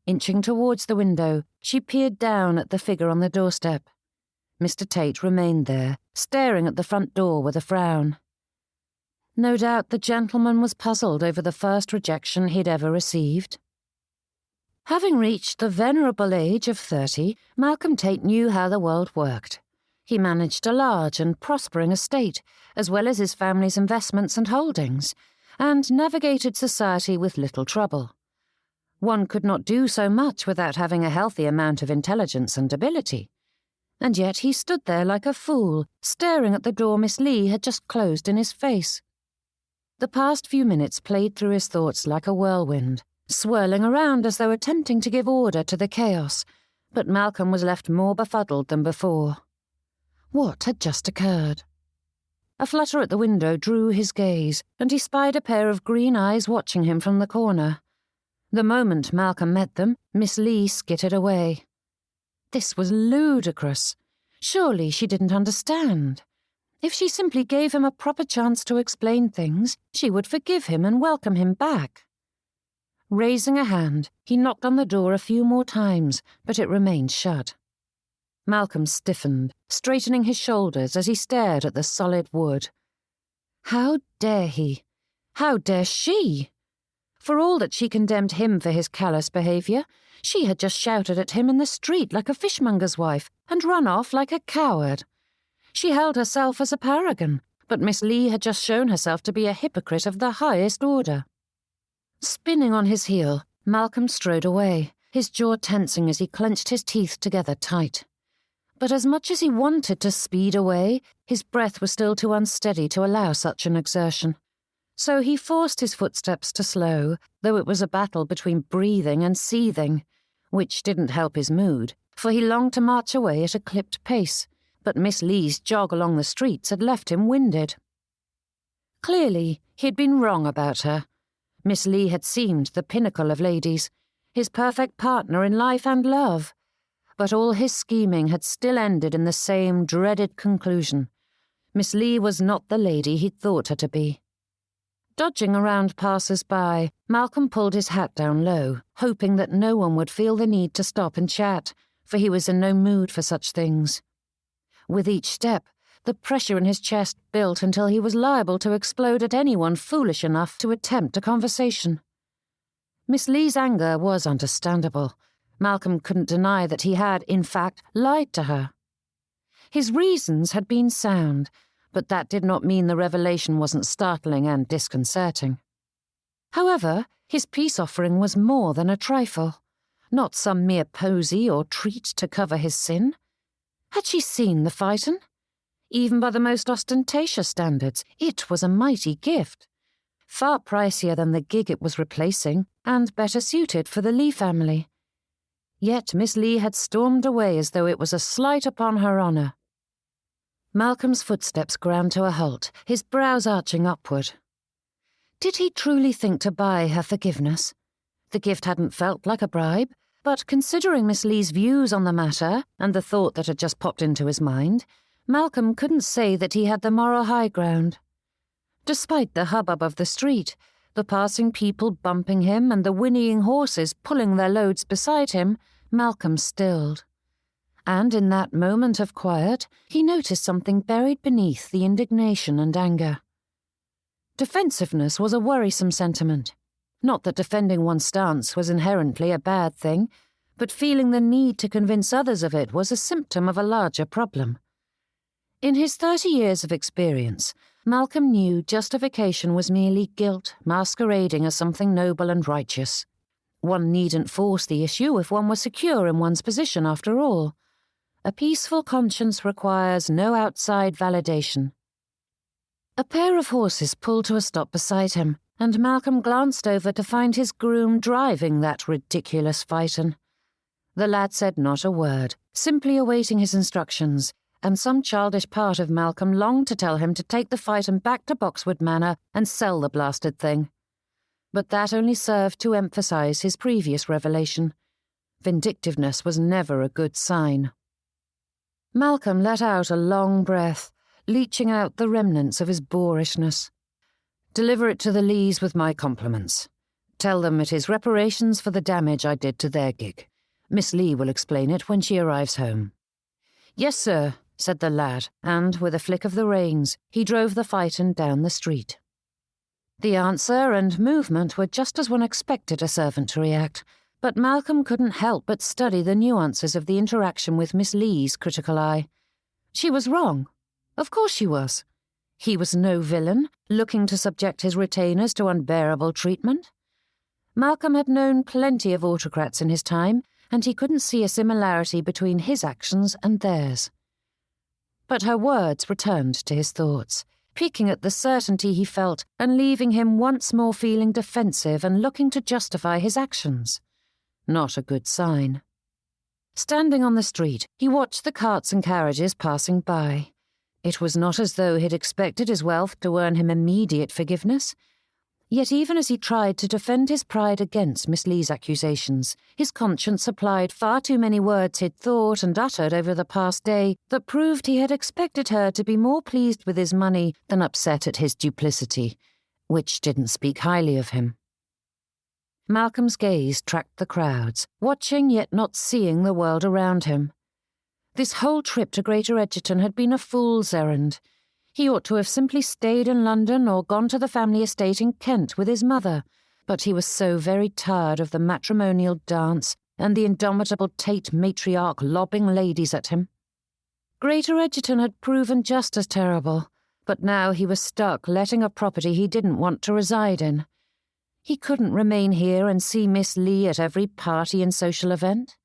Inching towards the window, she peered down at the figure on the doorstep. Mr. Tate remained there, staring at the front door with a frown. No doubt the gentleman was puzzled over the first rejection he'd ever received. Having reached the venerable age of 30, Malcolm Tate knew how the world worked. He managed a large and prospering estate, as well as his family's investments and holdings, and navigated society with little trouble. One could not do so much without having a healthy amount of intelligence and ability. And yet he stood there like a fool, staring at the door Miss Leigh had just closed in his face. The past few minutes played through his thoughts like a whirlwind, swirling around as though attempting to give order to the chaos, but Malcolm was left more befuddled than before. What had just occurred? A flutter at the window drew his gaze, and he spied a pair of green eyes watching him from the corner. The moment Malcolm met them, Miss Leigh skittered away. This was ludicrous. Surely she didn't understand. If she simply gave him a proper chance to explain things, she would forgive him and welcome him back. Raising a hand, he knocked on the door a few more times, but it remained shut. Malcolm stiffened, straightening his shoulders as he stared at the solid wood. How dare he? How dare she? For all that she condemned him for his callous behaviour, she had just shouted at him in the street like a fishmonger's wife and run off like a coward. She held herself as a paragon, but Miss Leigh had just shown herself to be a hypocrite of the highest order. Spinning on his heel, Malcolm strode away, his jaw tensing as he clenched his teeth together tight. But as much as he wanted to speed away, his breath was still too unsteady to allow such an exertion. So he forced his footsteps to slow, though it was a battle between breathing and seething, which didn't help his mood, for he longed to march away at a clipped pace, but Miss Leigh's jog along the streets had left him winded. Clearly, he had been wrong about her. Miss Leigh had seemed the pinnacle of ladies, his perfect partner in life and love. But all his scheming had still ended in the same dreaded conclusion. Miss Leigh was not the lady he'd thought her to be. Dodging around passers-by, Malcolm pulled his hat down low, hoping that no one would feel the need to stop and chat, for he was in no mood for such things. With each step, the pressure in his chest built until he was liable to explode at anyone foolish enough to attempt a conversation. Miss Leigh's anger was understandable. Malcolm couldn't deny that he had, in fact, lied to her. His reasons had been sound, but that did not mean the revelation wasn't startling and disconcerting. However, his peace offering was more than a trifle, not some mere posy or treat to cover his sin. Had she seen the phaeton? Even by the most ostentatious standards, it was a mighty gift, far pricier than the gig it was replacing, and better suited for the Leigh family. Yet Miss Leigh had stormed away as though it was a slight upon her honour. Malcolm's footsteps ground to a halt, his brows arching upward. Did he truly think to buy her forgiveness? The gift hadn't felt like a bribe, but considering Miss Leigh's views on the matter and the thought that had just popped into his mind, Malcolm couldn't say that he had the moral high ground. Despite the hubbub of the street, the passing people bumping him and the whinnying horses pulling their loads beside him, Malcolm stilled. And in that moment of quiet, he noticed something buried beneath the indignation and anger. Defensiveness was a worrisome sentiment. Not that defending one's stance was inherently a bad thing, but feeling the need to convince others of it was a symptom of a larger problem. In his 30 years of experience, Malcolm knew justification was merely guilt masquerading as something noble and righteous. One needn't force the issue if one was secure in one's position after all. A peaceful conscience requires no outside validation. A pair of horses pulled to a stop beside him, and Malcolm glanced over to find his groom driving that ridiculous phaeton. The lad said not a word, simply awaiting his instructions, and some childish part of Malcolm longed to tell him to take the phaeton back to Boxwood Manor and sell the blasted thing. But that only served to emphasize his previous revelation. Vindictiveness was never a good sign. Malcolm let out a long breath, leaching out the remnants of his boorishness. "Deliver it to the Leighs with my compliments. Tell them it is reparations for the damage I did to their gig. Miss Leigh will explain it when she arrives home." "Yes, sir," said the lad, and, with a flick of the reins, he drove the phaeton down the street. The answer and movement were just as one expected a servant to react, but Malcolm couldn't help but study the nuances of the interaction with Miss Leigh's critical eye. She was wrong. Of course she was. He was no villain, looking to subject his retainers to unbearable treatment. Malcolm had known plenty of autocrats in his time, and he couldn't see a similarity between his actions and theirs. But her words returned to his thoughts, picking at the certainty he felt and leaving him once more feeling defensive and looking to justify his actions. Not a good sign. Standing on the street, he watched the carts and carriages passing by. It was not as though he'd expected his wealth to earn him immediate forgiveness. Yet even as he tried to defend his pride against Miss Leigh's accusations, his conscience supplied far too many words he'd thought and uttered over the past day that proved he had expected her to be more pleased with his money than upset at his duplicity, which didn't speak highly of him. Malcolm's gaze tracked the crowds, watching yet not seeing the world around him. This whole trip to Greater Edgerton had been a fool's errand. He ought to have simply stayed in London or gone to the family estate in Kent with his mother, but he was so very tired of the matrimonial dance and the indomitable Tate matriarch lobbing ladies at him. Greater Edgerton had proven just as terrible, but now he was stuck letting a property he didn't want to reside in. He couldn't remain here and see Miss Leigh at every party and social event.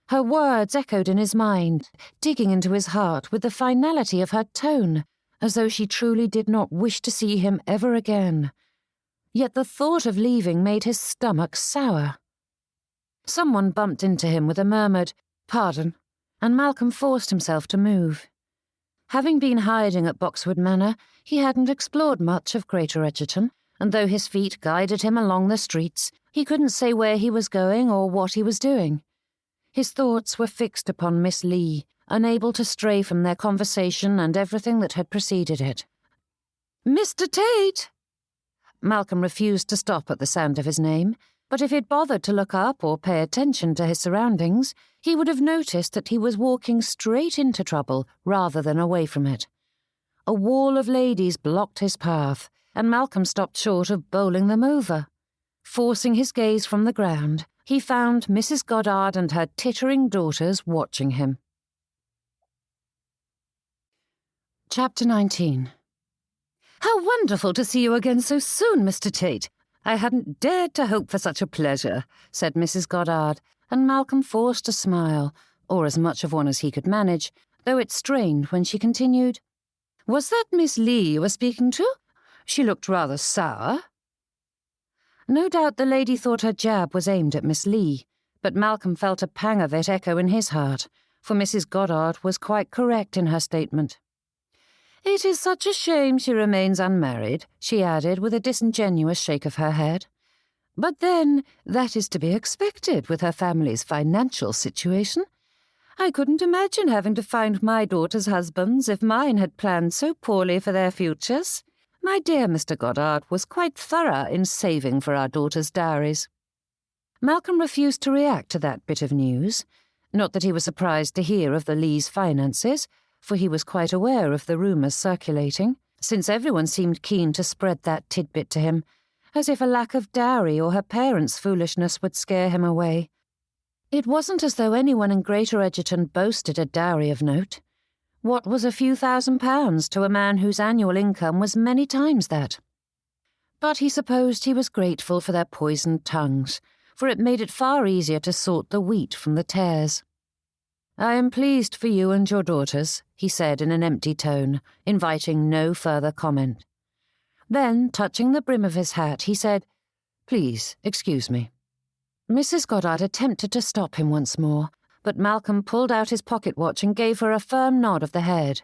Her words echoed in his mind, digging into his heart with the finality of her tone, as though she truly did not wish to see him ever again. Yet the thought of leaving made his stomach sour. Someone bumped into him with a murmured, "Pardon," and Malcolm forced himself to move. Having been hiding at Boxwood Manor, he hadn't explored much of Greater Edgerton, and though his feet guided him along the streets, he couldn't say where he was going or what he was doing. His thoughts were fixed upon Miss Leigh, unable to stray from their conversation and everything that had preceded it. "Mr. Tate!" Malcolm refused to stop at the sound of his name, but if he'd bothered to look up or pay attention to his surroundings, he would have noticed that he was walking straight into trouble rather than away from it. A wall of ladies blocked his path, and Malcolm stopped short of bowling them over. Forcing his gaze from the ground, he found Mrs. Goddard and her tittering daughters watching him. Chapter 19. "How wonderful to see you again so soon, Mr. Tate. I hadn't dared to hope for such a pleasure," said Mrs. Goddard, and Malcolm forced a smile, or as much of one as he could manage, though it strained when she continued, "Was that Miss Leigh you were speaking to? She looked rather sour." No doubt the lady thought her jab was aimed at Miss Leigh, but Malcolm felt a pang of it echo in his heart, for Mrs. Goddard was quite correct in her statement. "It is such a shame she remains unmarried," she added with a disingenuous shake of her head. "But then, that is to be expected with her family's financial situation. I couldn't imagine having to find my daughters' husbands if mine had planned so poorly for their futures. My dear Mr. Goddard was quite thorough in saving for our daughters' dowries." Malcolm refused to react to that bit of news. Not that he was surprised to hear of the Leighs' finances, for he was quite aware of the rumours circulating, since everyone seemed keen to spread that tidbit to him, as if a lack of dowry or her parents' foolishness would scare him away. It wasn't as though anyone in Greater Egerton boasted a dowry of note. What was a few £1,000s to a man whose annual income was many times that? But he supposed he was grateful for their poisoned tongues, for it made it far easier to sort the wheat from the tares. "I am pleased for you and your daughters," he said in an empty tone, inviting no further comment. Then, touching the brim of his hat, he said, "Please, excuse me." Mrs. Goddard attempted to stop him once more, but Malcolm pulled out his pocket watch and gave her a firm nod of the head.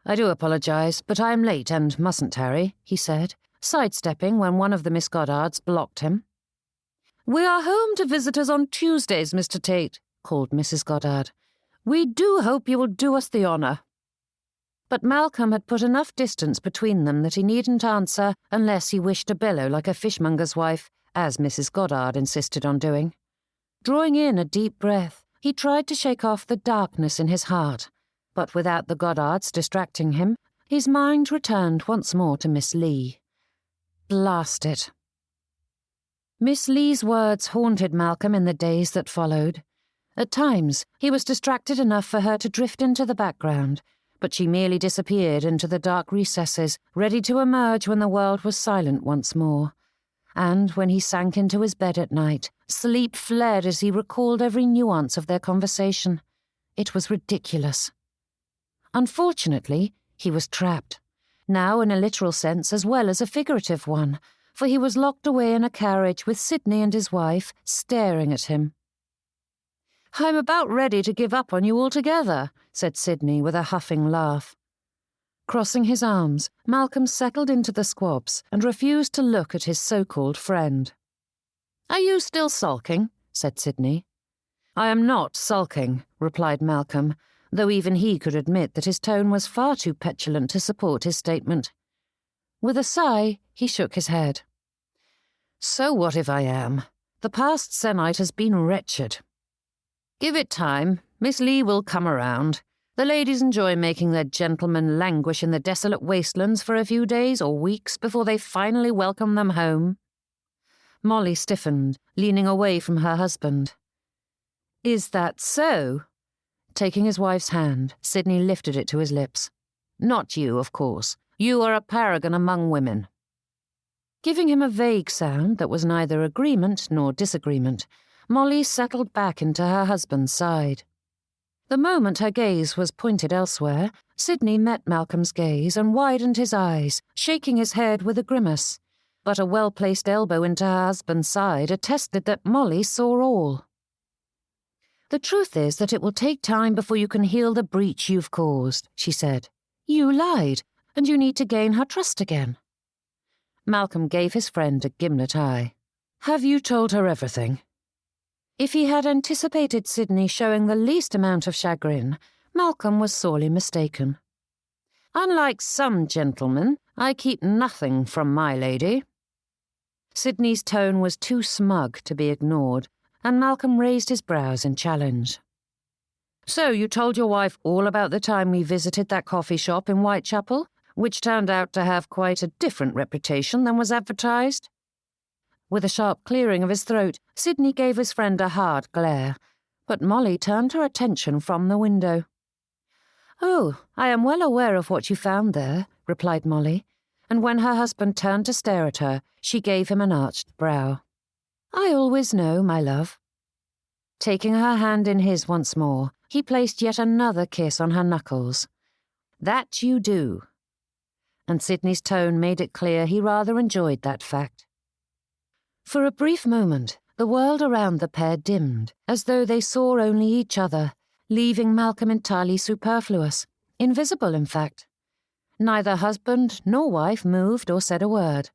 "I do apologise, but I am late and mustn't tarry," he said, sidestepping when one of the Miss Goddards blocked him. "We are home to visitors on Tuesdays, Mr. Tate," called Mrs. Goddard. "We do hope you will do us the honour." But Malcolm had put enough distance between them that he needn't answer unless he wished to bellow like a fishmonger's wife, as Mrs. Goddard insisted on doing. Drawing in a deep breath, he tried to shake off the darkness in his heart, but without the Goddards distracting him, his mind returned once more to Miss Leigh. Blast it. Miss Leigh's words haunted Malcolm in the days that followed. At times, he was distracted enough for her to drift into the background, but she merely disappeared into the dark recesses, ready to emerge when the world was silent once more. And when he sank into his bed at night, sleep fled as he recalled every nuance of their conversation. It was ridiculous. Unfortunately, he was trapped, now in a literal sense as well as a figurative one, for he was locked away in a carriage with Sidney and his wife staring at him. "I'm about ready to give up on you altogether," said Sidney with a huffing laugh. Crossing his arms, Malcolm settled into the squabs and refused to look at his so-called friend. "Are you still sulking?" said Sidney. "I am not sulking," replied Malcolm, though even he could admit that his tone was far too petulant to support his statement. With a sigh, he shook his head. "So what if I am? The past se'nnight has been wretched. Give it time. Miss Leigh will come around. The ladies enjoy making their gentlemen languish in the desolate wastelands for a few days or weeks before they finally welcome them home." Molly stiffened, leaning away from her husband. "Is that so?" Taking his wife's hand, Sidney lifted it to his lips. "Not you, of course. You are a paragon among women." Giving him a vague sound that was neither agreement nor disagreement, Molly settled back into her husband's side. The moment her gaze was pointed elsewhere, Sidney met Malcolm's gaze and widened his eyes, shaking his head with a grimace. But a well-placed elbow into her husband's side attested that Molly saw all. "The truth is that it will take time before you can heal the breach you've caused," she said. "You lied, and you need to gain her trust again." Malcolm gave his friend a gimlet eye. "Have you told her everything?" If he had anticipated Sidney showing the least amount of chagrin, Malcolm was sorely mistaken. "Unlike some gentlemen, I keep nothing from my lady." Sidney's tone was too smug to be ignored, and Malcolm raised his brows in challenge. "So you told your wife all about the time we visited that coffee shop in Whitechapel, which turned out to have quite a different reputation than was advertised?" With a sharp clearing of his throat, Sidney gave his friend a hard glare, but Molly turned her attention from the window. "Oh, I am well aware of what you found there," replied Molly, and when her husband turned to stare at her, she gave him an arched brow. "I always know, my love." Taking her hand in his once more, he placed yet another kiss on her knuckles. "That you do." And Sidney's tone made it clear he rather enjoyed that fact. For a brief moment, the world around the pair dimmed, as though they saw only each other, leaving Malcolm entirely superfluous, invisible in fact. Neither husband nor wife moved or said a word.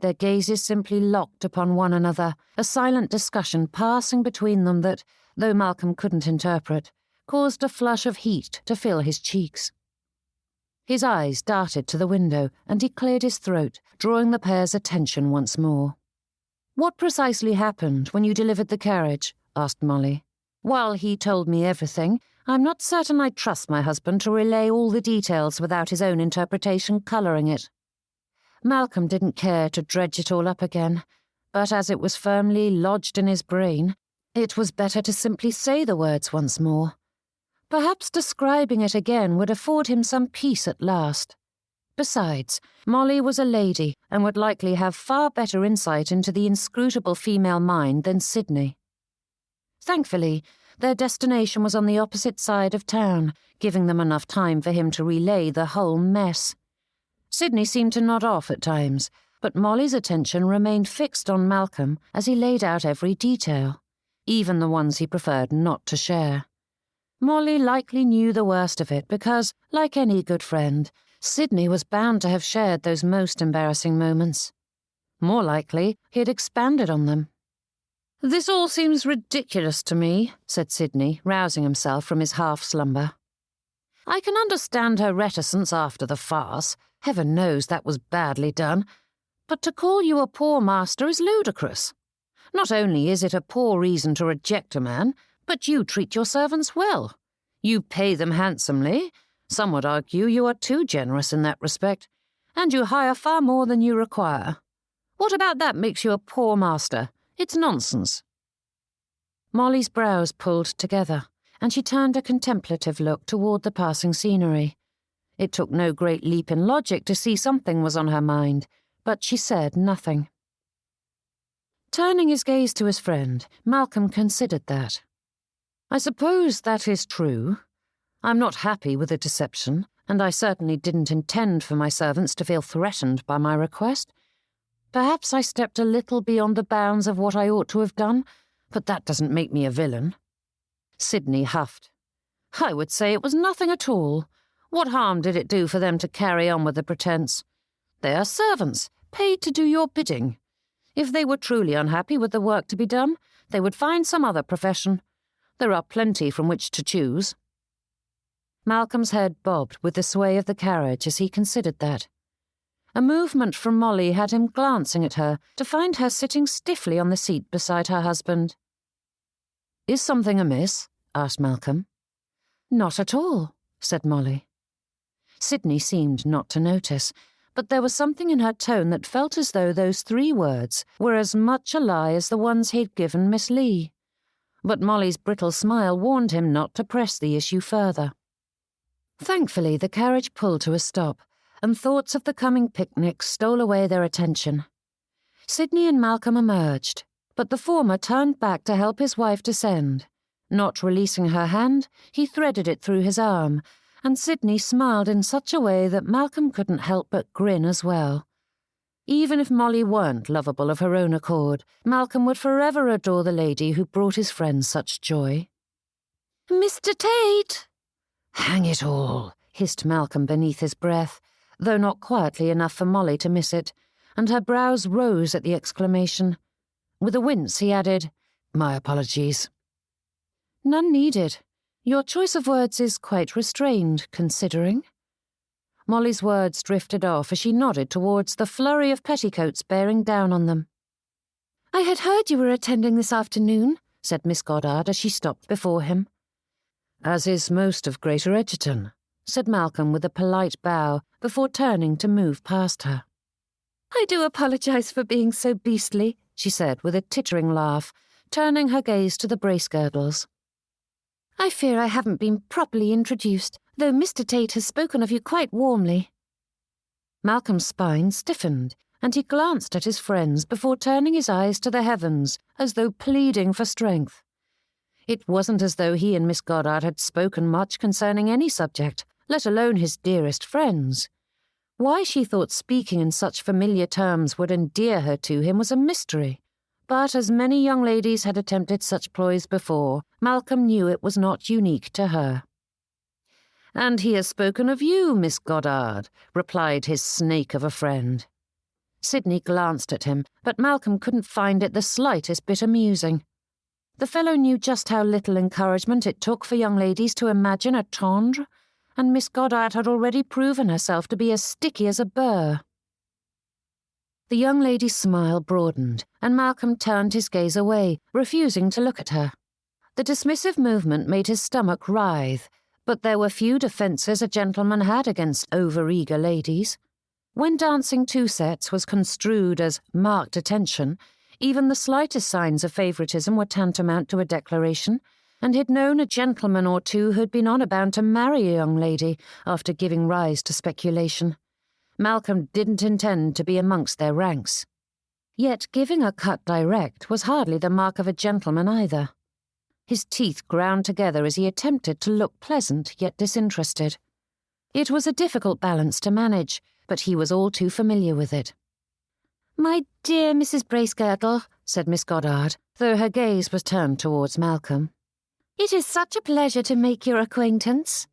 Their gazes simply locked upon one another, a silent discussion passing between them that, though Malcolm couldn't interpret, caused a flush of heat to fill his cheeks. His eyes darted to the window, and he cleared his throat, drawing the pair's attention once more. "What precisely happened when you delivered the carriage?" asked Molly. While he told me everything, I'm not certain I trust my husband to relay all the details without his own interpretation colouring it. Malcolm didn't care to dredge it all up again, but as it was firmly lodged in his brain, it was better to simply say the words once more. Perhaps describing it again would afford him some peace at last. Besides, Molly was a lady and would likely have far better insight into the inscrutable female mind than Sidney. Thankfully, their destination was on the opposite side of town, giving them enough time for him to relay the whole mess. Sidney seemed to nod off at times, but Molly's attention remained fixed on Malcolm as he laid out every detail, even the ones he preferred not to share. Molly likely knew the worst of it because, like any good friend, Sidney was bound to have shared those most embarrassing moments. More likely, he had expanded on them. "This all seems ridiculous to me," said Sidney, rousing himself from his half-slumber. "I can understand her reticence after the farce. Heaven knows that was badly done. But to call you a poor master is ludicrous. Not only is it a poor reason to reject a man, but you treat your servants well. You pay them handsomely. Some would argue you are too generous in that respect, and you hire far more than you require. What about that makes you a poor master? It's nonsense." Molly's brows pulled together, and she turned a contemplative look toward the passing scenery. It took no great leap in logic to see something was on her mind, but she said nothing. Turning his gaze to his friend, Malcolm considered that. "I suppose that is true. I'm not happy with the deception, and I certainly didn't intend for my servants to feel threatened by my request. Perhaps I stepped a little beyond the bounds of what I ought to have done, but that doesn't make me a villain." Sidney huffed. "I would say it was nothing at all. What harm did it do for them to carry on with the pretense? They are servants, paid to do your bidding. If they were truly unhappy with the work to be done, they would find some other profession. There are plenty from which to choose." Malcolm's head bobbed with the sway of the carriage as he considered that. A movement from Molly had him glancing at her to find her sitting stiffly on the seat beside her husband. "Is something amiss?" asked Malcolm. "Not at all," said Molly. Sidney seemed not to notice, but there was something in her tone that felt as though those 3 words were as much a lie as the ones he'd given Miss Leigh. But Molly's brittle smile warned him not to press the issue further. Thankfully, the carriage pulled to a stop, and thoughts of the coming picnic stole away their attention. Sidney and Malcolm emerged, but the former turned back to help his wife descend. Not releasing her hand, he threaded it through his arm, and Sidney smiled in such a way that Malcolm couldn't help but grin as well. Even if Molly weren't lovable of her own accord, Malcolm would forever adore the lady who brought his friends such joy. "Mr. Tate!" "Hang it all," hissed Malcolm beneath his breath, though not quietly enough for Molly to miss it, and her brows rose at the exclamation. With a wince he added, "My apologies." "None needed. Your choice of words is quite restrained, considering." Molly's words drifted off as she nodded towards the flurry of petticoats bearing down on them. "I had heard you were attending this afternoon," said Miss Goddard as she stopped before him. "As is most of Greater Edgerton," said Malcolm with a polite bow before turning to move past her. "I do apologize for being so beastly," she said with a tittering laugh, turning her gaze to the brace-girdles. "I fear I haven't been properly introduced, though Mr. Tate has spoken of you quite warmly." Malcolm's spine stiffened, and he glanced at his friends before turning his eyes to the heavens, as though pleading for strength. It wasn't as though he and Miss Goddard had spoken much concerning any subject, let alone his dearest friends. Why she thought speaking in such familiar terms would endear her to him was a mystery. But as many young ladies had attempted such ploys before, Malcolm knew it was not unique to her. "And he has spoken of you, Miss Goddard," replied his snake of a friend. Sidney glanced at him, but Malcolm couldn't find it the slightest bit amusing. The fellow knew just how little encouragement it took for young ladies to imagine a tendre, and Miss Goddard had already proven herself to be as sticky as a burr. The young lady's smile broadened, and Malcolm turned his gaze away, refusing to look at her. The dismissive movement made his stomach writhe, but there were few defences a gentleman had against over-eager ladies. When dancing two sets was construed as marked attention, even the slightest signs of favouritism were tantamount to a declaration, and he'd known a gentleman or two who'd been honour bound to marry a young lady after giving rise to speculation. Malcolm didn't intend to be amongst their ranks. Yet giving a cut direct was hardly the mark of a gentleman either. His teeth ground together as he attempted to look pleasant yet disinterested. It was a difficult balance to manage, but he was all too familiar with it. "My dear Mrs. Bracegirdle," said Miss Goddard, though her gaze was turned towards Malcolm. "It is such a pleasure to make your acquaintance."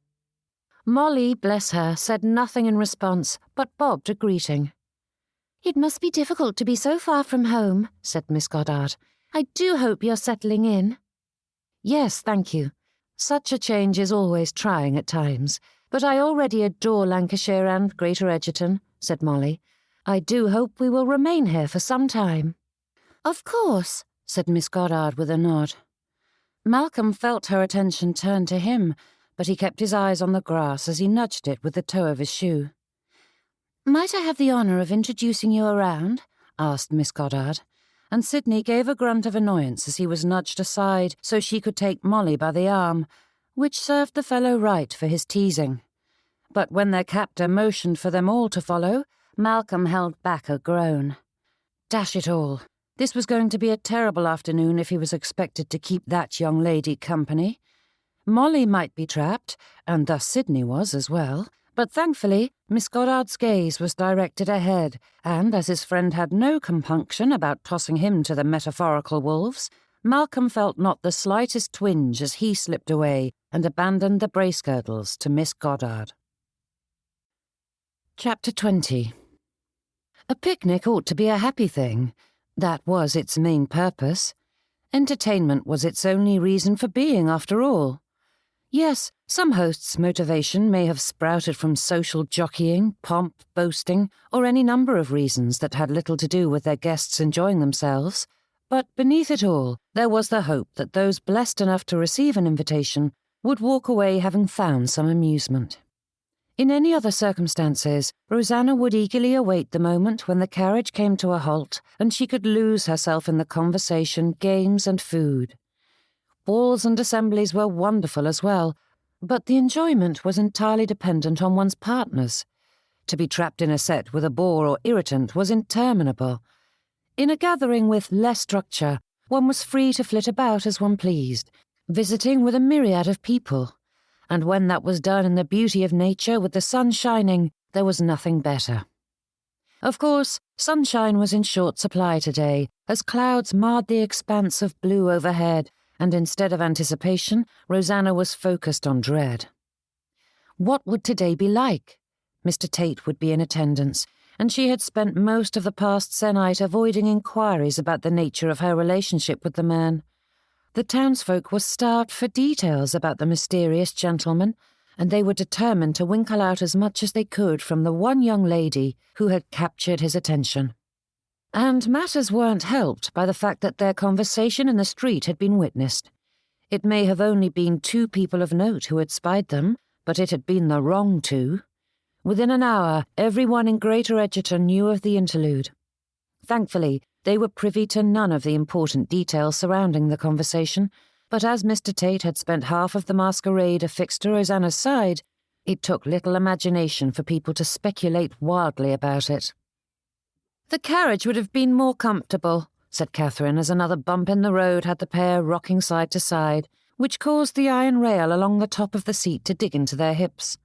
Molly, bless her, said nothing in response, but bobbed a greeting. "It must be difficult to be so far from home," said Miss Goddard. "I do hope you're settling in." "Yes, thank you. Such a change is always trying at times, but I already adore Lancashire and Greater Edgerton," said Molly. "I do hope we will remain here for some time." "Of course," said Miss Goddard with a nod. Malcolm felt her attention turn to him, but he kept his eyes on the grass as he nudged it with the toe of his shoe. "Might I have the honour of introducing you around?" asked Miss Goddard, and Sidney gave a grunt of annoyance as he was nudged aside so she could take Molly by the arm, which served the fellow right for his teasing. But when their captor motioned for them all to follow, Malcolm held back a groan. Dash it all! This was going to be a terrible afternoon if he was expected to keep that young lady company. Molly might be trapped, and thus Sidney was as well, but thankfully Miss Goddard's gaze was directed ahead, and as his friend had no compunction about tossing him to the metaphorical wolves, Malcolm felt not the slightest twinge as he slipped away and abandoned the bracegirdles to Miss Goddard. Chapter 20. A picnic ought to be a happy thing. That was its main purpose. Entertainment was its only reason for being, after all. Yes, some hosts' motivation may have sprouted from social jockeying, pomp, boasting, or any number of reasons that had little to do with their guests enjoying themselves. But beneath it all, there was the hope that those blessed enough to receive an invitation would walk away having found some amusement. In any other circumstances, Rosanna would eagerly await the moment when the carriage came to a halt and she could lose herself in the conversation, games, and food. Balls and assemblies were wonderful as well, but the enjoyment was entirely dependent on one's partners. To be trapped in a set with a bore or irritant was interminable. In a gathering with less structure, one was free to flit about as one pleased, visiting with a myriad of people. And when that was done in the beauty of nature with the sun shining, there was nothing better. Of course, sunshine was in short supply today, as clouds marred the expanse of blue overhead, and instead of anticipation, Rosanna was focused on dread. What would today be like? Mr. Tate would be in attendance, and she had spent most of the past se'night avoiding inquiries about the nature of her relationship with the man. The townsfolk were starved for details about the mysterious gentleman, and they were determined to winkle out as much as they could from the one young lady who had captured his attention. And matters weren't helped by the fact that their conversation in the street had been witnessed. It may have only been two people of note who had spied them, but it had been the wrong two. Within an hour, everyone in Greater Edgerton knew of the interlude. Thankfully, they were privy to none of the important details surrounding the conversation, but as Mr. Tate had spent half of the masquerade affixed to Rosanna's side, it took little imagination for people to speculate wildly about it. "The carriage would have been more comfortable," said Catherine, as another bump in the road had the pair rocking side to side, which caused the iron rail along the top of the seat to dig into their hips.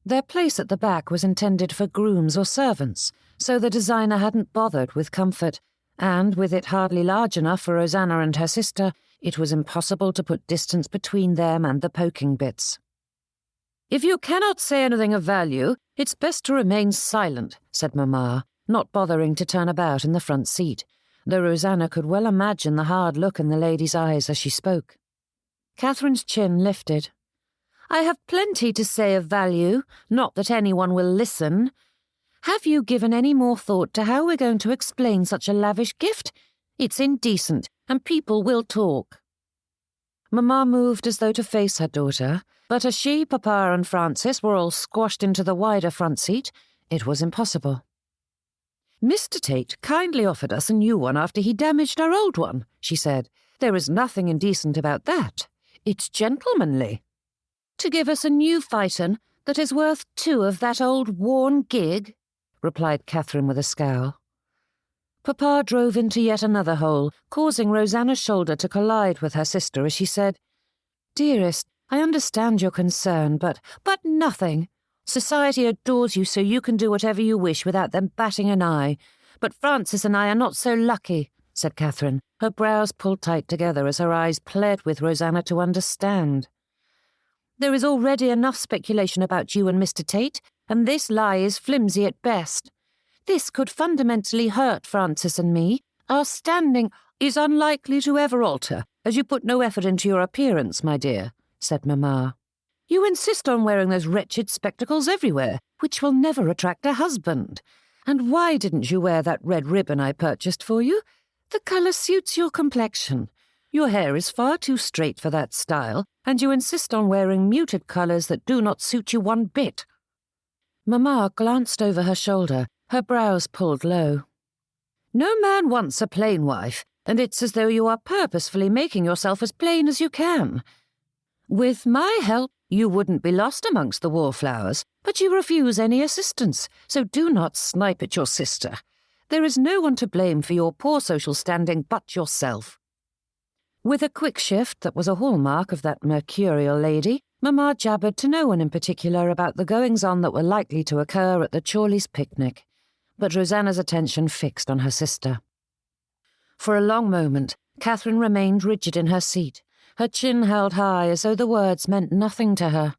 Their place at the back was intended for grooms or servants, so the designer hadn't bothered with comfort, and with it hardly large enough for Rosanna and her sister, it was impossible to put distance between them and the poking bits. "If you cannot say anything of value, it's best to remain silent," said Mamma, not bothering to turn about in the front seat, though Rosanna could well imagine the hard look in the lady's eyes as she spoke. Catherine's chin lifted. "I have plenty to say of value, not that anyone will listen. Have you given any more thought to how we're going to explain such a lavish gift? It's indecent, and people will talk." Mamma moved as though to face her daughter, but as she, Papa, and Francis were all squashed into the wider front seat, it was impossible. "Mr. Tate kindly offered us a new one after he damaged our old one," she said. "There is nothing indecent about that. It's gentlemanly. To give us a new phaeton that is worth 2 of that old worn gig," replied Catherine with a scowl. Papa drove into yet another hole, causing Rosanna's shoulder to collide with her sister as she said, "Dearest, I understand your concern, but nothing. Society adores you so you can do whatever you wish without them batting an eye. But Francis and I are not so lucky," said Catherine, her brows pulled tight together as her eyes pled with Rosanna to understand. "There is already enough speculation about you and Mr. Tate, and this lie is flimsy at best. This could fundamentally hurt Francis and me. Our standing is unlikely to ever alter, as you put no effort into your appearance, my dear," said Mamma. "You insist on wearing those wretched spectacles everywhere, which will never attract a husband. And why didn't you wear that red ribbon I purchased for you? The colour suits your complexion. Your hair is far too straight for that style, and you insist on wearing muted colours that do not suit you one bit." Mamma glanced over her shoulder, her brows pulled low. "No man wants a plain wife, and it's as though you are purposefully making yourself as plain as you can. With my help, you wouldn't be lost amongst the wallflowers, but you refuse any assistance, so do not snipe at your sister. There is no one to blame for your poor social standing but yourself." With a quick shift that was a hallmark of that mercurial lady, Mamma jabbered to no one in particular about the goings-on that were likely to occur at the Chorleys' picnic, but Rosanna's attention fixed on her sister. For a long moment, Catherine remained rigid in her seat, her chin held high as though the words meant nothing to her.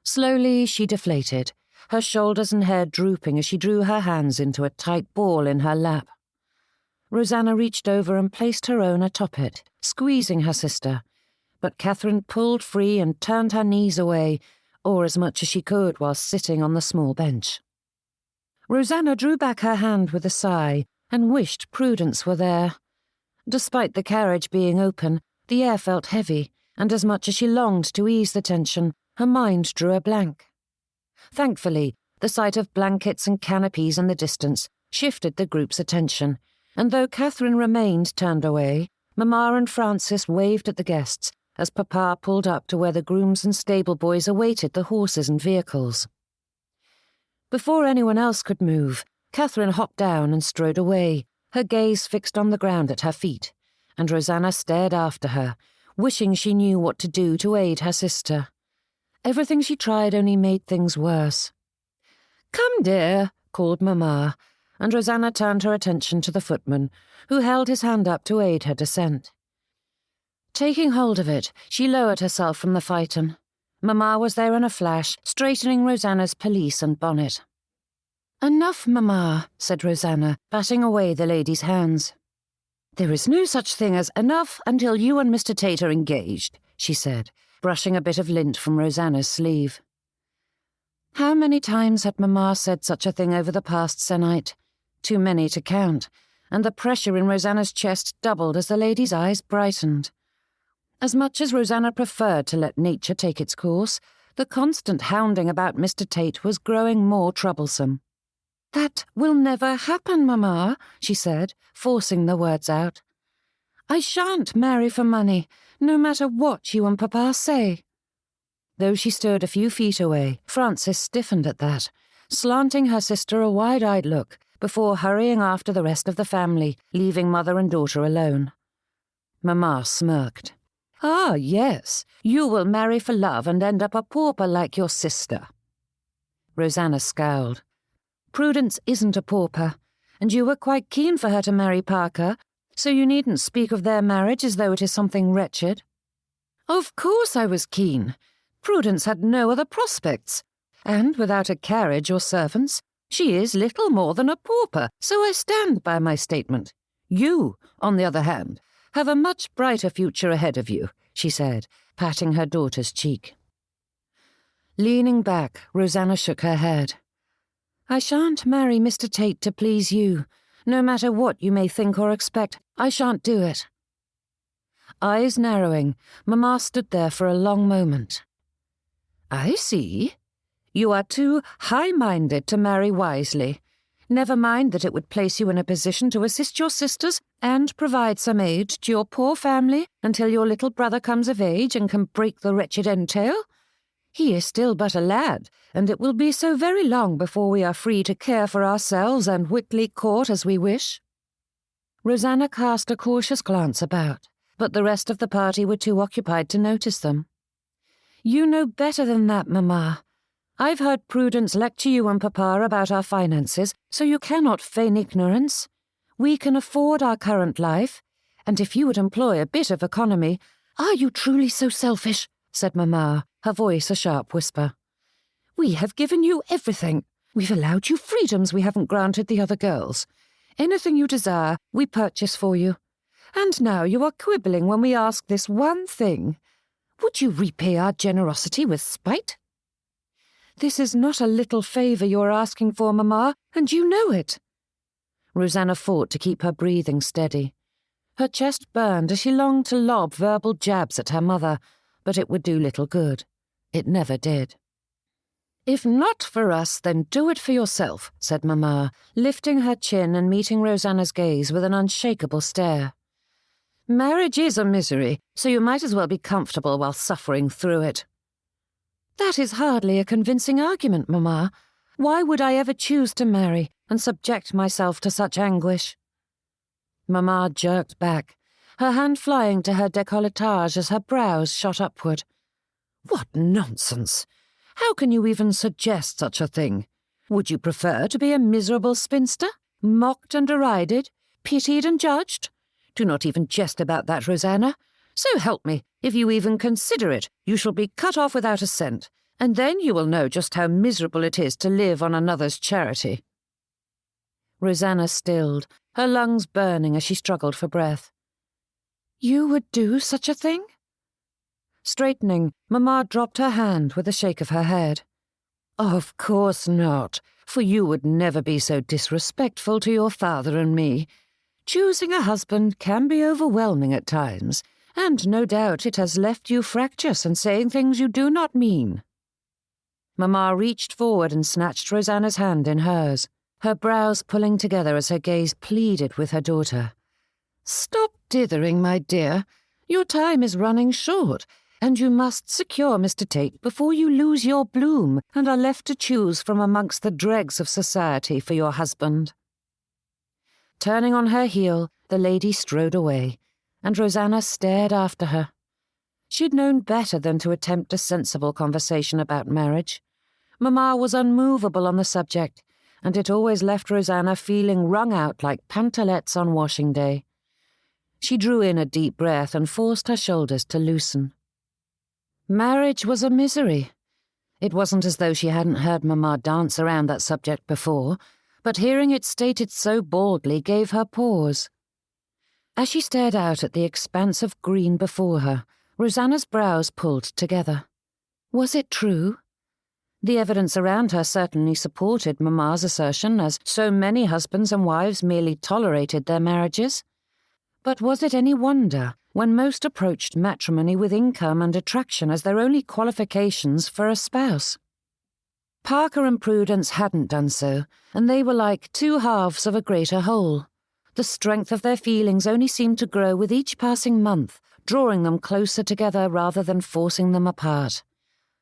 Slowly she deflated, her shoulders and head drooping as she drew her hands into a tight ball in her lap. Rosanna reached over and placed her own atop it, squeezing her sister, but Catherine pulled free and turned her knees away, or as much as she could while sitting on the small bench. Rosanna drew back her hand with a sigh and wished Prudence were there. Despite the carriage being open, the air felt heavy, and as much as she longed to ease the tension, her mind drew a blank. Thankfully, the sight of blankets and canopies in the distance shifted the group's attention, and though Catherine remained turned away, Mamma and Francis waved at the guests as Papa pulled up to where the grooms and stable boys awaited the horses and vehicles. Before anyone else could move, Catherine hopped down and strode away, her gaze fixed on the ground at her feet, and Rosanna stared after her, wishing she knew what to do to aid her sister. Everything she tried only made things worse. "Come, dear," called Mamma, and Rosanna turned her attention to the footman, who held his hand up to aid her descent. Taking hold of it, she lowered herself from the phaeton. Mamma was there in a flash, straightening Rosanna's pelisse and bonnet. "Enough, Mamma," said Rosanna, batting away the lady's hands. "There is no such thing as enough until you and Mr. Tate are engaged," she said, brushing a bit of lint from Rosanna's sleeve. How many times had Mamma said such a thing over the past se'nnight? Too many to count, and the pressure in Rosanna's chest doubled as the lady's eyes brightened. As much as Rosanna preferred to let nature take its course, the constant hounding about Mr. Tate was growing more troublesome. "That will never happen, Mamma," she said, forcing the words out. "I shan't marry for money, no matter what you and Papa say." Though she stood a few feet away, Frances stiffened at that, slanting her sister a wide-eyed look before hurrying after the rest of the family, leaving mother and daughter alone. Mamma smirked. "Ah, yes, you will marry for love and end up a pauper like your sister." Rosanna scowled. "Prudence isn't a pauper, and you were quite keen for her to marry Parker, so you needn't speak of their marriage as though it is something wretched." "Of course I was keen. Prudence had no other prospects, and without a carriage or servants, she is little more than a pauper, so I stand by my statement. You, on the other hand, have a much brighter future ahead of you," she said, patting her daughter's cheek. Leaning back, Rosanna shook her head. "I shan't marry Mr. Tate to please you. No matter what you may think or expect, I shan't do it." Eyes narrowing, Mamma stood there for a long moment. "I see. You are too high-minded to marry wisely. Never mind that it would place you in a position to assist your sisters and provide some aid to your poor family until your little brother comes of age and can break the wretched entail. He is still but a lad, and it will be so very long before we are free to care for ourselves and Whitley Court as we wish." Rosanna cast a cautious glance about, but the rest of the party were too occupied to notice them. "You know better than that, Mamma. I've heard Prudence lecture you and Papa about our finances, so you cannot feign ignorance. We can afford our current life, and if you would employ a bit of economy—" "Are you truly so selfish?" said Mamma, her voice a sharp whisper. "We have given you everything. We've allowed you freedoms we haven't granted the other girls. Anything you desire, we purchase for you. And now you are quibbling when we ask this one thing. Would you repay our generosity with spite?" "This is not a little favour you are asking for, Mamma, and you know it." Rosanna fought to keep her breathing steady. Her chest burned as she longed to lob verbal jabs at her mother, but it would do little good. It never did. "If not for us, then do it for yourself," said Mamma, lifting her chin and meeting Rosanna's gaze with an unshakable stare. "Marriage is a misery, so you might as well be comfortable while suffering through it." "That is hardly a convincing argument, Mamma. Why would I ever choose to marry and subject myself to such anguish?" Mamma jerked back, her hand flying to her décolletage as her brows shot upward. "What nonsense! How can you even suggest such a thing? Would you prefer to be a miserable spinster, mocked and derided, pitied and judged? Do not even jest about that, Rosanna. So help me, if you even consider it, you shall be cut off without a cent, and then you will know just how miserable it is to live on another's charity." Rosanna stilled, her lungs burning as she struggled for breath. "You would do such a thing?" Straightening, Mamma dropped her hand with a shake of her head. "Of course not, for you would never be so disrespectful to your father and me. Choosing a husband can be overwhelming at times, and no doubt it has left you fractious and saying things you do not mean." Mamma reached forward and snatched Rosanna's hand in hers, her brows pulling together as her gaze pleaded with her daughter. "Stop dithering, my dear. Your time is running short, and you must secure Mr. Tate before you lose your bloom and are left to choose from amongst the dregs of society for your husband." Turning on her heel, the lady strode away, and Rosanna stared after her. She'd known better than to attempt a sensible conversation about marriage. Mamma was unmovable on the subject, and it always left Rosanna feeling wrung out like pantalettes on washing day. She drew in a deep breath and forced her shoulders to loosen. Marriage was a misery. It wasn't as though she hadn't heard Mamma dance around that subject before, but hearing it stated so baldly gave her pause. As she stared out at the expanse of green before her, Rosanna's brows pulled together. Was it true? The evidence around her certainly supported Mamma's assertion, as so many husbands and wives merely tolerated their marriages. But was it any wonder when most approached matrimony with income and attraction as their only qualifications for a spouse? Parker and Prudence hadn't done so, and they were like two halves of a greater whole. The strength of their feelings only seemed to grow with each passing month, drawing them closer together rather than forcing them apart.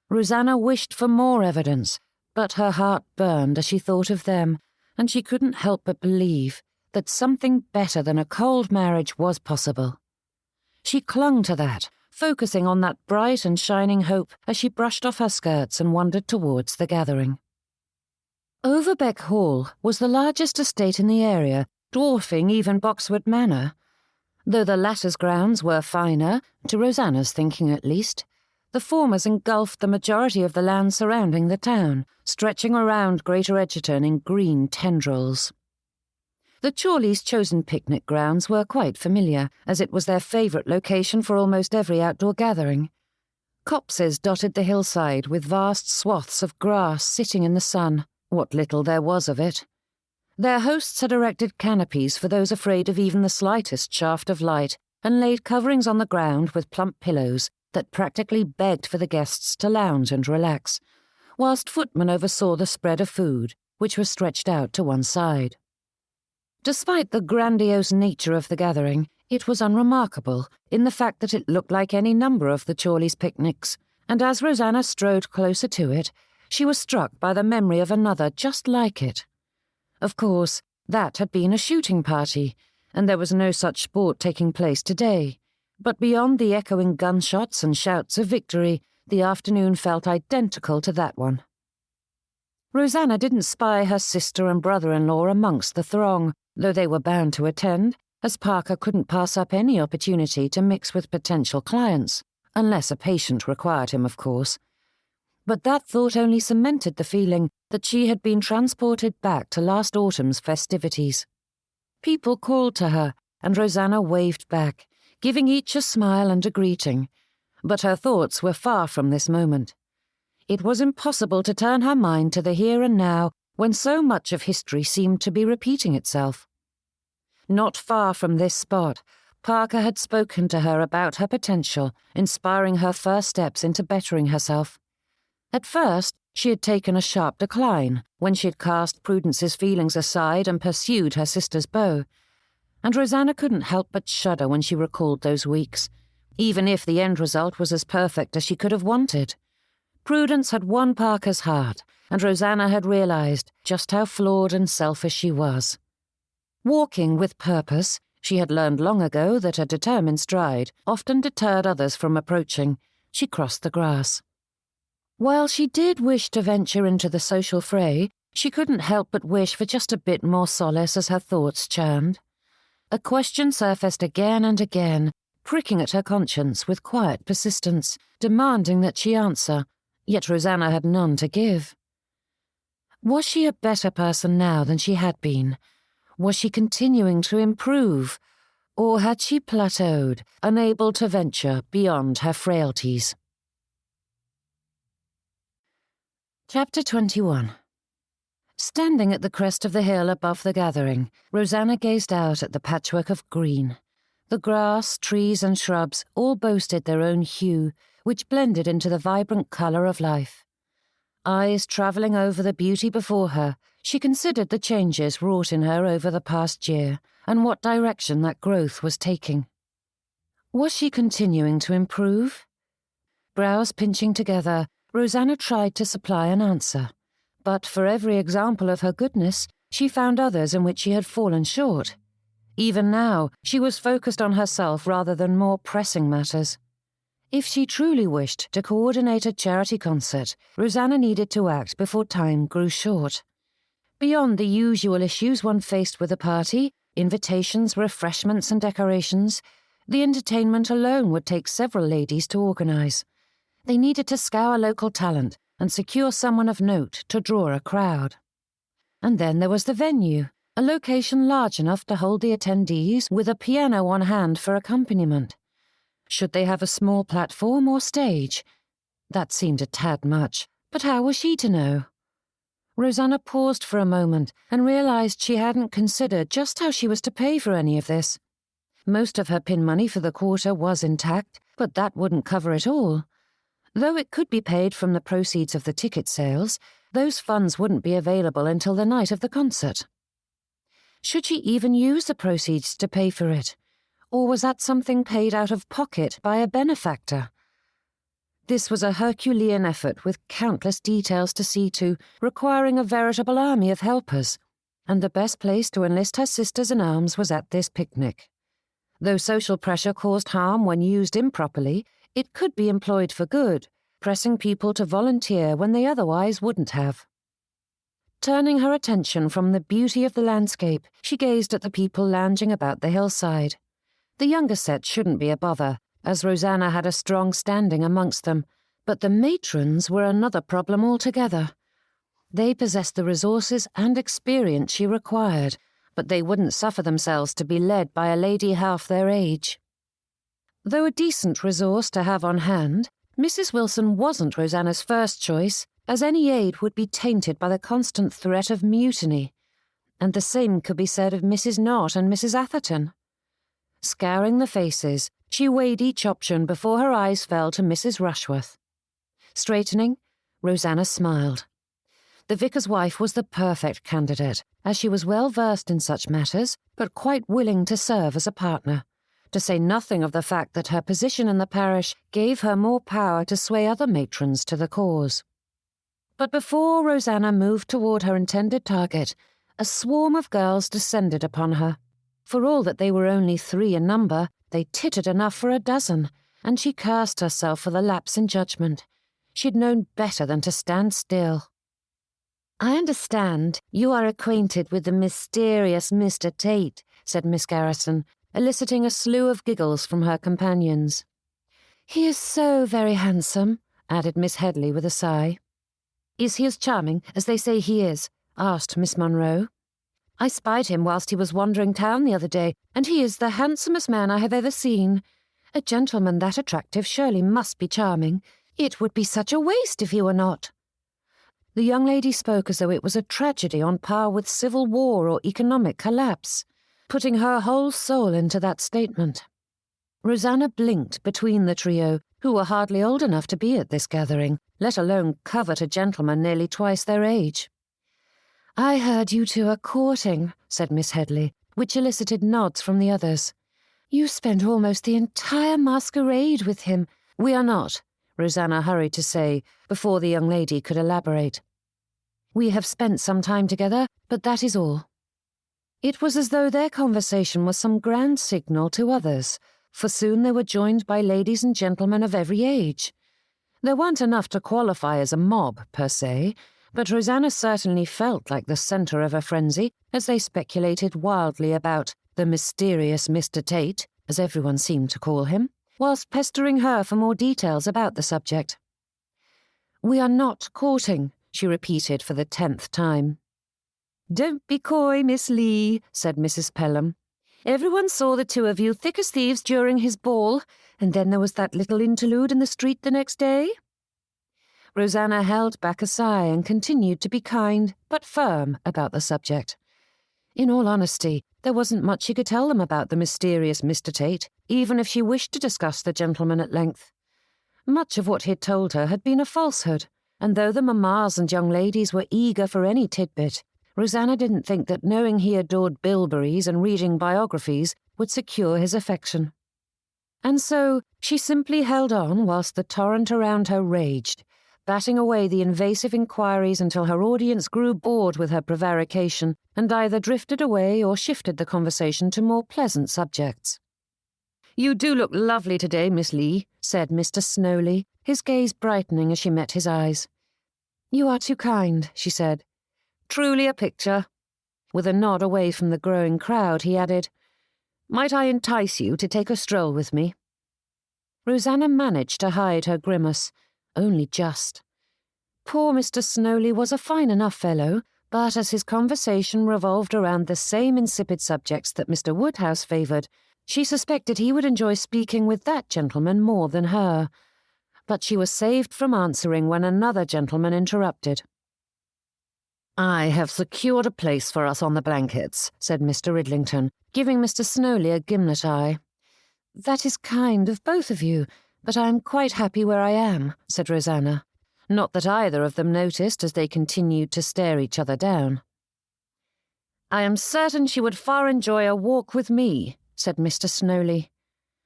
Rosanna wished for more evidence, but her heart burned as she thought of them, and she couldn't help but believe that something better than a cold marriage was possible. She clung to that, focusing on that bright and shining hope as she brushed off her skirts and wandered towards the gathering. Overbeck Hall was the largest estate in the area, dwarfing even Boxwood Manor. Though the latter's grounds were finer, to Rosanna's thinking at least, the former's engulfed the majority of the land surrounding the town, stretching around Greater Edgerton in green tendrils. The Chorleys' chosen picnic grounds were quite familiar, as it was their favourite location for almost every outdoor gathering. Copses dotted the hillside, with vast swaths of grass sitting in the sun, what little there was of it. Their hosts had erected canopies for those afraid of even the slightest shaft of light, and laid coverings on the ground with plump pillows that practically begged for the guests to lounge and relax, whilst footmen oversaw the spread of food, which was stretched out to one side. Despite the grandiose nature of the gathering, it was unremarkable in the fact that it looked like any number of the Chorleys' picnics, and as Rosanna strode closer to it, she was struck by the memory of another just like it. Of course, that had been a shooting party, and there was no such sport taking place today. But beyond the echoing gunshots and shouts of victory, the afternoon felt identical to that one. Rosanna didn't spy her sister and brother-in-law amongst the throng, though they were bound to attend, as Parker couldn't pass up any opportunity to mix with potential clients, unless a patient required him, of course. But that thought only cemented the feeling that she had been transported back to last autumn's festivities. People called to her, and Rosanna waved back, giving each a smile and a greeting, but her thoughts were far from this moment. It was impossible to turn her mind to the here and now when so much of history seemed to be repeating itself. Not far from this spot, Parker had spoken to her about her potential, inspiring her first steps into bettering herself. At first, she had taken a sharp decline when she had cast Prudence's feelings aside and pursued her sister's beau, and Rosanna couldn't help but shudder when she recalled those weeks, even if the end result was as perfect as she could have wanted. Prudence had won Parker's heart, and Rosanna had realized just how flawed and selfish she was. Walking with purpose, she had learned long ago that a determined stride often deterred others from approaching. She crossed the grass. While she did wish to venture into the social fray, she couldn't help but wish for just a bit more solace as her thoughts churned. A question surfaced again and again, pricking at her conscience with quiet persistence, demanding that she answer, yet Rosanna had none to give. Was she a better person now than she had been? Was she continuing to improve? Or had she plateaued, unable to venture beyond her frailties? Chapter 21. Standing at the crest of the hill above the gathering, Rosanna gazed out at the patchwork of green. The grass, trees, and shrubs all boasted their own hue, which blended into the vibrant colour of life. Eyes travelling over the beauty before her, she considered the changes wrought in her over the past year, and what direction that growth was taking. Was she continuing to improve? Brows pinching together, Rosanna tried to supply an answer, but for every example of her goodness, she found others in which she had fallen short. Even now, she was focused on herself rather than more pressing matters. If she truly wished to coordinate a charity concert, Rosanna needed to act before time grew short. Beyond the usual issues one faced with a party, invitations, refreshments, and decorations, the entertainment alone would take several ladies to organise. They needed to scour local talent and secure someone of note to draw a crowd. And then there was the venue, a location large enough to hold the attendees with a piano on hand for accompaniment. Should they have a small platform or stage? That seemed a tad much, but how was she to know? Rosanna paused for a moment and realised she hadn't considered just how she was to pay for any of this. Most of her pin money for the quarter was intact, but that wouldn't cover it all. Though it could be paid from the proceeds of the ticket sales, those funds wouldn't be available until the night of the concert. Should she even use the proceeds to pay for it? Or was that something paid out of pocket by a benefactor? This was a Herculean effort with countless details to see to, requiring a veritable army of helpers, and the best place to enlist her sisters in arms was at this picnic. Though social pressure caused harm when used improperly, it could be employed for good, pressing people to volunteer when they otherwise wouldn't have. Turning her attention from the beauty of the landscape, she gazed at the people lounging about the hillside. The younger set shouldn't be a bother, as Rosanna had a strong standing amongst them, but the matrons were another problem altogether. They possessed the resources and experience she required, but they wouldn't suffer themselves to be led by a lady half their age. Though a decent resource to have on hand, Mrs. Wilson wasn't Rosanna's first choice, as any aid would be tainted by the constant threat of mutiny, and the same could be said of Mrs. Knott and Mrs. Atherton. Scouring the faces, she weighed each option before her eyes fell to Mrs. Rushworth. Straightening, Rosanna smiled. The vicar's wife was the perfect candidate, as she was well versed in such matters, but quite willing to serve as a partner, to say nothing of the fact that her position in the parish gave her more power to sway other matrons to the cause. But before Rosanna moved toward her intended target, a swarm of girls descended upon her. For all that they were only 3 in number, they tittered enough for a dozen, and she cursed herself for the lapse in judgment. She'd known better than to stand still. "I understand you are acquainted with the mysterious Mr. Tate," said Miss Garrison, eliciting a slew of giggles from her companions. "He is so very handsome," added Miss Headley with a sigh. "Is he as charming as they say he is?" asked Miss Munro. "I spied him whilst he was wandering town the other day, and he is the handsomest man I have ever seen. A gentleman that attractive surely must be charming. It would be such a waste if he were not." The young lady spoke as though it was a tragedy on par with civil war or economic collapse, putting her whole soul into that statement. Rosanna blinked between the trio, who were hardly old enough to be at this gathering, let alone covet a gentleman nearly twice their age. "I heard you two are courting," said Miss Headley, which elicited nods from the others. "You spent almost the entire masquerade with him." "We are not," Rosanna hurried to say, before the young lady could elaborate. "We have spent some time together, but that is all." It was as though their conversation was some grand signal to others, for soon they were joined by ladies and gentlemen of every age. There weren't enough to qualify as a mob, per se, but Rosanna certainly felt like the centre of a frenzy as they speculated wildly about the mysterious Mr. Tate, as everyone seemed to call him, whilst pestering her for more details about the subject. "We are not courting," she repeated for the 10th time. "Don't be coy, Miss Leigh," said Mrs. Pelham. "Everyone saw the two of you thick as thieves during his ball, and then there was that little interlude in the street the next day." Rosanna held back a sigh and continued to be kind but firm about the subject. In all honesty, there wasn't much she could tell them about the mysterious Mr. Tate, even if she wished to discuss the gentleman at length. Much of what he'd told her had been a falsehood, and though the mammas and young ladies were eager for any tidbit, Rosanna didn't think that knowing he adored bilberries and reading biographies would secure his affection. And so she simply held on whilst the torrent around her raged, batting away the invasive inquiries until her audience grew bored with her prevarication and either drifted away or shifted the conversation to more pleasant subjects. "You do look lovely today, Miss Leigh," said Mr. Snowley, his gaze brightening as she met his eyes. "You are too kind," she said. "Truly a picture." With a nod away from the growing crowd, he added, "Might I entice you to take a stroll with me?" Rosanna managed to hide her grimace, only just. Poor Mr. Snowley was a fine enough fellow, but as his conversation revolved around the same insipid subjects that Mr. Woodhouse favoured, she suspected he would enjoy speaking with that gentleman more than her. But she was saved from answering when another gentleman interrupted. "I have secured a place for us on the blankets," said Mr. Ridlington, giving Mr. Snowley a gimlet eye. "That is kind of both of you, but I am quite happy where I am," said Rosanna. Not that either of them noticed as they continued to stare each other down. "I am certain she would far enjoy a walk with me," said Mr. Snowley.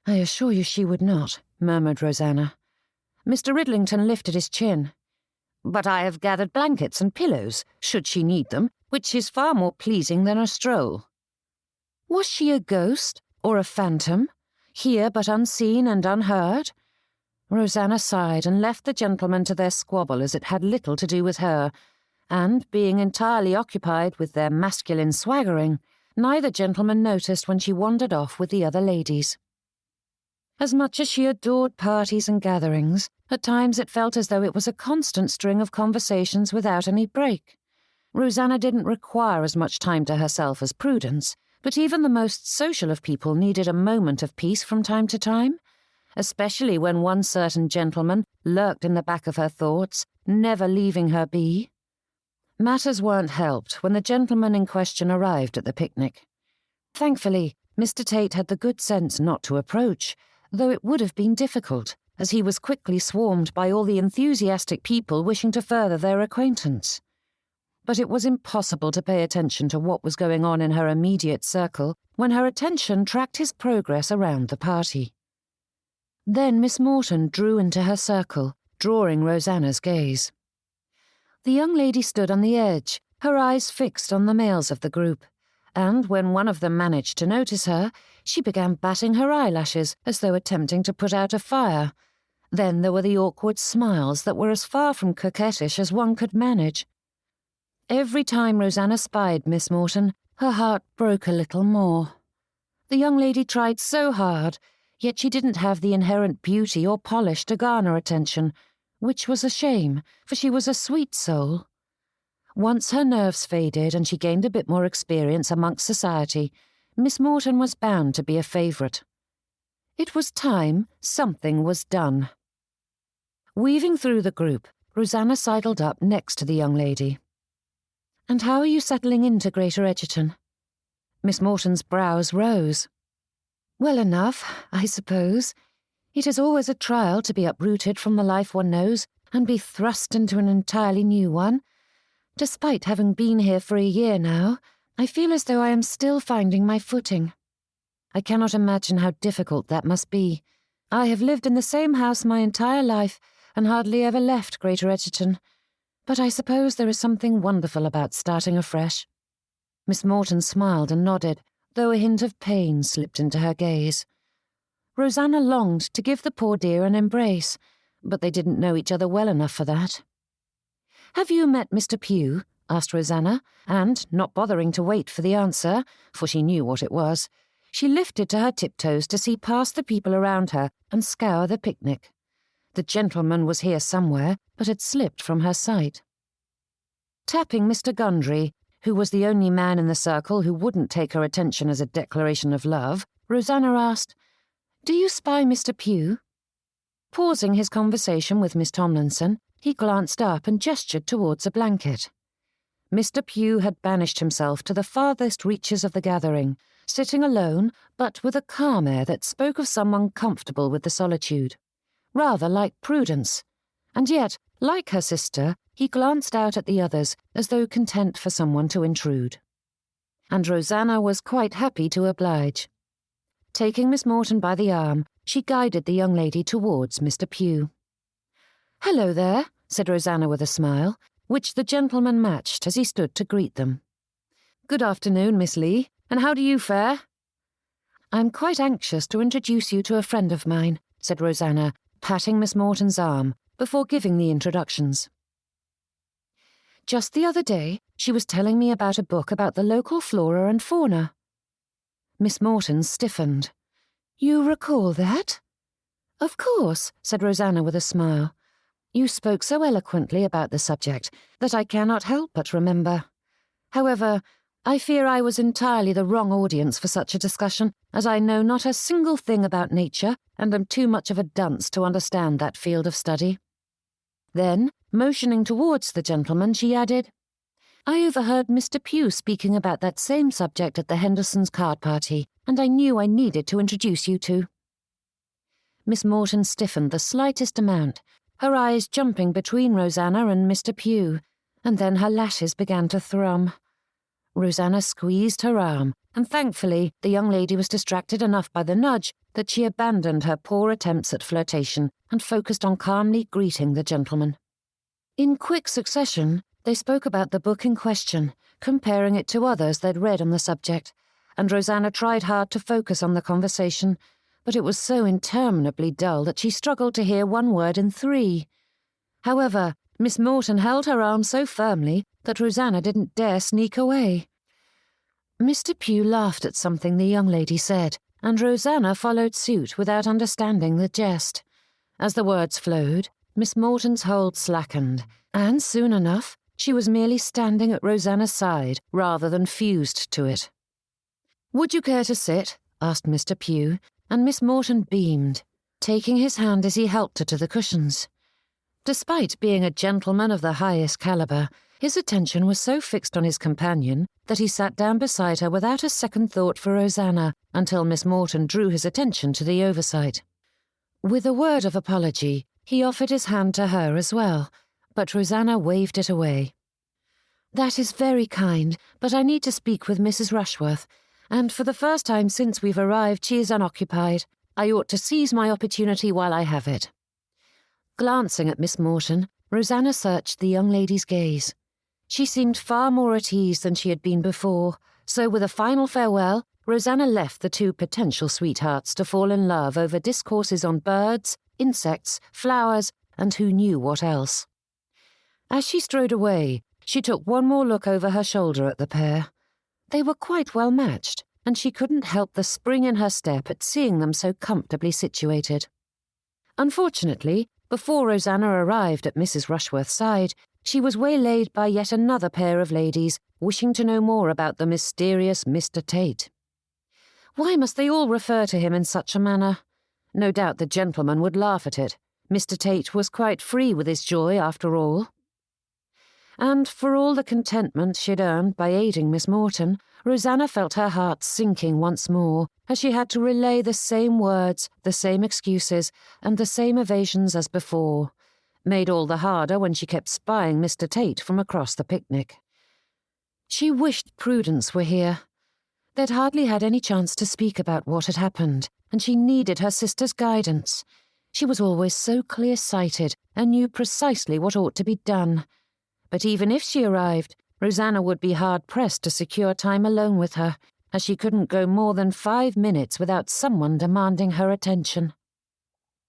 "I assure you she would not," murmured Rosanna. Mr. Ridlington lifted his chin. "But I have gathered blankets and pillows, should she need them, which is far more pleasing than a stroll." Was she a ghost or a phantom, here but unseen and unheard? Rosanna sighed and left the gentlemen to their squabble as it had little to do with her, and, being entirely occupied with their masculine swaggering, neither gentleman noticed when she wandered off with the other ladies. As much as she adored parties and gatherings, at times it felt as though it was a constant string of conversations without any break. Rosanna didn't require as much time to herself as Prudence, but even the most social of people needed a moment of peace from time to time, especially when one certain gentleman lurked in the back of her thoughts, never leaving her be. Matters weren't helped when the gentleman in question arrived at the picnic. Thankfully, Mr. Tate had the good sense not to approach, though it would have been difficult, as he was quickly swarmed by all the enthusiastic people wishing to further their acquaintance. But it was impossible to pay attention to what was going on in her immediate circle when her attention tracked his progress around the party. Then Miss Morton drew into her circle, drawing Rosanna's gaze. The young lady stood on the edge, her eyes fixed on the males of the group, and when one of them managed to notice her, she began batting her eyelashes as though attempting to put out a fire. Then there were the awkward smiles that were as far from coquettish as one could manage. Every time Rosanna spied Miss Morton, her heart broke a little more. The young lady tried so hard, yet she didn't have the inherent beauty or polish to garner attention, which was a shame, for she was a sweet soul. Once her nerves faded and she gained a bit more experience amongst society, Miss Morton was bound to be a favourite. It was time something was done. Weaving through the group, Rosanna sidled up next to the young lady. "And how are you settling into Greater Egerton?" Miss Morton's brows rose. "Well enough, I suppose. It is always a trial to be uprooted from the life one knows and be thrust into an entirely new one. Despite having been here for a year now, I feel as though I am still finding my footing. I cannot imagine how difficult that must be. I have lived in the same house my entire life and hardly ever left Greater Egerton. But I suppose there is something wonderful about starting afresh." Miss Morton smiled and nodded, though a hint of pain slipped into her gaze. Rosanna longed to give the poor dear an embrace, but they didn't know each other well enough for that. "Have you met Mr. Pugh?" asked Rosanna, and, not bothering to wait for the answer, for she knew what it was, she lifted to her tiptoes to see past the people around her and scour the picnic. The gentleman was here somewhere, but had slipped from her sight. Tapping Mr. Gundry, who was the only man in the circle who wouldn't take her attention as a declaration of love, Rosanna asked, "Do you spy Mr. Pugh?" Pausing his conversation with Miss Tomlinson, he glanced up and gestured towards a blanket. Mr. Pugh had banished himself to the farthest reaches of the gathering, sitting alone, but with a calm air that spoke of someone comfortable with the solitude. Rather like Prudence, and yet, like her sister, he glanced out at the others as though content for someone to intrude. And Rosanna was quite happy to oblige. Taking Miss Morton by the arm, she guided the young lady towards Mr. Pugh. "Hello there," said Rosanna with a smile, which the gentleman matched as he stood to greet them. "Good afternoon, Miss Leigh, and how do you fare?" "I'm quite anxious to introduce you to a friend of mine," said Rosanna, patting Miss Morton's arm before giving the introductions. "Just the other day, she was telling me about a book about the local flora and fauna." Miss Morton stiffened. "You recall that?" "Of course," said Rosanna with a smile. "You spoke so eloquently about the subject that I cannot help but remember. However, I fear I was entirely the wrong audience for such a discussion, as I know not a single thing about nature and am too much of a dunce to understand that field of study." Then, motioning towards the gentleman, she added, "I overheard Mr. Pugh speaking about that same subject at the Hendersons' card party, and I knew I needed to introduce you two." Miss Morton stiffened the slightest amount, her eyes jumping between Rosanna and Mr. Pugh, and then her lashes began to thrum. Rosanna squeezed her arm, and thankfully the young lady was distracted enough by the nudge that she abandoned her poor attempts at flirtation and focused on calmly greeting the gentleman. In quick succession, they spoke about the book in question, comparing it to others they'd read on the subject, and Rosanna tried hard to focus on the conversation, but it was so interminably dull that she struggled to hear one word in three. However, Miss Morton held her arm so firmly that Rosanna didn't dare sneak away. Mr. Pugh laughed at something the young lady said, and Rosanna followed suit without understanding the jest. As the words flowed, Miss Morton's hold slackened, and soon enough she was merely standing at Rosanna's side rather than fused to it. "Would you care to sit?" asked Mr. Pugh, and Miss Morton beamed, taking his hand as he helped her to the cushions. Despite being a gentleman of the highest calibre, his attention was so fixed on his companion that he sat down beside her without a second thought for Rosanna until Miss Morton drew his attention to the oversight. With a word of apology, he offered his hand to her as well, but Rosanna waved it away. "That is very kind, but I need to speak with Mrs. Rushworth, and for the first time since we've arrived she is unoccupied. I ought to seize my opportunity while I have it." Glancing at Miss Morton, Rosanna searched the young lady's gaze. She seemed far more at ease than she had been before, so with a final farewell, Rosanna left the two potential sweethearts to fall in love over discourses on birds, insects, flowers, and who knew what else. As she strode away, she took one more look over her shoulder at the pair. They were quite well matched, and she couldn't help the spring in her step at seeing them so comfortably situated. Unfortunately, before Rosanna arrived at Mrs. Rushworth's side, she was waylaid by yet another pair of ladies wishing to know more about the mysterious Mr. Tate. Why must they all refer to him in such a manner? No doubt the gentleman would laugh at it. Mr. Tate was quite free with his joy after all. And for all the contentment she'd earned by aiding Miss Morton, Rosanna felt her heart sinking once more as she had to relay the same words, the same excuses, and the same evasions as before, made all the harder when she kept spying Mr. Tate from across the picnic. She wished Prudence were here. They'd hardly had any chance to speak about what had happened, and she needed her sister's guidance. She was always so clear-sighted and knew precisely what ought to be done. But even if she arrived, Rosanna would be hard-pressed to secure time alone with her, as she couldn't go more than 5 minutes without someone demanding her attention.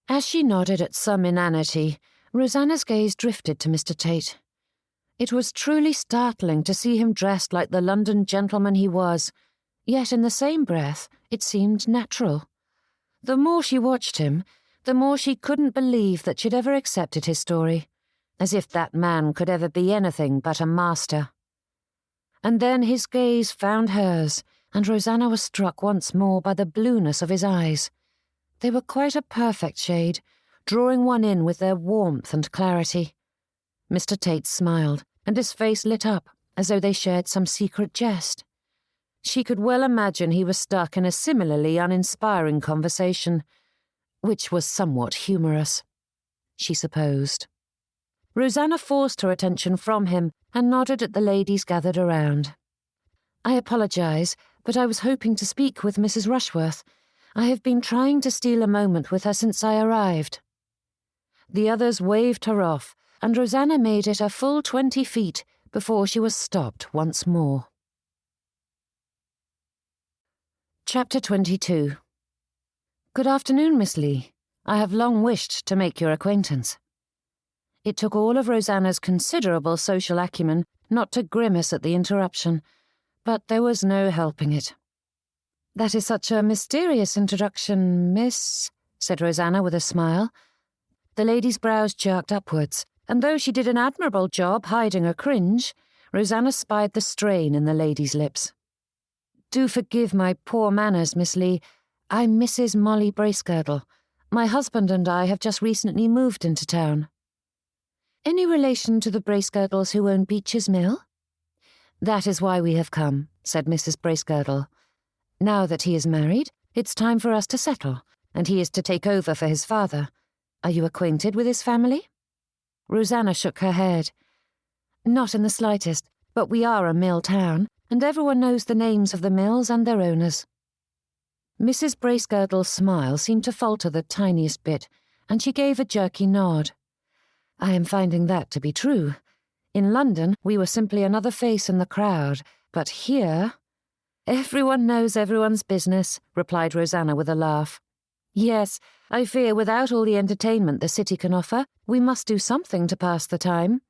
As she nodded at some inanity, Rosanna's gaze drifted to Mr. Tate. It was truly startling to see him dressed like the London gentleman he was, yet in the same breath it seemed natural. The more she watched him, the more she couldn't believe that she'd ever accepted his story, as if that man could ever be anything but a master. And then his gaze found hers, and Rosanna was struck once more by the blueness of his eyes. They were quite a perfect shade, drawing one in with their warmth and clarity. Mr. Tate smiled, and his face lit up, as though they shared some secret jest. She could well imagine he was stuck in a similarly uninspiring conversation, which was somewhat humorous, she supposed. Rosanna forced her attention from him and nodded at the ladies gathered around. "I apologize, but I was hoping to speak with Mrs. Rushworth. I have been trying to steal a moment with her since I arrived." The others waved her off, and Rosanna made it a full 20 feet before she was stopped once more. Chapter 22. "Good afternoon, Miss Leigh. I have long wished to make your acquaintance." It took all of Rosanna's considerable social acumen not to grimace at the interruption, but there was no helping it. "That is such a mysterious introduction, miss," said Rosanna with a smile. The lady's brows jerked upwards, and though she did an admirable job hiding a cringe, Rosanna spied the strain in the lady's lips. "Do forgive my poor manners, Miss Leigh. I'm Mrs. Molly Bracegirdle. My husband and I have just recently moved into town." "Any relation to the Bracegirdles who own Beech's Mill?" "That is why we have come," said Mrs. Bracegirdle. "Now that he is married, it's time for us to settle, and he is to take over for his father. Are you acquainted with his family?" Rosanna shook her head. "Not in the slightest, but we are a mill town, and everyone knows the names of the mills and their owners." Mrs. Bracegirdle's smile seemed to falter the tiniest bit, and she gave a jerky nod. "I am finding that to be true. In London, we were simply another face in the crowd, but here—" "Everyone knows everyone's business," replied Rosanna with a laugh. "Yes, I fear without all the entertainment the city can offer, we must do something to pass the time.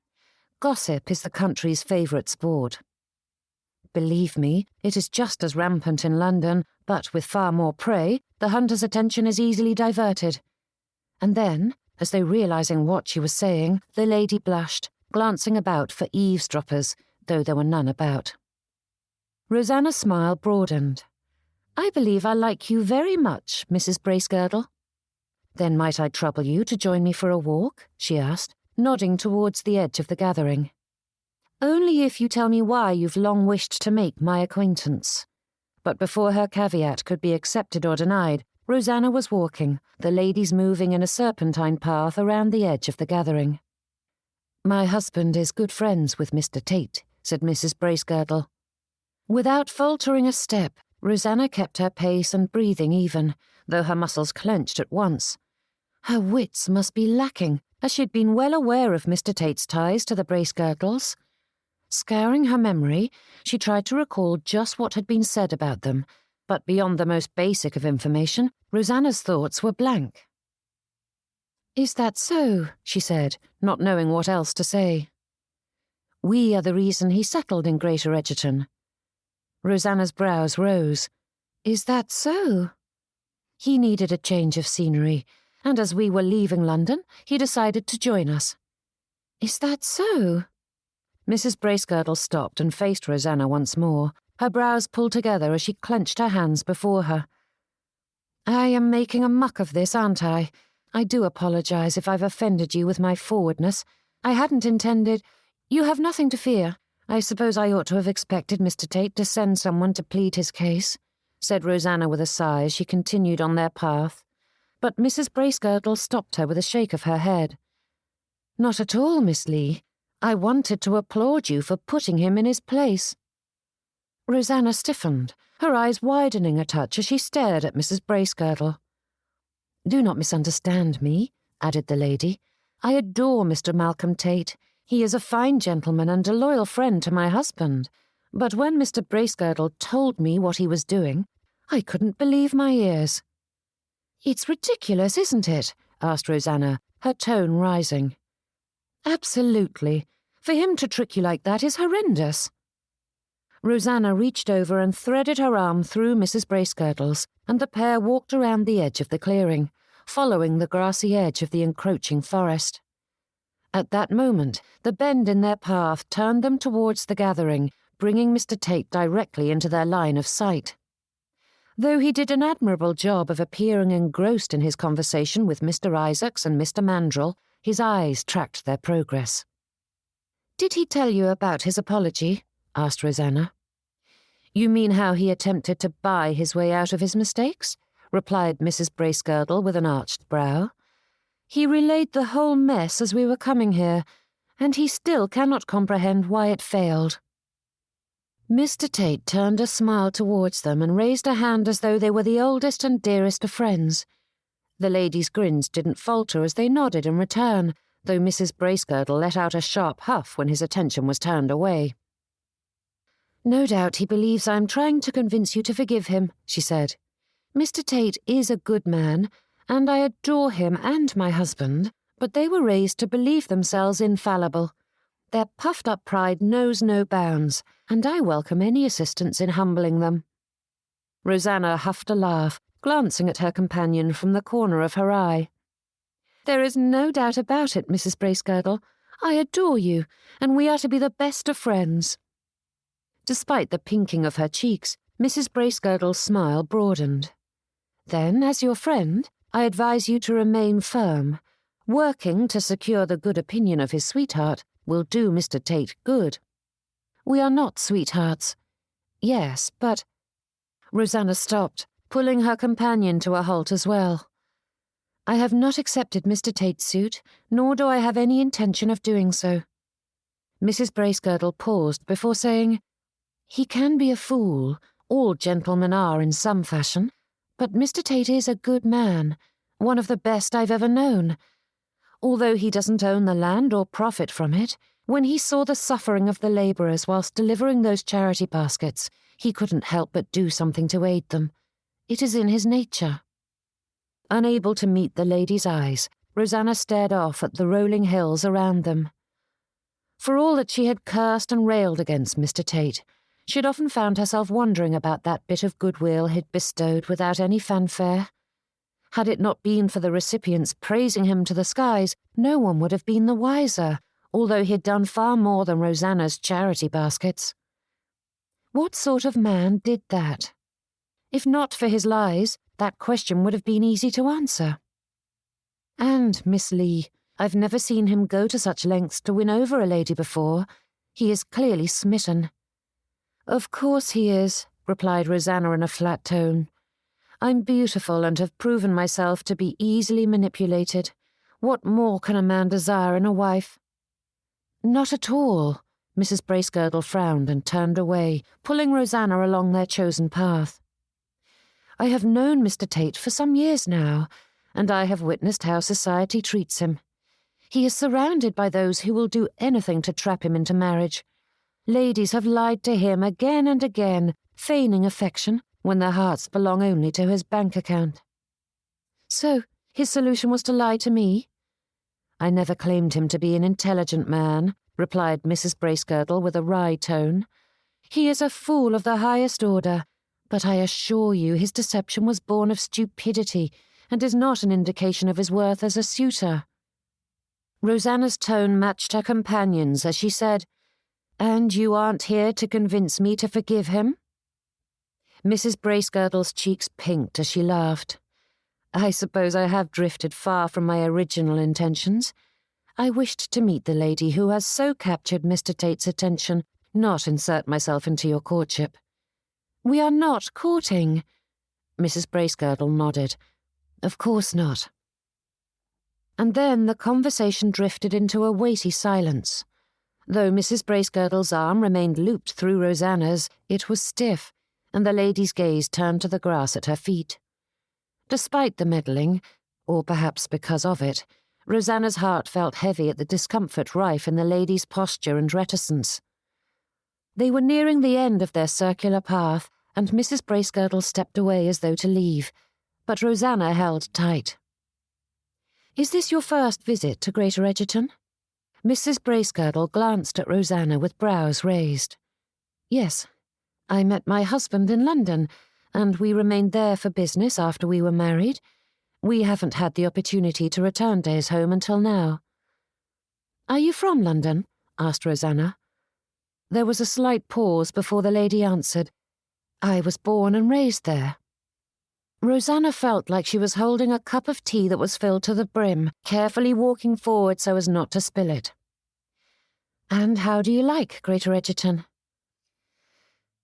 Gossip is the country's favourite sport. Believe me, it is just as rampant in London, but with far more prey, the hunter's attention is easily diverted." And then, as though realising what she was saying, the lady blushed, glancing about for eavesdroppers, though there were none about. Rosanna's smile broadened. "I believe I like you very much, Mrs. Bracegirdle." "Then might I trouble you to join me for a walk?" she asked, nodding towards the edge of the gathering. "Only if you tell me why you've long wished to make my acquaintance." But before her caveat could be accepted or denied, Rosanna was walking, the ladies moving in a serpentine path around the edge of the gathering. "My husband is good friends with Mr. Tate," said Mrs. Bracegirdle. Without faltering a step, Rosanna kept her pace and breathing even, though her muscles clenched at once. Her wits must be lacking, as she'd been well aware of Mr. Tate's ties to the Bracegirdles. Scouring her memory, she tried to recall just what had been said about them, but beyond the most basic of information, Rosanna's thoughts were blank. "Is that so?" she said, not knowing what else to say. "We are the reason he settled in Greater Egerton." Rosanna's brows rose. "Is that so?" "He needed a change of scenery, and as we were leaving London, he decided to join us." "Is that so?" Mrs. Bracegirdle stopped and faced Rosanna once more, her brows pulled together as she clenched her hands before her. "I am making a muck of this, aren't I? I do apologize if I've offended you with my forwardness. I hadn't intended— You have nothing to fear. I suppose I ought to have expected Mr. Tate to send someone to plead his case," said Rosanna with a sigh as she continued on their path. But Mrs. Bracegirdle stopped her with a shake of her head. "Not at all, Miss Leigh. I wanted to applaud you for putting him in his place." Rosanna stiffened, her eyes widening a touch as she stared at Mrs. Bracegirdle. "Do not misunderstand me," added the lady. "I adore Mr. Malcolm Tate. He is a fine gentleman and a loyal friend to my husband. But when Mr. Bracegirdle told me what he was doing, I couldn't believe my ears." "It's ridiculous, isn't it?" asked Rosanna, her tone rising. "Absolutely. For him to trick you like that is horrendous." Rosanna reached over and threaded her arm through Mrs. Bracegirdle's, and the pair walked around the edge of the clearing, following the grassy edge of the encroaching forest. At that moment, the bend in their path turned them towards the gathering, bringing Mr. Tate directly into their line of sight. Though he did an admirable job of appearing engrossed in his conversation with Mr. Isaacs and Mr. Mandrel, his eyes tracked their progress. "Did he tell you about his apology?" asked Rosanna. "You mean how he attempted to buy his way out of his mistakes?" replied Mrs. Bracegirdle with an arched brow. "He relayed the whole mess as we were coming here, and he still cannot comprehend why it failed." Mr. Tate turned a smile towards them and raised a hand as though they were the oldest and dearest of friends. The ladies' grins didn't falter as they nodded in return, though Mrs. Bracegirdle let out a sharp huff when his attention was turned away. "No doubt he believes I am trying to convince you to forgive him," she said. "Mr. Tate is a good man, and I adore him and my husband, but they were raised to believe themselves infallible. Their puffed-up pride knows no bounds, and I welcome any assistance in humbling them." Rosanna huffed a laugh, glancing at her companion from the corner of her eye. "There is no doubt about it, Mrs. Bracegirdle. I adore you, and we are to be the best of friends." Despite the pinking of her cheeks, Mrs. Bracegirdle's smile broadened. "Then, as your friend, I advise you to remain firm. Working to secure the good opinion of his sweetheart will do Mr. Tate good." "We are not sweethearts." "Yes, but—" Rosanna stopped, pulling her companion to a halt as well. "I have not accepted Mr. Tate's suit, nor do I have any intention of doing so." Mrs. Bracegirdle paused before saying, "He can be a fool. All gentlemen are in some fashion. But Mr. Tate is a good man, one of the best I've ever known. Although he doesn't own the land or profit from it, when he saw the suffering of the labourers whilst delivering those charity baskets, he couldn't help but do something to aid them. It is in his nature." Unable to meet the lady's eyes, Rosanna stared off at the rolling hills around them. For all that she had cursed and railed against Mr. Tate, she had often found herself wondering about that bit of goodwill he'd bestowed without any fanfare. Had it not been for the recipients praising him to the skies, no one would have been the wiser, although he had done far more than Rosanna's charity baskets. What sort of man did that? If not for his lies, that question would have been easy to answer. "And, Miss Leigh, I've never seen him go to such lengths to win over a lady before. He is clearly smitten." "Of course he is," replied Rosanna in a flat tone. "I'm beautiful and have proven myself to be easily manipulated. What more can a man desire in a wife?" "Not at all." Mrs. Bracegirdle frowned and turned away, pulling Rosanna along their chosen path. "I have known Mr. Tate for some years now, and I have witnessed how society treats him. He is surrounded by those who will do anything to trap him into marriage. Ladies have lied to him again and again, feigning affection when their hearts belong only to his bank account." "So, his solution was to lie to me?" "I never claimed him to be an intelligent man," replied Mrs. Bracegirdle with a wry tone. "He is a fool of the highest order, but I assure you his deception was born of stupidity and is not an indication of his worth as a suitor." Rosanna's tone matched her companion's as she said, "And you aren't here to convince me to forgive him?" Mrs. Bracegirdle's cheeks pinked as she laughed. "I suppose I have drifted far from my original intentions. I wished to meet the lady who has so captured Mr. Tate's attention, not insert myself into your courtship." "We are not courting." Mrs. Bracegirdle nodded. "Of course not." And then the conversation drifted into a weighty silence. Though Mrs. Bracegirdle's arm remained looped through Rosanna's, it was stiff, and the lady's gaze turned to the grass at her feet. Despite the meddling, or perhaps because of it, Rosanna's heart felt heavy at the discomfort rife in the lady's posture and reticence. They were nearing the end of their circular path, and Mrs. Bracegirdle stepped away as though to leave, but Rosanna held tight. "Is this your first visit to Greater Egerton?" Mrs. Bracegirdle glanced at Rosanna with brows raised. "Yes. I met my husband in London, and we remained there for business after we were married. We haven't had the opportunity to return to his home until now." "Are you from London?" asked Rosanna. There was a slight pause before the lady answered, "I was born and raised there." Rosanna felt like she was holding a cup of tea that was filled to the brim, carefully walking forward so as not to spill it. "And how do you like Greater Egerton?"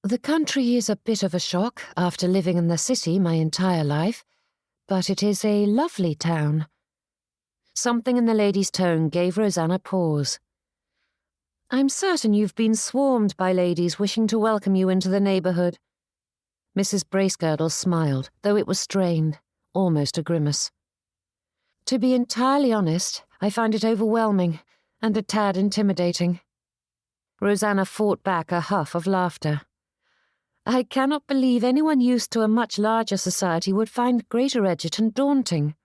"The country is a bit of a shock after living in the city my entire life, but it is a lovely town." Something in the lady's tone gave Rosanna pause. "I'm certain you've been swarmed by ladies wishing to welcome you into the neighbourhood." Mrs. Bracegirdle smiled, though it was strained, almost a grimace. "To be entirely honest, I find it overwhelming and a tad intimidating." Rosanna fought back a huff of laughter. "I cannot believe anyone used to a much larger society would find Greater Egerton daunting."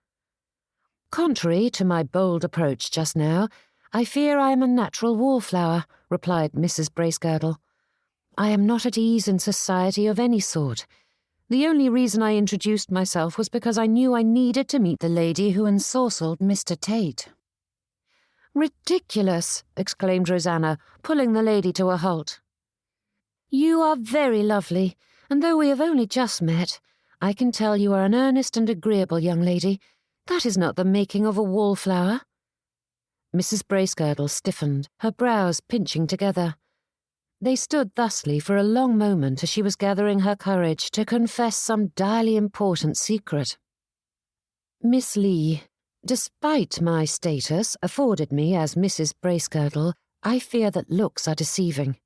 "Contrary to my bold approach just now, I fear I am a natural wallflower," replied Mrs. Bracegirdle. "I am not at ease in society of any sort. The only reason I introduced myself was because I knew I needed to meet the lady who ensorcelled Mr. Tate." "Ridiculous!" exclaimed Rosanna, pulling the lady to a halt. "You are very lovely, and though we have only just met, I can tell you are an earnest and agreeable young lady. That is not the making of a wallflower." Mrs. Bracegirdle stiffened, her brows pinching together. They stood thusly for a long moment as she was gathering her courage to confess some direly important secret. "Miss Leigh, despite my status afforded me as Mrs. Bracegirdle, I fear that looks are deceiving."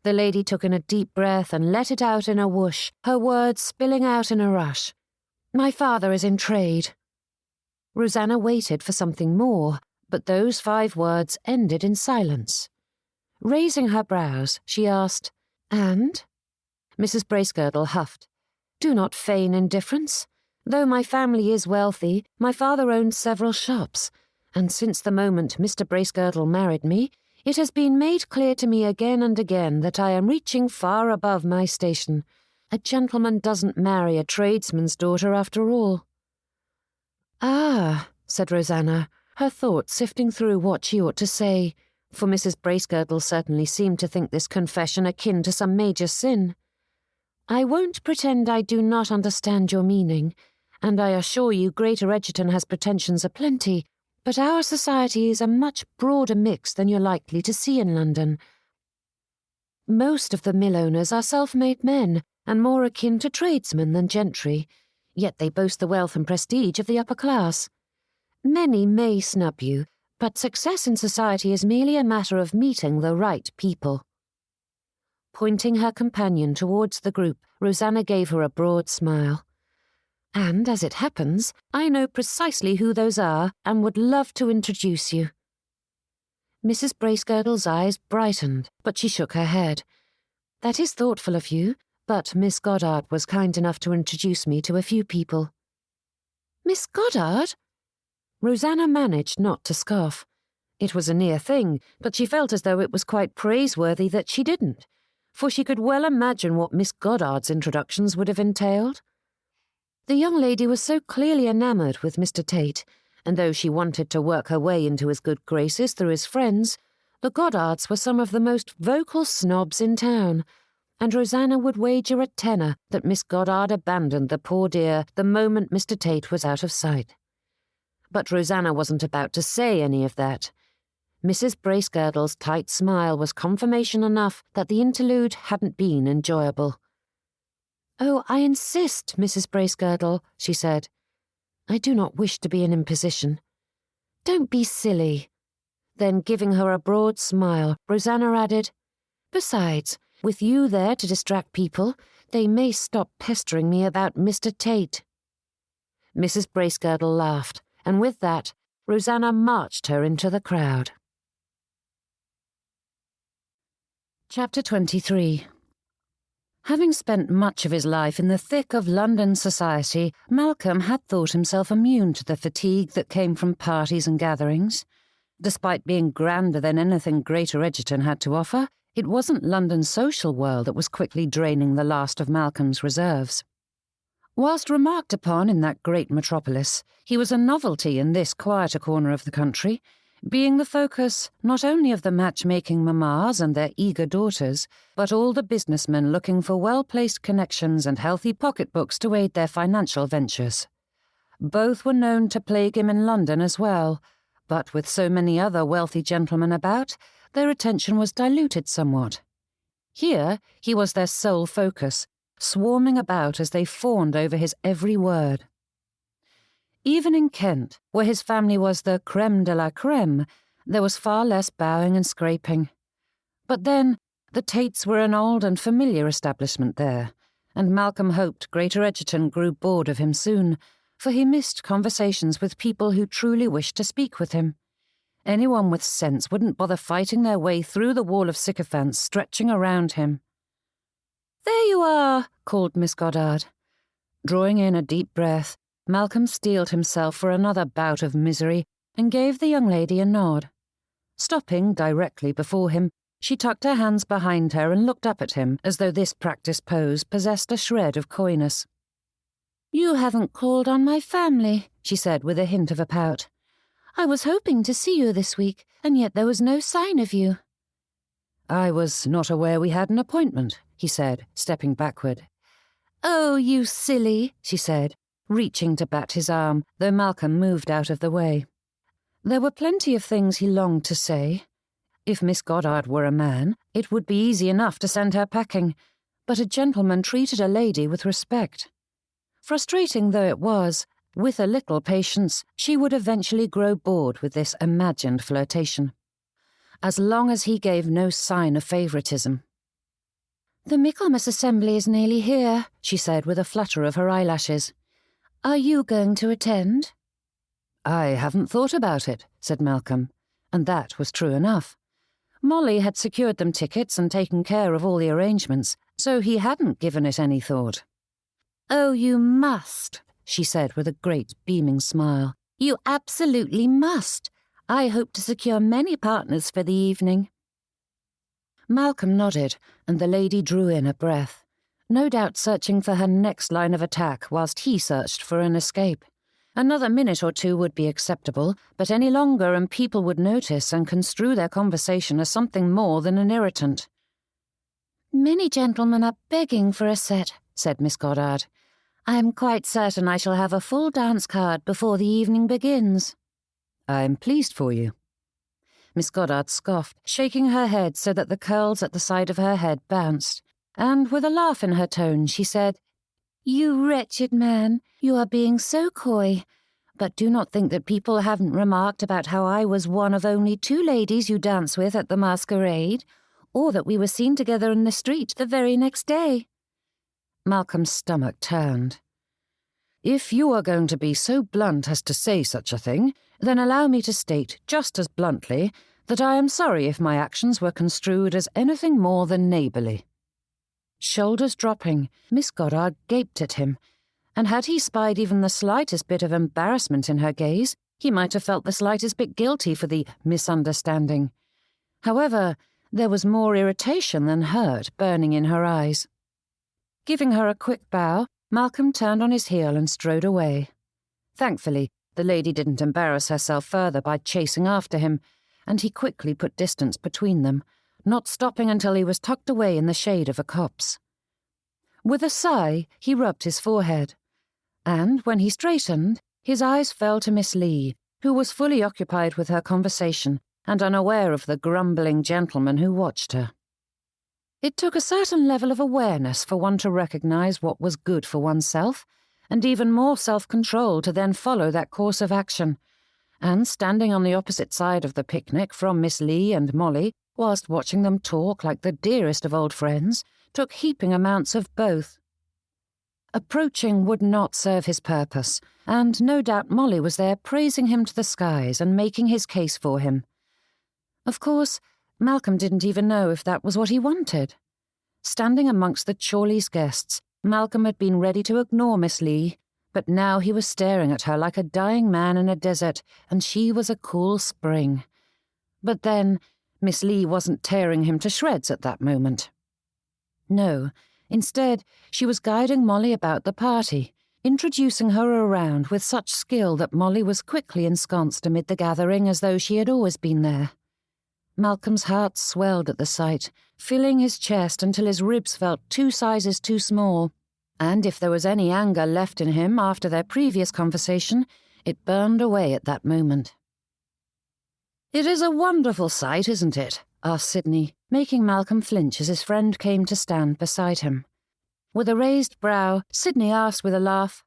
The lady took in a deep breath and let it out in a whoosh, her words spilling out in a rush. "My father is in trade." Rosanna waited for something more, but those 5 words ended in silence. Raising her brows, she asked, "And?" Mrs. Bracegirdle huffed. "Do not feign indifference. Though my family is wealthy, my father owns several shops, and since the moment Mr. Bracegirdle married me, it has been made clear to me again and again that I am reaching far above my station. A gentleman doesn't marry a tradesman's daughter after all." "Ah," said Rosanna, her thoughts sifting through what she ought to say, for Mrs. Bracegirdle certainly seemed to think this confession akin to some major sin. "I won't pretend I do not understand your meaning, and I assure you Greater Egerton has pretensions aplenty, but our society is a much broader mix than you're likely to see in London. Most of the mill owners are self-made men, and more akin to tradesmen than gentry, yet they boast the wealth and prestige of the upper class. Many may snub you, but success in society is merely a matter of meeting the right people. Pointing her companion towards the group, Rosanna gave her a broad smile. And, as it happens, I know precisely who those are and would love to introduce you. Mrs. Bracegirdle's eyes brightened, but she shook her head. That is thoughtful of you, but Miss Goddard was kind enough to introduce me to a few people. Miss Goddard? Rosanna managed not to scoff. It was a near thing, but she felt as though it was quite praiseworthy that she didn't, for she could well imagine what Miss Goddard's introductions would have entailed. The young lady was so clearly enamoured with Mr. Tate, and though she wanted to work her way into his good graces through his friends, the Goddards were some of the most vocal snobs in town, and Rosanna would wager a tenner that Miss Goddard abandoned the poor dear the moment Mr. Tate was out of sight. But Rosanna wasn't about to say any of that. Mrs. Bracegirdle's tight smile was confirmation enough that the interlude hadn't been enjoyable. "Oh, I insist, Mrs. Bracegirdle," she said. "I do not wish to be an imposition." "Don't be silly." Then, giving her a broad smile, Rosanna added, "Besides, with you there to distract people, they may stop pestering me about Mr. Tate." Mrs. Bracegirdle laughed, and with that, Rosanna marched her into the crowd. Chapter 23. Having spent much of his life in the thick of London society, Malcolm had thought himself immune to the fatigue that came from parties and gatherings. Despite being grander than anything Greater Egerton had to offer, it wasn't London's social world that was quickly draining the last of Malcolm's reserves. Whilst remarked upon in that great metropolis, he was a novelty in this quieter corner of the country, being the focus not only of the matchmaking mammas and their eager daughters, but all the businessmen looking for well-placed connections and healthy pocketbooks to aid their financial ventures. Both were known to plague him in London as well, but with so many other wealthy gentlemen about, their attention was diluted somewhat. Here he was their sole focus, swarming about as they fawned over his every word. Even in Kent, where his family was the crème de la crème, there was far less bowing and scraping. But then, the Tates were an old and familiar establishment there, and Malcolm hoped Greater Egerton grew bored of him soon, for he missed conversations with people who truly wished to speak with him. Anyone with sense wouldn't bother fighting their way through the wall of sycophants stretching around him. "There you are," called Miss Goddard. Drawing in a deep breath, Malcolm steeled himself for another bout of misery and gave the young lady a nod. Stopping directly before him, she tucked her hands behind her and looked up at him as though this practised pose possessed a shred of coyness. "You haven't called on my family," she said with a hint of a pout. "I was hoping to see you this week, and yet there was no sign of you." "I was not aware we had an appointment," he said, stepping backward. "Oh, you silly," she said, reaching to bat his arm, though Malcolm moved out of the way. There were plenty of things he longed to say. If Miss Goddard were a man, it would be easy enough to send her packing, but a gentleman treated a lady with respect. Frustrating though it was, with a little patience, she would eventually grow bored with this imagined flirtation. As long as he gave no sign of favouritism. "The Michaelmas assembly is nearly here," she said with a flutter of her eyelashes. "Are you going to attend?" "I haven't thought about it," said Malcolm, and that was true enough. Molly had secured them tickets and taken care of all the arrangements, so he hadn't given it any thought. "Oh, you must," she said with a great beaming smile. "You absolutely must. I hope to secure many partners for the evening." Malcolm nodded, and the lady drew in a breath, no doubt searching for her next line of attack whilst he searched for an escape. Another minute or two would be acceptable, but any longer and people would notice and construe their conversation as something more than an irritant. "Many gentlemen are begging for a set," said Miss Goddard. "I am quite certain I shall have a full dance card before the evening begins." "I'm pleased for you." Miss Goddard scoffed, shaking her head so that the curls at the side of her head bounced. and with a laugh in her tone she said, "You wretched man, you are being so coy. But do not think that people haven't remarked about how I was one of only 2 ladies you dance with at the masquerade, or that we were seen together in the street the very next day." Malcolm's stomach turned. "If you are going to be so blunt as to say such a thing, then allow me to state just as bluntly that I am sorry if my actions were construed as anything more than neighbourly." Shoulders dropping, Miss Goddard gaped at him, and had he spied even the slightest bit of embarrassment in her gaze, he might have felt the slightest bit guilty for the misunderstanding. However, there was more irritation than hurt burning in her eyes. Giving her a quick bow, Malcolm turned on his heel and strode away. Thankfully, the lady didn't embarrass herself further by chasing after him, and he quickly put distance between them, not stopping until he was tucked away in the shade of a copse. With a sigh, he rubbed his forehead, and when he straightened, his eyes fell to Miss Leigh, who was fully occupied with her conversation and unaware of the grumbling gentleman who watched her. It took a certain level of awareness for one to recognize what was good for oneself, and even more self-control to then follow that course of action, and standing on the opposite side of the picnic from Miss Leigh and Molly, whilst watching them talk like the dearest of old friends, took heaping amounts of both. Approaching would not serve his purpose, and no doubt Molly was there praising him to the skies and making his case for him. Of course, Malcolm didn't even know if that was what he wanted. Standing amongst the Chorleys' guests, Malcolm had been ready to ignore Miss Leigh, but now he was staring at her like a dying man in a desert, and she was a cool spring. But then, Miss Leigh wasn't tearing him to shreds at that moment. No, instead, she was guiding Molly about the party, introducing her around with such skill that Molly was quickly ensconced amid the gathering as though she had always been there. Malcolm's heart swelled at the sight, filling his chest until his ribs felt 2 sizes too small, and if there was any anger left in him after their previous conversation, it burned away at that moment. "It is a wonderful sight, isn't it?" asked Sidney, making Malcolm flinch as his friend came to stand beside him. With a raised brow, Sidney asked with a laugh,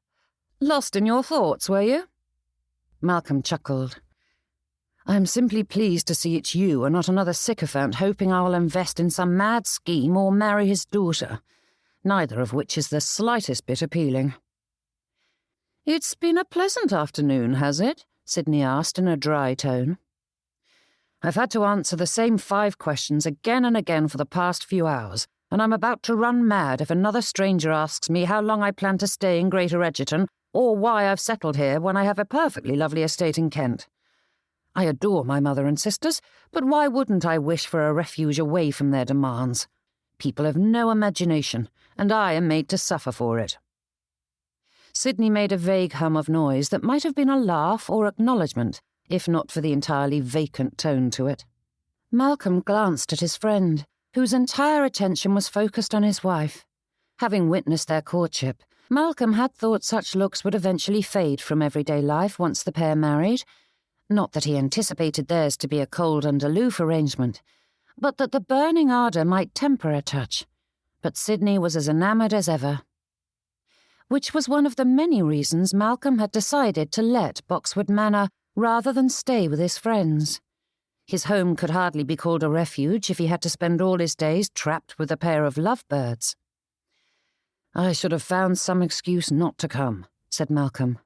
"Lost in your thoughts, were you?" Malcolm chuckled. "I'm simply pleased to see it's you and not another sycophant hoping I will invest in some mad scheme or marry his daughter, neither of which is the slightest bit appealing." "It's been a pleasant afternoon, has it?" Sidney asked in a dry tone. "I've had to answer the same 5 questions again and again for the past few hours, and I'm about to run mad if another stranger asks me how long I plan to stay in Greater Egerton or why I've settled here when I have a perfectly lovely estate in Kent. I adore my mother and sisters, but why wouldn't I wish for a refuge away from their demands? People have no imagination, and I am made to suffer for it." Sidney made a vague hum of noise that might have been a laugh or acknowledgement, if not for the entirely vacant tone to it. Malcolm glanced at his friend, whose entire attention was focused on his wife. Having witnessed their courtship, Malcolm had thought such looks would eventually fade from everyday life once the pair married. Not that he anticipated theirs to be a cold and aloof arrangement, but that the burning ardour might temper a touch. But Sidney was as enamoured as ever. Which was one of the many reasons Malcolm had decided to let Boxwood Manor rather than stay with his friends. His home could hardly be called a refuge if he had to spend all his days trapped with a pair of lovebirds. "I should have found some excuse not to come," said Malcolm.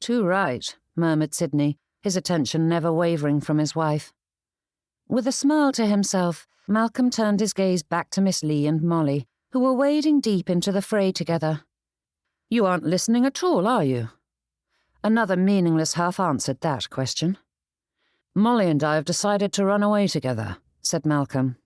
"Too right," murmured Sidney, his attention never wavering from his wife. With a smile to himself, Malcolm turned his gaze back to Miss Leigh and Molly, who were wading deep into the fray together. "You aren't listening at all, are you?" Another meaningless half answered that question. "Molly and I have decided to run away together," said Malcolm.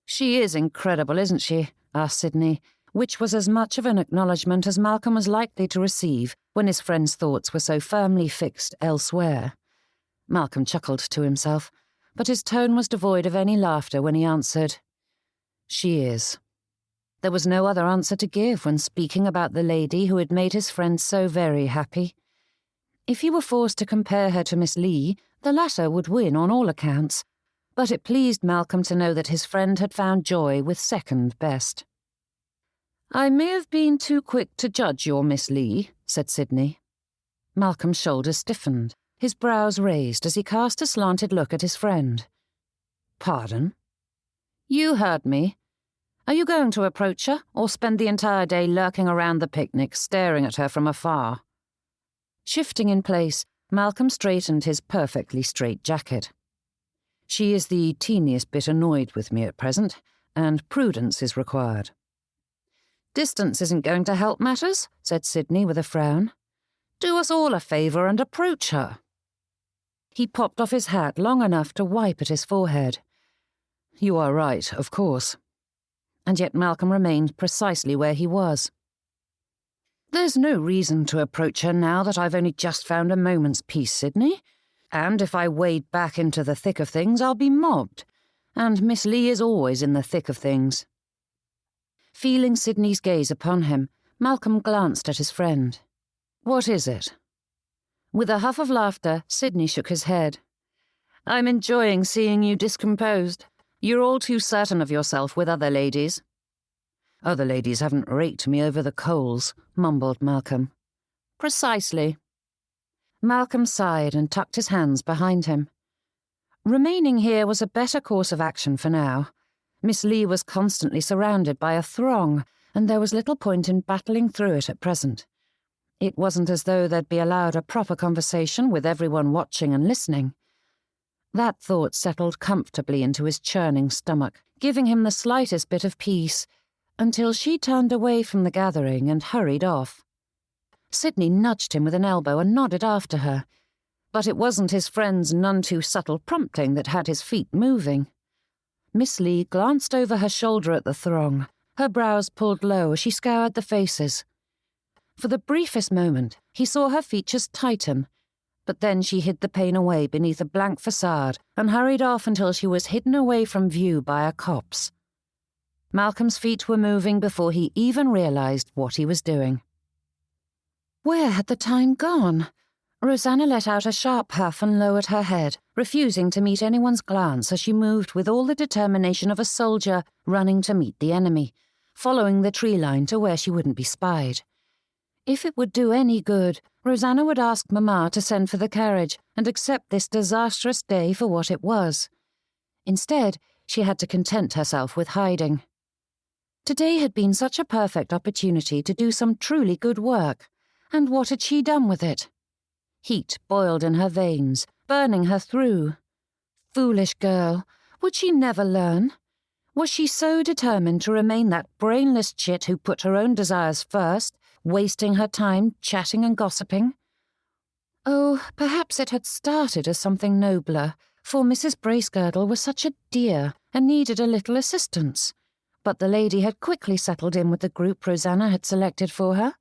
"She is incredible, isn't she?" asked Sidney, which was as much of an acknowledgement as Malcolm was likely to receive when his friend's thoughts were so firmly fixed elsewhere. Malcolm chuckled to himself, but his tone was devoid of any laughter when he answered, "She is." There was no other answer to give when speaking about the lady who had made his friend so very happy. If he were forced to compare her to Miss Leigh, the latter would win on all accounts, but it pleased Malcolm to know that his friend had found joy with second best. "I may have been too quick to judge your Miss Leigh," said Sidney. Malcolm's shoulders stiffened, his brows raised as he cast a slanted look at his friend. "Pardon?" "You heard me. Are you going to approach her, or spend the entire day lurking around the picnic, staring at her from afar?" Shifting in place, Malcolm straightened his perfectly straight jacket. "She is the teeniest bit annoyed with me at present, and prudence is required." "Distance isn't going to help matters," said Sidney with a frown. "Do us all a favour and approach her." He popped off his hat long enough to wipe at his forehead. "You are right, of course." And yet Malcolm remained precisely where he was. "There's no reason to approach her now that I've only just found a moment's peace, Sidney. And if I wade back into the thick of things, I'll be mobbed. And Miss Leigh is always in the thick of things." Feeling Sidney's gaze upon him, Malcolm glanced at his friend. "What is it?" With a huff of laughter, Sidney shook his head. "I'm enjoying seeing you discomposed. You're all too certain of yourself with other ladies." "Other ladies haven't raked me over the coals," mumbled Malcolm. "Precisely." Malcolm sighed and tucked his hands behind him. Remaining here was a better course of action for now. Miss Leigh was constantly surrounded by a throng, and there was little point in battling through it at present. It wasn't as though they'd be allowed a proper conversation with everyone watching and listening. That thought settled comfortably into his churning stomach, giving him the slightest bit of peace, until she turned away from the gathering and hurried off. Sidney nudged him with an elbow and nodded after her, but it wasn't his friend's none-too-subtle prompting that had his feet moving. Miss Leigh glanced over her shoulder at the throng, her brows pulled low as she scoured the faces. For the briefest moment, he saw her features tighten, but then she hid the pain away beneath a blank facade and hurried off until she was hidden away from view by a copse. Malcolm's feet were moving before he even realized what he was doing. Where had the time gone? Rosanna let out a sharp huff and lowered her head, refusing to meet anyone's glance as she moved with all the determination of a soldier running to meet the enemy, following the tree line to where she wouldn't be spied. If it would do any good, Rosanna would ask Mamma to send for the carriage and accept this disastrous day for what it was. Instead, she had to content herself with hiding. Today had been such a perfect opportunity to do some truly good work, and what had she done with it? Heat boiled in her veins, burning her through. Foolish girl, would she never learn? Was she so determined to remain that brainless chit who put her own desires first, wasting her time chatting and gossiping? Oh, perhaps it had started as something nobler, for Mrs. Bracegirdle was such a dear and needed a little assistance. But the lady had quickly settled in with the group Rosanna had selected for her.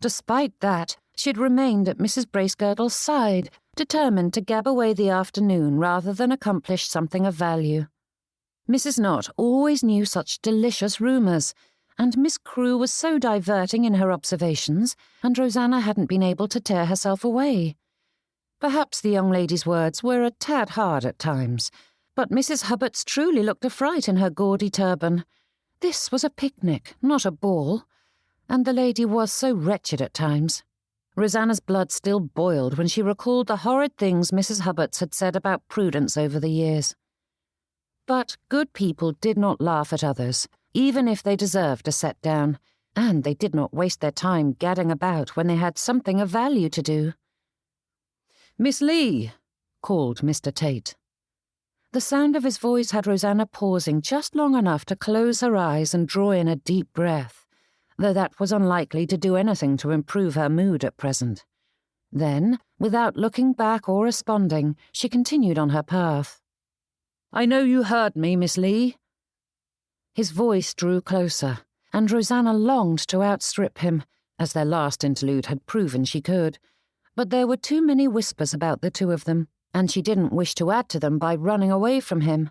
Despite that, she'd remained at Mrs. Bracegirdle's side, determined to gab away the afternoon rather than accomplish something of value. Mrs. Knott always knew such delicious rumours, and Miss Crewe was so diverting in her observations, and Rosanna hadn't been able to tear herself away. Perhaps the young lady's words were a tad hard at times, but Mrs. Hubbards truly looked a fright in her gaudy turban. This was a picnic, not a ball, and the lady was so wretched at times. Rosanna's blood still boiled when she recalled the horrid things Mrs. Hubbards had said about Prudence over the years. But good people did not laugh at others, even if they deserved a set down, and they did not waste their time gadding about when they had something of value to do. "Miss Leigh," called Mr. Tate. The sound of his voice had Rosanna pausing just long enough to close her eyes and draw in a deep breath, though that was unlikely to do anything to improve her mood at present. Then, without looking back or responding, she continued on her path. "I know you heard me, Miss Leigh." His voice drew closer, and Rosanna longed to outstrip him, as their last interlude had proven she could. But there were too many whispers about the two of them, and she didn't wish to add to them by running away from him.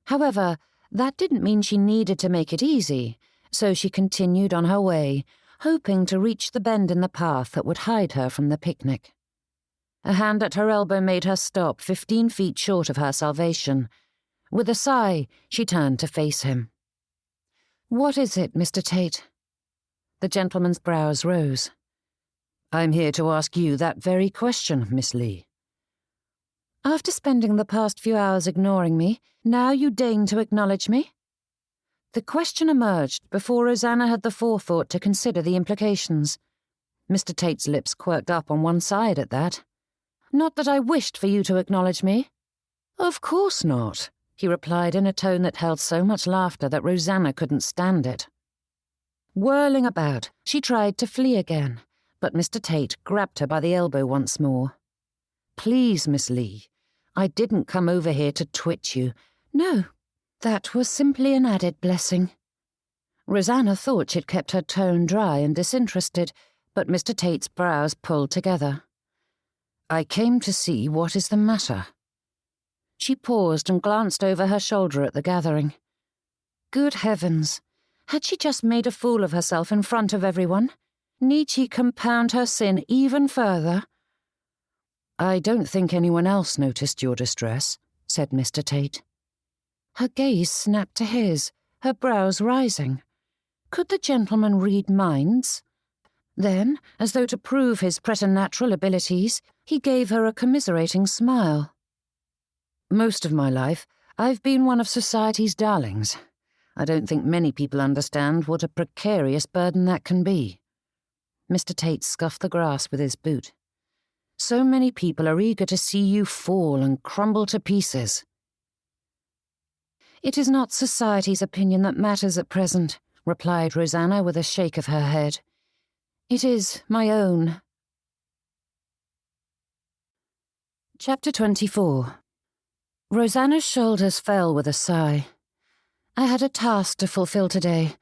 However, that didn't mean she needed to make it easy, so she continued on her way, hoping to reach the bend in the path that would hide her from the picnic. A hand at her elbow made her stop 15 feet short of her salvation. With a sigh, she turned to face him. "What is it, Mr. Tate?" The gentleman's brows rose. "I'm here to ask you that very question, Miss Leigh." "After spending the past few hours ignoring me, now you deign to acknowledge me?" The question emerged before Rosanna had the forethought to consider the implications. Mr. Tate's lips quirked up on one side at that. "Not that I wished for you to acknowledge me." "Of course not," he replied in a tone that held so much laughter that Rosanna couldn't stand it. Whirling about, she tried to flee again, but Mr. Tate grabbed her by the elbow once more. "Please, Miss Leigh, I didn't come over here to twit you." "No, that was simply an added blessing." Rosanna thought she'd kept her tone dry and disinterested, but Mr. Tate's brows pulled together. "I came to see what is the matter." She paused and glanced over her shoulder at the gathering. Good heavens! Had she just made a fool of herself in front of everyone? Need she compound her sin even further? "I don't think anyone else noticed your distress," said Mr. Tate. Her gaze snapped to his, her brows rising. Could the gentleman read minds? Then, as though to prove his preternatural abilities, he gave her a commiserating smile. "Most of my life, I've been one of society's darlings. I don't think many people understand what a precarious burden that can be." Mr. Tate scuffed the grass with his boot. "So many people are eager to see you fall and crumble to pieces." "It is not society's opinion that matters at present," replied Rosanna with a shake of her head. "It is my own." Chapter 24. Rosanna's shoulders fell with a sigh. I had a task to fulfill today,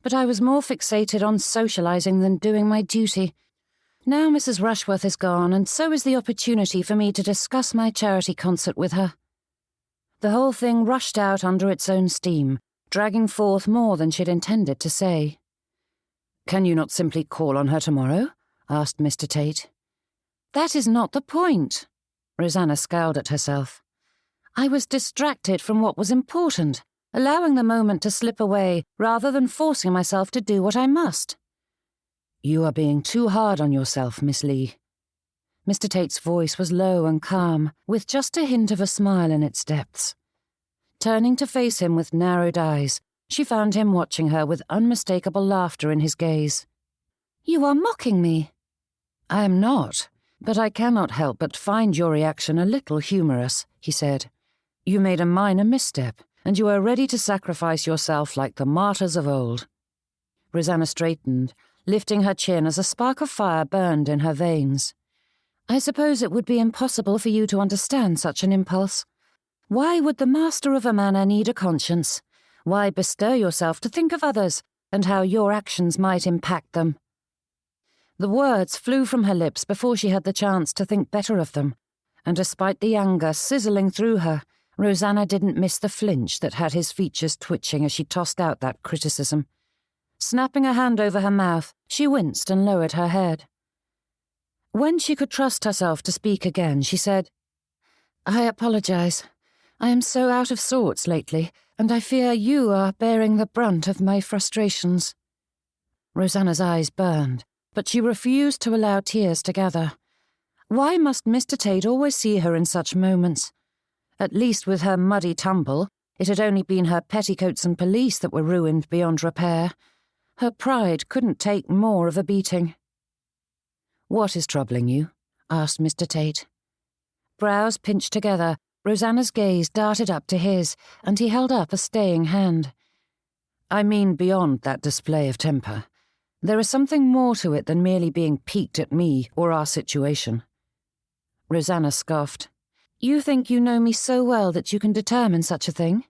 but I was more fixated on socializing than doing my duty. Now Mrs. Rushworth is gone, and so is the opportunity for me to discuss my charity concert with her. The whole thing rushed out under its own steam, dragging forth more than she'd intended to say. "Can you not simply call on her tomorrow?" asked Mr. Tate. "That is not the point." Rosanna scowled at herself. I was distracted from what was important, allowing the moment to slip away rather than forcing myself to do what I must. "You are being too hard on yourself, Miss Leigh." Mr. Tate's voice was low and calm, with just a hint of a smile in its depths. Turning to face him with narrowed eyes, she found him watching her with unmistakable laughter in his gaze. "You are mocking me." "I am not, but I cannot help but find your reaction a little humorous," he said. "You made a minor misstep, and you are ready to sacrifice yourself like the martyrs of old." Rosanna straightened, lifting her chin as a spark of fire burned in her veins. "I suppose it would be impossible for you to understand such an impulse. Why would the master of a manor need a conscience? Why bestir yourself to think of others and how your actions might impact them?" The words flew from her lips before she had the chance to think better of them, and despite the anger sizzling through her, Rosanna didn't miss the flinch that had his features twitching as she tossed out that criticism. Snapping a hand over her mouth, she winced and lowered her head. When she could trust herself to speak again, she said, "I apologize. I am so out of sorts lately, and I fear you are bearing the brunt of my frustrations." Rosanna's eyes burned, but she refused to allow tears to gather. Why must Mr. Tate always see her in such moments? At least with her muddy tumble, it had only been her petticoats and pelisse that were ruined beyond repair. Her pride couldn't take more of a beating. "What is troubling you?" asked Mr. Tate. Brows pinched together, Rosanna's gaze darted up to his, and he held up a staying hand. "I mean beyond that display of temper. There is something more to it than merely being piqued at me or our situation." Rosanna scoffed. "You think you know me so well that you can determine such a thing?"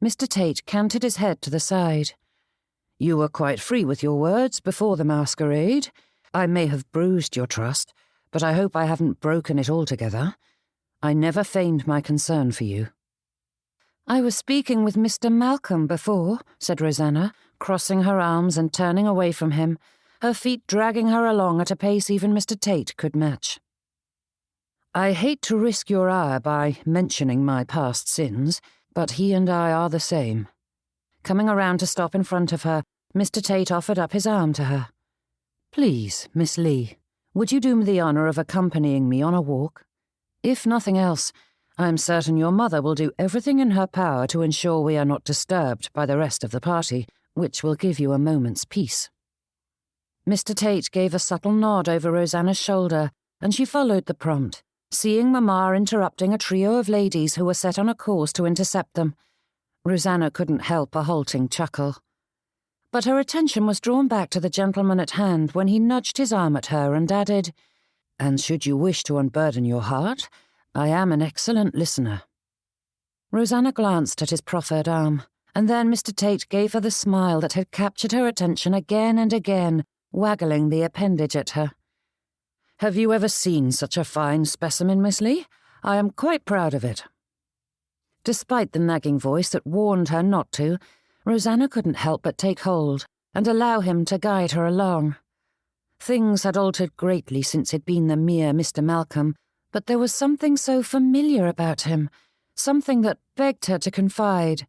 Mr. Tate canted his head to the side. "You were quite free with your words before the masquerade. I may have bruised your trust, but I hope I haven't broken it altogether. I never feigned my concern for you." "I was speaking with Mr. Malcolm before," said Rosanna, crossing her arms and turning away from him, her feet dragging her along at a pace even Mr. Tate could match. "I hate to risk your ire by mentioning my past sins, but he and I are the same." Coming around to stop in front of her, Mr. Tate offered up his arm to her. "Please, Miss Leigh, would you do me the honour of accompanying me on a walk? If nothing else, I am certain your mother will do everything in her power to ensure we are not disturbed by the rest of the party, which will give you a moment's peace." Mr. Tate gave a subtle nod over Rosanna's shoulder, and she followed the prompt, seeing Mamma interrupting a trio of ladies who were set on a course to intercept them. Rosanna couldn't help a halting chuckle. But her attention was drawn back to the gentleman at hand when he nudged his arm at her and added, "And should you wish to unburden your heart, I am an excellent listener." Rosanna glanced at his proffered arm, and then Mr. Tate gave her the smile that had captured her attention again and again, waggling the appendage at her. "Have you ever seen such a fine specimen, Miss Leigh? I am quite proud of it." Despite the nagging voice that warned her not to, Rosanna couldn't help but take hold and allow him to guide her along. Things had altered greatly since he'd been the mere Mr. Malcolm, but there was something so familiar about him, something that begged her to confide.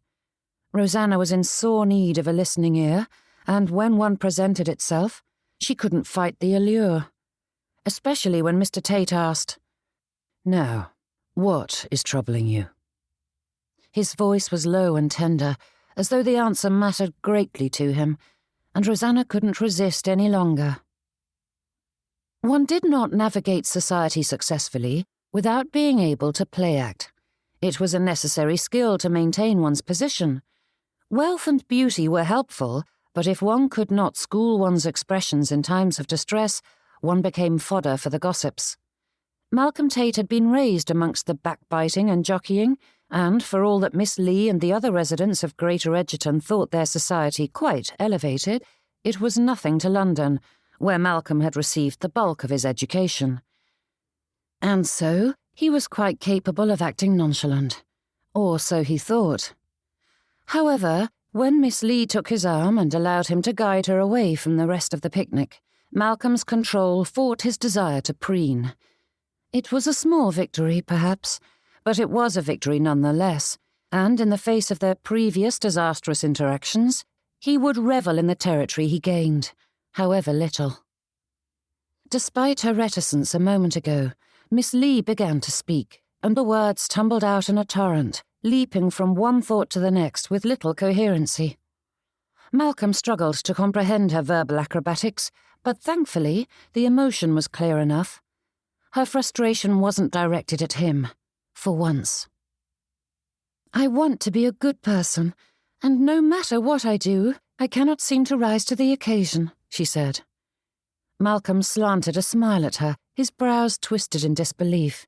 Rosanna was in sore need of a listening ear, and when one presented itself, she couldn't fight the allure. Especially when Mr. Tate asked, "Now, what is troubling you?" His voice was low and tender, as though the answer mattered greatly to him, and Rosanna couldn't resist any longer. One did not navigate society successfully without being able to play act. It was a necessary skill to maintain one's position. Wealth and beauty were helpful, but if one could not school one's expressions in times of distress, one became fodder for the gossips. Malcolm Tate had been raised amongst the backbiting and jockeying, and for all that Miss Leigh and the other residents of Greater Egerton thought their society quite elevated, it was nothing to London, where Malcolm had received the bulk of his education. And so he was quite capable of acting nonchalant, or so he thought. However, when Miss Leigh took his arm and allowed him to guide her away from the rest of the picnic, Malcolm's control fought his desire to preen. It was a small victory, perhaps, but it was a victory nonetheless, and in the face of their previous disastrous interactions, he would revel in the territory he gained, however little. Despite her reticence a moment ago, Miss Leigh began to speak, and the words tumbled out in a torrent, leaping from one thought to the next with little coherency. Malcolm struggled to comprehend her verbal acrobatics, but thankfully the emotion was clear enough. Her frustration wasn't directed at him, for once. "I want to be a good person, and no matter what I do, I cannot seem to rise to the occasion," she said. Malcolm slanted a smile at her, his brows twisted in disbelief.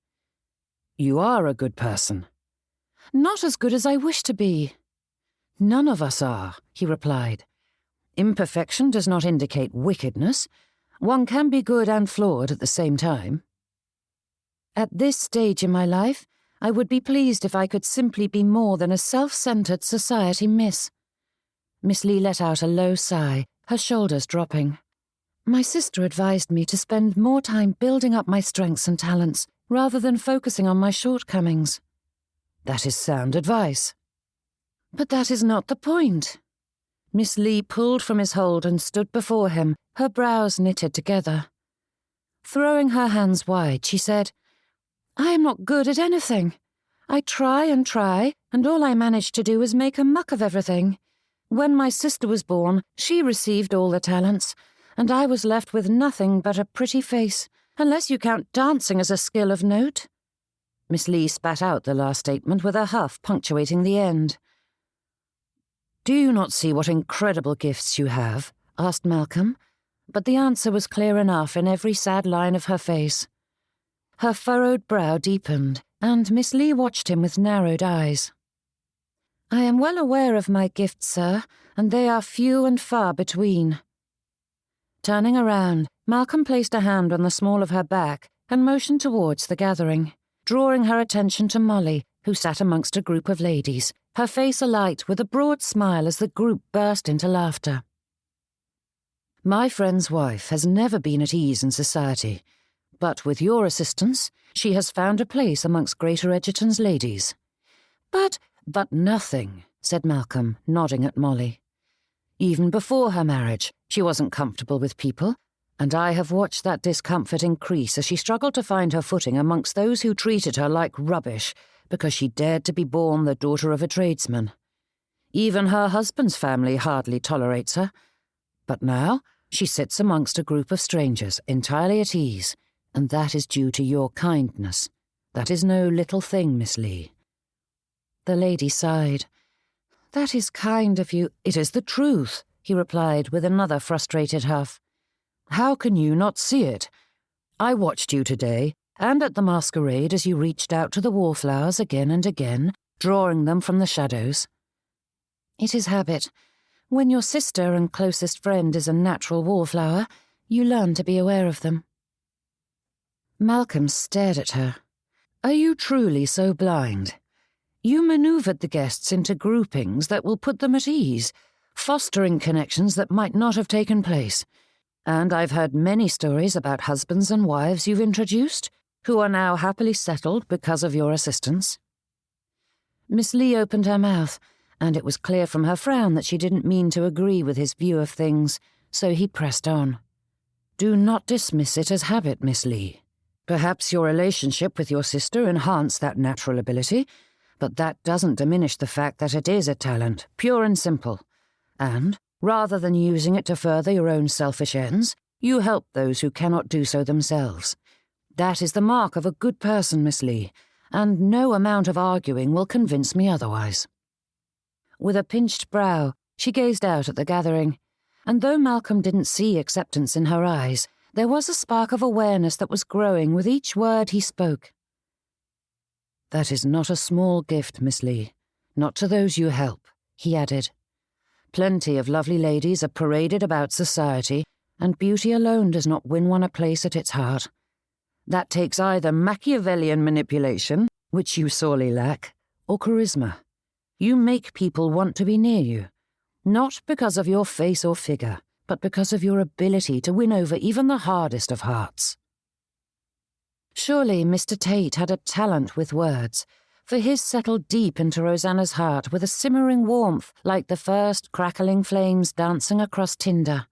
"You are a good person." "Not as good as I wish to be." "None of us are," he replied. "Imperfection does not indicate wickedness. One can be good and flawed at the same time." "At this stage in my life, I would be pleased if I could simply be more than a self-centered society miss." Miss Leigh let out a low sigh, her shoulders dropping. "My sister advised me to spend more time building up my strengths and talents, rather than focusing on my shortcomings." "That is sound advice." "But that is not the point." Miss Leigh pulled from his hold and stood before him, her brows knitted together. Throwing her hands wide, she said, "I am not good at anything. I try, and all I manage to do is make a muck of everything. When my sister was born, she received all the talents, and I was left with nothing but a pretty face, unless you count dancing as a skill of note." Miss Leigh spat out the last statement with a huff punctuating the end. "Do you not see what incredible gifts you have?" asked Malcolm, but the answer was clear enough in every sad line of her face. Her furrowed brow deepened, and Miss Leigh watched him with narrowed eyes. "I am well aware of my gifts, sir, and they are few and far between." Turning around, Malcolm placed a hand on the small of her back and motioned towards the gathering, drawing her attention to Molly, who sat amongst a group of ladies, her face alight with a broad smile as the group burst into laughter. "My friend's wife has never been at ease in society, but with your assistance, she has found a place amongst Greater Egerton's ladies." But nothing," said Malcolm, nodding at Molly. Even before her marriage, she wasn't comfortable with people, and I have watched that discomfort increase as she struggled to find her footing amongst those who treated her like rubbish because she dared to be born the daughter of a tradesman. Even her husband's family hardly tolerates her. But now she sits amongst a group of strangers, entirely at ease, and that is due to your kindness. That is no little thing, Miss Leigh." The lady sighed. "That is kind of you." "It is the truth," he replied with another frustrated huff. "How can you not see it? I watched you today, and at the masquerade as you reached out to the wallflowers again and again, drawing them from the shadows." "It is habit. When your sister and closest friend is a natural wallflower, you learn to be aware of them." Malcolm stared at her. "Are you truly so blind? You manoeuvred the guests into groupings that will put them at ease, fostering connections that might not have taken place. And I've heard many stories about husbands and wives you've introduced, who are now happily settled because of your assistance." Miss Leigh opened her mouth, and it was clear from her frown that she didn't mean to agree with his view of things, so he pressed on. "Do not dismiss it as habit, Miss Leigh. Perhaps your relationship with your sister enhanced that natural ability, but that doesn't diminish the fact that it is a talent, pure and simple. And, rather than using it to further your own selfish ends, you help those who cannot do so themselves. That is the mark of a good person, Miss Leigh, and no amount of arguing will convince me otherwise." With a pinched brow, she gazed out at the gathering, and though Malcolm didn't see acceptance in her eyes, there was a spark of awareness that was growing with each word he spoke. "That is not a small gift, Miss Leigh, not to those you help," he added. "Plenty of lovely ladies are paraded about society, and beauty alone does not win one a place at its heart. That takes either Machiavellian manipulation, which you sorely lack, or charisma. You make people want to be near you, not because of your face or figure, but because of your ability to win over even the hardest of hearts." Surely Mr. Tate had a talent with words, for his settled deep into Rosanna's heart with a simmering warmth like the first crackling flames dancing across tinder.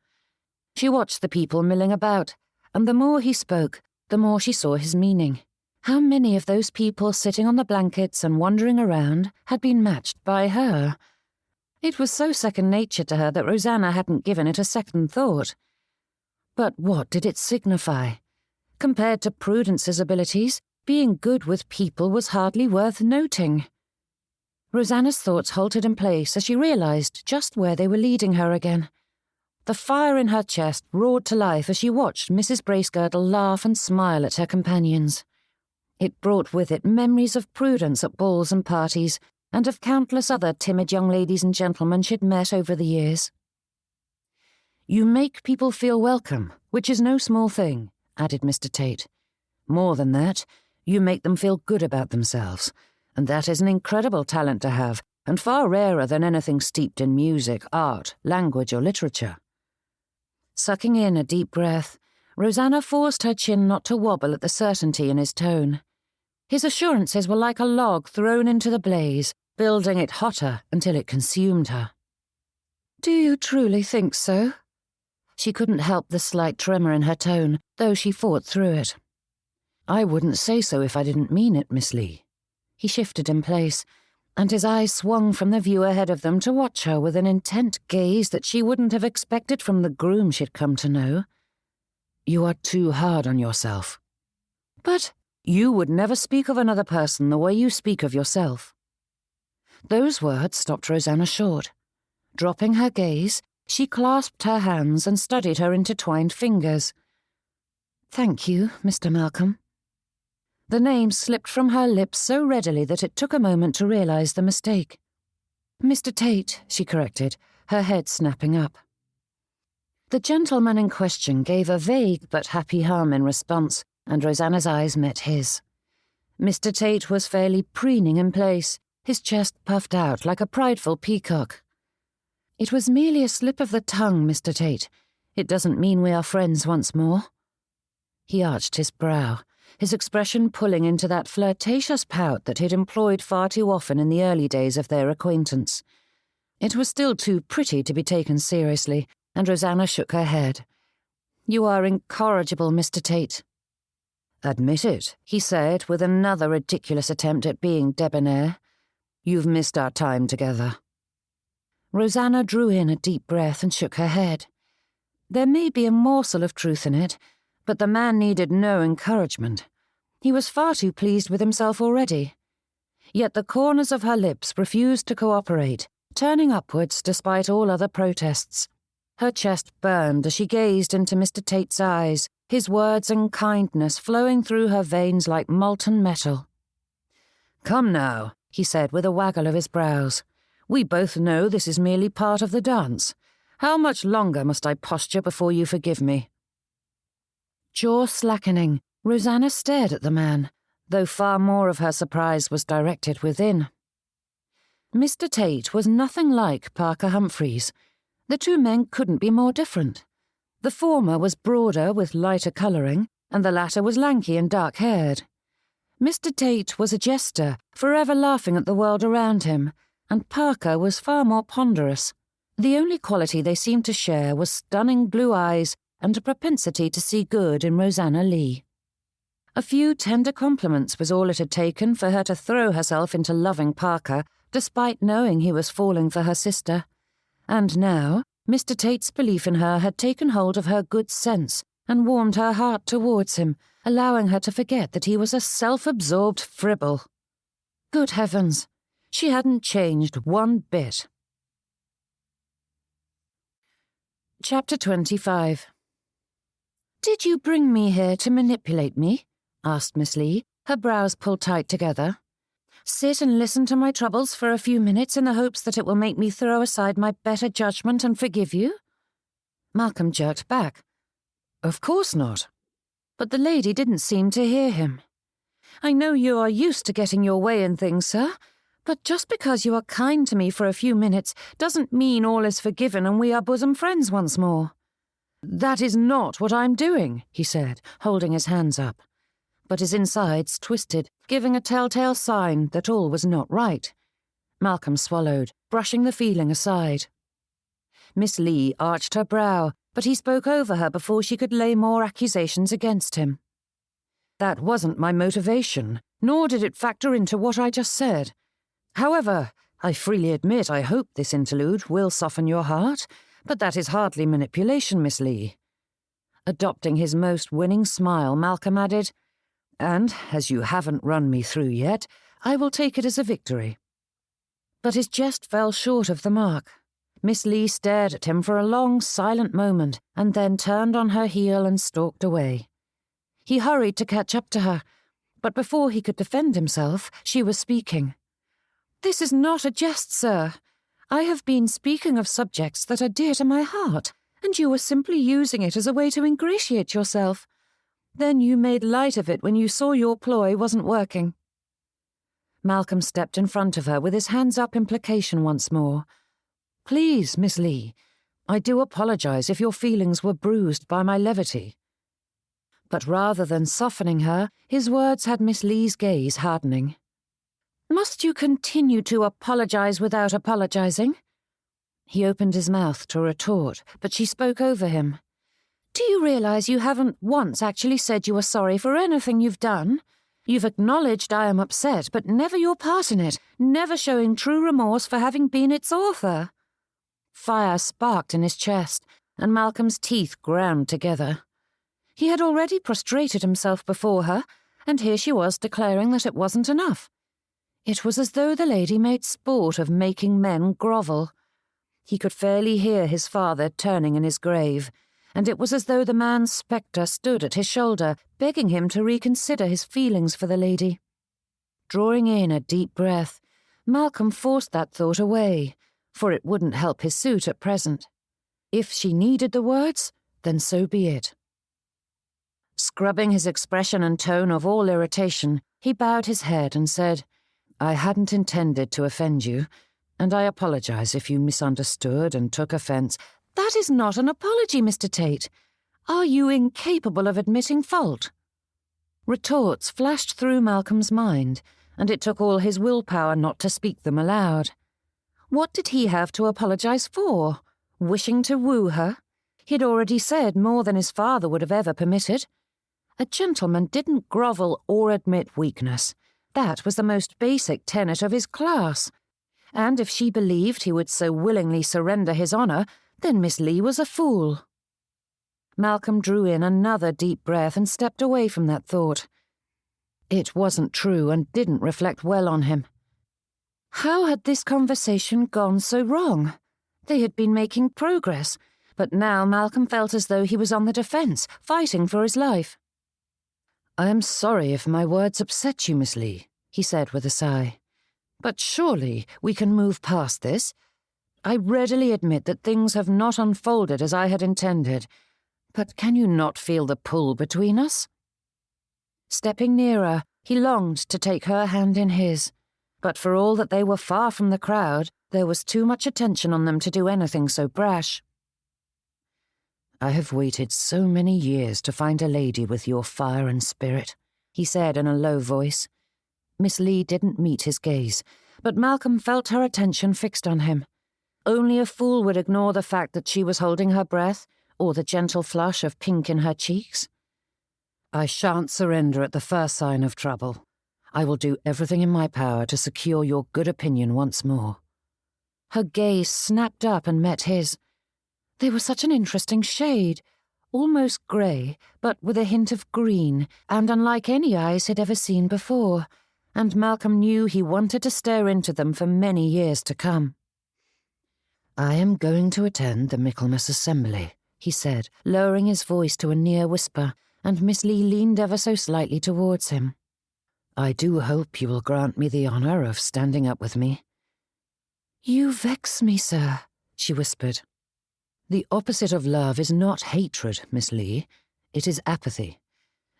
She watched the people milling about, and the more he spoke, the more she saw his meaning. How many of those people sitting on the blankets and wandering around had been matched by her? It was so second nature to her that Rosanna hadn't given it a second thought. But what did it signify? Compared to Prudence's abilities, being good with people was hardly worth noting. Rosanna's thoughts halted in place as she realized just where they were leading her again. The fire in her chest roared to life as she watched Mrs. Bracegirdle laugh and smile at her companions. It brought with it memories of Prudence at balls and parties, and of countless other timid young ladies and gentlemen she'd met over the years. "You make people feel welcome, which is no small thing," added Mr. Tate. "More than that, you make them feel good about themselves, and that is an incredible talent to have, and far rarer than anything steeped in music, art, language, or literature." Sucking in a deep breath, Rosanna forced her chin not to wobble at the certainty in his tone. His assurances were like a log thrown into the blaze, building it hotter until it consumed her. "Do you truly think so?" She couldn't help the slight tremor in her tone, though she fought through it. "I wouldn't say so if I didn't mean it, Miss Leigh." He shifted in place, and his eyes swung from the view ahead of them to watch her with an intent gaze that she wouldn't have expected from the groom she'd come to know. "You are too hard on yourself." "But you would never speak of another person the way you speak of yourself." Those words stopped Rosanna short. Dropping her gaze, she clasped her hands and studied her intertwined fingers. "Thank you, Mr. Malcolm." The name slipped from her lips so readily that it took a moment to realize the mistake. "Mr. Tate," she corrected, her head snapping up. The gentleman in question gave a vague but happy hum in response, and Rosanna's eyes met his. Mr. Tate was fairly preening in place, his chest puffed out like a prideful peacock. "It was merely a slip of the tongue, Mr. Tate. It doesn't mean we are friends once more." He arched his brow, his expression pulling into that flirtatious pout that he'd employed far too often in the early days of their acquaintance. It was still too pretty to be taken seriously, and Rosanna shook her head. "You are incorrigible, Mr. Tate." "Admit it," he said, with another ridiculous attempt at being debonair. "You've missed our time together." Rosanna drew in a deep breath and shook her head. There may be a morsel of truth in it, but the man needed no encouragement. He was far too pleased with himself already. Yet the corners of her lips refused to cooperate, turning upwards despite all other protests. Her chest burned as she gazed into Mr. Tate's eyes, his words and kindness flowing through her veins like molten metal. "Come now," he said with a waggle of his brows. "We both know this is merely part of the dance. How much longer must I posture before you forgive me?" Jaw slackening, Rosanna stared at the man, though far more of her surprise was directed within. Mr. Tate was nothing like Parker Humphreys. The two men couldn't be more different. The former was broader with lighter colouring, and the latter was lanky and dark-haired. Mr. Tate was a jester, forever laughing at the world around him, and Parker was far more ponderous. The only quality they seemed to share was stunning blue eyes and a propensity to see good in Rosanna Leigh. A few tender compliments was all it had taken for her to throw herself into loving Parker, despite knowing he was falling for her sister. And now, Mr. Tate's belief in her had taken hold of her good sense and warmed her heart towards him, allowing her to forget that he was a self-absorbed fribble. Good heavens, she hadn't changed one bit. Chapter 25. "Did you bring me here to manipulate me?" asked Miss Leigh, her brows pulled tight together. "Sit and listen to my troubles for a few minutes in the hopes that it will make me throw aside my better judgment and forgive you?" Malcolm jerked back. "Of course not." But the lady didn't seem to hear him. "I know you are used to getting your way in things, sir, but just because you are kind to me for a few minutes doesn't mean all is forgiven and we are bosom friends once more." "That is not what I'm doing," he said, holding his hands up. But his insides twisted, giving a telltale sign that all was not right. Malcolm swallowed, brushing the feeling aside. Miss Leigh arched her brow, but he spoke over her before she could lay more accusations against him. "That wasn't my motivation, nor did it factor into what I just said. However, I freely admit I hope this interlude will soften your heart, but that is hardly manipulation, Miss Leigh." Adopting his most winning smile, Malcolm added, "And, as you haven't run me through yet, I will take it as a victory." But his jest fell short of the mark. Miss Leigh stared at him for a long, silent moment, and then turned on her heel and stalked away. He hurried to catch up to her, but before he could defend himself, she was speaking. "This is not a jest, sir. I have been speaking of subjects that are dear to my heart, and you were simply using it as a way to ingratiate yourself. Then you made light of it when you saw your ploy wasn't working." Malcolm stepped in front of her with his hands up in placation once more. "Please, Miss Leigh, I do apologize if your feelings were bruised by my levity." But rather than softening her, his words had Miss Leigh's gaze hardening. "Must you continue to apologize without apologizing?" He opened his mouth to retort, but she spoke over him. "Do you realize you haven't once actually said you were sorry for anything you've done? You've acknowledged I am upset, but never your part in it, never showing true remorse for having been its author." Fire sparked in his chest, and Malcolm's teeth ground together. He had already prostrated himself before her, and here she was declaring that it wasn't enough. It was as though the lady made sport of making men grovel. He could fairly hear his father turning in his grave, and it was as though the man's spectre stood at his shoulder, begging him to reconsider his feelings for the lady. Drawing in a deep breath, Malcolm forced that thought away, for it wouldn't help his suit at present. If she needed the words, then so be it. Scrubbing his expression and tone of all irritation, he bowed his head and said, "I hadn't intended to offend you, and I apologize if you misunderstood and took offense." "That is not an apology, Mr. Tate. Are you incapable of admitting fault?" Retorts flashed through Malcolm's mind, and it took all his willpower not to speak them aloud. What did he have to apologize for? Wishing to woo her? He'd already said more than his father would have ever permitted. A gentleman didn't grovel or admit weakness. That was the most basic tenet of his class. And if she believed he would so willingly surrender his honour, then Miss Leigh was a fool. Malcolm drew in another deep breath and stepped away from that thought. It wasn't true and didn't reflect well on him. How had this conversation gone so wrong? They had been making progress, but now Malcolm felt as though he was on the defence, fighting for his life. "I am sorry if my words upset you, Miss Leigh," he said with a sigh. "But surely we can move past this. I readily admit that things have not unfolded as I had intended, but can you not feel the pull between us?" Stepping nearer, he longed to take her hand in his, but for all that they were far from the crowd, there was too much attention on them to do anything so brash. "I have waited so many years to find a lady with your fire and spirit," he said in a low voice. Miss Leigh didn't meet his gaze, but Malcolm felt her attention fixed on him. Only a fool would ignore the fact that she was holding her breath, or the gentle flush of pink in her cheeks. "I shan't surrender at the first sign of trouble. I will do everything in my power to secure your good opinion once more." Her gaze snapped up and met his. They were such an interesting shade, almost grey, but with a hint of green, and unlike any eyes he'd ever seen before, and Malcolm knew he wanted to stare into them for many years to come. "I am going to attend the Michaelmas Assembly," he said, lowering his voice to a near whisper, and Miss Leigh leaned ever so slightly towards him. "I do hope you will grant me the honour of standing up with me." "You vex me, sir," she whispered. "The opposite of love is not hatred, Miss Leigh. It is apathy.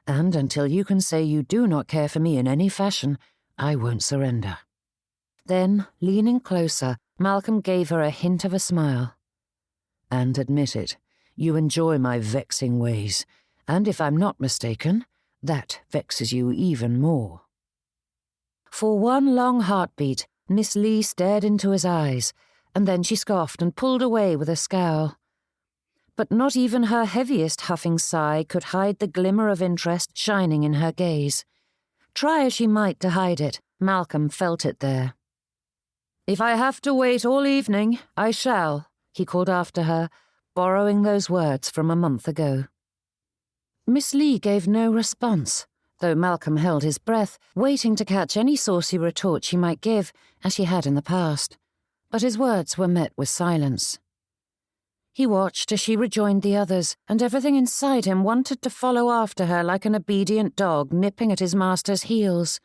And until you can say you do not care for me in any fashion, I won't surrender." Then, leaning closer, Malcolm gave her a hint of a smile. "And admit it, you enjoy my vexing ways, and if I'm not mistaken, that vexes you even more." For one long heartbeat, Miss Leigh stared into his eyes, and then she scoffed and pulled away with a scowl. But not even her heaviest huffing sigh could hide the glimmer of interest shining in her gaze. Try as she might to hide it, Malcolm felt it there. "If I have to wait all evening, I shall," he called after her, borrowing those words from a month ago. Miss Leigh gave no response, though Malcolm held his breath, waiting to catch any saucy retort she might give, as she had in the past. But his words were met with silence. He watched as she rejoined the others, and everything inside him wanted to follow after her like an obedient dog nipping at his master's heels,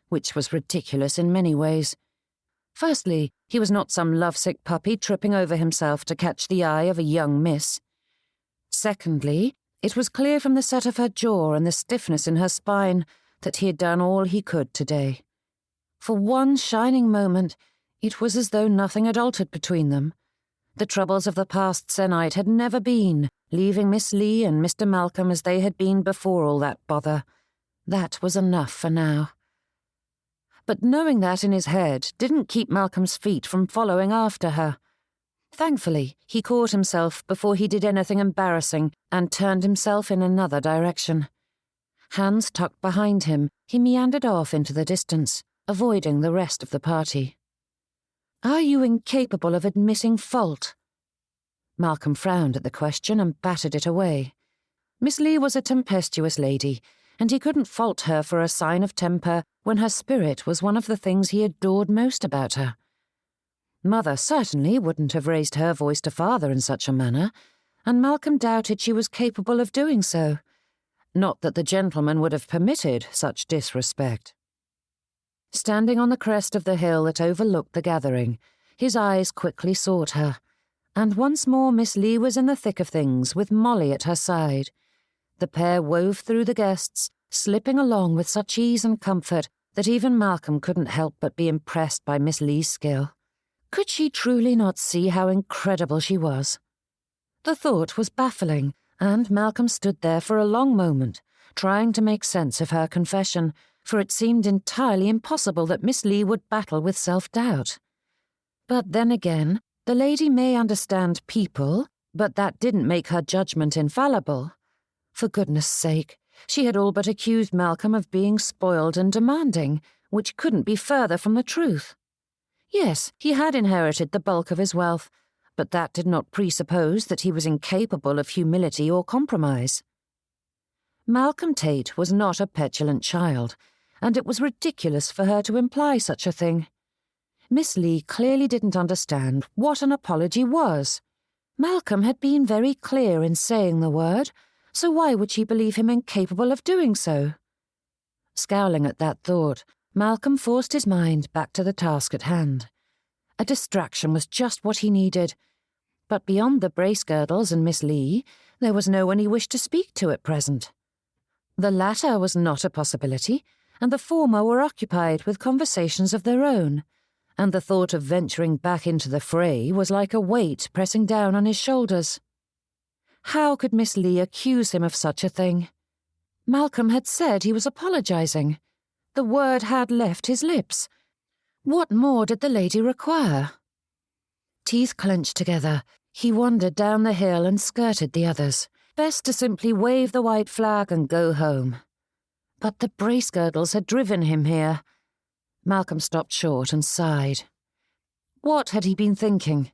which was ridiculous in many ways. Firstly, he was not some lovesick puppy tripping over himself to catch the eye of a young miss. Secondly, it was clear from the set of her jaw and the stiffness in her spine that he had done all he could today. For one shining moment, it was as though nothing had altered between them. The troubles of the past se'nnight had never been, leaving Miss Leigh and Mr. Malcolm as they had been before all that bother. That was enough for now. But knowing that in his head didn't keep Malcolm's feet from following after her. Thankfully, he caught himself before he did anything embarrassing and turned himself in another direction. Hands tucked behind him, he meandered off into the distance, avoiding the rest of the party. "Are you incapable of admitting fault?" Malcolm frowned at the question and battered it away. Miss Leigh was a tempestuous lady, and he couldn't fault her for a sign of temper when her spirit was one of the things he adored most about her. Mother certainly wouldn't have raised her voice to father in such a manner, and Malcolm doubted she was capable of doing so. Not that the gentleman would have permitted such disrespect. Standing on the crest of the hill that overlooked the gathering, his eyes quickly sought her, and once more Miss Leigh was in the thick of things with Molly at her side. The pair wove through the guests, slipping along with such ease and comfort that even Malcolm couldn't help but be impressed by Miss Leigh's skill. Could she truly not see how incredible she was? The thought was baffling, and Malcolm stood there for a long moment, trying to make sense of her confession, for it seemed entirely impossible that Miss Leigh would battle with self-doubt. But then again, the lady may understand people, but that didn't make her judgment infallible. For goodness sake, she had all but accused Malcolm of being spoiled and demanding, which couldn't be further from the truth. Yes, he had inherited the bulk of his wealth, but that did not presuppose that he was incapable of humility or compromise. Malcolm Tate was not a petulant child, and it was ridiculous for her to imply such a thing. Miss Leigh clearly didn't understand what an apology was. Malcolm had been very clear in saying the word, so why would she believe him incapable of doing so? Scowling at that thought, Malcolm forced his mind back to the task at hand. A distraction was just what he needed, but beyond the brace girdles and Miss Leigh, there was no one he wished to speak to at present. The latter was not a possibility, and the former were occupied with conversations of their own, and the thought of venturing back into the fray was like a weight pressing down on his shoulders. How could Miss Leigh accuse him of such a thing? Malcolm had said he was apologizing. The word had left his lips. What more did the lady require? Teeth clenched together, he wandered down the hill and skirted the others. Best to simply wave the white flag and go home. But the brace girdles had driven him here. Malcolm stopped short and sighed. What had he been thinking?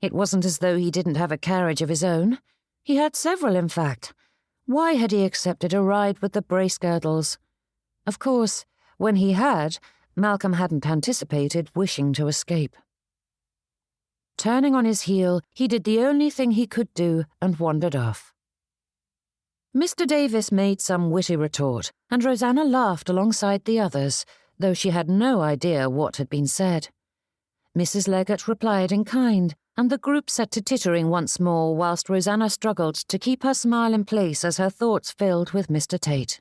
It wasn't as though he didn't have a carriage of his own. He had several, in fact. Why had he accepted a ride with the brace girdles? Of course, when he had, Malcolm hadn't anticipated wishing to escape. Turning on his heel, he did the only thing he could do and wandered off. Mr. Davis made some witty retort, and Rosanna laughed alongside the others, though she had no idea what had been said. Mrs. Leggett replied in kind, and the group set to tittering once more whilst Rosanna struggled to keep her smile in place as her thoughts filled with Mr. Tate.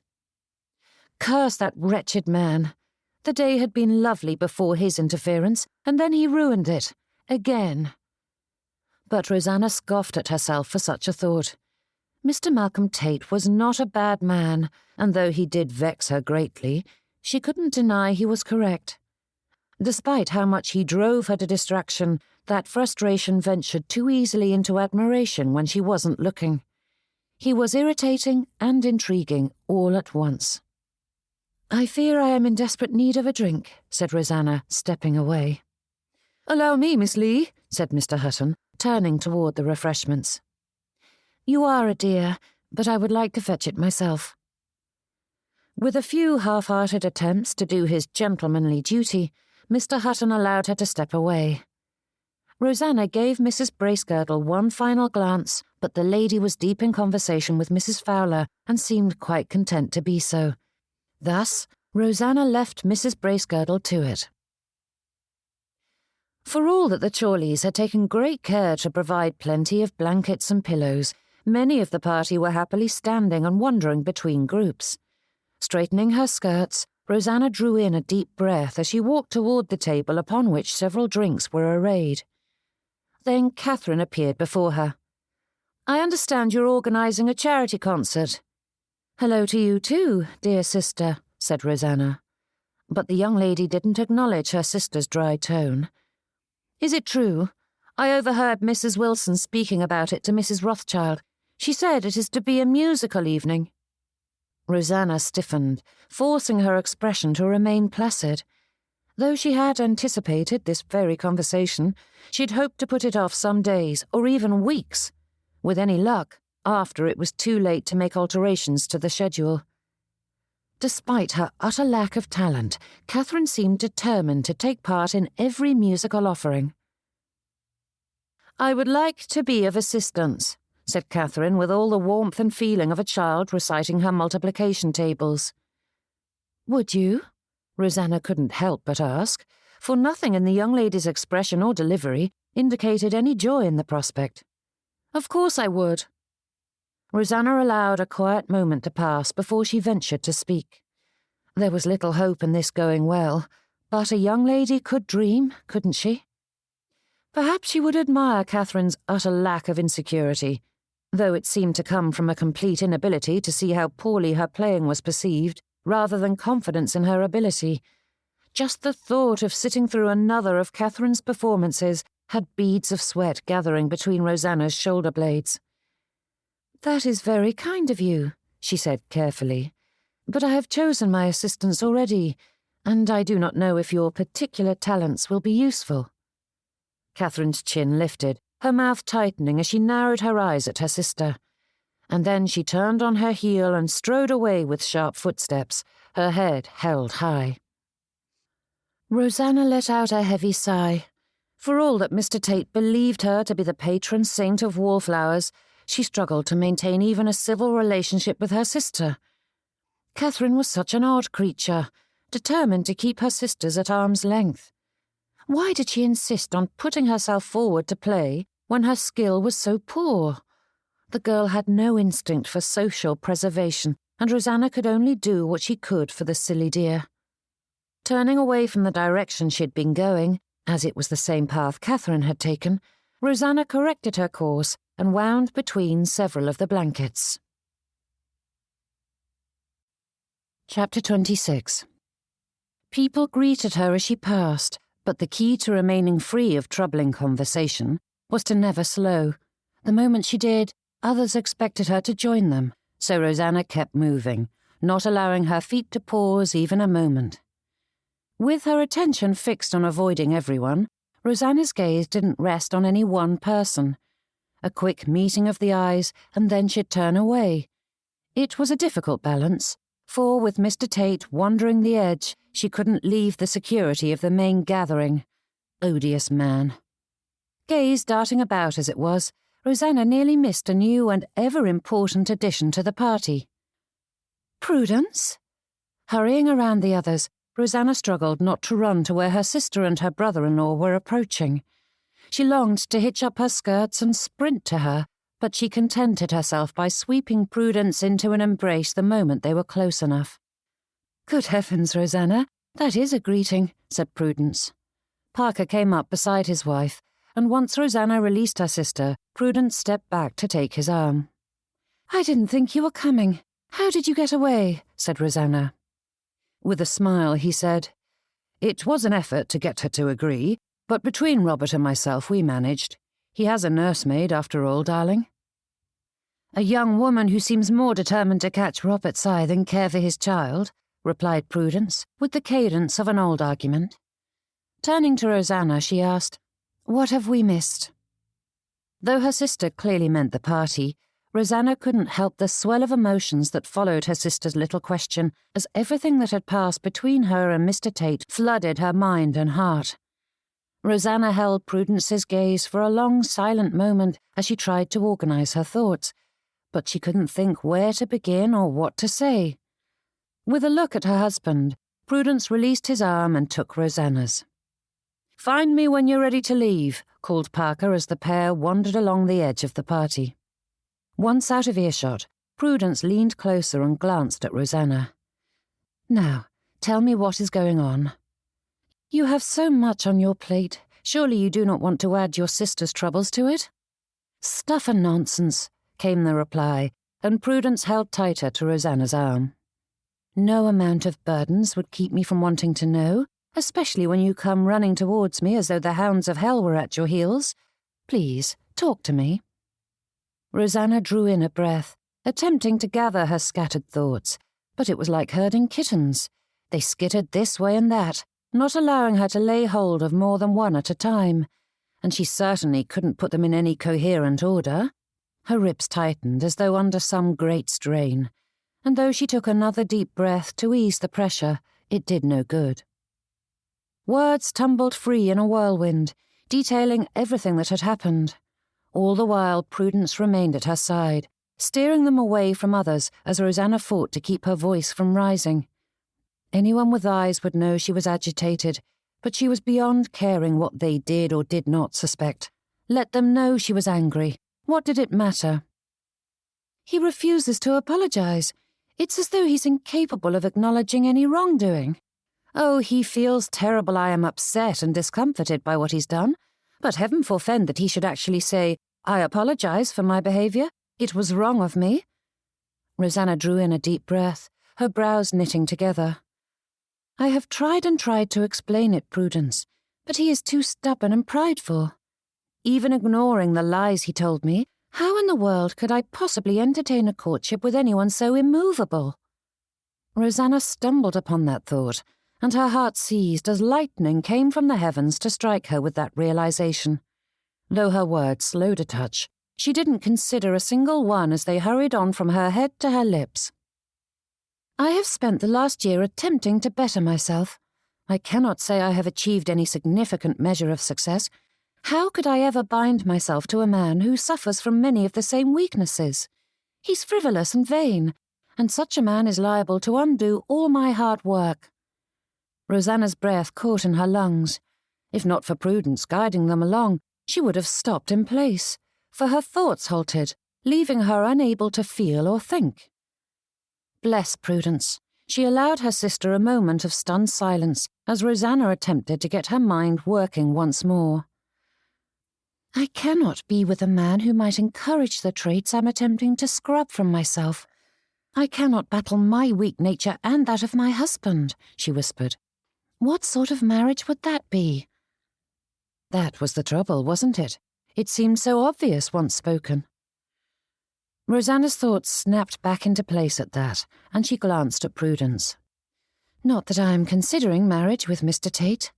Curse that wretched man. The day had been lovely before his interference, and then he ruined it. Again. But Rosanna scoffed at herself for such a thought. Mr. Malcolm Tate was not a bad man, and though he did vex her greatly, she couldn't deny he was correct. Despite how much he drove her to distraction, that frustration ventured too easily into admiration when she wasn't looking. He was irritating and intriguing all at once. "I fear I am in desperate need of a drink," said Rosanna, stepping away. "Allow me, Miss Leigh," said Mr. Hutton, turning toward the refreshments. "You are a dear, but I would like to fetch it myself." With a few half-hearted attempts to do his gentlemanly duty, Mr. Hutton allowed her to step away. Rosanna gave Mrs. Bracegirdle one final glance, but the lady was deep in conversation with Mrs. Fowler and seemed quite content to be so. Thus, Rosanna left Mrs. Bracegirdle to it. For all that the Chorleys had taken great care to provide plenty of blankets and pillows, many of the party were happily standing and wandering between groups. Straightening her skirts, Rosanna drew in a deep breath as she walked toward the table upon which several drinks were arrayed. Then Catherine appeared before her. "I understand you're organising a charity concert." "Hello to you too, dear sister," said Rosanna. But the young lady didn't acknowledge her sister's dry tone. "Is it true? I overheard Mrs. Wilson speaking about it to Mrs. Rothschild. She said it is to be a musical evening." Rosanna stiffened, forcing her expression to remain placid. Though she had anticipated this very conversation, she'd hoped to put it off some days or even weeks. With any luck, after it was too late to make alterations to the schedule. Despite her utter lack of talent, Catherine seemed determined to take part in every musical offering. "I would like to be of assistance," said Catherine with all the warmth and feeling of a child reciting her multiplication tables. "Would you?" Rosanna couldn't help but ask, for nothing in the young lady's expression or delivery indicated any joy in the prospect. "Of course I would." Rosanna allowed a quiet moment to pass before she ventured to speak. There was little hope in this going well, but a young lady could dream, couldn't she? Perhaps she would admire Catherine's utter lack of insecurity, though it seemed to come from a complete inability to see how poorly her playing was perceived, rather than confidence in her ability. Just the thought of sitting through another of Catherine's performances had beads of sweat gathering between Rosanna's shoulder blades. "That is very kind of you," she said carefully, "but I have chosen my assistants already, and I do not know if your particular talents will be useful." Catherine's chin lifted, her mouth tightening as she narrowed her eyes at her sister, and then she turned on her heel and strode away with sharp footsteps, her head held high. Rosanna let out a heavy sigh. For all that Mr. Tate believed her to be the patron saint of wallflowers, she struggled to maintain even a civil relationship with her sister. Catherine was such an odd creature, determined to keep her sisters at arm's length. Why did she insist on putting herself forward to play when her skill was so poor? The girl had no instinct for social preservation, and Rosanna could only do what she could for the silly dear. Turning away from the direction she'd been going, as it was the same path Catherine had taken, Rosanna corrected her course and wound between several of the blankets. Chapter 26. People greeted her as she passed, but the key to remaining free of troubling conversation was to never slow. The moment she did, others expected her to join them, so Rosanna kept moving, not allowing her feet to pause even a moment. With her attention fixed on avoiding everyone, Rosanna's gaze didn't rest on any one person. A quick meeting of the eyes, and then she'd turn away. It was a difficult balance, for with Mr. Tate wandering the edge, she couldn't leave the security of the main gathering. Odious man. Gaze darting about as it was, Rosanna nearly missed a new and ever-important addition to the party. Prudence? Hurrying around the others, Rosanna struggled not to run to where her sister and her brother-in-law were approaching. She longed to hitch up her skirts and sprint to her, but she contented herself by sweeping Prudence into an embrace the moment they were close enough. "Good heavens, Rosanna, that is a greeting," said Prudence. Parker came up beside his wife, and once Rosanna released her sister, Prudence stepped back to take his arm. "I didn't think you were coming. How did you get away?" said Rosanna. With a smile, he said, "It was an effort to get her to agree, but between Robert and myself we managed. He has a nursemaid, after all, darling." "A young woman who seems more determined to catch Robert's eye than care for his child," replied Prudence, with the cadence of an old argument. Turning to Rosanna, she asked, "What have we missed?" Though her sister clearly meant the party, Rosanna couldn't help the swell of emotions that followed her sister's little question, as everything that had passed between her and Mr. Tate flooded her mind and heart. Rosanna held Prudence's gaze for a long, silent moment as she tried to organize her thoughts, but she couldn't think where to begin or what to say. With a look at her husband, Prudence released his arm and took Rosanna's. "Find me when you're ready to leave," called Parker as the pair wandered along the edge of the party. Once out of earshot, Prudence leaned closer and glanced at Rosanna. "Now, tell me what is going on. You have so much on your plate. Surely you do not want to add your sister's troubles to it?" "Stuff and nonsense," came the reply, and Prudence held tighter to Rosanna's arm. "No amount of burdens would keep me from wanting to know, especially when you come running towards me as though the hounds of hell were at your heels. Please, talk to me." Rosanna drew in a breath, attempting to gather her scattered thoughts, but it was like herding kittens. They skittered this way and that, not allowing her to lay hold of more than one at a time, and she certainly couldn't put them in any coherent order. Her ribs tightened as though under some great strain, and though she took another deep breath to ease the pressure, it did no good. Words tumbled free in a whirlwind, detailing everything that had happened. All the while, Prudence remained at her side, steering them away from others as Rosanna fought to keep her voice from rising. Anyone with eyes would know she was agitated, but she was beyond caring what they did or did not suspect. Let them know she was angry. What did it matter? "He refuses to apologize. It's as though he's incapable of acknowledging any wrongdoing. Oh, he feels terrible I am upset and discomforted by what he's done. But heaven forfend that he should actually say, 'I apologize for my behavior. It was wrong of me.'" Rosanna drew in a deep breath, her brows knitting together. I have tried and tried to explain it, Prudence, but he is too stubborn and prideful. Even ignoring the lies he told me, how in the world could I possibly entertain a courtship with anyone so immovable? Rosanna stumbled upon that thought, and her heart seized as lightning came from the heavens to strike her with that realization. Though her words slowed a touch, she didn't consider a single one as they hurried on from her head to her lips. I have spent the last year attempting to better myself. I cannot say I have achieved any significant measure of success. How could I ever bind myself to a man who suffers from many of the same weaknesses? He's frivolous and vain, and such a man is liable to undo all my hard work. Rosanna's breath caught in her lungs. If not for Prudence guiding them along, she would have stopped in place, for her thoughts halted, leaving her unable to feel or think. Bless Prudence. She allowed her sister a moment of stunned silence as Rosanna attempted to get her mind working once more. I cannot be with a man who might encourage the traits I'm attempting to scrub from myself. I cannot battle my weak nature and that of my husband, she whispered. What sort of marriage would that be? That was the trouble, wasn't it? It seemed so obvious once spoken. Rosanna's thoughts snapped back into place at that, and she glanced at Prudence. Not that I am considering marriage with Mr. Tate.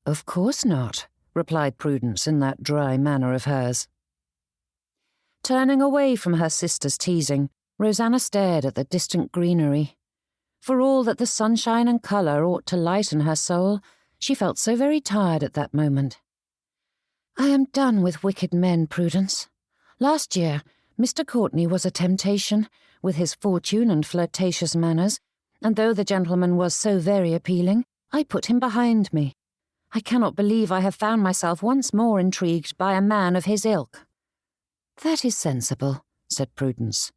Of course not, replied Prudence in that dry manner of hers. Turning away from her sister's teasing, Rosanna stared at the distant greenery. For all that the sunshine and colour ought to lighten her soul, she felt so very tired at that moment. I am done with wicked men, Prudence. Last year, Mr. Courtney was a temptation, with his fortune and flirtatious manners, and though the gentleman was so very appealing, I put him behind me. I cannot believe I have found myself once more intrigued by a man of his ilk. That is sensible, said Prudence.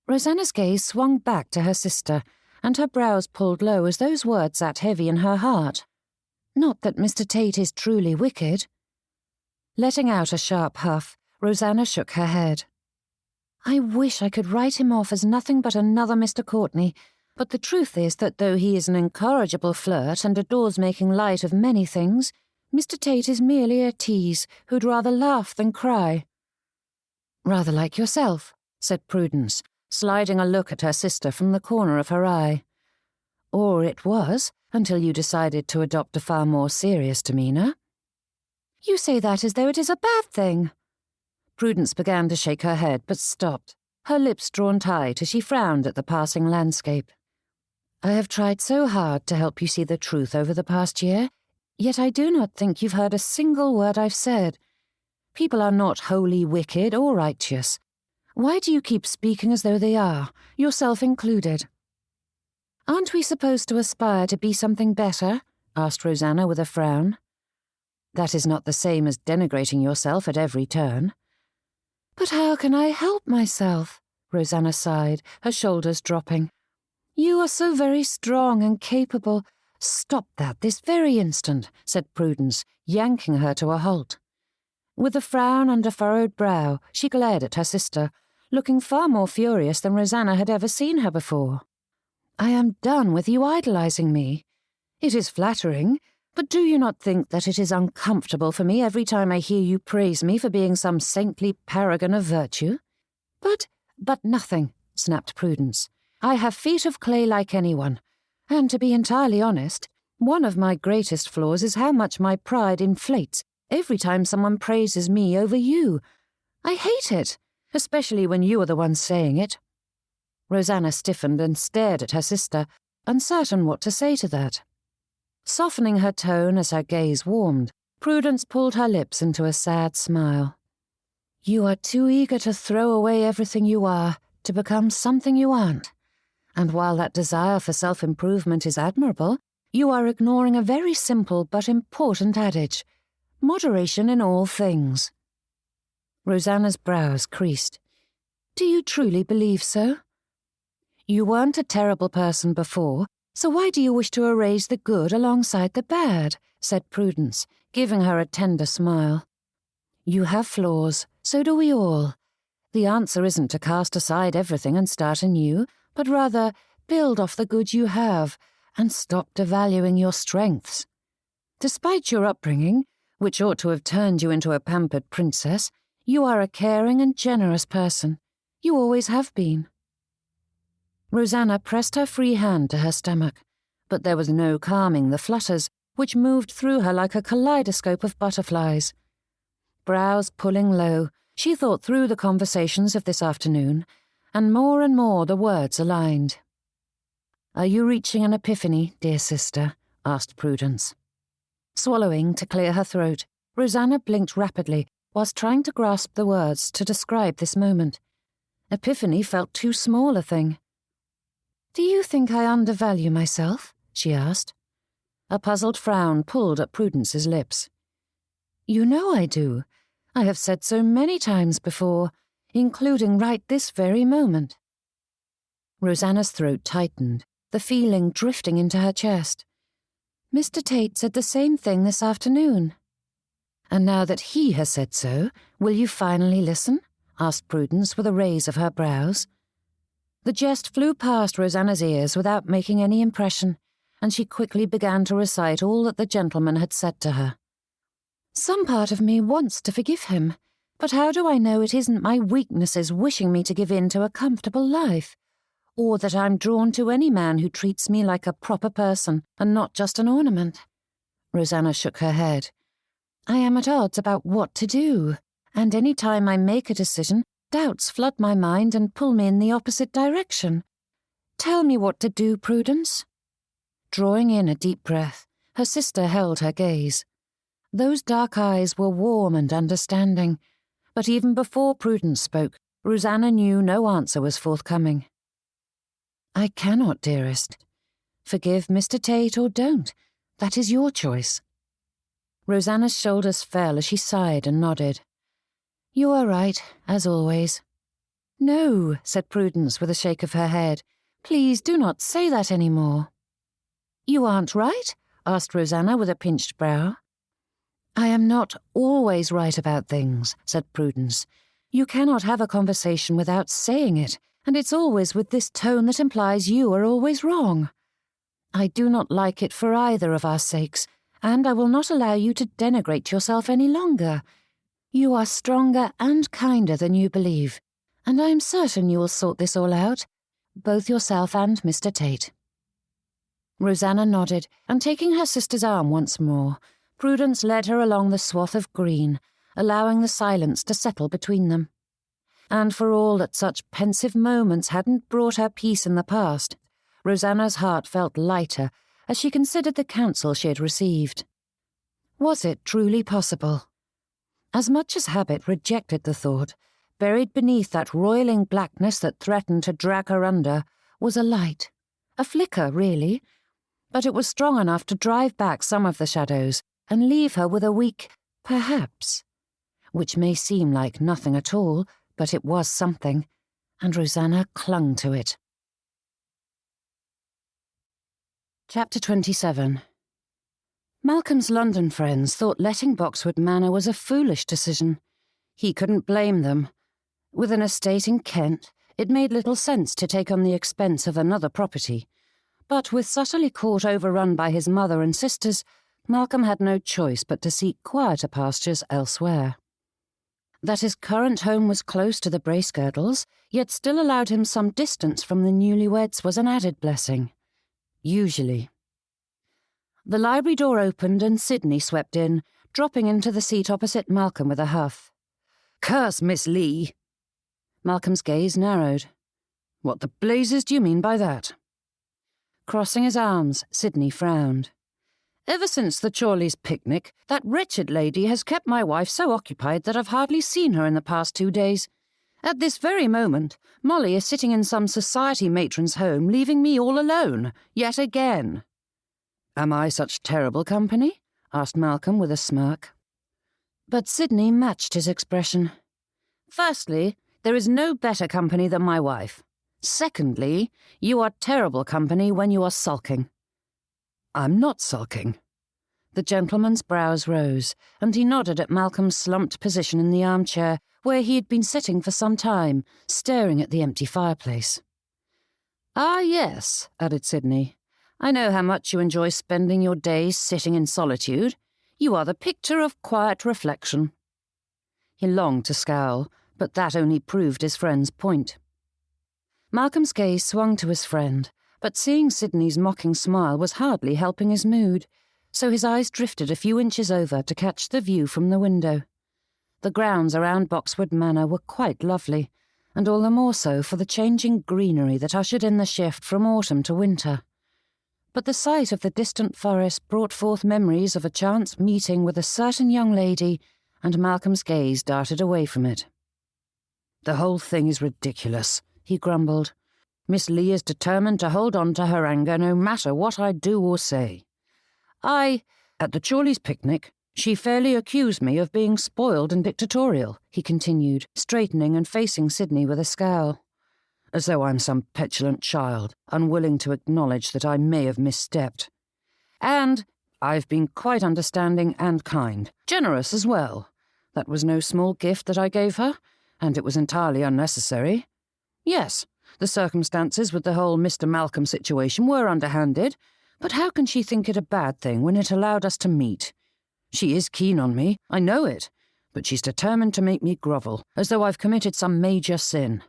Rosanna's gaze swung back to her sister, and her brows pulled low as those words sat heavy in her heart. Not that Mr. Tate is truly wicked. Letting out a sharp huff, Rosanna shook her head. I wish I could write him off as nothing but another Mr. Courtney, but the truth is that though he is an incorrigible flirt and adores making light of many things, Mr. Tate is merely a tease who'd rather laugh than cry. Rather like yourself, said Prudence, sliding a look at her sister from the corner of her eye. Or it was, until you decided to adopt a far more serious demeanour. You say that as though it is a bad thing. Prudence began to shake her head, but stopped, her lips drawn tight as she frowned at the passing landscape. I have tried so hard to help you see the truth over the past year, yet I do not think you've heard a single word I've said. People are not wholly wicked or righteous. Why do you keep speaking as though they are, yourself included? Aren't we supposed to aspire to be something better? Asked Rosanna with a frown. That is not the same as denigrating yourself at every turn. But how can I help myself? Rosanna sighed, her shoulders dropping. You are so very strong and capable. Stop that this very instant, said Prudence, yanking her to a halt. With a frown under furrowed brow, she glared at her sister, looking far more furious than Rosanna had ever seen her before. I am done with you idolizing me. It is flattering, but do you not think that it is uncomfortable for me every time I hear you praise me for being some saintly paragon of virtue? But nothing, snapped Prudence. I have feet of clay like anyone, and to be entirely honest, one of my greatest flaws is how much my pride inflates every time someone praises me over you. I hate it, especially when you are the one saying it. Rosanna stiffened and stared at her sister, uncertain what to say to that. Softening her tone as her gaze warmed, Prudence pulled her lips into a sad smile. You are too eager to throw away everything you are to become something you aren't. And while that desire for self-improvement is admirable, you are ignoring a very simple but important adage: moderation in all things. Rosanna's brows creased. Do you truly believe so? You weren't a terrible person before, so why do you wish to erase the good alongside the bad? Said Prudence, giving her a tender smile. You have flaws, so do we all. The answer isn't to cast aside everything and start anew, but rather build off the good you have, and stop devaluing your strengths. Despite your upbringing, which ought to have turned you into a pampered princess, you are a caring and generous person. You always have been." Rosanna pressed her free hand to her stomach, but there was no calming the flutters which moved through her like a kaleidoscope of butterflies. Brows pulling low, she thought through the conversations of this afternoon, and more the words aligned. "Are you reaching an epiphany, dear sister?" asked Prudence. Swallowing to clear her throat, Rosanna blinked rapidly whilst trying to grasp the words to describe this moment. Epiphany felt too small a thing. "Do you think I undervalue myself?" she asked. A puzzled frown pulled at Prudence's lips. "You know I do. I have said so many times before, including right this very moment." Rosanna's throat tightened, the feeling drifting into her chest. "Mr. Tate said the same thing this afternoon." "And now that he has said so, will you finally listen?" asked Prudence with a raise of her brows. The jest flew past Rosanna's ears without making any impression, and she quickly began to recite all that the gentleman had said to her. "Some part of me wants to forgive him, but how do I know it isn't my weaknesses wishing me to give in to a comfortable life, or that I'm drawn to any man who treats me like a proper person and not just an ornament?" Rosanna shook her head. "I am at odds about what to do, and any time I make a decision, doubts flood my mind and pull me in the opposite direction. Tell me what to do, Prudence." Drawing in a deep breath, her sister held her gaze. Those dark eyes were warm and understanding, but even before Prudence spoke, Rosanna knew no answer was forthcoming. "I cannot, dearest. Forgive Mr. Tate or don't. That is your choice." Rosanna's shoulders fell as she sighed and nodded. "You are right, as always." "No," said Prudence with a shake of her head. "Please do not say that any more." "You aren't right?" asked Rosanna with a pinched brow. "I am not always right about things," said Prudence. "You cannot have a conversation without saying it, and it's always with this tone that implies you are always wrong. I do not like it for either of our sakes, and I will not allow you to denigrate yourself any longer. You are stronger and kinder than you believe, and I am certain you will sort this all out, both yourself and Mr. Tate." Rosanna nodded, and taking her sister's arm once more, Prudence led her along the swath of green, allowing the silence to settle between them. And for all that such pensive moments hadn't brought her peace in the past, Rosanna's heart felt lighter as she considered the counsel she had received. Was it truly possible? As much as habit rejected the thought, buried beneath that roiling blackness that threatened to drag her under was a light, a flicker, really, but it was strong enough to drive back some of the shadows and leave her with a weak perhaps, which may seem like nothing at all, but it was something, and Rosanna clung to it. Chapter 27. Malcolm's London friends thought letting Boxwood Manor was a foolish decision. He couldn't blame them. With an estate in Kent, it made little sense to take on the expense of another property, but with Sutterley Court overrun by his mother and sisters, Malcolm had no choice but to seek quieter pastures elsewhere. That his current home was close to the Bracegirdles, yet still allowed him some distance from the newlyweds, was an added blessing. Usually. The library door opened and Sidney swept in, dropping into the seat opposite Malcolm with a huff. "Curse Miss Leigh!" Malcolm's gaze narrowed. "What the blazes do you mean by that?" Crossing his arms, Sidney frowned. "Ever since the Chorleys' picnic, that wretched lady has kept my wife so occupied that I've hardly seen her in the past 2 days. At this very moment, Molly is sitting in some society matron's home, leaving me all alone, yet again." "Am I such terrible company?" asked Malcolm with a smirk. But Sidney matched his expression. "Firstly, there is no better company than my wife. Secondly, you are terrible company when you are sulking." "I'm not sulking." The gentleman's brows rose, and he nodded at Malcolm's slumped position in the armchair, where he had been sitting for some time, staring at the empty fireplace. "Ah, yes," added Sidney. I know how much you enjoy spending your days sitting in solitude. You are the picture of quiet reflection." He longed to scowl, but that only proved his friend's point. Malcolm's gaze swung to his friend, but seeing Sidney's mocking smile was hardly helping his mood, so his eyes drifted a few inches over to catch the view from the window. The grounds around Boxwood Manor were quite lovely, and all the more so for the changing greenery that ushered in the shift from autumn to winter. But the sight of the distant forest brought forth memories of a chance meeting with a certain young lady, and Malcolm's gaze darted away from it. "The whole thing is ridiculous," he grumbled. "Miss Leigh is determined to hold on to her anger no matter what I do or say. At the Chorleys' picnic, she fairly accused me of being spoiled and dictatorial," he continued, straightening and facing Sidney with a scowl. "As though I'm some petulant child, unwilling to acknowledge that I may have misstepped. And I've been quite understanding and kind, generous as well. That was no small gift that I gave her, and it was entirely unnecessary. Yes, the circumstances with the whole Mr. Malcolm situation were underhanded, but how can she think it a bad thing when it allowed us to meet? She is keen on me, I know it, but she's determined to make me grovel, as though I've committed some major sin."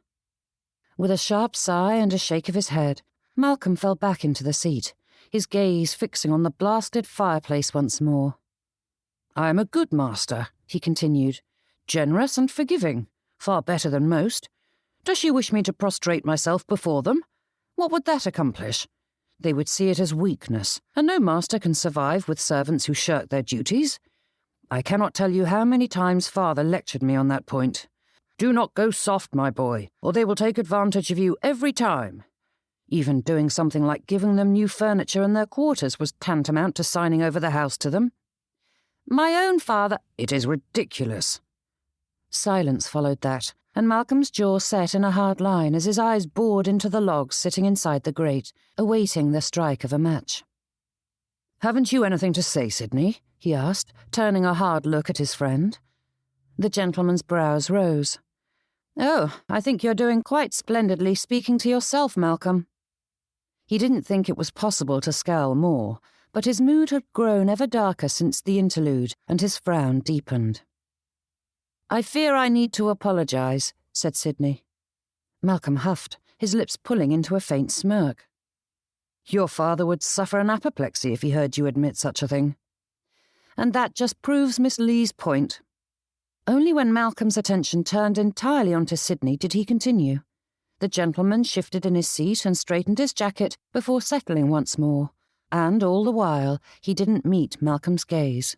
With a sharp sigh and a shake of his head, Malcolm fell back into the seat, his gaze fixing on the blasted fireplace once more. "I am a good master," he continued, "generous and forgiving, far better than most. Does she wish me to prostrate myself before them? What would that accomplish? They would see it as weakness, and no master can survive with servants who shirk their duties. I cannot tell you how many times father lectured me on that point. Do not go soft, my boy, or they will take advantage of you every time. Even doing something like giving them new furniture in their quarters was tantamount to signing over the house to them. My own father— It is ridiculous." Silence followed that, and Malcolm's jaw set in a hard line as his eyes bored into the logs sitting inside the grate, awaiting the strike of a match. "Haven't you anything to say, Sidney?" he asked, turning a hard look at his friend. The gentleman's brows rose. "Oh, I think you're doing quite splendidly speaking to yourself, Malcolm." He didn't think it was possible to scowl more, but his mood had grown ever darker since the interlude, and his frown deepened. "I fear I need to apologize," said Sidney. Malcolm huffed, his lips pulling into a faint smirk. "Your father would suffer an apoplexy if he heard you admit such a thing." "And that just proves Miss Leigh's point." Only when Malcolm's attention turned entirely onto Sidney did he continue. The gentleman shifted in his seat and straightened his jacket before settling once more, and all the while he didn't meet Malcolm's gaze.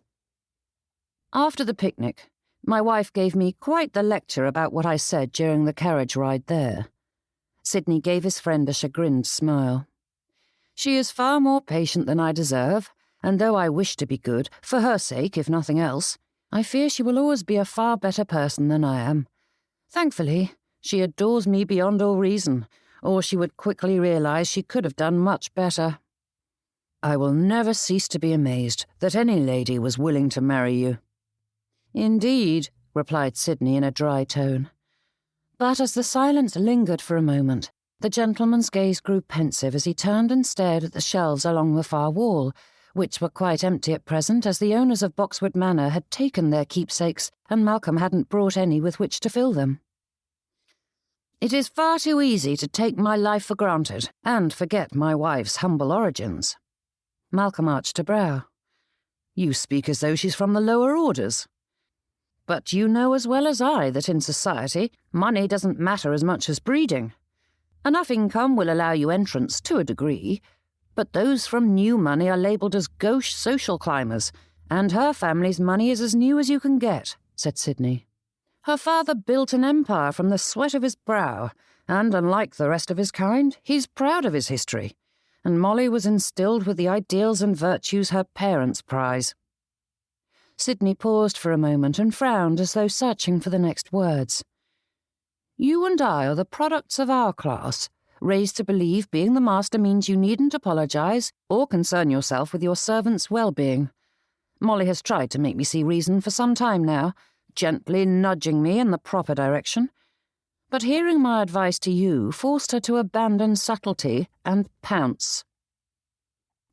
"After the picnic, my wife gave me quite the lecture about what I said during the carriage ride there." Sidney gave his friend a chagrined smile. "She is far more patient than I deserve, and though I wish to be good, for her sake if nothing else, I fear she will always be a far better person than I am. Thankfully, she adores me beyond all reason, or she would quickly realize she could have done much better." "I will never cease to be amazed that any lady was willing to marry you." "Indeed," replied Sidney in a dry tone. But as the silence lingered for a moment, the gentleman's gaze grew pensive as he turned and stared at the shelves along the far wall, which were quite empty at present as the owners of Boxwood Manor had taken their keepsakes and Malcolm hadn't brought any with which to fill them. "It is far too easy to take my life for granted and forget my wife's humble origins." Malcolm arched a brow. "You speak as though she's from the lower orders." "But you know as well as I that in society, money doesn't matter as much as breeding. Enough income will allow you entrance to a degree, but those from new money are labelled as gauche social climbers, and her family's money is as new as you can get," said Sidney. "Her father built an empire from the sweat of his brow, and unlike the rest of his kind, he's proud of his history, and Molly was instilled with the ideals and virtues her parents prize." Sidney paused for a moment and frowned as though searching for the next words. "You and I are the products of our class, raised to believe being the master means you needn't apologize or concern yourself with your servants' well-being. Molly has tried to make me see reason for some time now, gently nudging me in the proper direction. But hearing my advice to you forced her to abandon subtlety and pounce."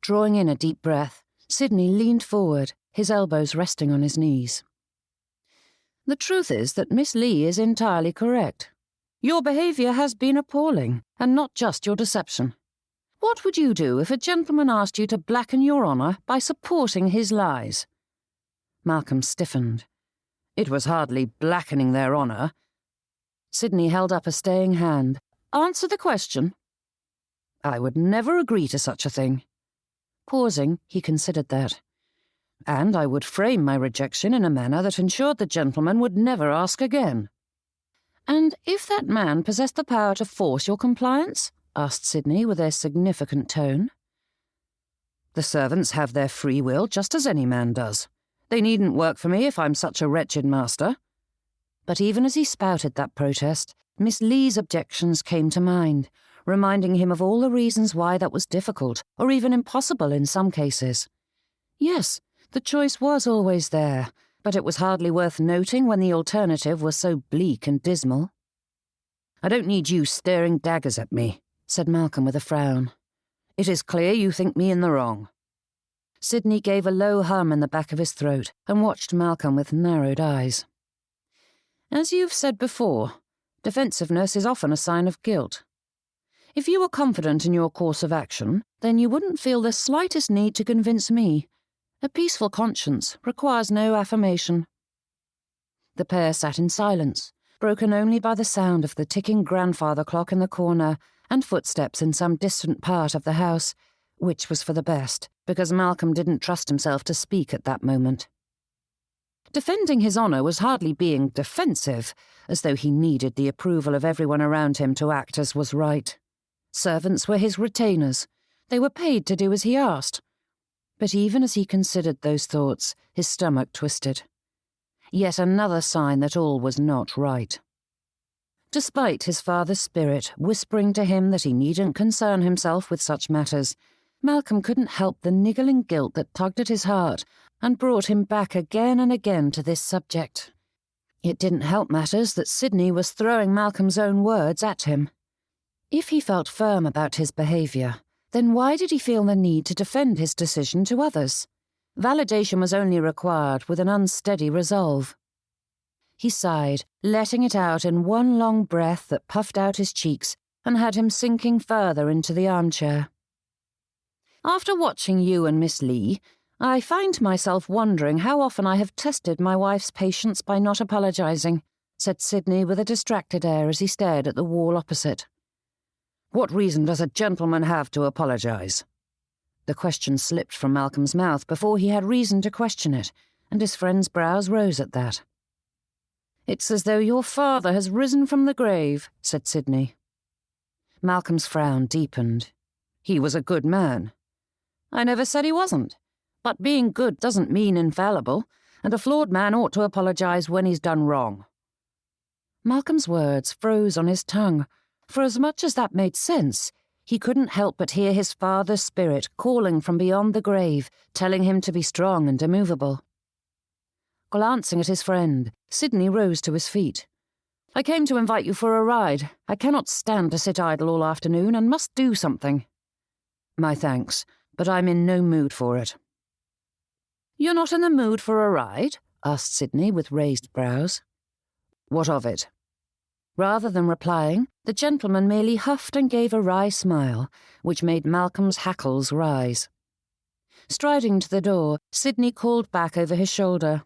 Drawing in a deep breath, Sidney leaned forward, his elbows resting on his knees. "The truth is that Miss Leigh is entirely correct. Your behaviour has been appalling, and not just your deception. What would you do if a gentleman asked you to blacken your honour by supporting his lies?" Malcolm stiffened. It was hardly blackening their honour. Sidney held up a staying hand. "Answer the question." "I would never agree to such a thing." Pausing, he considered that. "And I would frame my rejection in a manner that ensured the gentleman would never ask again." "And if that man possessed the power to force your compliance?" asked Sidney with a significant tone. "The servants have their free will just as any man does. They needn't work for me if I'm such a wretched master." But even as he spouted that protest, Miss Leigh's objections came to mind, reminding him of all the reasons why that was difficult, or even impossible in some cases. Yes, the choice was always there, but it was hardly worth noting when the alternative was so bleak and dismal. "I don't need you staring daggers at me," said Malcolm with a frown. "It is clear you think me in the wrong." Sidney gave a low hum in the back of his throat and watched Malcolm with narrowed eyes. "As you've said before, defensiveness is often a sign of guilt. If you were confident in your course of action, then you wouldn't feel the slightest need to convince me. A peaceful conscience requires no affirmation." The pair sat in silence, broken only by the sound of the ticking grandfather clock in the corner and footsteps in some distant part of the house, which was for the best, because Malcolm didn't trust himself to speak at that moment. Defending his honour was hardly being defensive, as though he needed the approval of everyone around him to act as was right. Servants were his retainers. They were paid to do as he asked. But even as he considered those thoughts, his stomach twisted. Yet another sign that all was not right. Despite his father's spirit whispering to him that he needn't concern himself with such matters, Malcolm couldn't help the niggling guilt that tugged at his heart and brought him back again and again to this subject. It didn't help matters that Sidney was throwing Malcolm's own words at him. If he felt firm about his behaviour, then why did he feel the need to defend his decision to others? Validation was only required with an unsteady resolve. He sighed, letting it out in one long breath that puffed out his cheeks and had him sinking further into the armchair. "After watching you and Miss Leigh, I find myself wondering how often I have tested my wife's patience by not apologising," said Sidney with a distracted air as he stared at the wall opposite. "What reason does a gentleman have to apologise?" The question slipped from Malcolm's mouth before he had reason to question it, and his friend's brows rose at that. "It's as though your father has risen from the grave," said Sidney. Malcolm's frown deepened. "He was a good man." "I never said he wasn't. But being good doesn't mean infallible, and a flawed man ought to apologise when he's done wrong." Malcolm's words froze on his tongue. For as much as that made sense, he couldn't help but hear his father's spirit calling from beyond the grave, telling him to be strong and immovable. Glancing at his friend, Sidney rose to his feet. "I came to invite you for a ride. I cannot stand to sit idle all afternoon and must do something." "My thanks, but I'm in no mood for it." "You're not in the mood for a ride?" asked Sidney with raised brows. "What of it?" Rather than replying, the gentleman merely huffed and gave a wry smile, which made Malcolm's hackles rise. Striding to the door, Sidney called back over his shoulder.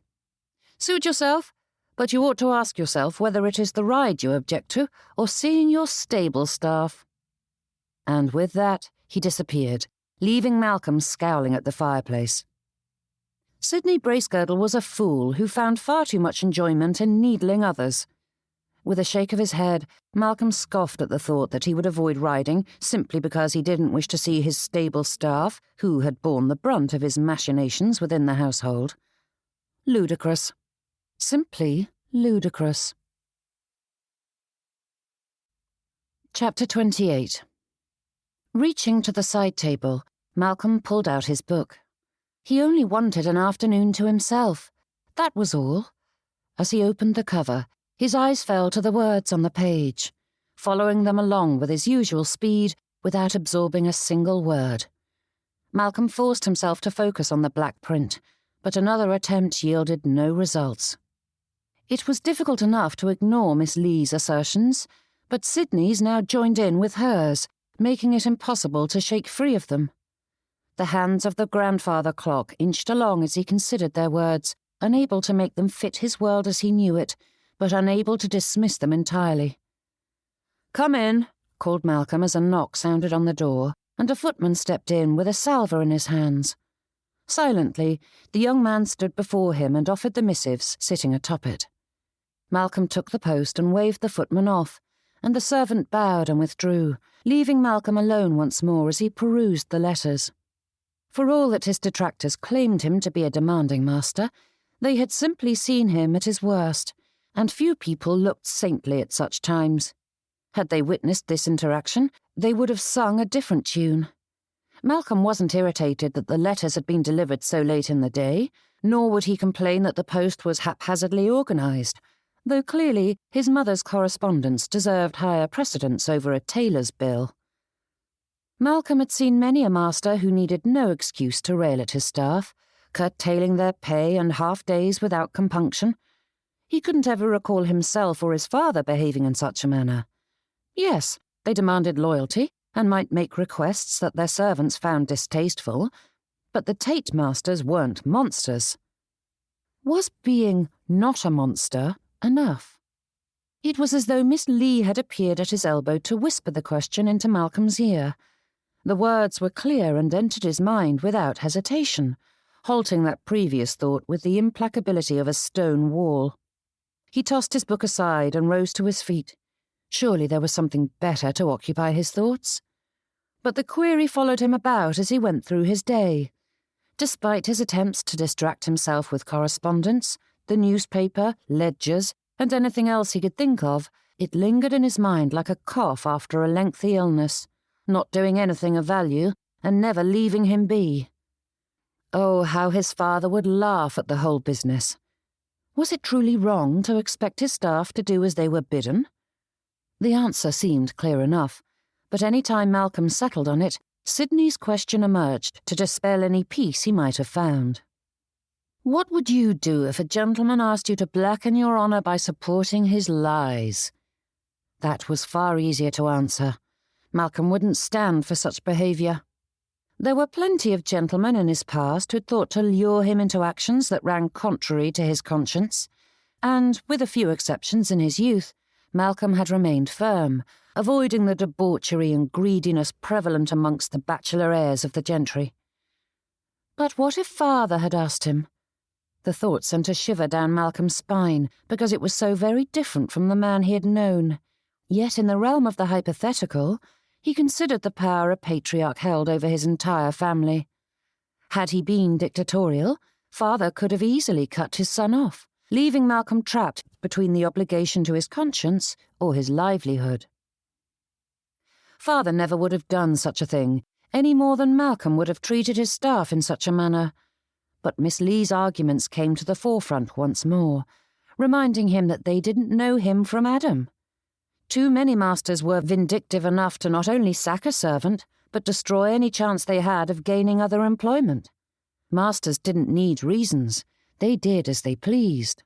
"Suit yourself, but you ought to ask yourself whether it is the ride you object to or seeing your stable staff." And with that, he disappeared, leaving Malcolm scowling at the fireplace. Sidney Bracegirdle was a fool who found far too much enjoyment in needling others. With a shake of his head, Malcolm scoffed at the thought that he would avoid riding simply because he didn't wish to see his stable staff, who had borne the brunt of his machinations within the household. Ludicrous. Simply ludicrous. Chapter 28. Reaching to the side table, Malcolm pulled out his book. He only wanted an afternoon to himself. That was all. As he opened the cover, his eyes fell to the words on the page, following them along with his usual speed without absorbing a single word. Malcolm forced himself to focus on the black print, but another attempt yielded no results. It was difficult enough to ignore Miss Leigh's assertions, but Sidney's now joined in with hers, making it impossible to shake free of them. The hands of the grandfather clock inched along as he considered their words, unable to make them fit his world as he knew it, but unable to dismiss them entirely. "Come in," called Malcolm as a knock sounded on the door, and a footman stepped in with a salver in his hands. Silently, the young man stood before him and offered the missives, sitting atop it. Malcolm took the post and waved the footman off, and the servant bowed and withdrew, leaving Malcolm alone once more as he perused the letters. For all that his detractors claimed him to be a demanding master, they had simply seen him at his worst, and few people looked saintly at such times. Had they witnessed this interaction, they would have sung a different tune. Malcolm wasn't irritated that the letters had been delivered so late in the day, nor would he complain that the post was haphazardly organised, though clearly his mother's correspondence deserved higher precedence over a tailor's bill. Malcolm had seen many a master who needed no excuse to rail at his staff, curtailing their pay and half-days without compunction. He couldn't ever recall himself or his father behaving in such a manner. Yes, they demanded loyalty, and might make requests that their servants found distasteful, but the Tate masters weren't monsters. Was being not a monster enough? It was as though Miss Leigh had appeared at his elbow to whisper the question into Malcolm's ear. The words were clear and entered his mind without hesitation, halting that previous thought with the implacability of a stone wall. He tossed his book aside and rose to his feet. Surely there was something better to occupy his thoughts. But the query followed him about as he went through his day. Despite his attempts to distract himself with correspondence, the newspaper, ledgers, and anything else he could think of, it lingered in his mind like a cough after a lengthy illness, not doing anything of value and never leaving him be. Oh, how his father would laugh at the whole business. Was it truly wrong to expect his staff to do as they were bidden? The answer seemed clear enough, but any time Malcolm settled on it, Sidney's question emerged to dispel any peace he might have found. "What would you do if a gentleman asked you to blacken your honour by supporting his lies?" That was far easier to answer. Malcolm wouldn't stand for such behaviour. There were plenty of gentlemen in his past who'd thought to lure him into actions that ran contrary to his conscience, and, with a few exceptions in his youth, Malcolm had remained firm, avoiding the debauchery and greediness prevalent amongst the bachelor heirs of the gentry. But what if father had asked him? The thought sent a shiver down Malcolm's spine, because it was so very different from the man he had known. Yet in the realm of the hypothetical, he considered the power a patriarch held over his entire family. Had he been dictatorial, father could have easily cut his son off, leaving Malcolm trapped between the obligation to his conscience or his livelihood. Father never would have done such a thing, any more than Malcolm would have treated his staff in such a manner. But Miss Leigh's arguments came to the forefront once more, reminding him that they didn't know him from Adam. Too many masters were vindictive enough to not only sack a servant, but destroy any chance they had of gaining other employment. Masters didn't need reasons. They did as they pleased.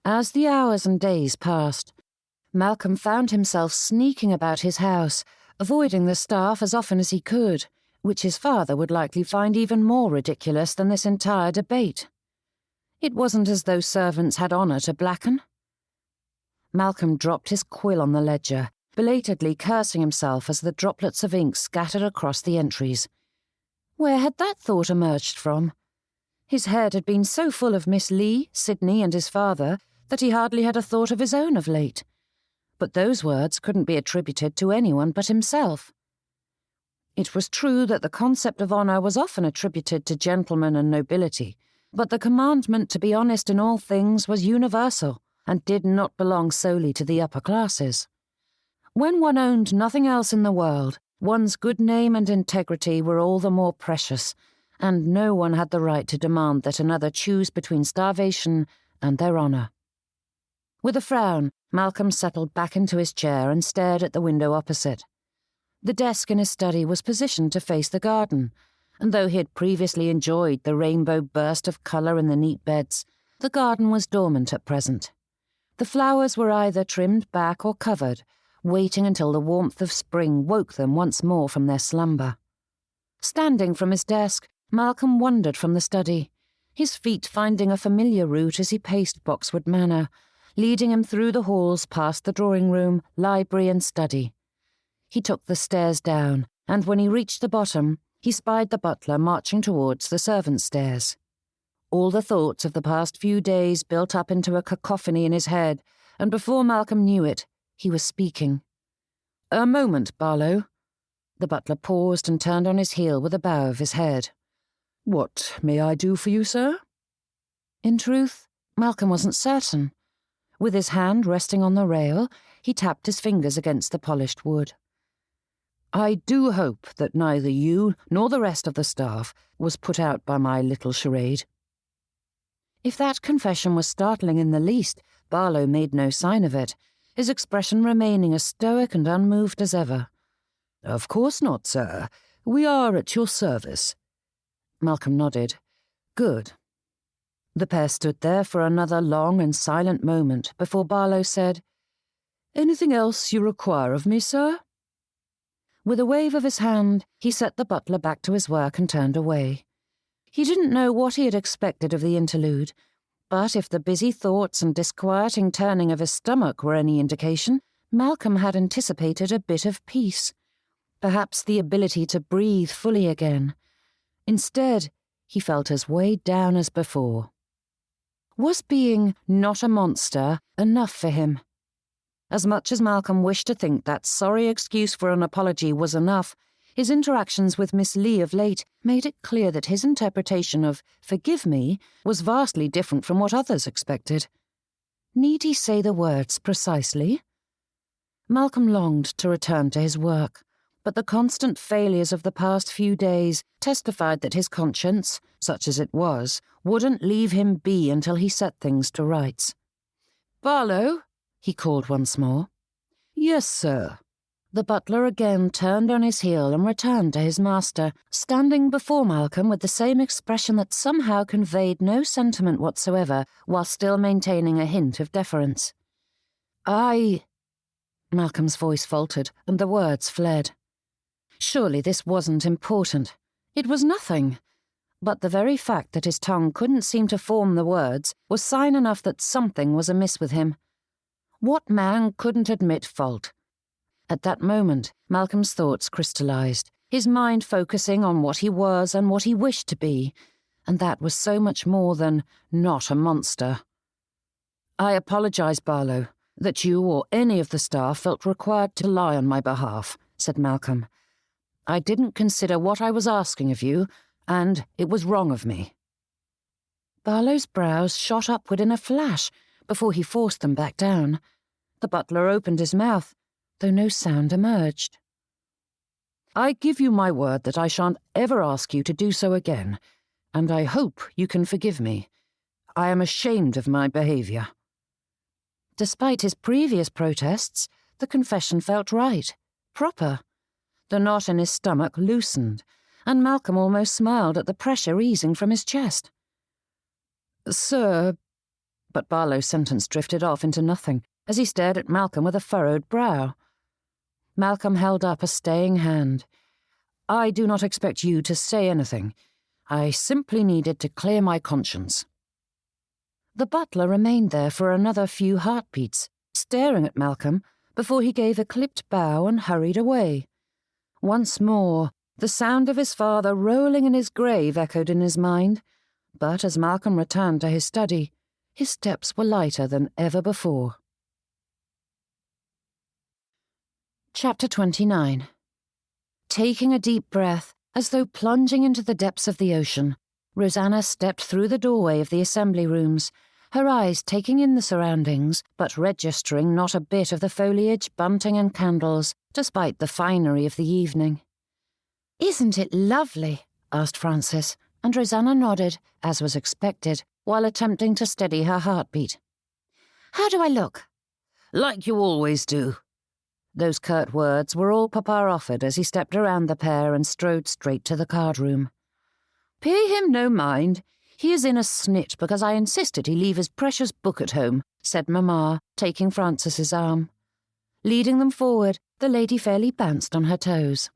As the hours and days passed, Malcolm found himself sneaking about his house, avoiding the staff as often as he could, which his father would likely find even more ridiculous than this entire debate. It wasn't as though servants had honour to blacken. Malcolm dropped his quill on the ledger, belatedly cursing himself as the droplets of ink scattered across the entries. Where had that thought emerged from? His head had been so full of Miss Leigh, Sidney, and his father that he hardly had a thought of his own of late. But those words couldn't be attributed to anyone but himself. It was true that the concept of honour was often attributed to gentlemen and nobility, but the commandment to be honest in all things was universal and did not belong solely to the upper classes. When one owned nothing else in the world, one's good name and integrity were all the more precious, and no one had the right to demand that another choose between starvation and their honour. With a frown, Malcolm settled back into his chair and stared at the window opposite. The desk in his study was positioned to face the garden, and though he had previously enjoyed the rainbow burst of colour in the neat beds, the garden was dormant at present. The flowers were either trimmed back or covered, waiting until the warmth of spring woke them once more from their slumber. Standing from his desk, Malcolm wandered from the study, his feet finding a familiar route as he paced Boxwood Manor, leading him through the halls past the drawing-room, library and study. He took the stairs down, and when he reached the bottom, he spied the butler marching towards the servants' stairs. All the thoughts of the past few days built up into a cacophony in his head, and before Malcolm knew it, he was speaking. "A moment, Barlow." The butler paused and turned on his heel with a bow of his head. "What may I do for you, sir?" In truth, Malcolm wasn't certain. With his hand resting on the rail, he tapped his fingers against the polished wood. "I do hope that neither you nor the rest of the staff was put out by my little charade." If that confession was startling in the least, Barlow made no sign of it, his expression remaining as stoic and unmoved as ever. "Of course not, sir. We are at your service." Malcolm nodded. "Good." The pair stood there for another long and silent moment before Barlow said, "Anything else you require of me, sir?" With a wave of his hand, he set the butler back to his work and turned away. He didn't know what he had expected of the interlude, but if the busy thoughts and disquieting turning of his stomach were any indication, Malcolm had anticipated a bit of peace, perhaps the ability to breathe fully again. Instead, he felt as weighed down as before. Was being not a monster enough for him? As much as Malcolm wished to think that sorry excuse for an apology was enough, his interactions with Miss Leigh of late made it clear that his interpretation of "forgive me" was vastly different from what others expected. Need he say the words precisely? Malcolm longed to return to his work, but the constant failures of the past few days testified that his conscience, such as it was, wouldn't leave him be until he set things to rights. "Barlow?" he called once more. "Yes, sir." The butler again turned on his heel and returned to his master, standing before Malcolm with the same expression that somehow conveyed no sentiment whatsoever, while still maintaining a hint of deference. Malcolm's voice faltered, and the words fled. Surely this wasn't important. It was nothing. But the very fact that his tongue couldn't seem to form the words was sign enough that something was amiss with him. What man couldn't admit fault? At that moment, Malcolm's thoughts crystallized, his mind focusing on what he was and what he wished to be, and that was so much more than not a monster. "I apologize, Barlow, that you or any of the staff felt required to lie on my behalf," said Malcolm. "I didn't consider what I was asking of you, and it was wrong of me." Barlow's brows shot upward in a flash before he forced them back down. The butler opened his mouth, though no sound emerged. "I give you my word that I shan't ever ask you to do so again, and I hope you can forgive me. I am ashamed of my behaviour." Despite his previous protests, the confession felt right, proper. The knot in his stomach loosened, and Malcolm almost smiled at the pressure easing from his chest. "Sir," but Barlow's sentence drifted off into nothing as he stared at Malcolm with a furrowed brow. Malcolm held up a staying hand. "I do not expect you to say anything. I simply needed to clear my conscience." The butler remained there for another few heartbeats, staring at Malcolm, before he gave a clipped bow and hurried away. Once more, the sound of his father rolling in his grave echoed in his mind, but as Malcolm returned to his study, his steps were lighter than ever before. Chapter 29. Taking a deep breath, as though plunging into the depths of the ocean, Rosanna stepped through the doorway of the assembly rooms, her eyes taking in the surroundings, but registering not a bit of the foliage, bunting and candles, despite the finery of the evening. "Isn't it lovely?" asked Frances, and Rosanna nodded, as was expected, while attempting to steady her heartbeat. "How do I look?" "Like you always do." Those curt words were all Papa offered as he stepped around the pair and strode straight to the card room. Pay him no mind. He is in a snit because I insisted he leave his precious book at home, said Mamma, taking Francis's arm. Leading them forward, the lady fairly bounced on her toes.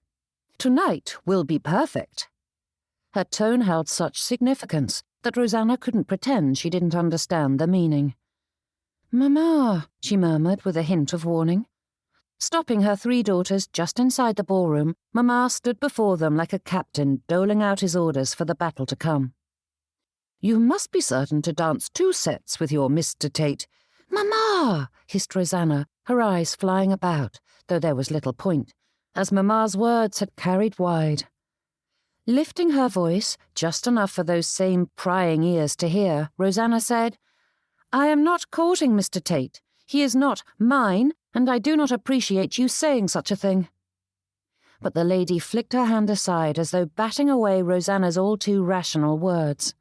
Tonight will be perfect. Her tone held such significance that Rosanna couldn't pretend she didn't understand the meaning. Mamma, she murmured with a hint of warning. Stopping her 3 daughters just inside the ballroom, Mamma stood before them like a captain doling out his orders for the battle to come. You must be certain to dance 2 sets with your Mr. Tate. Mamma, hissed Rosanna, her eyes flying about, though there was little point, as Mamma's words had carried wide. Lifting her voice, just enough for those same prying ears to hear, Rosanna said, I am not courting Mr. Tate. He is not mine, and I do not appreciate you saying such a thing. But the lady flicked her hand aside as though batting away Rosanna's all-too-rational words.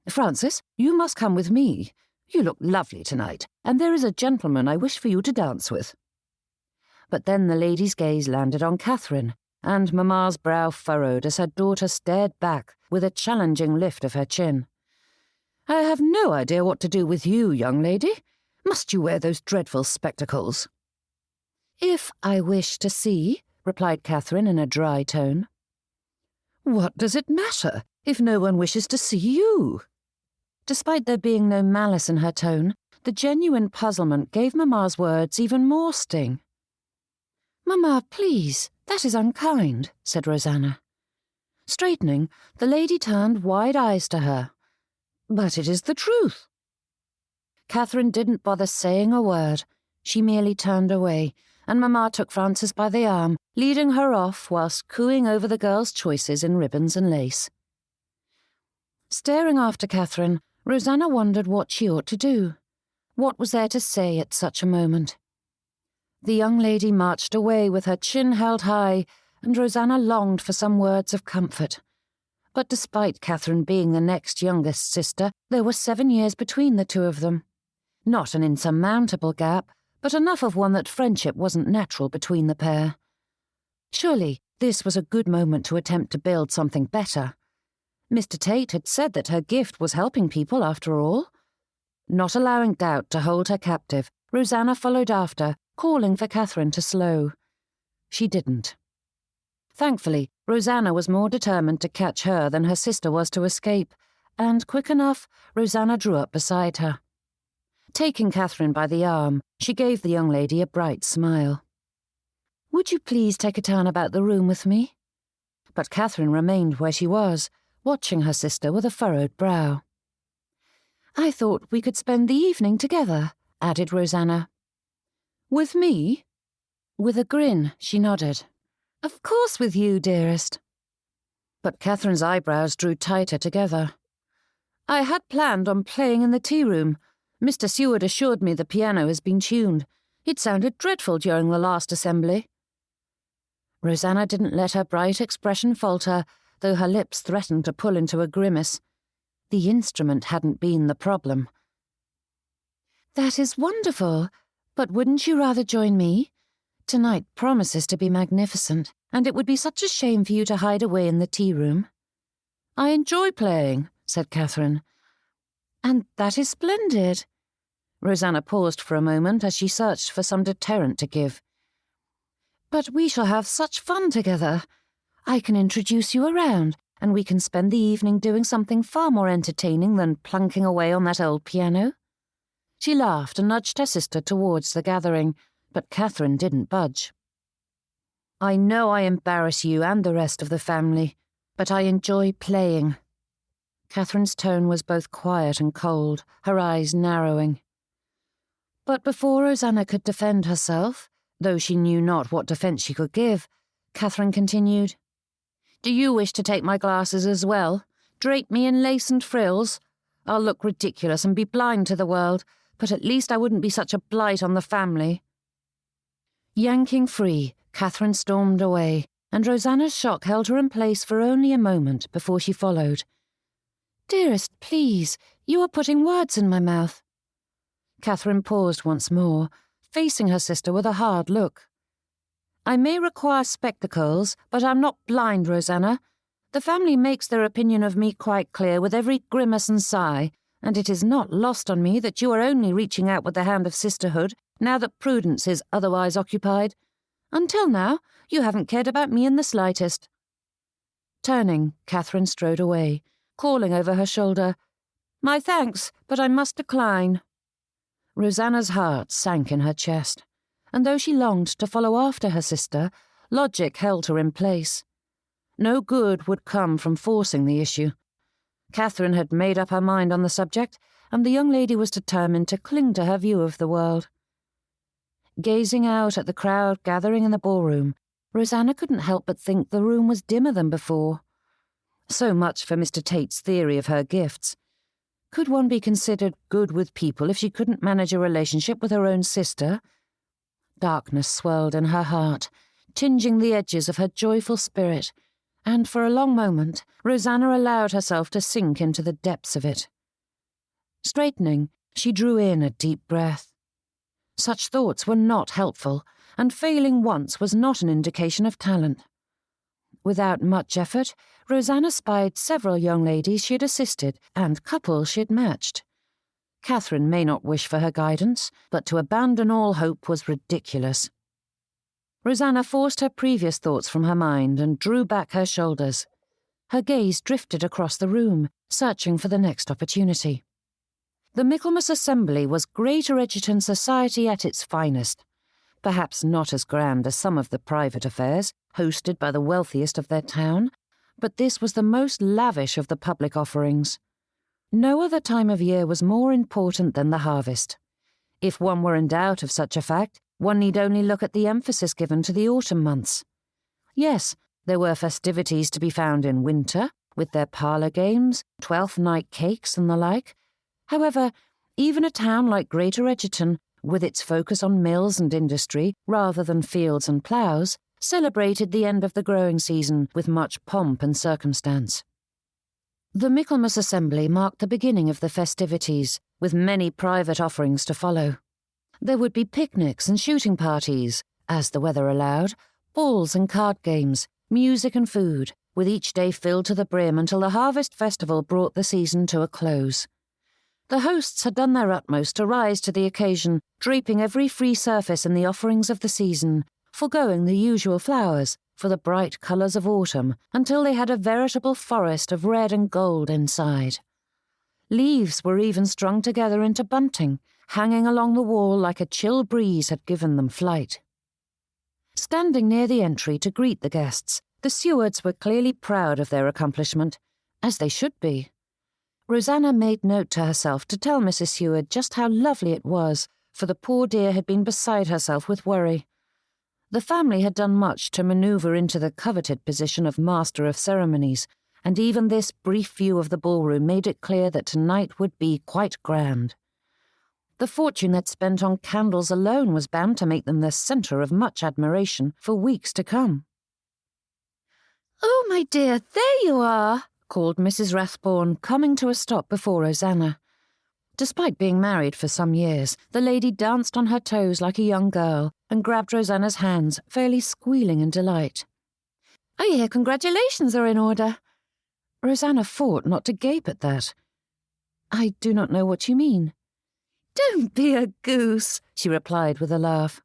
Francis, you must come with me. You look lovely tonight, and there is a gentleman I wish for you to dance with. But then the lady's gaze landed on Catherine, and Mamma's brow furrowed as her daughter stared back with a challenging lift of her chin. I have no idea what to do with you, young lady. Must you wear those dreadful spectacles? If I wish to see, replied Catherine in a dry tone. What does it matter if no one wishes to see you? Despite there being no malice in her tone, the genuine puzzlement gave Mamma's words even more sting. Mamma, please, that is unkind, said Rosanna. Straightening, the lady turned wide eyes to her. But it is the truth. Catherine didn't bother saying a word. She merely turned away, and Mamma took Frances by the arm, leading her off whilst cooing over the girl's choices in ribbons and lace. Staring after Catherine, Rosanna wondered what she ought to do. What was there to say at such a moment? The young lady marched away with her chin held high, and Rosanna longed for some words of comfort. But despite Catherine being the next youngest sister, there were 7 years between the two of them. Not an insurmountable gap, but enough of one that friendship wasn't natural between the pair. Surely this was a good moment to attempt to build something better. Mr. Tate had said that her gift was helping people after all. Not allowing doubt to hold her captive, Rosanna followed after, calling for Catherine to slow. She didn't. Thankfully, Rosanna was more determined to catch her than her sister was to escape, and quick enough, Rosanna drew up beside her. Taking Catherine by the arm, she gave the young lady a bright smile. Would you please take a turn about the room with me? But Catherine remained where she was, watching her sister with a furrowed brow. I thought we could spend the evening together, added Rosanna. With me? With a grin, she nodded. Of course with you, dearest. But Catherine's eyebrows drew tighter together. I had planned on playing in the tea room. Mr. Seward assured me the piano has been tuned. It sounded dreadful during the last assembly. Rosanna didn't let her bright expression falter, though her lips threatened to pull into a grimace. The instrument hadn't been the problem. That is wonderful, but wouldn't you rather join me? Tonight promises to be magnificent, and it would be such a shame for you to hide away in the tea room. I enjoy playing, said Catherine. And that is splendid. Rosanna paused for a moment as she searched for some deterrent to give. But we shall have such fun together. I can introduce you around, and we can spend the evening doing something far more entertaining than plunking away on that old piano. She laughed and nudged her sister towards the gathering, but Catherine didn't budge. I know I embarrass you and the rest of the family, but I enjoy playing. Catherine's tone was both quiet and cold, her eyes narrowing. But before Rosanna could defend herself, though she knew not what defence she could give, Catherine continued, Do you wish to take my glasses as well? Drape me in lace and frills? I'll look ridiculous and be blind to the world, but at least I wouldn't be such a blight on the family. Yanking free, Catherine stormed away, and Rosanna's shock held her in place for only a moment before she followed. Dearest, please, you are putting words in my mouth. Catherine paused once more, facing her sister with a hard look. I may require spectacles, but I'm not blind, Rosanna. The family makes their opinion of me quite clear with every grimace and sigh, and it is not lost on me that you are only reaching out with the hand of sisterhood now that Prudence is otherwise occupied. Until now, you haven't cared about me in the slightest." Turning, Catherine strode away, calling over her shoulder, "My thanks, but I must decline." Rosanna's heart sank in her chest, and though she longed to follow after her sister, logic held her in place. No good would come from forcing the issue. Catherine had made up her mind on the subject, and the young lady was determined to cling to her view of the world. Gazing out at the crowd gathering in the ballroom, Rosanna couldn't help but think the room was dimmer than before. So much for Mr. Tate's theory of her gifts. Could one be considered good with people if she couldn't manage a relationship with her own sister? Darkness swelled in her heart, tinging the edges of her joyful spirit, and for a long moment Rosanna allowed herself to sink into the depths of it. Straightening, she drew in a deep breath. Such thoughts were not helpful, and failing once was not an indication of talent. Without much effort, Rosanna spied several young ladies she had assisted and couples she had matched. Catherine may not wish for her guidance, but to abandon all hope was ridiculous. Rosanna forced her previous thoughts from her mind and drew back her shoulders. Her gaze drifted across the room, searching for the next opportunity. The Michaelmas Assembly was Greater Egerton society at its finest. Perhaps not as grand as some of the private affairs, hosted by the wealthiest of their town, but this was the most lavish of the public offerings. No other time of year was more important than the harvest. If one were in doubt of such a fact, one need only look at the emphasis given to the autumn months. Yes, there were festivities to be found in winter, with their parlour games, Twelfth Night cakes and the like. However, even a town like Greater Egerton, with its focus on mills and industry rather than fields and ploughs, celebrated the end of the growing season with much pomp and circumstance. The Michaelmas Assembly marked the beginning of the festivities, with many private offerings to follow. There would be picnics and shooting parties, as the weather allowed, balls and card games, music and food, with each day filled to the brim until the harvest festival brought the season to a close. The hosts had done their utmost to rise to the occasion, draping every free surface in the offerings of the season, foregoing the usual flowers for the bright colours of autumn until they had a veritable forest of red and gold inside. Leaves were even strung together into bunting, hanging along the wall like a chill breeze had given them flight. Standing near the entry to greet the guests, the Sewards were clearly proud of their accomplishment, as they should be. Rosanna made note to herself to tell Mrs. Seward just how lovely it was, for the poor dear had been beside herself with worry. The family had done much to manoeuvre into the coveted position of master of ceremonies, and even this brief view of the ballroom made it clear that tonight would be quite grand. The fortune they'd spent on candles alone was bound to make them the centre of much admiration for weeks to come. "Oh, my dear, there you are," called Mrs. Rathbone, coming to a stop before Rosanna. Despite being married for some years, the lady danced on her toes like a young girl and grabbed Rosanna's hands, fairly squealing in delight. "I hear congratulations are in order." Rosanna fought not to gape at that. "I do not know what you mean." "Don't be a goose," she replied with a laugh.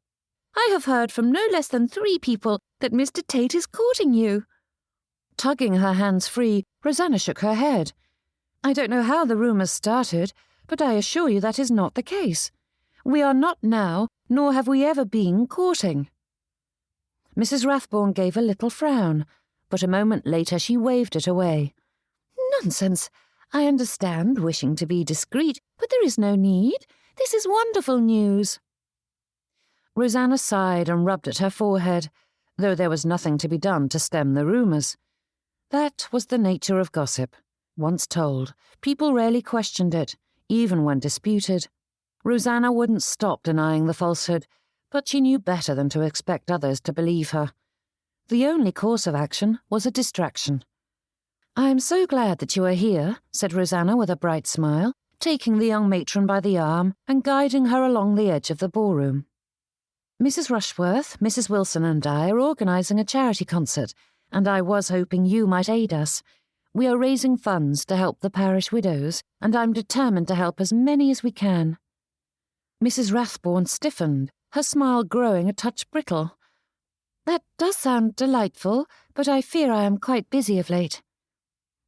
"I have heard from no less than 3 people that Mr. Tate is courting you." Tugging her hands free, Rosanna shook her head. "I don't know how the rumours started, but I assure you that is not the case. We are not now, nor have we ever been, courting." Mrs. Rathbone gave a little frown, but a moment later she waved it away. "Nonsense. I understand wishing to be discreet, but there is no need. This is wonderful news." Rosanna sighed and rubbed at her forehead, though there was nothing to be done to stem the rumours. That was the nature of gossip. Once told, people rarely questioned it, even when disputed. Rosanna wouldn't stop denying the falsehood, but she knew better than to expect others to believe her. The only course of action was a distraction. "I am so glad that you are here," said Rosanna with a bright smile, taking the young matron by the arm and guiding her along the edge of the ballroom. "Mrs. Rushworth, Mrs. Wilson and I are organising a charity concert, and I was hoping you might aid us. We are raising funds to help the parish widows, and I'm determined to help as many as we can." Mrs. Rathbone stiffened, her smile growing a touch brittle. "That does sound delightful, but I fear I am quite busy of late."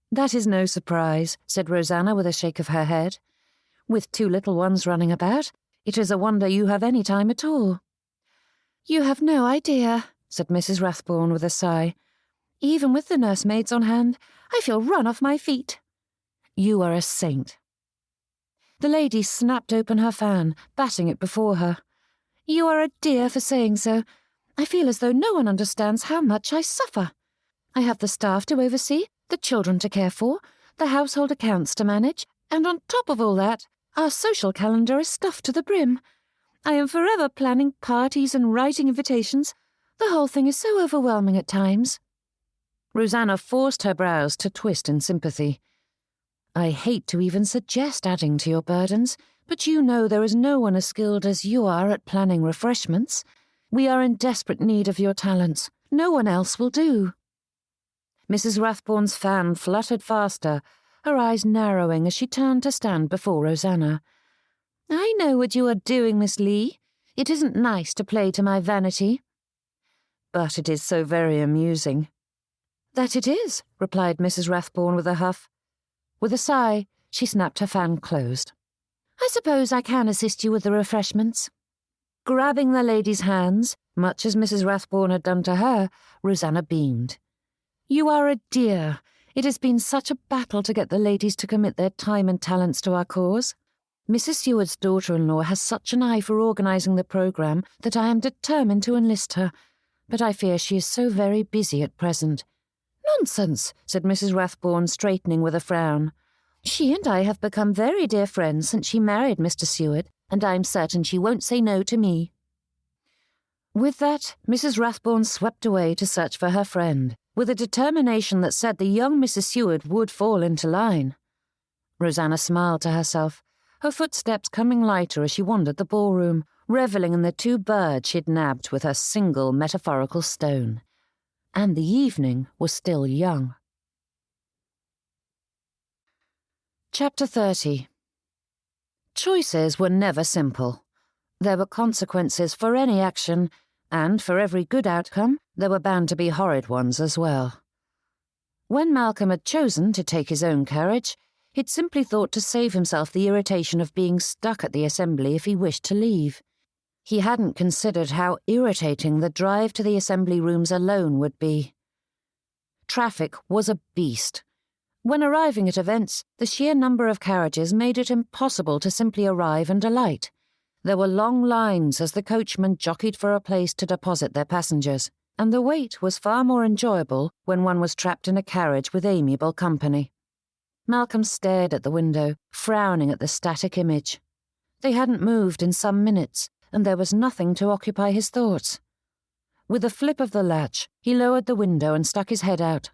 "That is no surprise," said Rosanna with a shake of her head. "With 2 little ones running about, it is a wonder you have any time at all." "You have no idea," said Mrs. Rathbone with a sigh. "Even with the nursemaids on hand, I feel run off my feet." "You are a saint." The lady snapped open her fan, batting it before her. "You are a dear for saying so. I feel as though no one understands how much I suffer. I have the staff to oversee, the children to care for, the household accounts to manage, and on top of all that, our social calendar is stuffed to the brim. I am forever planning parties and writing invitations. The whole thing is so overwhelming at times." Rosanna forced her brows to twist in sympathy. "I hate to even suggest adding to your burdens, but you know there is no one as skilled as you are at planning refreshments. We are in desperate need of your talents. No one else will do." Mrs. Rathbone's fan fluttered faster, her eyes narrowing as she turned to stand before Rosanna. "I know what you are doing, Miss Leigh. It isn't nice to play to my vanity." "But it is so very amusing." "That it is," replied Mrs. Rathbone with a huff. With a sigh, she snapped her fan closed. "I suppose I can assist you with the refreshments." Grabbing the lady's hands, much as Mrs. Rathbone had done to her, Rosanna beamed. "You are a dear. It has been such a battle to get the ladies to commit their time and talents to our cause. Mrs. Seward's daughter-in-law has such an eye for organising the programme that I am determined to enlist her, but I fear she is so very busy at present." "Nonsense," said Mrs. Rathbone, straightening with a frown. "She and I have become very dear friends since she married Mr. Seward, and I'm certain she won't say no to me." With that, Mrs. Rathbone swept away to search for her friend, with a determination that said the young Mrs. Seward would fall into line. Rosanna smiled to herself, her footsteps coming lighter as she wandered the ballroom, revelling in the 2 birds she'd nabbed with her single metaphorical stone. And the evening was still young. Chapter 30. Choices were never simple. There were consequences for any action, and for every good outcome, there were bound to be horrid ones as well. When Malcolm had chosen to take his own carriage, he'd simply thought to save himself the irritation of being stuck at the assembly if he wished to leave. He hadn't considered how irritating the drive to the assembly rooms alone would be. Traffic was a beast. When arriving at events, the sheer number of carriages made it impossible to simply arrive and alight. There were long lines as the coachmen jockeyed for a place to deposit their passengers, and the wait was far more enjoyable when one was trapped in a carriage with amiable company. Malcolm stared at the window, frowning at the static image. They hadn't moved in some minutes, and there was nothing to occupy his thoughts. With a flip of the latch, he lowered the window and stuck his head out.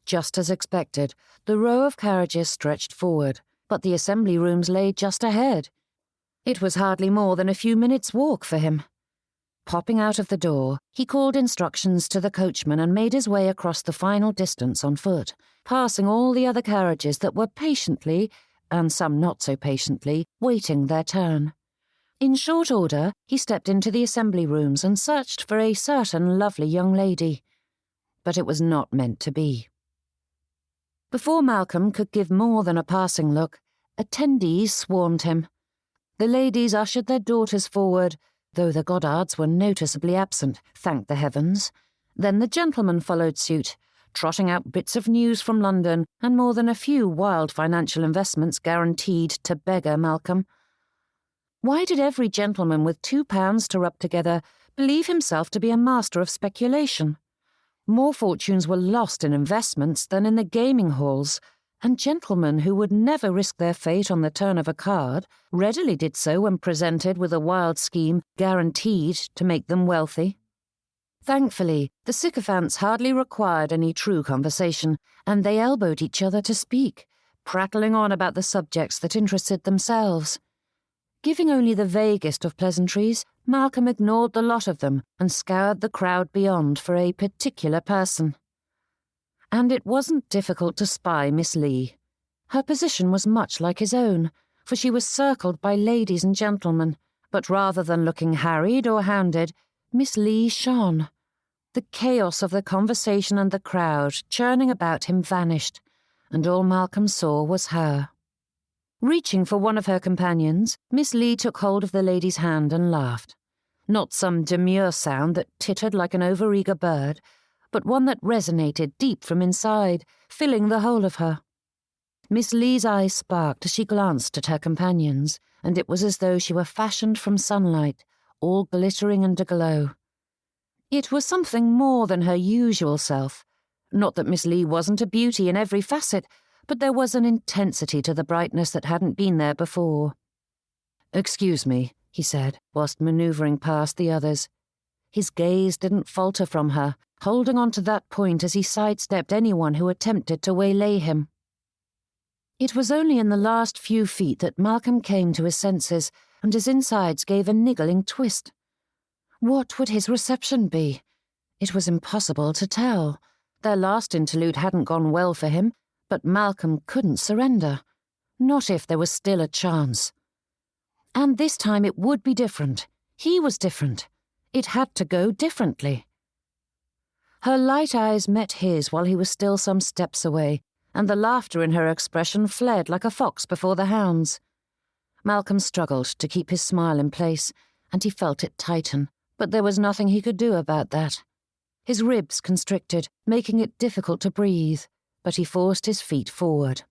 Just as expected, the row of carriages stretched forward, but the assembly rooms lay just ahead. It was hardly more than a few minutes' walk for him. Popping out of the door, he called instructions to the coachman and made his way across the final distance on foot, passing all the other carriages that were patiently, and some not so patiently, waiting their turn. In short order, he stepped into the assembly rooms and searched for a certain lovely young lady. But it was not meant to be. Before Malcolm could give more than a passing look, attendees swarmed him. The ladies ushered their daughters forward, though the Goddards were noticeably absent, thank the heavens. Then the gentlemen followed suit, trotting out bits of news from London and more than a few wild financial investments guaranteed to beggar Malcolm. Why did every gentleman with £2 to rub together believe himself to be a master of speculation? More fortunes were lost in investments than in the gaming halls, and gentlemen who would never risk their fate on the turn of a card readily did so when presented with a wild scheme guaranteed to make them wealthy. Thankfully, the sycophants hardly required any true conversation, and they elbowed each other to speak, prattling on about the subjects that interested themselves. Giving only the vaguest of pleasantries, Malcolm ignored the lot of them and scoured the crowd beyond for a particular person. and it wasn't difficult to spy Miss Leigh. Her position was much like his own, for she was circled by ladies and gentlemen, but rather than looking harried or hounded, Miss Leigh shone. The chaos of the conversation and the crowd churning about him vanished, and all Malcolm saw was her. Reaching for one of her companions, Miss Leigh took hold of the lady's hand and laughed. Not some demure sound that tittered like an overeager bird, but one that resonated deep from inside, filling the whole of her. Miss Leigh's eyes sparked as she glanced at her companions, and it was as though she were fashioned from sunlight, all glittering and aglow. It was something more than her usual self. Not that Miss Leigh wasn't a beauty in every facet, but there was an intensity to the brightness that hadn't been there before. "Excuse me," he said, whilst manoeuvring past the others. His gaze didn't falter from her, holding on to that point as he sidestepped anyone who attempted to waylay him. It was only in the last few feet that Malcolm came to his senses, and his insides gave a niggling twist. What would his reception be? It was impossible to tell. Their last interlude hadn't gone well for him, but Malcolm couldn't surrender. Not if there was still a chance. And this time it would be different. He was different. It had to go differently. Her light eyes met his while he was still some steps away, and the laughter in her expression fled like a fox before the hounds. Malcolm struggled to keep his smile in place, and he felt it tighten, but there was nothing he could do about that. His ribs constricted, making it difficult to breathe, but he forced his feet forward.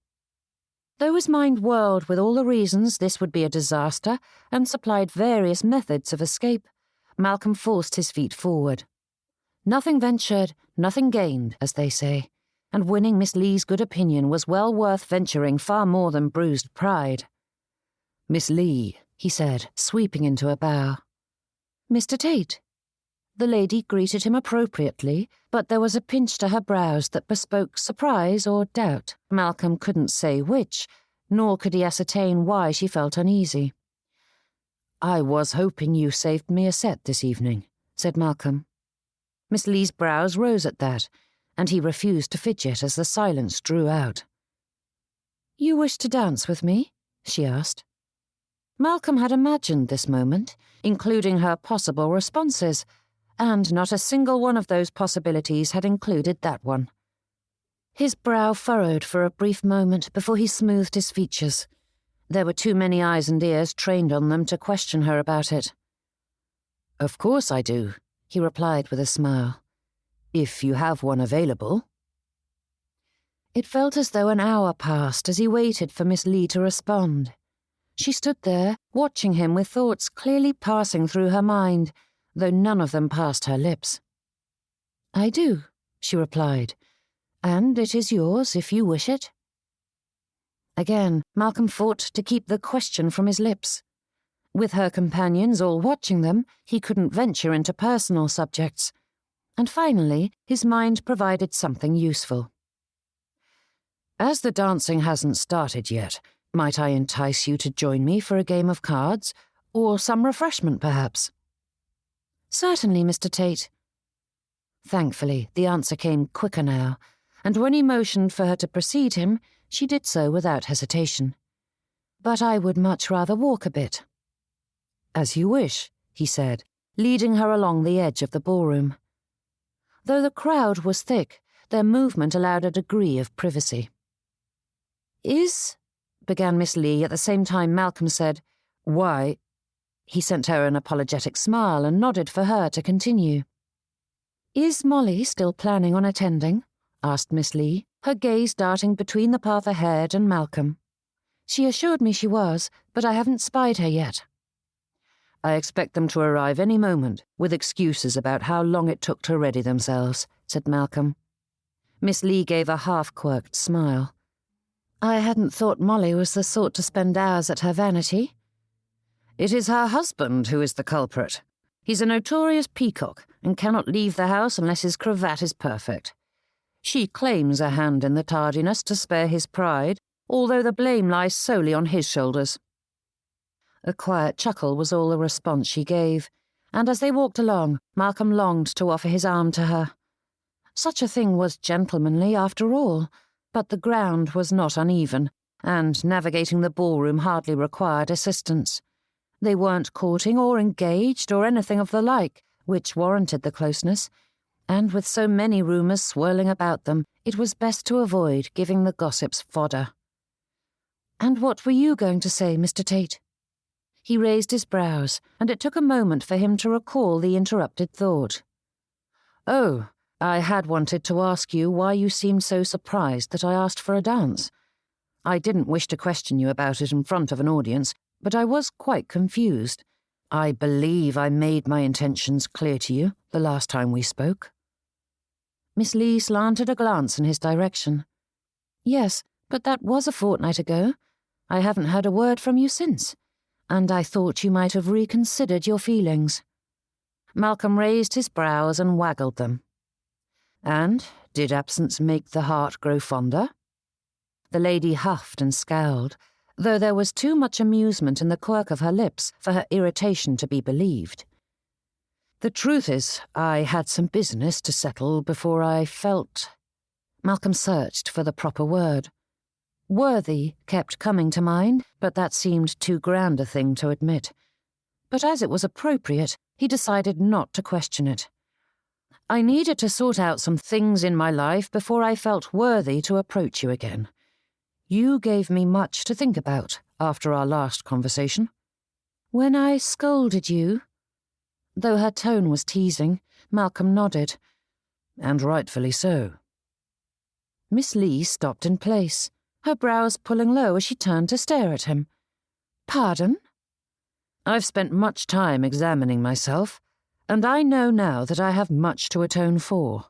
Though his mind whirled with all the reasons this would be a disaster and supplied various methods of escape, Malcolm forced his feet forward. Nothing ventured, nothing gained, as they say, and winning Miss Leigh's good opinion was well worth venturing far more than bruised pride. "Miss Leigh," he said, sweeping into a bow. "Mr. Tate." The lady greeted him appropriately, but there was a pinch to her brows that bespoke surprise or doubt. Malcolm couldn't say which, nor could he ascertain why she felt uneasy. "I was hoping you saved me a set this evening," said Malcolm. Miss Leigh's brows rose at that, and he refused to fidget as the silence drew out. "You wish to dance with me?" she asked. Malcolm had imagined this moment, including her possible responses, and not a single one of those possibilities had included that one. His brow furrowed for a brief moment before he smoothed his features. There were too many eyes and ears trained on them to question her about it. "Of course I do," he replied with a smile. "If you have one available." It felt as though an hour passed as he waited for Miss Leigh to respond. She stood there, watching him with thoughts clearly passing through her mind, though none of them passed her lips. "I do," she replied, "and it is yours if you wish it." Again, Malcolm fought to keep the question from his lips. With her companions all watching them, he couldn't venture into personal subjects. And finally, his mind provided something useful. "As the dancing hasn't started yet, might I entice you to join me for a game of cards, or some refreshment perhaps?" "Certainly, Mr. Tate." Thankfully, the answer came quicker now, and when he motioned for her to precede him, she did so without hesitation. "But I would much rather walk a bit." "As you wish," he said, leading her along the edge of the ballroom. Though the crowd was thick, their movement allowed a degree of privacy. Began Miss Leigh at the same time Malcolm said, "Why?" He sent her an apologetic smile and nodded for her to continue. "Is Molly still planning on attending?" asked Miss Leigh, her gaze darting between the path ahead and Malcolm. "She assured me she was, but I haven't spied her yet." "I expect them to arrive any moment, with excuses about how long it took to ready themselves," said Malcolm. Miss Leigh gave a half-quirked smile. "I hadn't thought Molly was the sort to spend hours at her vanity." "It is her husband who is the culprit. He's a notorious peacock and cannot leave the house unless his cravat is perfect. She claims a hand in the tardiness to spare his pride, although the blame lies solely on his shoulders." A quiet chuckle was all the response she gave, and as they walked along, Malcolm longed to offer his arm to her. Such a thing was gentlemanly after all, but the ground was not uneven, and navigating the ballroom hardly required assistance. They weren't courting or engaged or anything of the like, which warranted the closeness, and with so many rumours swirling about them, it was best to avoid giving the gossips fodder. "And what were you going to say, Mr. Tate?" He raised his brows, and it took a moment for him to recall the interrupted thought. "Oh, I had wanted to ask you why you seemed so surprised that I asked for a dance. I didn't wish to question you about it in front of an audience, but I was quite confused. I believe I made my intentions clear to you the last time we spoke." Miss Leigh slanted a glance in his direction. "Yes, but that was a fortnight ago. I haven't heard a word from you since, and I thought you might have reconsidered your feelings." Malcolm raised his brows and waggled them. "And did absence make the heart grow fonder?" The lady huffed and scowled, though there was too much amusement in the quirk of her lips for her irritation to be believed. "The truth is, I had some business to settle before I felt—" Malcolm searched for the proper word. "Worthy" kept coming to mind, but that seemed too grand a thing to admit. But as it was appropriate, he decided not to question it. "I needed to sort out some things in my life before I felt worthy to approach you again. You gave me much to think about after our last conversation." "When I scolded you?" Though her tone was teasing, Malcolm nodded. "And rightfully so." Miss Leigh stopped in place, her brows pulling low as she turned to stare at him. "Pardon?" "I've spent much time examining myself, and I know now that I have much to atone for."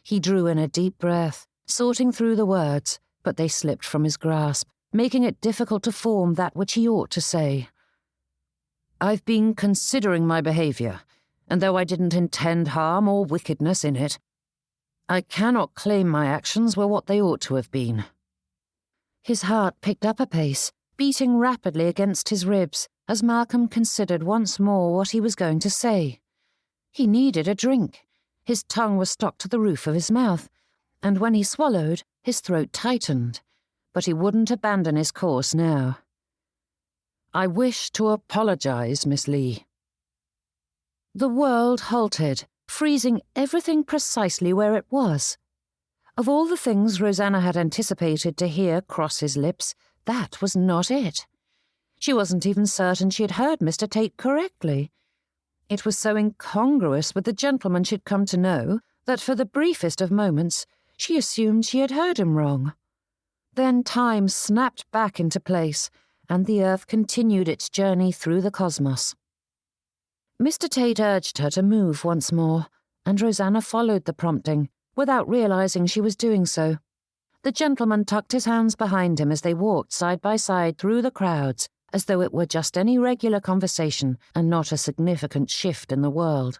He drew in a deep breath, sorting through the words, but they slipped from his grasp, making it difficult to form that which he ought to say. "I've been considering my behaviour, and though I didn't intend harm or wickedness in it, I cannot claim my actions were what they ought to have been." His heart picked up a pace, beating rapidly against his ribs, as Malcolm considered once more what he was going to say. He needed a drink. His tongue was stuck to the roof of his mouth, and when he swallowed, his throat tightened, but he wouldn't abandon his course now. "I wish to apologise, Miss Leigh." The world halted, freezing everything precisely where it was. Of all the things Rosanna had anticipated to hear cross his lips, that was not it. She wasn't even certain she had heard Mr. Tate correctly. It was so incongruous with the gentleman she'd come to know that for the briefest of moments she assumed she had heard him wrong. Then time snapped back into place, and the earth continued its journey through the cosmos. Mr. Tate urged her to move once more, and Rosanna followed the prompting, without realizing she was doing so. The gentleman tucked his hands behind him as they walked side by side through the crowds, as though it were just any regular conversation and not a significant shift in the world.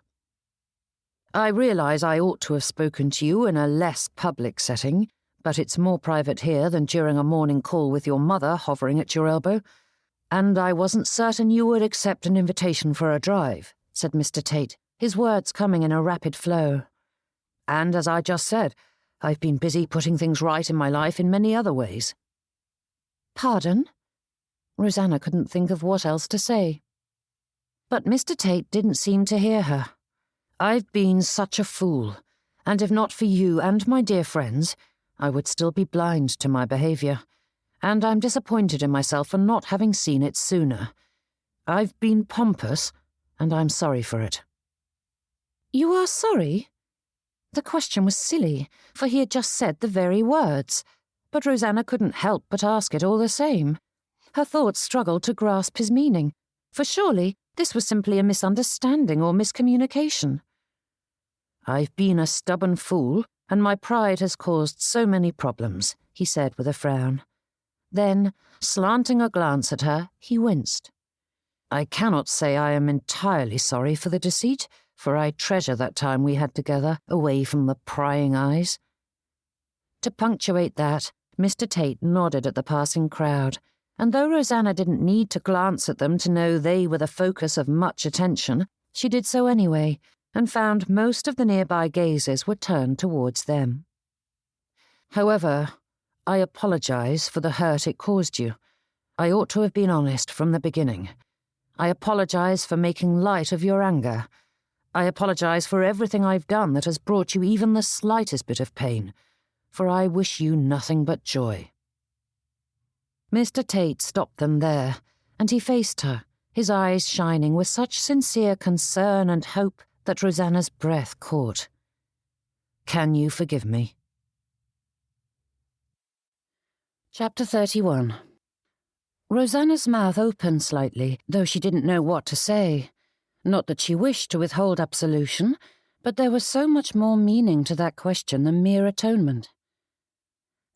"I realize I ought to have spoken to you in a less public setting, but it's more private here than during a morning call with your mother hovering at your elbow, and I wasn't certain you would accept an invitation for a drive," said Mr. Tate, his words coming in a rapid flow. "And as I just said, I've been busy putting things right in my life in many other ways." "Pardon?" Rosanna couldn't think of what else to say. But Mr. Tate didn't seem to hear her. "I've been such a fool, and if not for you and my dear friends, I would still be blind to my behaviour, and I'm disappointed in myself for not having seen it sooner. I've been pompous, and I'm sorry for it." "You are sorry?" The question was silly, for he had just said the very words, but Rosanna couldn't help but ask it all the same. Her thoughts struggled to grasp his meaning, for surely this was simply a misunderstanding or miscommunication. "I've been a stubborn fool, and my pride has caused so many problems," he said with a frown. Then, slanting a glance at her, he winced. "I cannot say I am entirely sorry for the deceit, for I treasure that time we had together, away from the prying eyes." To punctuate that, Mr. Tate nodded at the passing crowd, and though Rosanna didn't need to glance at them to know they were the focus of much attention, she did so anyway, and found most of the nearby gazes were turned towards them. "However, I apologize for the hurt it caused you. I ought to have been honest from the beginning. I apologize for making light of your anger. I apologize for everything I've done that has brought you even the slightest bit of pain, for I wish you nothing but joy." Mr. Tate stopped them there, and he faced her, his eyes shining with such sincere concern and hope that Rosanna's breath caught. "Can you forgive me?" Chapter 31. Rosanna's mouth opened slightly, though she didn't know what to say. Not that she wished to withhold absolution, but there was so much more meaning to that question than mere atonement.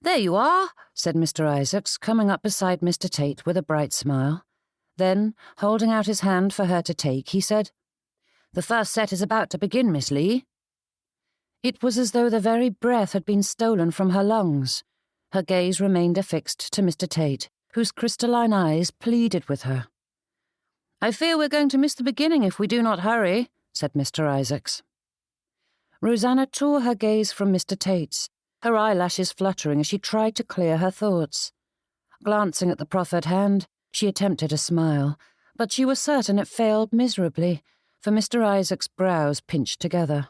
"There you are," said Mr. Isaacs, coming up beside Mr. Tate with a bright smile. Then, holding out his hand for her to take, he said, "The first set is about to begin, Miss Leigh." It was as though the very breath had been stolen from her lungs. Her gaze remained affixed to Mr. Tate, whose crystalline eyes pleaded with her. "I fear we're going to miss the beginning if we do not hurry," said Mr. Isaacs. Rosanna tore her gaze from Mr. Tate's, her eyelashes fluttering as she tried to clear her thoughts. Glancing at the proffered hand, she attempted a smile, but she was certain it failed miserably, for Mr. Isaacs' brows pinched together.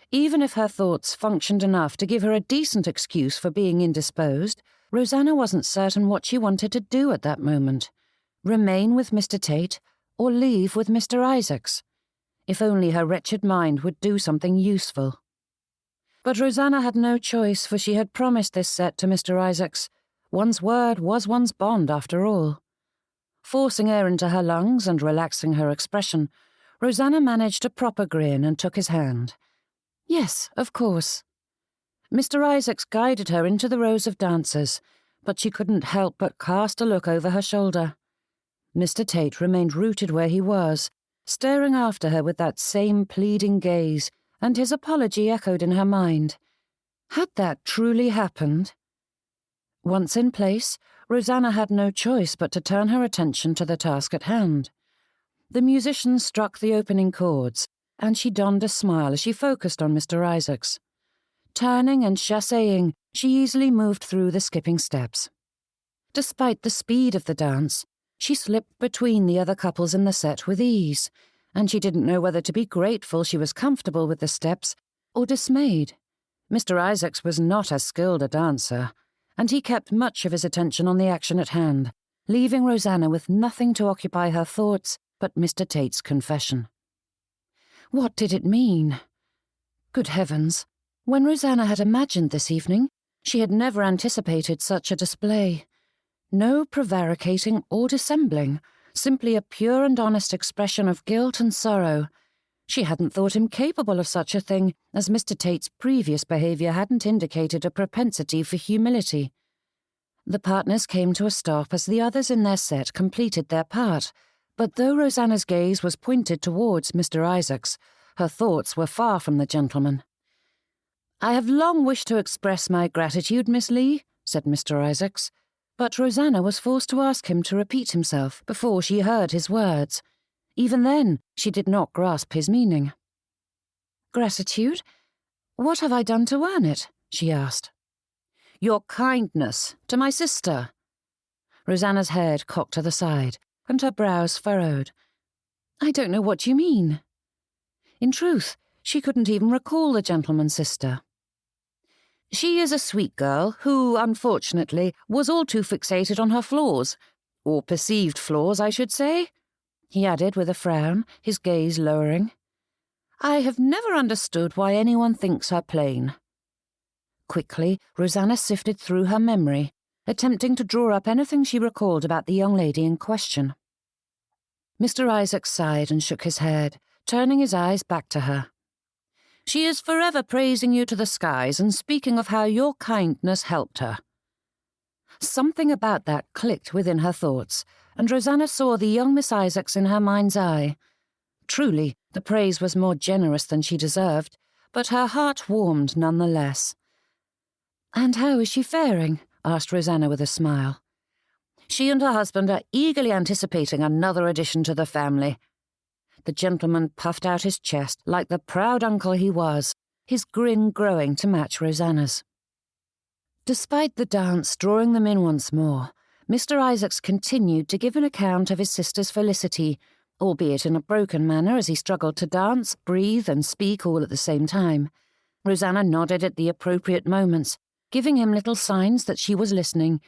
Even if her thoughts functioned enough to give her a decent excuse for being indisposed, Rosanna wasn't certain what she wanted to do at that moment. Remain with Mr. Tate, or leave with Mr. Isaacs. If only her wretched mind would do something useful. But Rosanna had no choice, for she had promised this set to Mr. Isaacs. One's word was one's bond, after all. Forcing air into her lungs and relaxing her expression, Rosanna managed a proper grin and took his hand. Yes, of course. Mr. Isaacs guided her into the rows of dancers, but she couldn't help but cast a look over her shoulder. Mr. Tate remained rooted where he was, staring after her with that same pleading gaze, and his apology echoed in her mind. Had that truly happened? Once in place, Rosanna had no choice but to turn her attention to the task at hand. The musicians struck the opening chords, and she donned a smile as she focused on Mr. Isaacs. Turning and chasséing, she easily moved through the skipping steps. Despite the speed of the dance, she slipped between the other couples in the set with ease, and she didn't know whether to be grateful she was comfortable with the steps or dismayed. Mr. Isaacs was not as skilled a dancer, and he kept much of his attention on the action at hand, leaving Rosanna with nothing to occupy her thoughts but Mr. Tate's confession. What did it mean? Good heavens! When Rosanna had imagined this evening, she had never anticipated such a display. No prevaricating or dissembling, simply a pure and honest expression of guilt and sorrow. She hadn't thought him capable of such a thing, as Mr. Tate's previous behaviour hadn't indicated a propensity for humility. The partners came to a stop as the others in their set completed their part, but though Rosanna's gaze was pointed towards Mr. Isaacs, her thoughts were far from the gentleman. "I have long wished to express my gratitude, Miss Leigh," said Mr. Isaacs, but Rosanna was forced to ask him to repeat himself before she heard his words. Even then, she did not grasp his meaning. "Gratitude? What have I done to earn it?" she asked. "Your kindness to my sister." Rosanna's head cocked to the side, and her brows furrowed. "I don't know what you mean." In truth, she couldn't even recall the gentleman's sister. "She is a sweet girl who, unfortunately, was all too fixated on her flaws, or perceived flaws, I should say," he added with a frown, his gaze lowering. "I have never understood why anyone thinks her plain." Quickly, Rosanna sifted through her memory, attempting to draw up anything she recalled about the young lady in question. Mr. Isaacs sighed and shook his head, turning his eyes back to her. "She is forever praising you to the skies and speaking of how your kindness helped her." Something about that clicked within her thoughts, and Rosanna saw the young Miss Isaacs in her mind's eye. Truly, the praise was more generous than she deserved, but her heart warmed none the less. "And how is she faring?" asked Rosanna with a smile. "She and her husband are eagerly anticipating another addition to the family. The gentleman puffed out his chest like the proud uncle he was, his grin growing to match Rosanna's. Despite the dance drawing them in once more, Mr. Isaacs continued to give an account of his sister's felicity, albeit in a broken manner as he struggled to dance, breathe, and speak all at the same time. Rosanna nodded at the appropriate moments, giving him little signs that she was listening.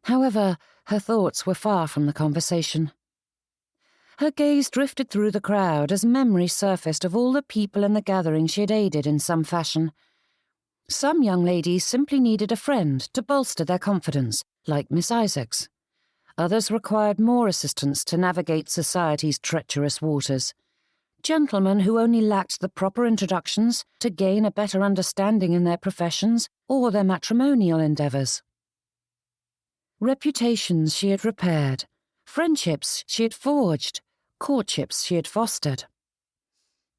However, her thoughts were far from the conversation. Her gaze drifted through the crowd as memory surfaced of all the people in the gathering she had aided in some fashion. Some young ladies simply needed a friend to bolster their confidence, like Miss Isaacs. Others required more assistance to navigate society's treacherous waters. Gentlemen who only lacked the proper introductions to gain a better understanding in their professions or their matrimonial endeavours. Reputations she had repaired, friendships she had forged, courtships she had fostered.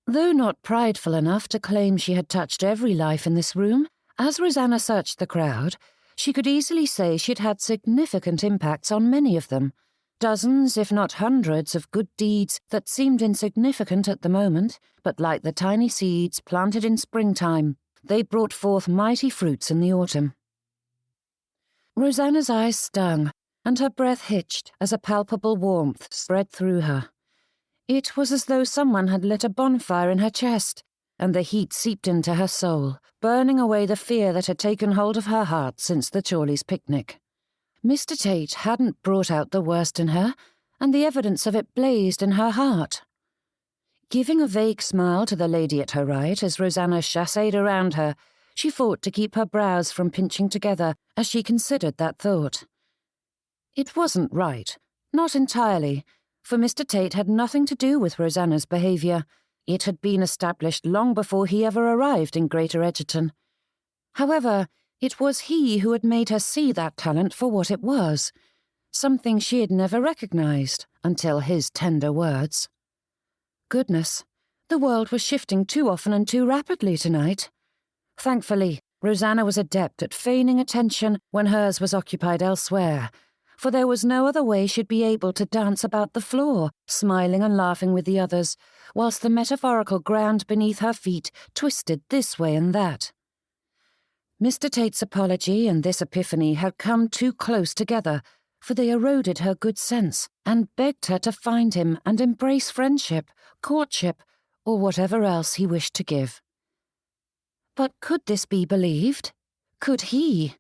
Though not prideful enough to claim she had touched every life in this room, as Rosanna searched the crowd, she could easily say she had had significant impacts on many of them. Dozens, if not hundreds, of good deeds that seemed insignificant at the moment, but like the tiny seeds planted in springtime, they brought forth mighty fruits in the autumn. Rosanna's eyes stung, and her breath hitched as a palpable warmth spread through her. It was as though someone had lit a bonfire in her chest, and the heat seeped into her soul, burning away the fear that had taken hold of her heart since the Chorleys' picnic. Mr. Tate hadn't brought out the worst in her, and the evidence of it blazed in her heart. Giving a vague smile to the lady at her right as Rosanna chassed around her, she fought to keep her brows from pinching together as she considered that thought. It wasn't right, not entirely, for Mr. Tate had nothing to do with Rosanna's behaviour. It had been established long before he ever arrived in Greater Egerton. However, it was he who had made her see that talent for what it was, something she had never recognised until his tender words. Goodness, the world was shifting too often and too rapidly tonight. Thankfully, Rosanna was adept at feigning attention when hers was occupied elsewhere, for there was no other way she'd be able to dance about the floor, smiling and laughing with the others, whilst the metaphorical ground beneath her feet twisted this way and that. Mr. Tate's apology and this epiphany had come too close together, for they eroded her good sense and begged her to find him and embrace friendship, courtship, or whatever else he wished to give. But could this be believed? Could he?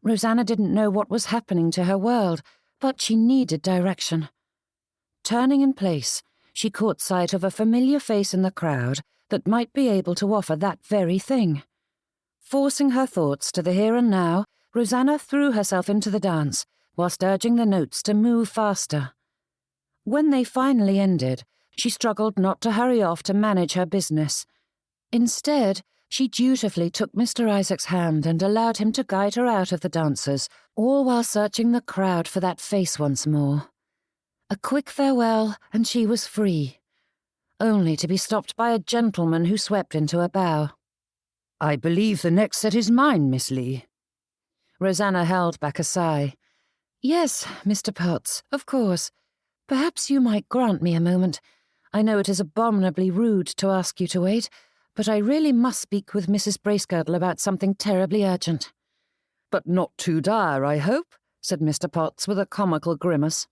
Rosanna didn't know what was happening to her world, but she needed direction. Turning in place, she caught sight of a familiar face in the crowd that might be able to offer that very thing. Forcing her thoughts to the here and now, Rosanna threw herself into the dance, whilst urging the notes to move faster. When they finally ended, she struggled not to hurry off to manage her business. Instead, she dutifully took Mr. Isaac's hand and allowed him to guide her out of the dancers, all while searching the crowd for that face once more. A quick farewell, and she was free, only to be stopped by a gentleman who swept into a bow. "I believe the next set is mine, Miss Leigh." Rosanna held back a sigh. "Yes, Mr. Potts, of course. Perhaps you might grant me a moment. I know it is abominably rude to ask you to wait, but I really must speak with Mrs. Bracegirdle about something terribly urgent." "But not too dire, I hope," said Mr. Potts with a comical grimace.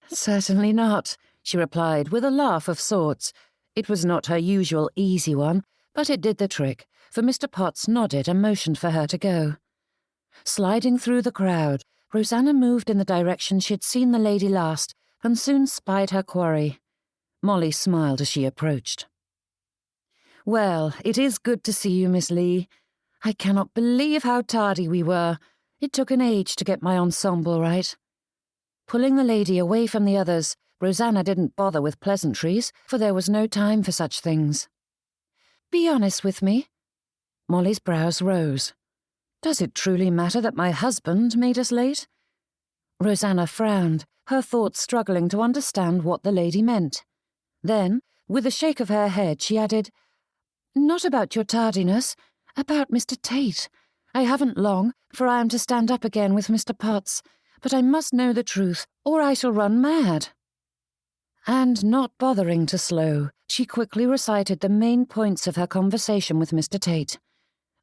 "Certainly not," she replied with a laugh of sorts. It was not her usual easy one, but it did the trick, for Mr. Potts nodded and motioned for her to go. Sliding through the crowd, Rosanna moved in the direction she had seen the lady last, and soon spied her quarry. Molly smiled as she approached. "Well, it is good to see you, Miss Leigh. I cannot believe how tardy we were. It took an age to get my ensemble right." Pulling the lady away from the others, Rosanna didn't bother with pleasantries, for there was no time for such things. "Be honest with me." Molly's brows rose. "Does it truly matter that my husband made us late?" Rosanna frowned, her thoughts struggling to understand what the lady meant. Then, with a shake of her head, she added, "Not about your tardiness, about Mr. Tate. I haven't long, for I am to stand up again with Mr. Potts, but I must know the truth, or I shall run mad." And not bothering to slow, she quickly recited the main points of her conversation with Mr. Tate.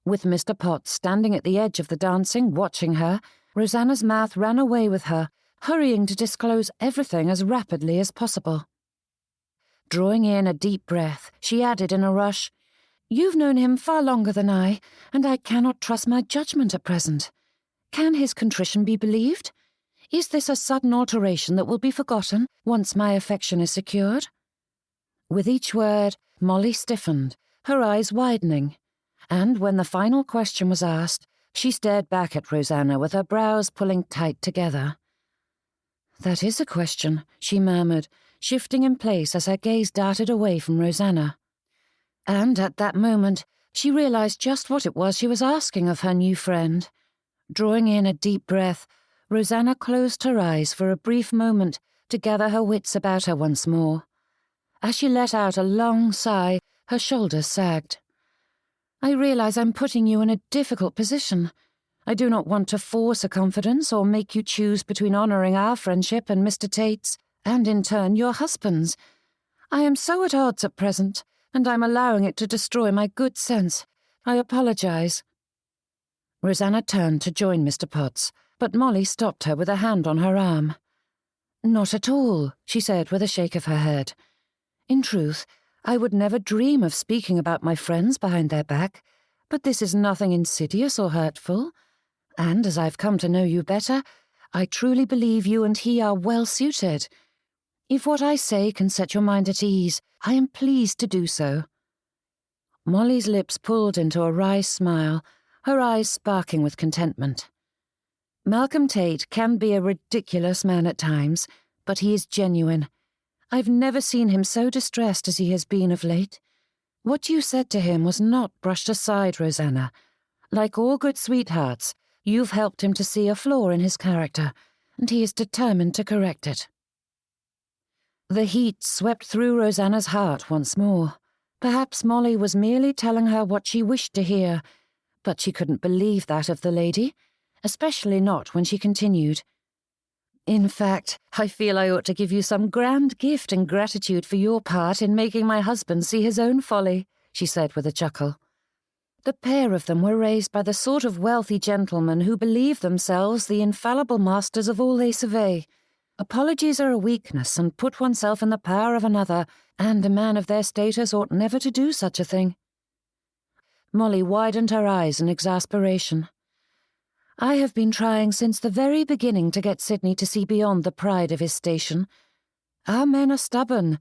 With Mr. Potts standing at the edge of the dancing, watching her, Rosanna's mouth ran away with her, hurrying to disclose everything as rapidly as possible. Drawing in a deep breath, she added in a rush, "You've known him far longer than I, and I cannot trust my judgment at present. Can his contrition be believed? Is this a sudden alteration that will be forgotten once my affection is secured?" With each word, Molly stiffened, her eyes widening, and when the final question was asked, she stared back at Rosanna with her brows pulling tight together. "That is a question," she murmured, shifting in place as her gaze darted away from Rosanna. And at that moment, she realized just what it was she was asking of her new friend. Drawing in a deep breath, Rosanna closed her eyes for a brief moment to gather her wits about her once more. As she let out a long sigh, her shoulders sagged. "I realize I'm putting you in a difficult position. I do not want to force a confidence or make you choose between honoring our friendship and Mr. Tate's, and in turn your husband's. I am so at odds at present, and I'm allowing it to destroy my good sense. I apologize." Rosanna turned to join Mr. Potts, but Molly stopped her with a hand on her arm. "Not at all," she said with a shake of her head. "In truth, I would never dream of speaking about my friends behind their back, but this is nothing insidious or hurtful, and as I've come to know you better, I truly believe you and he are well suited. If what I say can set your mind at ease, I am pleased to do so." Molly's lips pulled into a wry smile, her eyes sparkling with contentment. "Malcolm Tate can be a ridiculous man at times, but he is genuine. I've never seen him so distressed as he has been of late. What you said to him was not brushed aside, Rosanna. Like all good sweethearts, you've helped him to see a flaw in his character, and he is determined to correct it." The heat swept through Rosanna's heart once more. Perhaps Molly was merely telling her what she wished to hear, but she couldn't believe that of the lady, especially not when she continued. "In fact, I feel I ought to give you some grand gift in gratitude for your part in making my husband see his own folly," she said with a chuckle. The pair of them were raised by the sort of wealthy gentlemen who believe themselves the infallible masters of all they survey. Apologies are a weakness and put oneself in the power of another, and a man of their status ought never to do such a thing. Molly widened her eyes in exasperation. "I have been trying since the very beginning to get Sidney to see beyond the pride of his station. Our men are stubborn,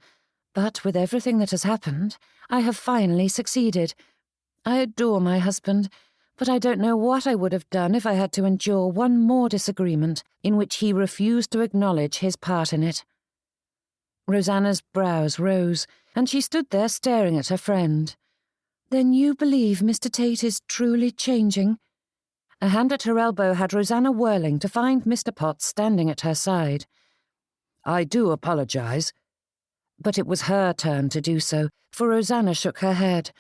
but with everything that has happened, I have finally succeeded. I adore my husband, but I don't know what I would have done if I had to endure one more disagreement in which he refused to acknowledge his part in it." Rosanna's brows rose, and she stood there staring at her friend. "Then you believe Mr. Tate is truly changing?" A hand at her elbow had Rosanna whirling to find Mr. Potts standing at her side. "I do apologize." But it was her turn to do so, for Rosanna shook her head.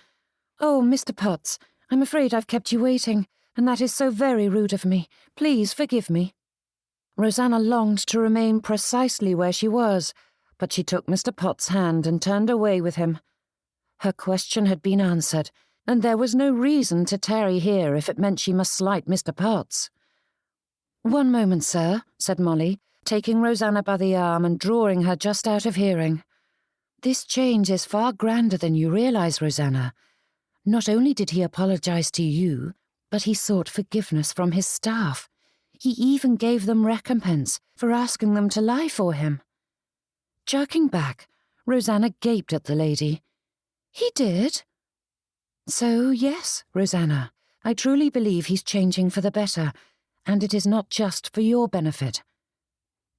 "Oh, Mr. Potts, I'm afraid I've kept you waiting, and that is so very rude of me. Please forgive me." Rosanna longed to remain precisely where she was, but she took Mr. Potts' hand and turned away with him. Her question had been answered, and there was no reason to tarry here if it meant she must slight Mr. Potts. "One moment, sir," said Molly, taking Rosanna by the arm and drawing her just out of hearing. "This change is far grander than you realize, Rosanna. Not only did he apologize to you, but he sought forgiveness from his staff. He even gave them recompense for asking them to lie for him." Jerking back, Rosanna gaped at the lady. "He did?" "So, yes, Rosanna, I truly believe he's changing for the better, and it is not just for your benefit."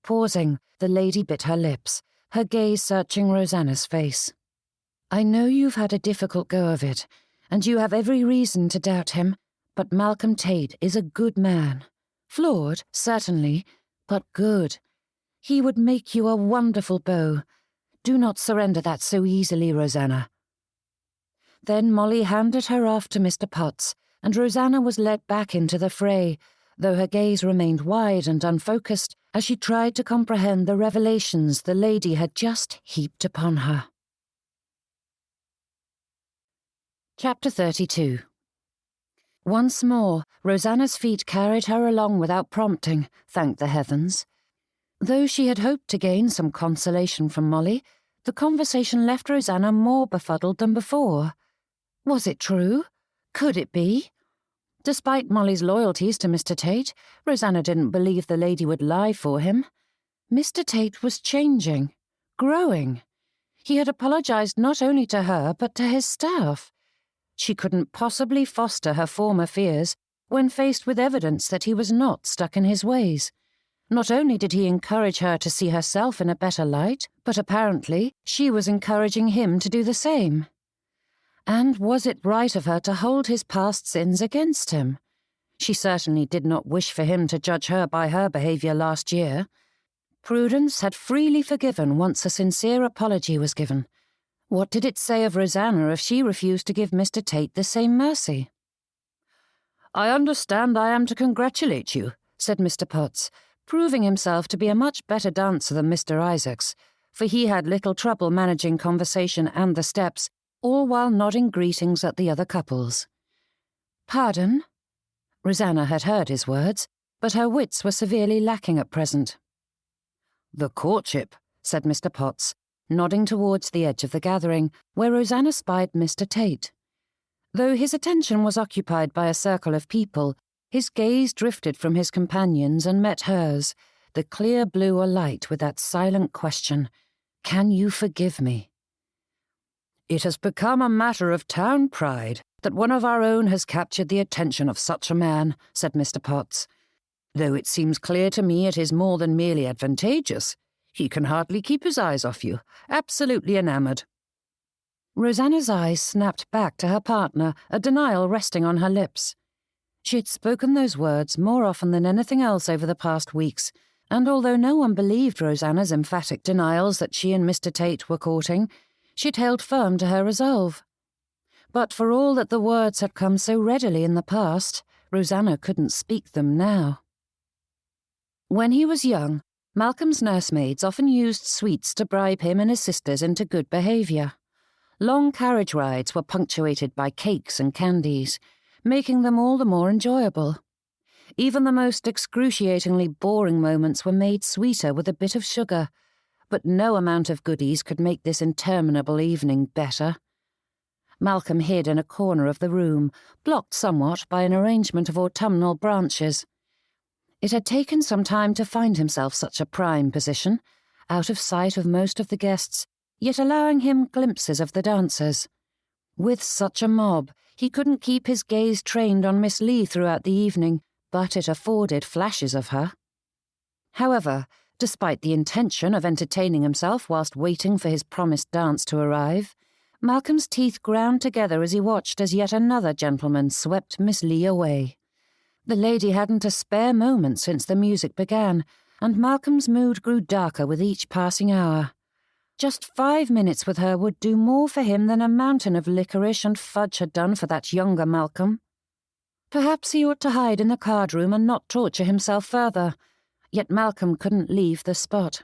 Pausing, the lady bit her lips, her gaze searching Rosanna's face. "I know you've had a difficult go of it, and you have every reason to doubt him, but Malcolm Tate is a good man. Flawed, certainly, but good. He would make you a wonderful beau. Do not surrender that so easily, Rosanna." Then Molly handed her off to Mr. Potts, and Rosanna was led back into the fray, though her gaze remained wide and unfocused as she tried to comprehend the revelations the lady had just heaped upon her. Chapter 32. Once more, Rosanna's feet carried her along without prompting, thank the heavens. Though she had hoped to gain some consolation from Molly, the conversation left Rosanna more befuddled than before. Was it true? Could it be? Despite Molly's loyalties to Mr. Tate, Rosanna didn't believe the lady would lie for him. Mr. Tate was changing, growing. He had apologized not only to her but to his staff. She couldn't possibly foster her former fears when faced with evidence that he was not stuck in his ways. Not only did he encourage her to see herself in a better light, but apparently she was encouraging him to do the same. And was it right of her to hold his past sins against him? She certainly did not wish for him to judge her by her behaviour last year. Prudence had freely forgiven once a sincere apology was given. What did it say of Rosanna if she refused to give Mr. Tate the same mercy? "I understand I am to congratulate you," said Mr. Potts, proving himself to be a much better dancer than Mr. Isaacs, for he had little trouble managing conversation and the steps, all while nodding greetings at the other couples. Pardon? Rosanna had heard his words, but her wits were severely lacking at present. "The courtship," said Mr. Potts, nodding towards the edge of the gathering, where Rosanna spied Mr. Tate. Though his attention was occupied by a circle of people, his gaze drifted from his companions and met hers, the clear blue alight with that silent question, "Can you forgive me?" "It has become a matter of town pride that one of our own has captured the attention of such a man," said Mr. Potts. "Though it seems clear to me it is more than merely advantageous. He can hardly keep his eyes off you, absolutely enamoured." Rosanna's eyes snapped back to her partner, a denial resting on her lips. She had spoken those words more often than anything else over the past weeks, and although no one believed Rosanna's emphatic denials that she and Mr. Tate were courting, she'd held firm to her resolve. But for all that the words had come so readily in the past, Rosanna couldn't speak them now. When he was young, Malcolm's nursemaids often used sweets to bribe him and his sisters into good behaviour. Long carriage rides were punctuated by cakes and candies, making them all the more enjoyable. Even the most excruciatingly boring moments were made sweeter with a bit of sugar, but no amount of goodies could make this interminable evening better. Malcolm hid in a corner of the room, blocked somewhat by an arrangement of autumnal branches. It had taken some time to find himself such a prime position, out of sight of most of the guests, yet allowing him glimpses of the dancers. With such a mob, he couldn't keep his gaze trained on Miss Leigh throughout the evening, but it afforded flashes of her. However, despite the intention of entertaining himself whilst waiting for his promised dance to arrive, Malcolm's teeth ground together as he watched as yet another gentleman swept Miss Leigh away. The lady hadn't a spare moment since the music began, and Malcolm's mood grew darker with each passing hour. Just 5 minutes with her would do more for him than a mountain of licorice and fudge had done for that younger Malcolm. Perhaps he ought to hide in the card-room and not torture himself further, yet Malcolm couldn't leave the spot.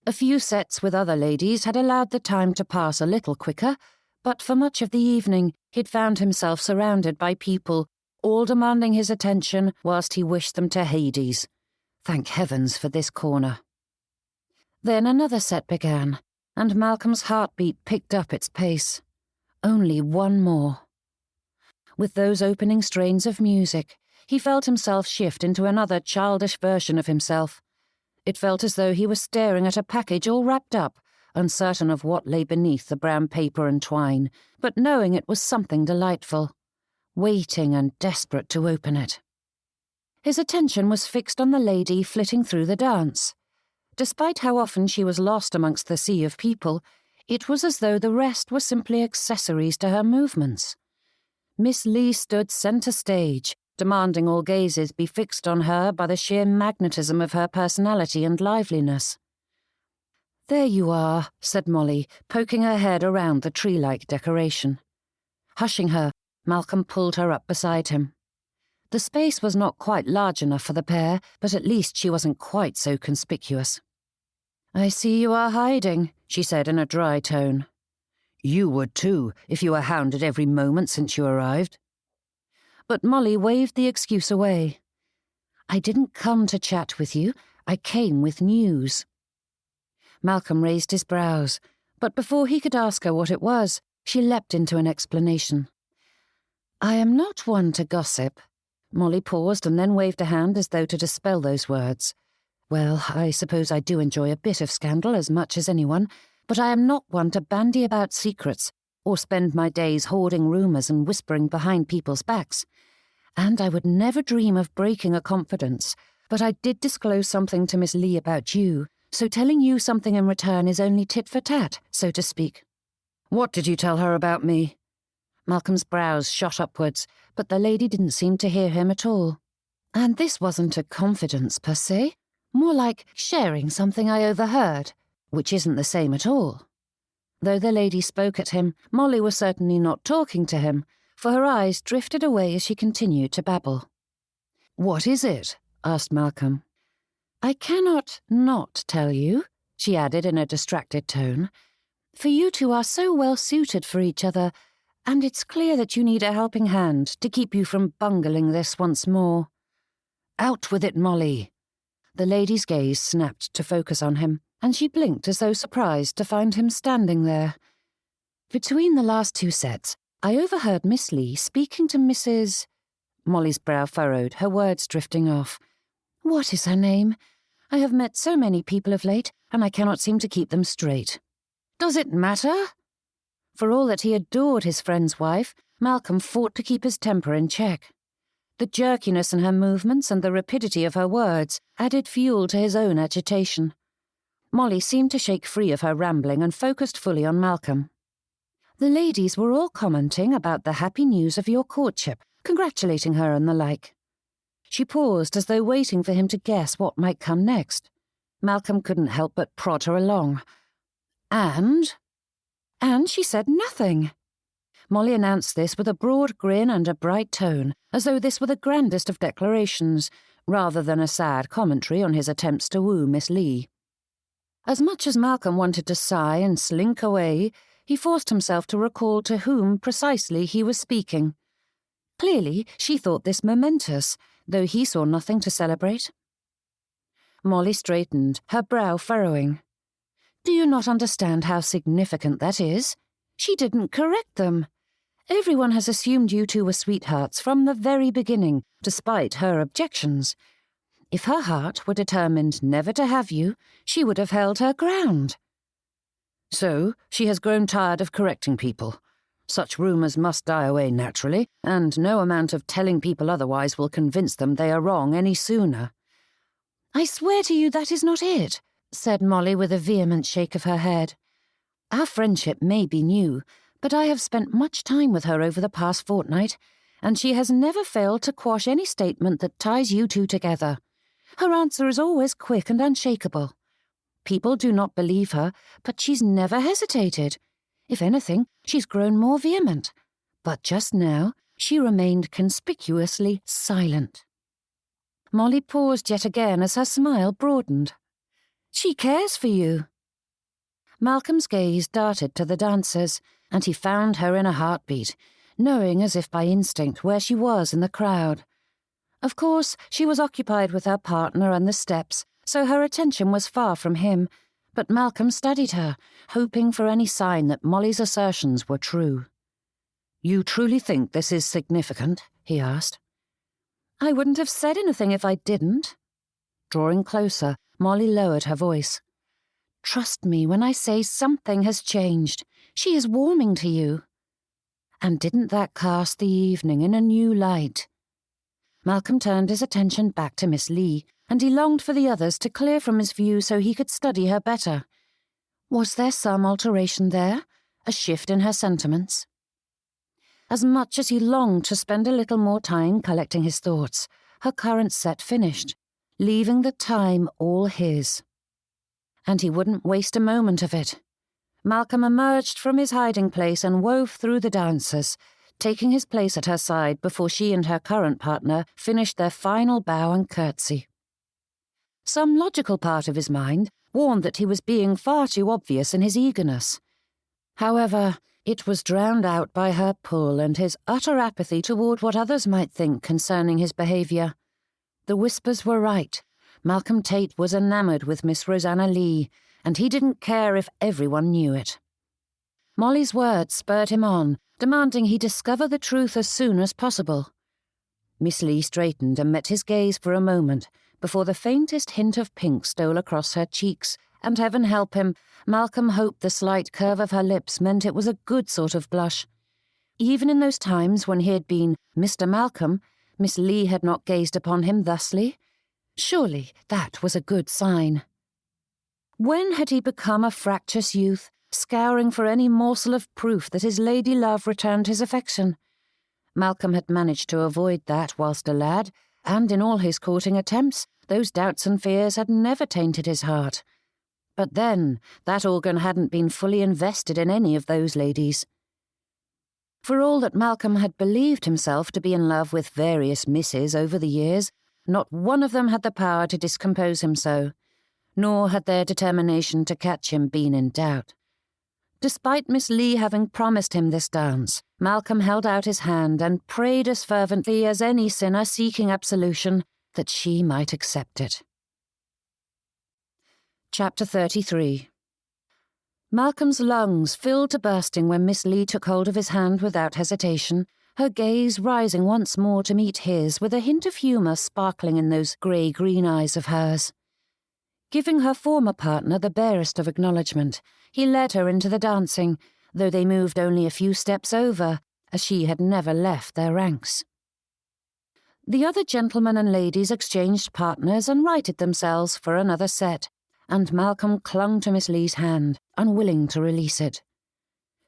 A few sets with other ladies had allowed the time to pass a little quicker, but for much of the evening he'd found himself surrounded by people, all demanding his attention whilst he wished them to Hades. Thank heavens for this corner. Then another set began, and Malcolm's heartbeat picked up its pace. Only one more. With those opening strains of music, he felt himself shift into another childish version of himself. It felt as though he was staring at a package all wrapped up, uncertain of what lay beneath the brown paper and twine, but knowing it was something delightful, waiting and desperate to open it. His attention was fixed on the lady flitting through the dance. Despite how often she was lost amongst the sea of people, it was as though the rest were simply accessories to her movements. Miss Leigh stood centre stage, demanding all gazes be fixed on her by the sheer magnetism of her personality and liveliness. "There you are," said Molly, poking her head around the tree-like decoration. Hushing her, Malcolm pulled her up beside him. The space was not quite large enough for the pair, but at least she wasn't quite so conspicuous. "I see you are hiding," she said in a dry tone. "You would too, if you were hounded every moment since you arrived." But Molly waved the excuse away. "I didn't come to chat with you. I came with news." Malcolm raised his brows, but before he could ask her what it was, she leapt into an explanation. "I am not one to gossip." Molly paused and then waved a hand as though to dispel those words. "Well, I suppose I do enjoy a bit of scandal as much as anyone, but I am not one to bandy about secrets or spend my days hoarding rumours and whispering behind people's backs. And I would never dream of breaking a confidence, but I did disclose something to Miss Leigh about you, so telling you something in return is only tit for tat, so to speak." "What did you tell her about me?" Malcolm's brows shot upwards, but the lady didn't seem to hear him at all. "And this wasn't a confidence per se, more like sharing something I overheard, which isn't the same at all." Though the lady spoke at him, Molly was certainly not talking to him, for her eyes drifted away as she continued to babble. "What is it?" asked Malcolm. "I cannot not tell you," she added in a distracted tone, "for you two are so well suited for each other, and it's clear that you need a helping hand to keep you from bungling this once more." "Out with it, Molly." The lady's gaze snapped to focus on him, and she blinked as though surprised to find him standing there. "Between the last two sets, I overheard Miss Leigh speaking to Mrs. Molly's brow furrowed, her words drifting off. "What is her name? I have met so many people of late, and I cannot seem to keep them straight." "Does it matter?" For all that he adored his friend's wife, Malcolm fought to keep his temper in check. The jerkiness in her movements and the rapidity of her words added fuel to his own agitation. Molly seemed to shake free of her rambling and focused fully on Malcolm. "The ladies were all commenting about the happy news of your courtship, congratulating her and the like." She paused as though waiting for him to guess what might come next. Malcolm couldn't help but prod her along. And she said nothing. Molly announced this with a broad grin and a bright tone, as though this were the grandest of declarations, rather than a sad commentary on his attempts to woo Miss Leigh. As much as Malcolm wanted to sigh and slink away, he forced himself to recall to whom precisely he was speaking. Clearly, she thought this momentous, though he saw nothing to celebrate. Molly straightened, her brow furrowing. "Do you not understand how significant that is? She didn't correct them. Everyone has assumed you two were sweethearts from the very beginning, despite her objections. If her heart were determined never to have you, she would have held her ground." "So, she has grown tired of correcting people. Such rumours must die away naturally, and no amount of telling people otherwise will convince them they are wrong any sooner." "I swear to you that is not it," said Molly with a vehement shake of her head. "Our friendship may be new, but I have spent much time with her over the past fortnight, and she has never failed to quash any statement that ties you two together. Her answer is always quick and unshakable. People do not believe her, but she's never hesitated. If anything, she's grown more vehement. But just now, she remained conspicuously silent." Molly paused yet again as her smile broadened. "She cares for you." Malcolm's gaze darted to the dancers, and he found her in a heartbeat, knowing as if by instinct where she was in the crowd. Of course, she was occupied with her partner and the steps, so her attention was far from him, but Malcolm studied her, hoping for any sign that Molly's assertions were true. "You truly think this is significant?" he asked. "I wouldn't have said anything if I didn't." Drawing closer, Molly lowered her voice. "Trust me when I say something has changed. She is warming to you." And didn't that cast the evening in a new light? Malcolm turned his attention back to Miss Leigh, and he longed for the others to clear from his view so he could study her better. Was there some alteration there? A shift in her sentiments? As much as he longed to spend a little more time collecting his thoughts, her current set finished, leaving the time all his. And he wouldn't waste a moment of it. Malcolm emerged from his hiding place and wove through the dancers, taking his place at her side before she and her current partner finished their final bow and curtsy. Some logical part of his mind warned that he was being far too obvious in his eagerness. However, it was drowned out by her pull and his utter apathy toward what others might think concerning his behaviour. The whispers were right. Malcolm Tate was enamoured with Miss Rosanna Leigh, and he didn't care if everyone knew it. Molly's words spurred him on, demanding he discover the truth as soon as possible. Miss Leigh straightened and met his gaze for a moment before the faintest hint of pink stole across her cheeks, and heaven help him, Malcolm hoped the slight curve of her lips meant it was a good sort of blush. Even in those times when he had been Mr. Malcolm, Miss Leigh had not gazed upon him thusly. Surely that was a good sign. When had he become a fractious youth, scouring for any morsel of proof that his lady love returned his affection? Malcolm had managed to avoid that whilst a lad, and in all his courting attempts, those doubts and fears had never tainted his heart. But then, that organ hadn't been fully invested in any of those ladies. For all that Malcolm had believed himself to be in love with various misses over the years, not one of them had the power to discompose him so, nor had their determination to catch him been in doubt. Despite Miss Leigh having promised him this dance, Malcolm held out his hand and prayed as fervently as any sinner seeking absolution that she might accept it. Chapter 33. Malcolm's lungs filled to bursting when Miss Leigh took hold of his hand without hesitation, her gaze rising once more to meet his with a hint of humour sparkling in those grey-green eyes of hers. Giving her former partner the barest of acknowledgement, he led her into the dancing, though they moved only a few steps over, as she had never left their ranks. The other gentlemen and ladies exchanged partners and righted themselves for another set, and Malcolm clung to Miss Leigh's hand, unwilling to release it.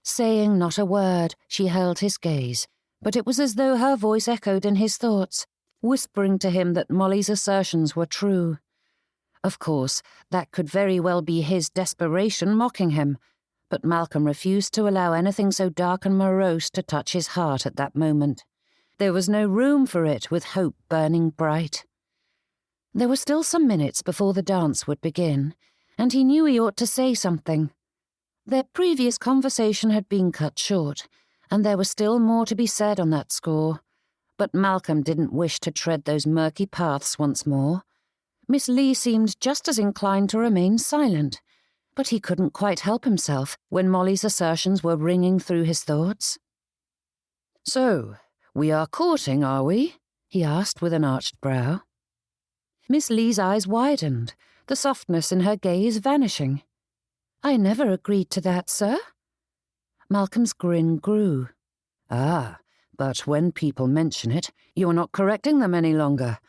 Saying not a word, she held his gaze, but it was as though her voice echoed in his thoughts, whispering to him that Molly's assertions were true. Of course, that could very well be his desperation mocking him, but Malcolm refused to allow anything so dark and morose to touch his heart at that moment. There was no room for it with hope burning bright. There were still some minutes before the dance would begin, and he knew he ought to say something. Their previous conversation had been cut short, and there was still more to be said on that score, but Malcolm didn't wish to tread those murky paths once more. Miss Leigh seemed just as inclined to remain silent, but he couldn't quite help himself when Molly's assertions were ringing through his thoughts. "So, we are courting, are we?" he asked with an arched brow. Miss Leigh's eyes widened, the softness in her gaze vanishing. "I never agreed to that, sir." Malcolm's grin grew. "Ah, but when people mention it, you're not correcting them any longer.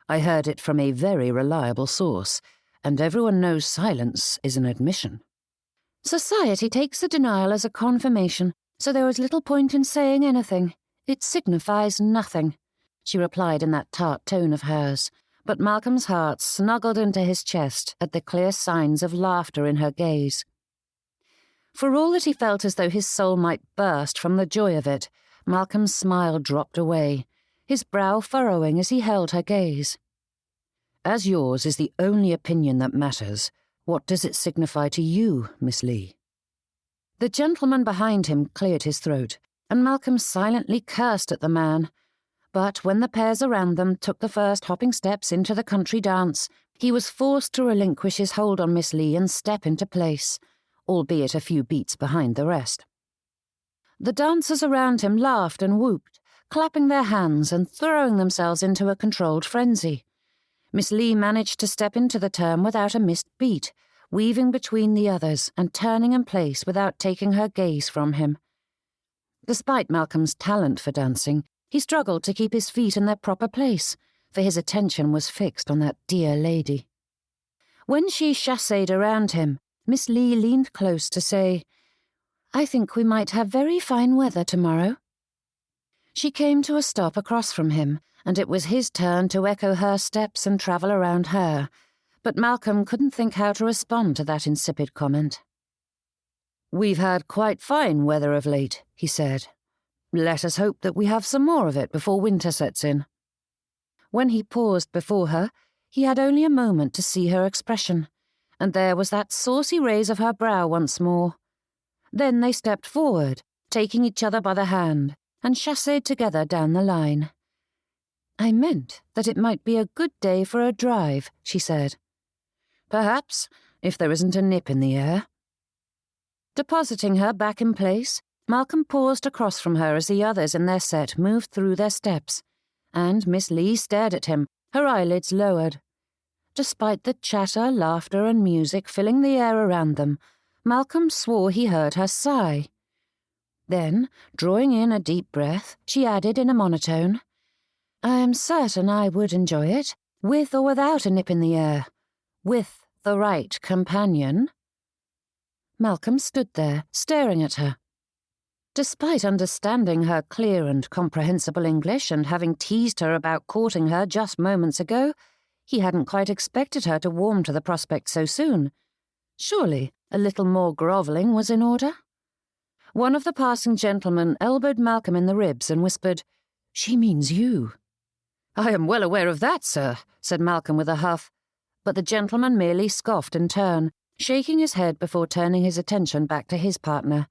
I heard it from a very reliable source, and everyone knows silence is an admission." "Society takes the denial as a confirmation, so there is little point in saying anything. It signifies nothing," she replied in that tart tone of hers, but Malcolm's heart snuggled into his chest at the clear signs of laughter in her gaze. For all that he felt as though his soul might burst from the joy of it, Malcolm's smile dropped away, his brow furrowing as he held her gaze. "As yours is the only opinion that matters, what does it signify to you, Miss Leigh?" The gentleman behind him cleared his throat, and Malcolm silently cursed at the man. But when the pairs around them took the first hopping steps into the country dance, he was forced to relinquish his hold on Miss Leigh and step into place, albeit a few beats behind the rest. The dancers around him laughed and whooped, clapping their hands and throwing themselves into a controlled frenzy. Miss Leigh managed to step into the turn without a missed beat, weaving between the others and turning in place without taking her gaze from him. Despite Malcolm's talent for dancing, he struggled to keep his feet in their proper place, for his attention was fixed on that dear lady. When she chassed around him, Miss Leigh leaned close to say, "I think we might have very fine weather tomorrow." She came to a stop across from him, and it was his turn to echo her steps and travel around her, but Malcolm couldn't think how to respond to that insipid comment. "We've had quite fine weather of late," he said. Let us hope that we have some more of it before winter sets in. When he paused before her, he had only a moment to see her expression, and there was that saucy raise of her brow once more. Then they stepped forward, taking each other by the hand, and chassed together down the line. "I meant that it might be a good day for a drive," she said. "Perhaps, if there isn't a nip in the air." Depositing her back in place, Malcolm paused across from her as the others in their set moved through their steps, and Miss Leigh stared at him, her eyelids lowered. Despite the chatter, laughter, and music filling the air around them, Malcolm swore he heard her sigh. Then, drawing in a deep breath, she added in a monotone, "I am certain I would enjoy it, with or without a nip in the air. With the right companion." Malcolm stood there, staring at her. Despite understanding her clear and comprehensible English and having teased her about courting her just moments ago, he hadn't quite expected her to warm to the prospect so soon. Surely a little more grovelling was in order. One of the passing gentlemen elbowed Malcolm in the ribs and whispered, "She means you." "I am well aware of that, sir," said Malcolm with a huff, but the gentleman merely scoffed in turn, shaking his head before turning his attention back to his partner.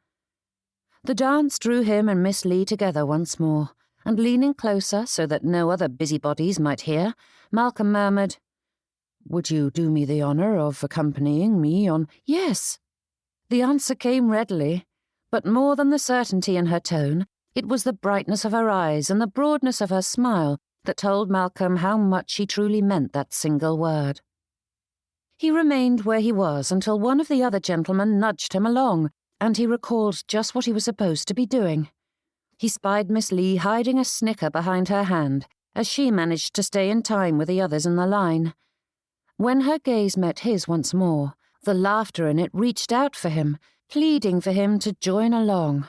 The dance drew him and Miss Leigh together once more, and leaning closer so that no other busybodies might hear, Malcolm murmured, "Would you do me the honour of accompanying me on—" "Yes." The answer came readily, but more than the certainty in her tone, it was the brightness of her eyes and the broadness of her smile that told Malcolm how much she truly meant that single word. He remained where he was until one of the other gentlemen nudged him along, and he recalled just what he was supposed to be doing. He spied Miss Leigh hiding a snicker behind her hand as she managed to stay in time with the others in the line. When her gaze met his once more, the laughter in it reached out for him, pleading for him to join along.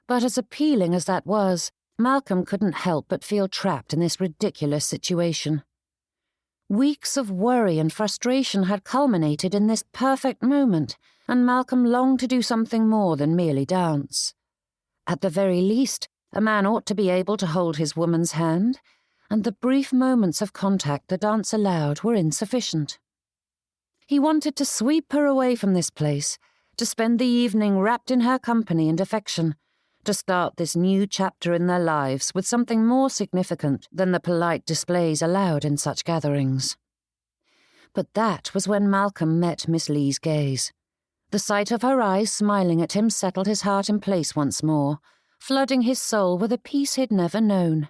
But as appealing as that was, Malcolm couldn't help but feel trapped in this ridiculous situation. Weeks of worry and frustration had culminated in this perfect moment, and Malcolm longed to do something more than merely dance. At the very least, a man ought to be able to hold his woman's hand, and the brief moments of contact the dance allowed were insufficient. He wanted to sweep her away from this place, to spend the evening wrapped in her company and affection, to start this new chapter in their lives with something more significant than the polite displays allowed in such gatherings. But that was when Malcolm met Miss Leigh's gaze. The sight of her eyes smiling at him settled his heart in place once more, flooding his soul with a peace he'd never known.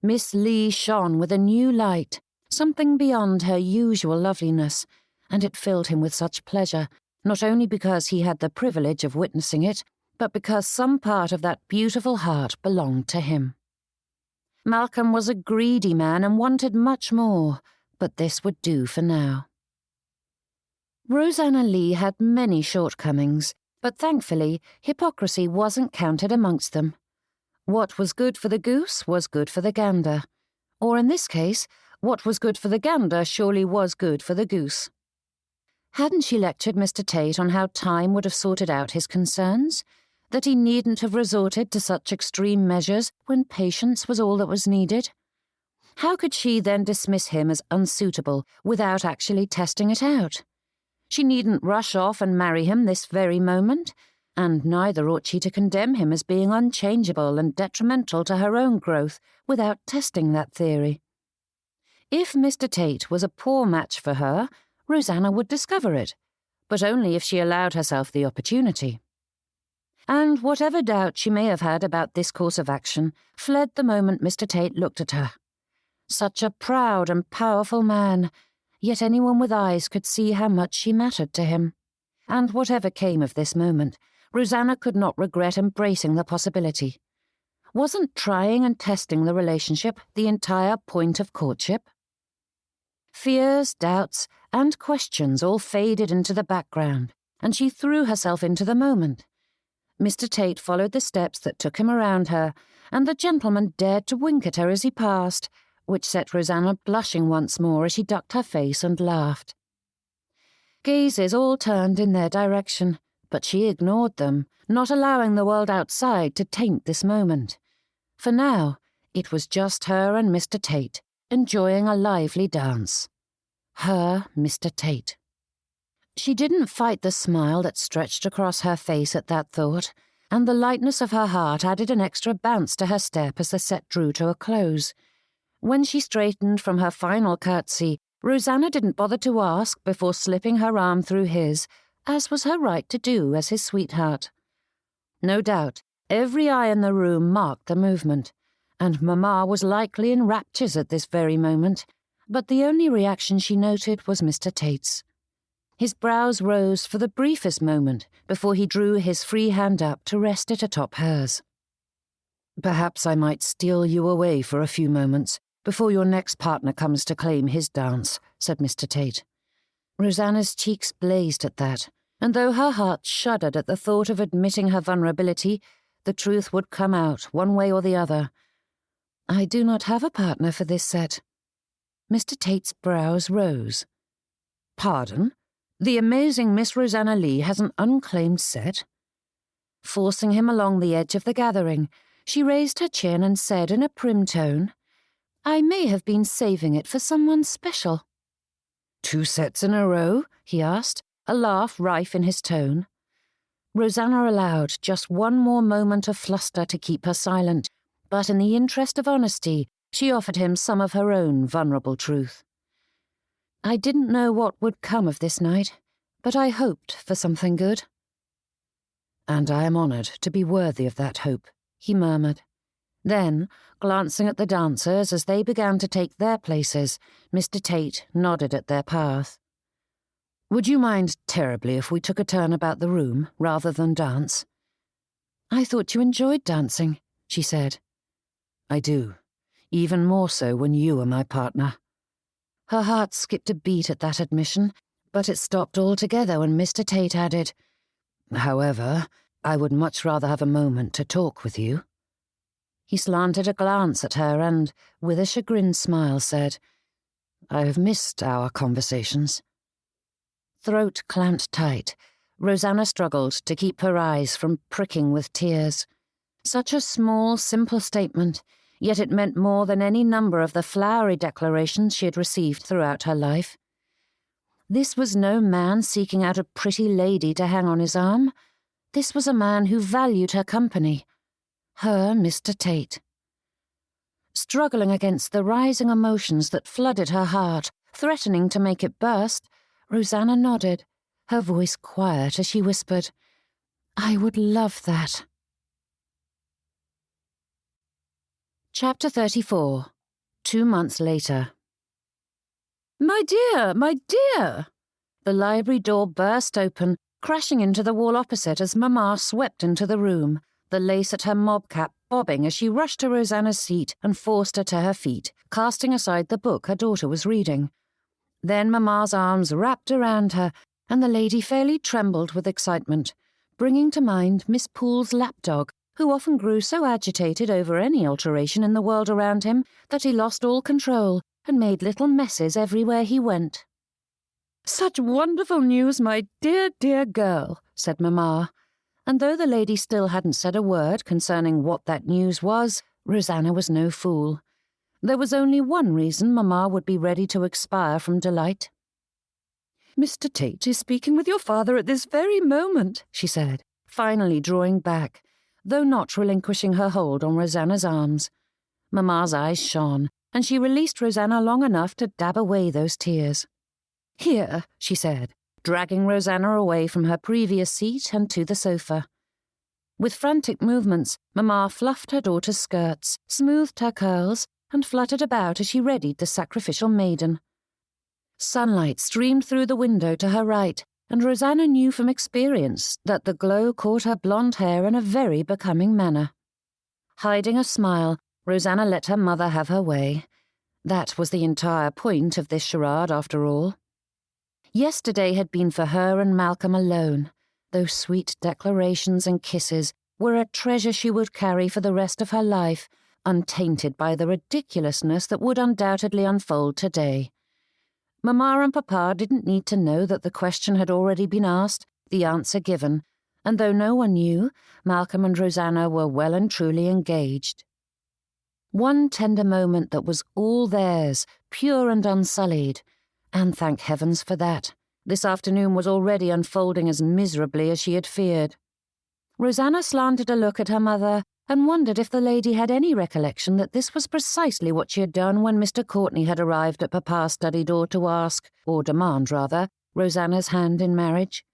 Miss Leigh shone with a new light, something beyond her usual loveliness, and it filled him with such pleasure, not only because he had the privilege of witnessing it, but because some part of that beautiful heart belonged to him. Malcolm was a greedy man and wanted much more, but this would do for now. Rosanna Leigh had many shortcomings, but thankfully hypocrisy wasn't counted amongst them. What was good for the goose was good for the gander, or in this case, what was good for the gander surely was good for the goose. Hadn't she lectured Mr. Tate on how time would have sorted out his concerns? That he needn't have resorted to such extreme measures when patience was all that was needed? How could she then dismiss him as unsuitable without actually testing it out? She needn't rush off and marry him this very moment, and neither ought she to condemn him as being unchangeable and detrimental to her own growth without testing that theory. If Mr. Tate was a poor match for her, Rosanna would discover it, but only if she allowed herself the opportunity. And whatever doubt she may have had about this course of action fled the moment Mr. Tate looked at her. Such a proud and powerful man, yet anyone with eyes could see how much she mattered to him. And whatever came of this moment, Rosanna could not regret embracing the possibility. Wasn't trying and testing the relationship the entire point of courtship? Fears, doubts, and questions all faded into the background, and she threw herself into the moment. Mr. Tate followed the steps that took him around her, and the gentleman dared to wink at her as he passed, which set Rosanna blushing once more as she ducked her face and laughed. Gazes all turned in their direction, but she ignored them, not allowing the world outside to taint this moment. For now, it was just her and Mr. Tate, enjoying a lively dance. Her Mr. Tate. She didn't fight the smile that stretched across her face at that thought, and the lightness of her heart added an extra bounce to her step as the set drew to a close. When she straightened from her final curtsy, Rosanna didn't bother to ask before slipping her arm through his, as was her right to do as his sweetheart. No doubt, every eye in the room marked the movement, and Mamma was likely in raptures at this very moment, but the only reaction she noted was Mr. Tate's. His brows rose for the briefest moment before he drew his free hand up to rest it atop hers. "Perhaps I might steal you away for a few moments before your next partner comes to claim his dance," said Mr. Tate. Rosanna's cheeks blazed at that, and though her heart shuddered at the thought of admitting her vulnerability, the truth would come out one way or the other. "I do not have a partner for this set." Mr. Tate's brows rose. "Pardon? The amazing Miss Rosanna Leigh has an unclaimed set?" Forcing him along the edge of the gathering, she raised her chin and said in a prim tone, "I may have been saving it for someone special." "2 sets in a row?" he asked, a laugh rife in his tone. Rosanna allowed just one more moment of fluster to keep her silent, but in the interest of honesty, she offered him some of her own vulnerable truth. "I didn't know what would come of this night, but I hoped for something good." "And I am honoured to be worthy of that hope," he murmured. Then, glancing at the dancers as they began to take their places, Mr. Tate nodded at their path. "Would you mind terribly if we took a turn about the room rather than dance?" "I thought you enjoyed dancing," she said. "I do, even more so when you are my partner." Her heart skipped a beat at that admission, but it stopped altogether when Mr. Tate added, "However, I would much rather have a moment to talk with you." He slanted a glance at her and, with a chagrined smile, said, "I have missed our conversations." Throat clamped tight, Rosanna struggled to keep her eyes from pricking with tears. Such a small, simple statement, yet it meant more than any number of the flowery declarations she had received throughout her life. This was no man seeking out a pretty lady to hang on his arm. This was a man who valued her company. Her Mr. Tate. Struggling against the rising emotions that flooded her heart, threatening to make it burst, Rosanna nodded, her voice quiet as she whispered, "I would love that." Chapter 34. 2 months later. "My dear, my dear!" The library door burst open, crashing into the wall opposite as Mamma swept into the room, the lace at her mob cap bobbing as she rushed to Rosanna's seat and forced her to her feet, casting aside the book her daughter was reading. Then Mamma's arms wrapped around her, and the lady fairly trembled with excitement, bringing to mind Miss Poole's lapdog, who often grew so agitated over any alteration in the world around him that he lost all control and made little messes everywhere he went. "Such wonderful news, my dear, dear girl," said Mamma, and though the lady still hadn't said a word concerning what that news was, Rosanna was no fool. There was only one reason Mamma would be ready to expire from delight. "Mr. Tate is speaking with your father at this very moment," she said, finally drawing back, though not relinquishing her hold on Rosanna's arms. Mamma's eyes shone, and she released Rosanna long enough to dab away those tears. "Here," she said, dragging Rosanna away from her previous seat and to the sofa. With frantic movements, Mamma fluffed her daughter's skirts, smoothed her curls, and fluttered about as she readied the sacrificial maiden. Sunlight streamed through the window to her right, and Rosanna knew from experience that the glow caught her blonde hair in a very becoming manner. Hiding a smile, Rosanna let her mother have her way. That was the entire point of this charade, after all. Yesterday had been for her and Malcolm alone. Those sweet declarations and kisses were a treasure she would carry for the rest of her life, untainted by the ridiculousness that would undoubtedly unfold today. Mamma and Papa didn't need to know that the question had already been asked, the answer given, and though no one knew, Malcolm and Rosanna were well and truly engaged. One tender moment that was all theirs, pure and unsullied. And thank heavens for that. This afternoon was already unfolding as miserably as she had feared. Rosanna slanted a look at her mother and wondered if the lady had any recollection that this was precisely what she had done when Mr. Courtney had arrived at Papa's study door to ask, or demand rather, Rosanna's hand in marriage.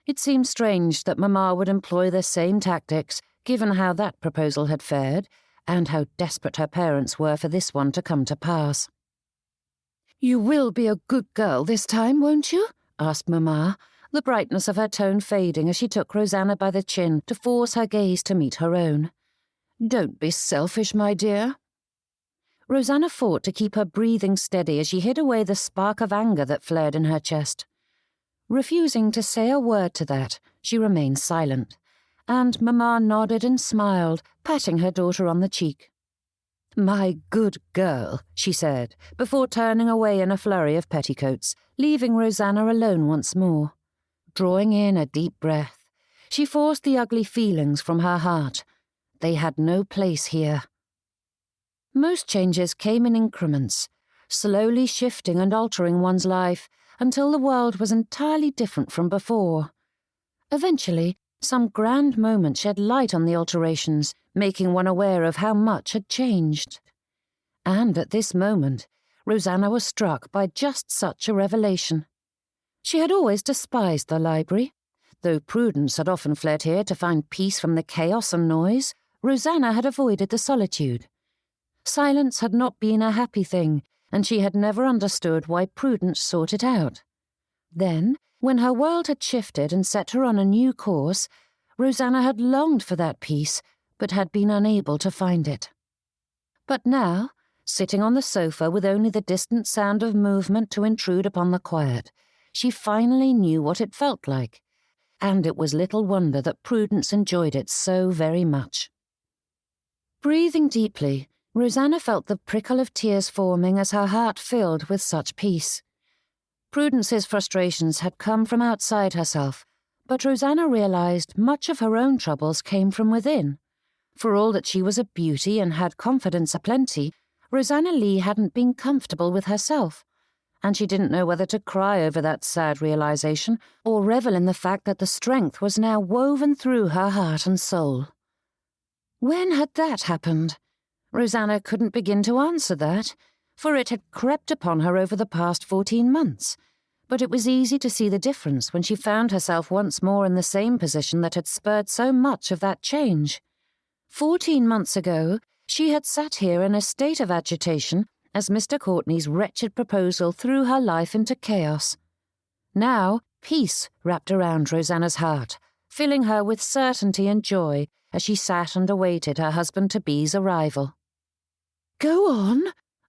It seemed strange that Mamma would employ the same tactics, given how that proposal had fared, and how desperate her parents were for this one to come to pass. "You will be a good girl this time, won't you?" asked Mamma, the brightness of her tone fading as she took Rosanna by the chin to force her gaze to meet her own. "Don't be selfish, my dear." Rosanna fought to keep her breathing steady as she hid away the spark of anger that flared in her chest. Refusing to say a word to that, she remained silent, and Mamma nodded and smiled, patting her daughter on the cheek. "My good girl," she said, before turning away in a flurry of petticoats, leaving Rosanna alone once more. Drawing in a deep breath, she forced the ugly feelings from her heart. They had no place here. Most changes came in increments, slowly shifting and altering one's life until the world was entirely different from before. Eventually, some grand moment shed light on the alterations, making one aware of how much had changed. And at this moment, Rosanna was struck by just such a revelation. She had always despised the library. Though Prudence had often fled here to find peace from the chaos and noise, Rosanna had avoided the solitude. Silence had not been a happy thing, and she had never understood why Prudence sought it out. Then, when her world had shifted and set her on a new course, Rosanna had longed for that peace, but had been unable to find it. But now, sitting on the sofa with only the distant sound of movement to intrude upon the quiet, she finally knew what it felt like, and it was little wonder that Prudence enjoyed it so very much. Breathing deeply, Rosanna felt the prickle of tears forming as her heart filled with such peace. Prudence's frustrations had come from outside herself, but Rosanna realized much of her own troubles came from within. For all that she was a beauty and had confidence aplenty, Rosanna Leigh hadn't been comfortable with herself, and she didn't know whether to cry over that sad realization or revel in the fact that the strength was now woven through her heart and soul. When had that happened? Rosanna couldn't begin to answer that, for it had crept upon her over the past 14 months. But it was easy to see the difference when she found herself once more in the same position that had spurred so much of that change. 14 months ago, she had sat here in a state of agitation as Mr. Courtney's wretched proposal threw her life into chaos. Now, peace wrapped around Rosanna's heart, filling her with certainty and joy as she sat and awaited her husband-to-be's arrival. "Go on,"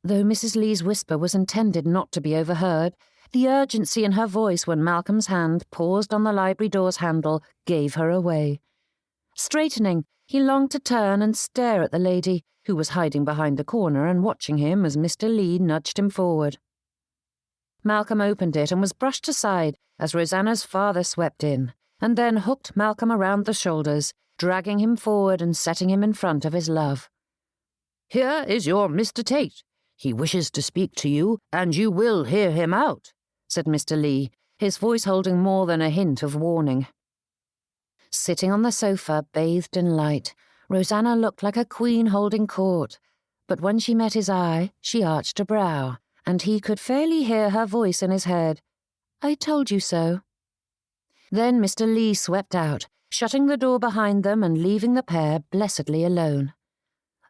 though Mrs. Leigh's whisper was intended not to be overheard. The urgency in her voice when Malcolm's hand paused on the library door's handle gave her away. Straightening, he longed to turn and stare at the lady, who was hiding behind the corner and watching him as Mr. Leigh nudged him forward. Malcolm opened it and was brushed aside as Rosanna's father swept in, and then hooked Malcolm around the shoulders, dragging him forward and setting him in front of his love. "Here is your Mr. Tate. He wishes to speak to you, and you will hear him out," said Mr. Leigh, his voice holding more than a hint of warning. Sitting on the sofa, bathed in light, Rosanna looked like a queen holding court, but when she met his eye, she arched a brow, and he could fairly hear her voice in his head. "I told you so." Then Mr. Leigh swept out, shutting the door behind them and leaving the pair blessedly alone.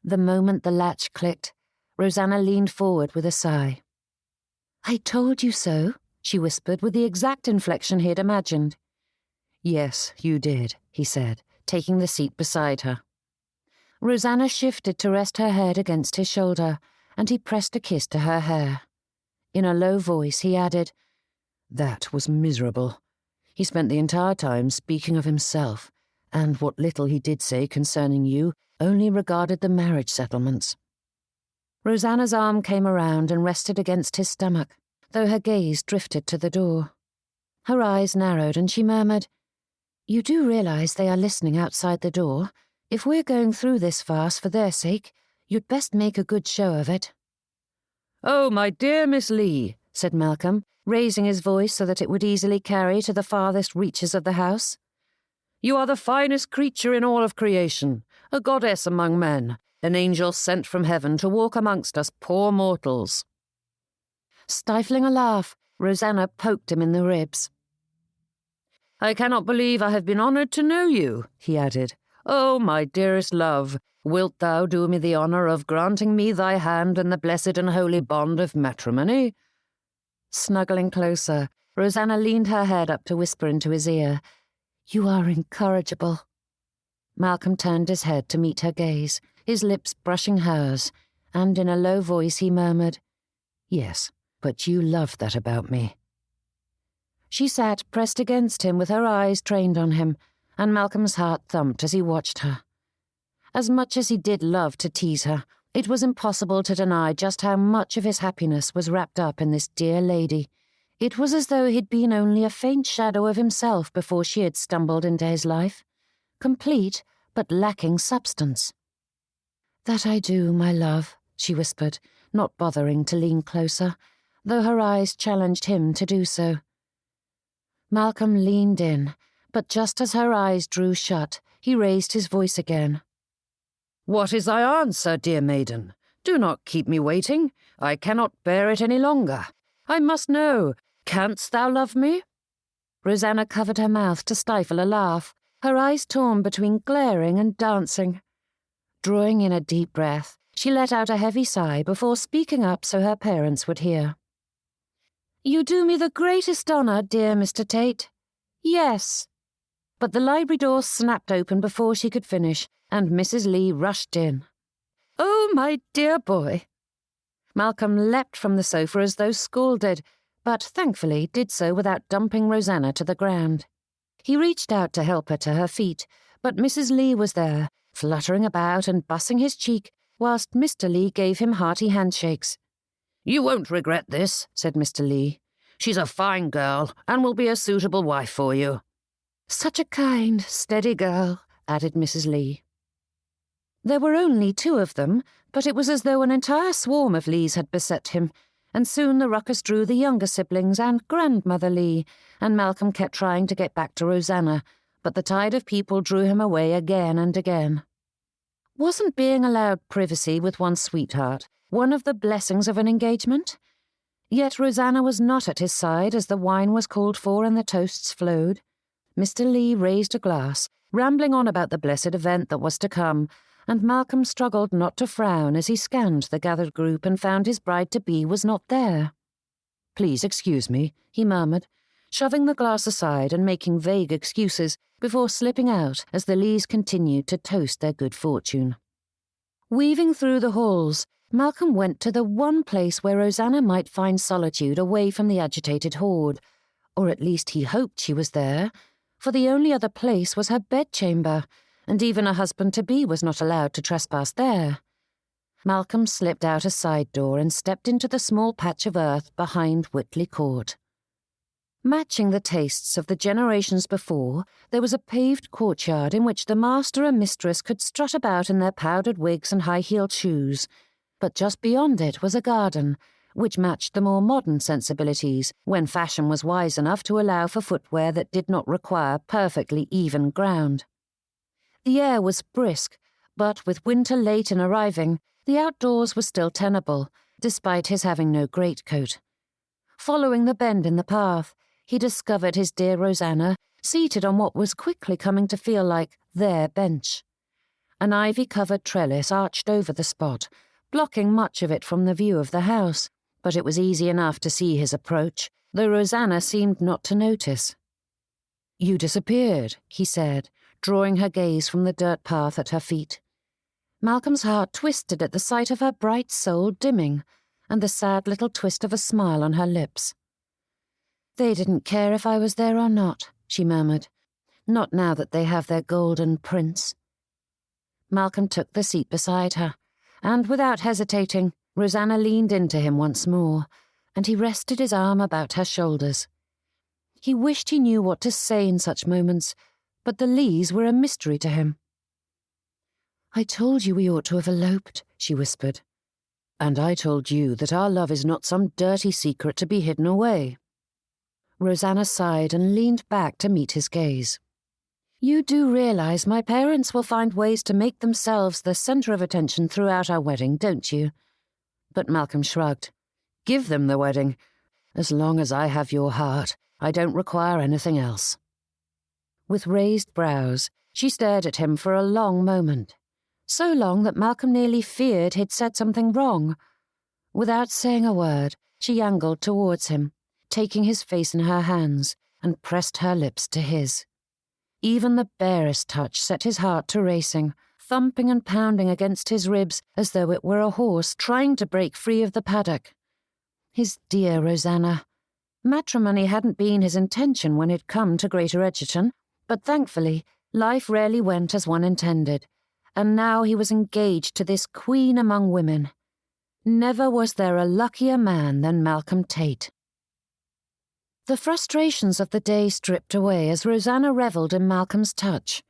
The moment the latch clicked, Rosanna leaned forward with a sigh. "I told you so," she whispered with the exact inflection he had imagined. "Yes, you did," he said, taking the seat beside her. Rosanna shifted to rest her head against his shoulder, and he pressed a kiss to her hair. In a low voice, he added, "That was miserable. He spent the entire time speaking of himself, and what little he did say concerning you only regarded the marriage settlements." Rosanna's arm came around and rested against his stomach, though her gaze drifted to the door. Her eyes narrowed and she murmured, "You do realize they are listening outside the door? If we're going through this farce for their sake, You'd best make a good show of it." "Oh, my dear Miss Leigh," said Malcolm, raising his voice so that it would easily carry to the farthest reaches of the house. "You are the finest creature in all of creation, a goddess among men, an angel sent from heaven to walk amongst us poor mortals." Stifling a laugh, Rosanna poked him in the ribs. "I cannot believe I have been honoured to know you," he added. "Oh, my dearest love, wilt thou do me the honour of granting me thy hand in the blessed and holy bond of matrimony?" Snuggling closer, Rosanna leaned her head up to whisper into his ear, "You are incorrigible." Malcolm turned his head to meet her gaze, his lips brushing hers, and in a low voice he murmured, "Yes, but you love that about me." She sat pressed against him with her eyes trained on him, and Malcolm's heart thumped as he watched her. As much as he did love to tease her, it was impossible to deny just how much of his happiness was wrapped up in this dear lady. It was as though he'd been only a faint shadow of himself before she had stumbled into his life, complete but lacking substance. "That I do, my love," she whispered, not bothering to lean closer, though her eyes challenged him to do so. Malcolm leaned in, but just as her eyes drew shut, he raised his voice again. "What is thy answer, dear maiden? Do not keep me waiting. I cannot bear it any longer. I must know. Canst thou love me?" Rosanna covered her mouth to stifle a laugh, her eyes torn between glaring and dancing. Drawing in a deep breath, she let out a heavy sigh before speaking up so her parents would hear. "You do me the greatest honour, dear Mr. Tate. Yes." But the library door snapped open before she could finish, and Mrs. Leigh rushed in. "Oh, my dear boy!" Malcolm leapt from the sofa as though scalded, but thankfully did so without dumping Rosanna to the ground. He reached out to help her to her feet, but Mrs. Leigh was there, fluttering about and bussing his cheek, whilst Mr. Leigh gave him hearty handshakes. "You won't regret this," said Mr. Leigh. "She's a fine girl, and will be a suitable wife for you." "Such a kind, steady girl," added Mrs. Leigh. There were only two of them, but it was as though an entire swarm of Leighs had beset him, and soon the ruckus drew the younger siblings and grandmother Leigh, and Malcolm kept trying to get back to Rosanna, but the tide of people drew him away again and again. Wasn't being allowed privacy with one's sweetheart one of the blessings of an engagement? Yet Rosanna was not at his side as the wine was called for and the toasts flowed. Mr. Leigh raised a glass, rambling on about the blessed event that was to come, and Malcolm struggled not to frown as he scanned the gathered group and found his bride-to-be was not there. "Please excuse me," he murmured, shoving the glass aside and making vague excuses before slipping out as the Leighs continued to toast their good fortune. Weaving through the halls, Malcolm went to the one place where Rosanna might find solitude away from the agitated horde, or at least he hoped she was there, for the only other place was her bedchamber, and even a husband-to-be was not allowed to trespass there. Malcolm slipped out a side door and stepped into the small patch of earth behind Whitley Court. Matching the tastes of the generations before, there was a paved courtyard in which the master and mistress could strut about in their powdered wigs and high-heeled shoes, but just beyond it was a garden, which matched the more modern sensibilities when fashion was wise enough to allow for footwear that did not require perfectly even ground. The air was brisk, but with winter late in arriving, the outdoors were still tenable, despite his having no greatcoat. Following the bend in the path, he discovered his dear Rosanna seated on what was quickly coming to feel like their bench. An ivy-covered trellis arched over the spot, blocking much of it from the view of the house, but it was easy enough to see his approach, though Rosanna seemed not to notice. "You disappeared," he said, drawing her gaze from the dirt path at her feet. Malcolm's heart twisted at the sight of her bright soul dimming, and the sad little twist of a smile on her lips. "They didn't care if I was there or not," she murmured. "Not now that they have their golden prince." Malcolm took the seat beside her, and without hesitating, Rosanna leaned into him once more, and he rested his arm about her shoulders. He wished he knew what to say in such moments, but the Leighs were a mystery to him. "I told you we ought to have eloped," she whispered. "And I told you that our love is not some dirty secret to be hidden away." Rosanna sighed and leaned back to meet his gaze. "You do realize my parents will find ways to make themselves the center of attention throughout our wedding, don't you?" But Malcolm shrugged. "Give them the wedding. As long as I have your heart, I don't require anything else." With raised brows, she stared at him for a long moment. So long that Malcolm nearly feared he'd said something wrong. Without saying a word, she angled towards him, taking his face in her hands, and pressed her lips to his. Even the barest touch set his heart to racing, thumping and pounding against his ribs as though it were a horse trying to break free of the paddock. His dear Rosanna. Matrimony hadn't been his intention when he'd come to Greater Edgerton, but thankfully, life rarely went as one intended, and now he was engaged to this queen among women. Never was there a luckier man than Malcolm Tate. The frustrations of the day stripped away as Rosanna revelled in Malcolm's touch.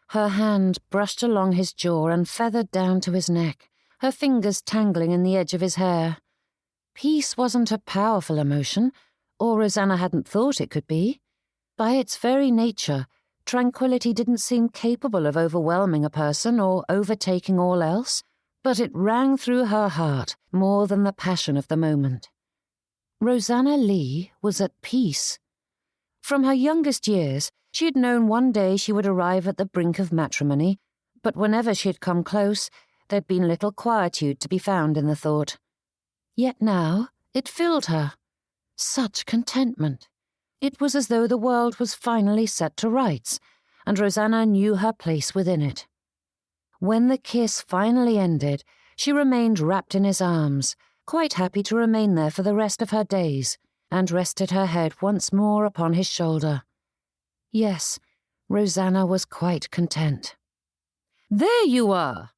Her hand brushed along his jaw and feathered down to his neck, her fingers tangling in the edge of his hair. Peace wasn't a powerful emotion, or Rosanna hadn't thought it could be. By its very nature, tranquility didn't seem capable of overwhelming a person or overtaking all else, but it rang through her heart more than the passion of the moment. Rosanna Leigh was at peace. From her youngest years, she had known one day she would arrive at the brink of matrimony, but whenever she had come close, there'd been little quietude to be found in the thought. Yet now it filled her. Such contentment. It was as though the world was finally set to rights, and Rosanna knew her place within it. When the kiss finally ended, she remained wrapped in his arms, quite happy to remain there for the rest of her days, and rested her head once more upon his shoulder. Yes, Rosanna was quite content. "There you are!"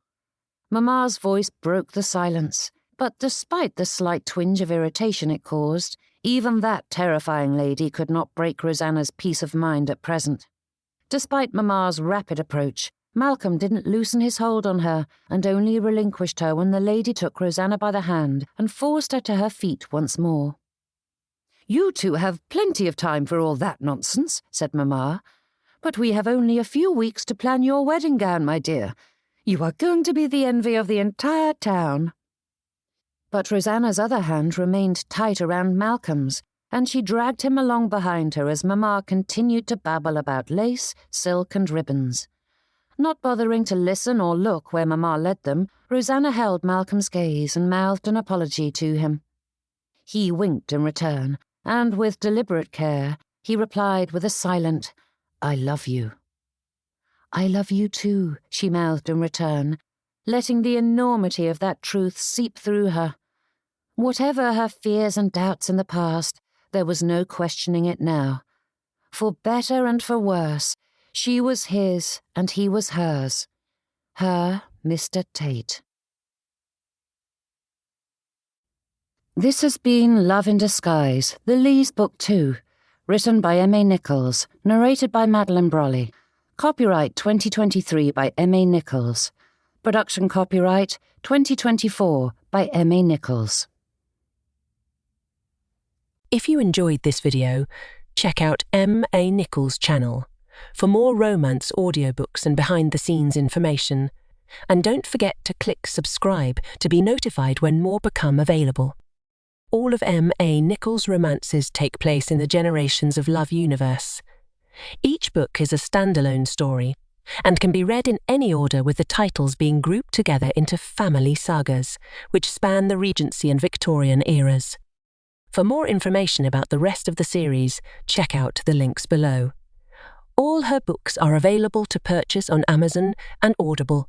Mamma's voice broke the silence, but despite the slight twinge of irritation it caused, even that terrifying lady could not break Rosanna's peace of mind at present. Despite Mamma's rapid approach, Malcolm didn't loosen his hold on her and only relinquished her when the lady took Rosanna by the hand and forced her to her feet once more. "You two have plenty of time for all that nonsense," said Mamma. "But we have only a few weeks to plan your wedding gown, my dear. You are going to be the envy of the entire town." But Rosanna's other hand remained tight around Malcolm's, and she dragged him along behind her as Mamma continued to babble about lace, silk, and ribbons. Not bothering to listen or look where Mamma led them, Rosanna held Malcolm's gaze and mouthed an apology to him. He winked in return, and with deliberate care, he replied with a silent, "I love you." "I love you too," she mouthed in return, letting the enormity of that truth seep through her. Whatever her fears and doubts in the past, there was no questioning it now. For better and for worse, she was his and he was hers. Her Mr. Tate. This has been Love in Disguise, the Leighs Book 2, written by M.A. Nichols, narrated by Madeline Brolly. Copyright 2023 by M.A. Nichols. Production copyright 2024 by M.A. Nichols. If you enjoyed this video, check out M.A. Nichols' channel for more romance audiobooks and behind-the-scenes information. And don't forget to click subscribe to be notified when more become available. All of M.A. Nichols' romances take place in the Generations of Love universe. Each book is a standalone story and can be read in any order, with the titles being grouped together into family sagas, which span the Regency and Victorian eras. For more information about the rest of the series, check out the links below. All her books are available to purchase on Amazon and Audible.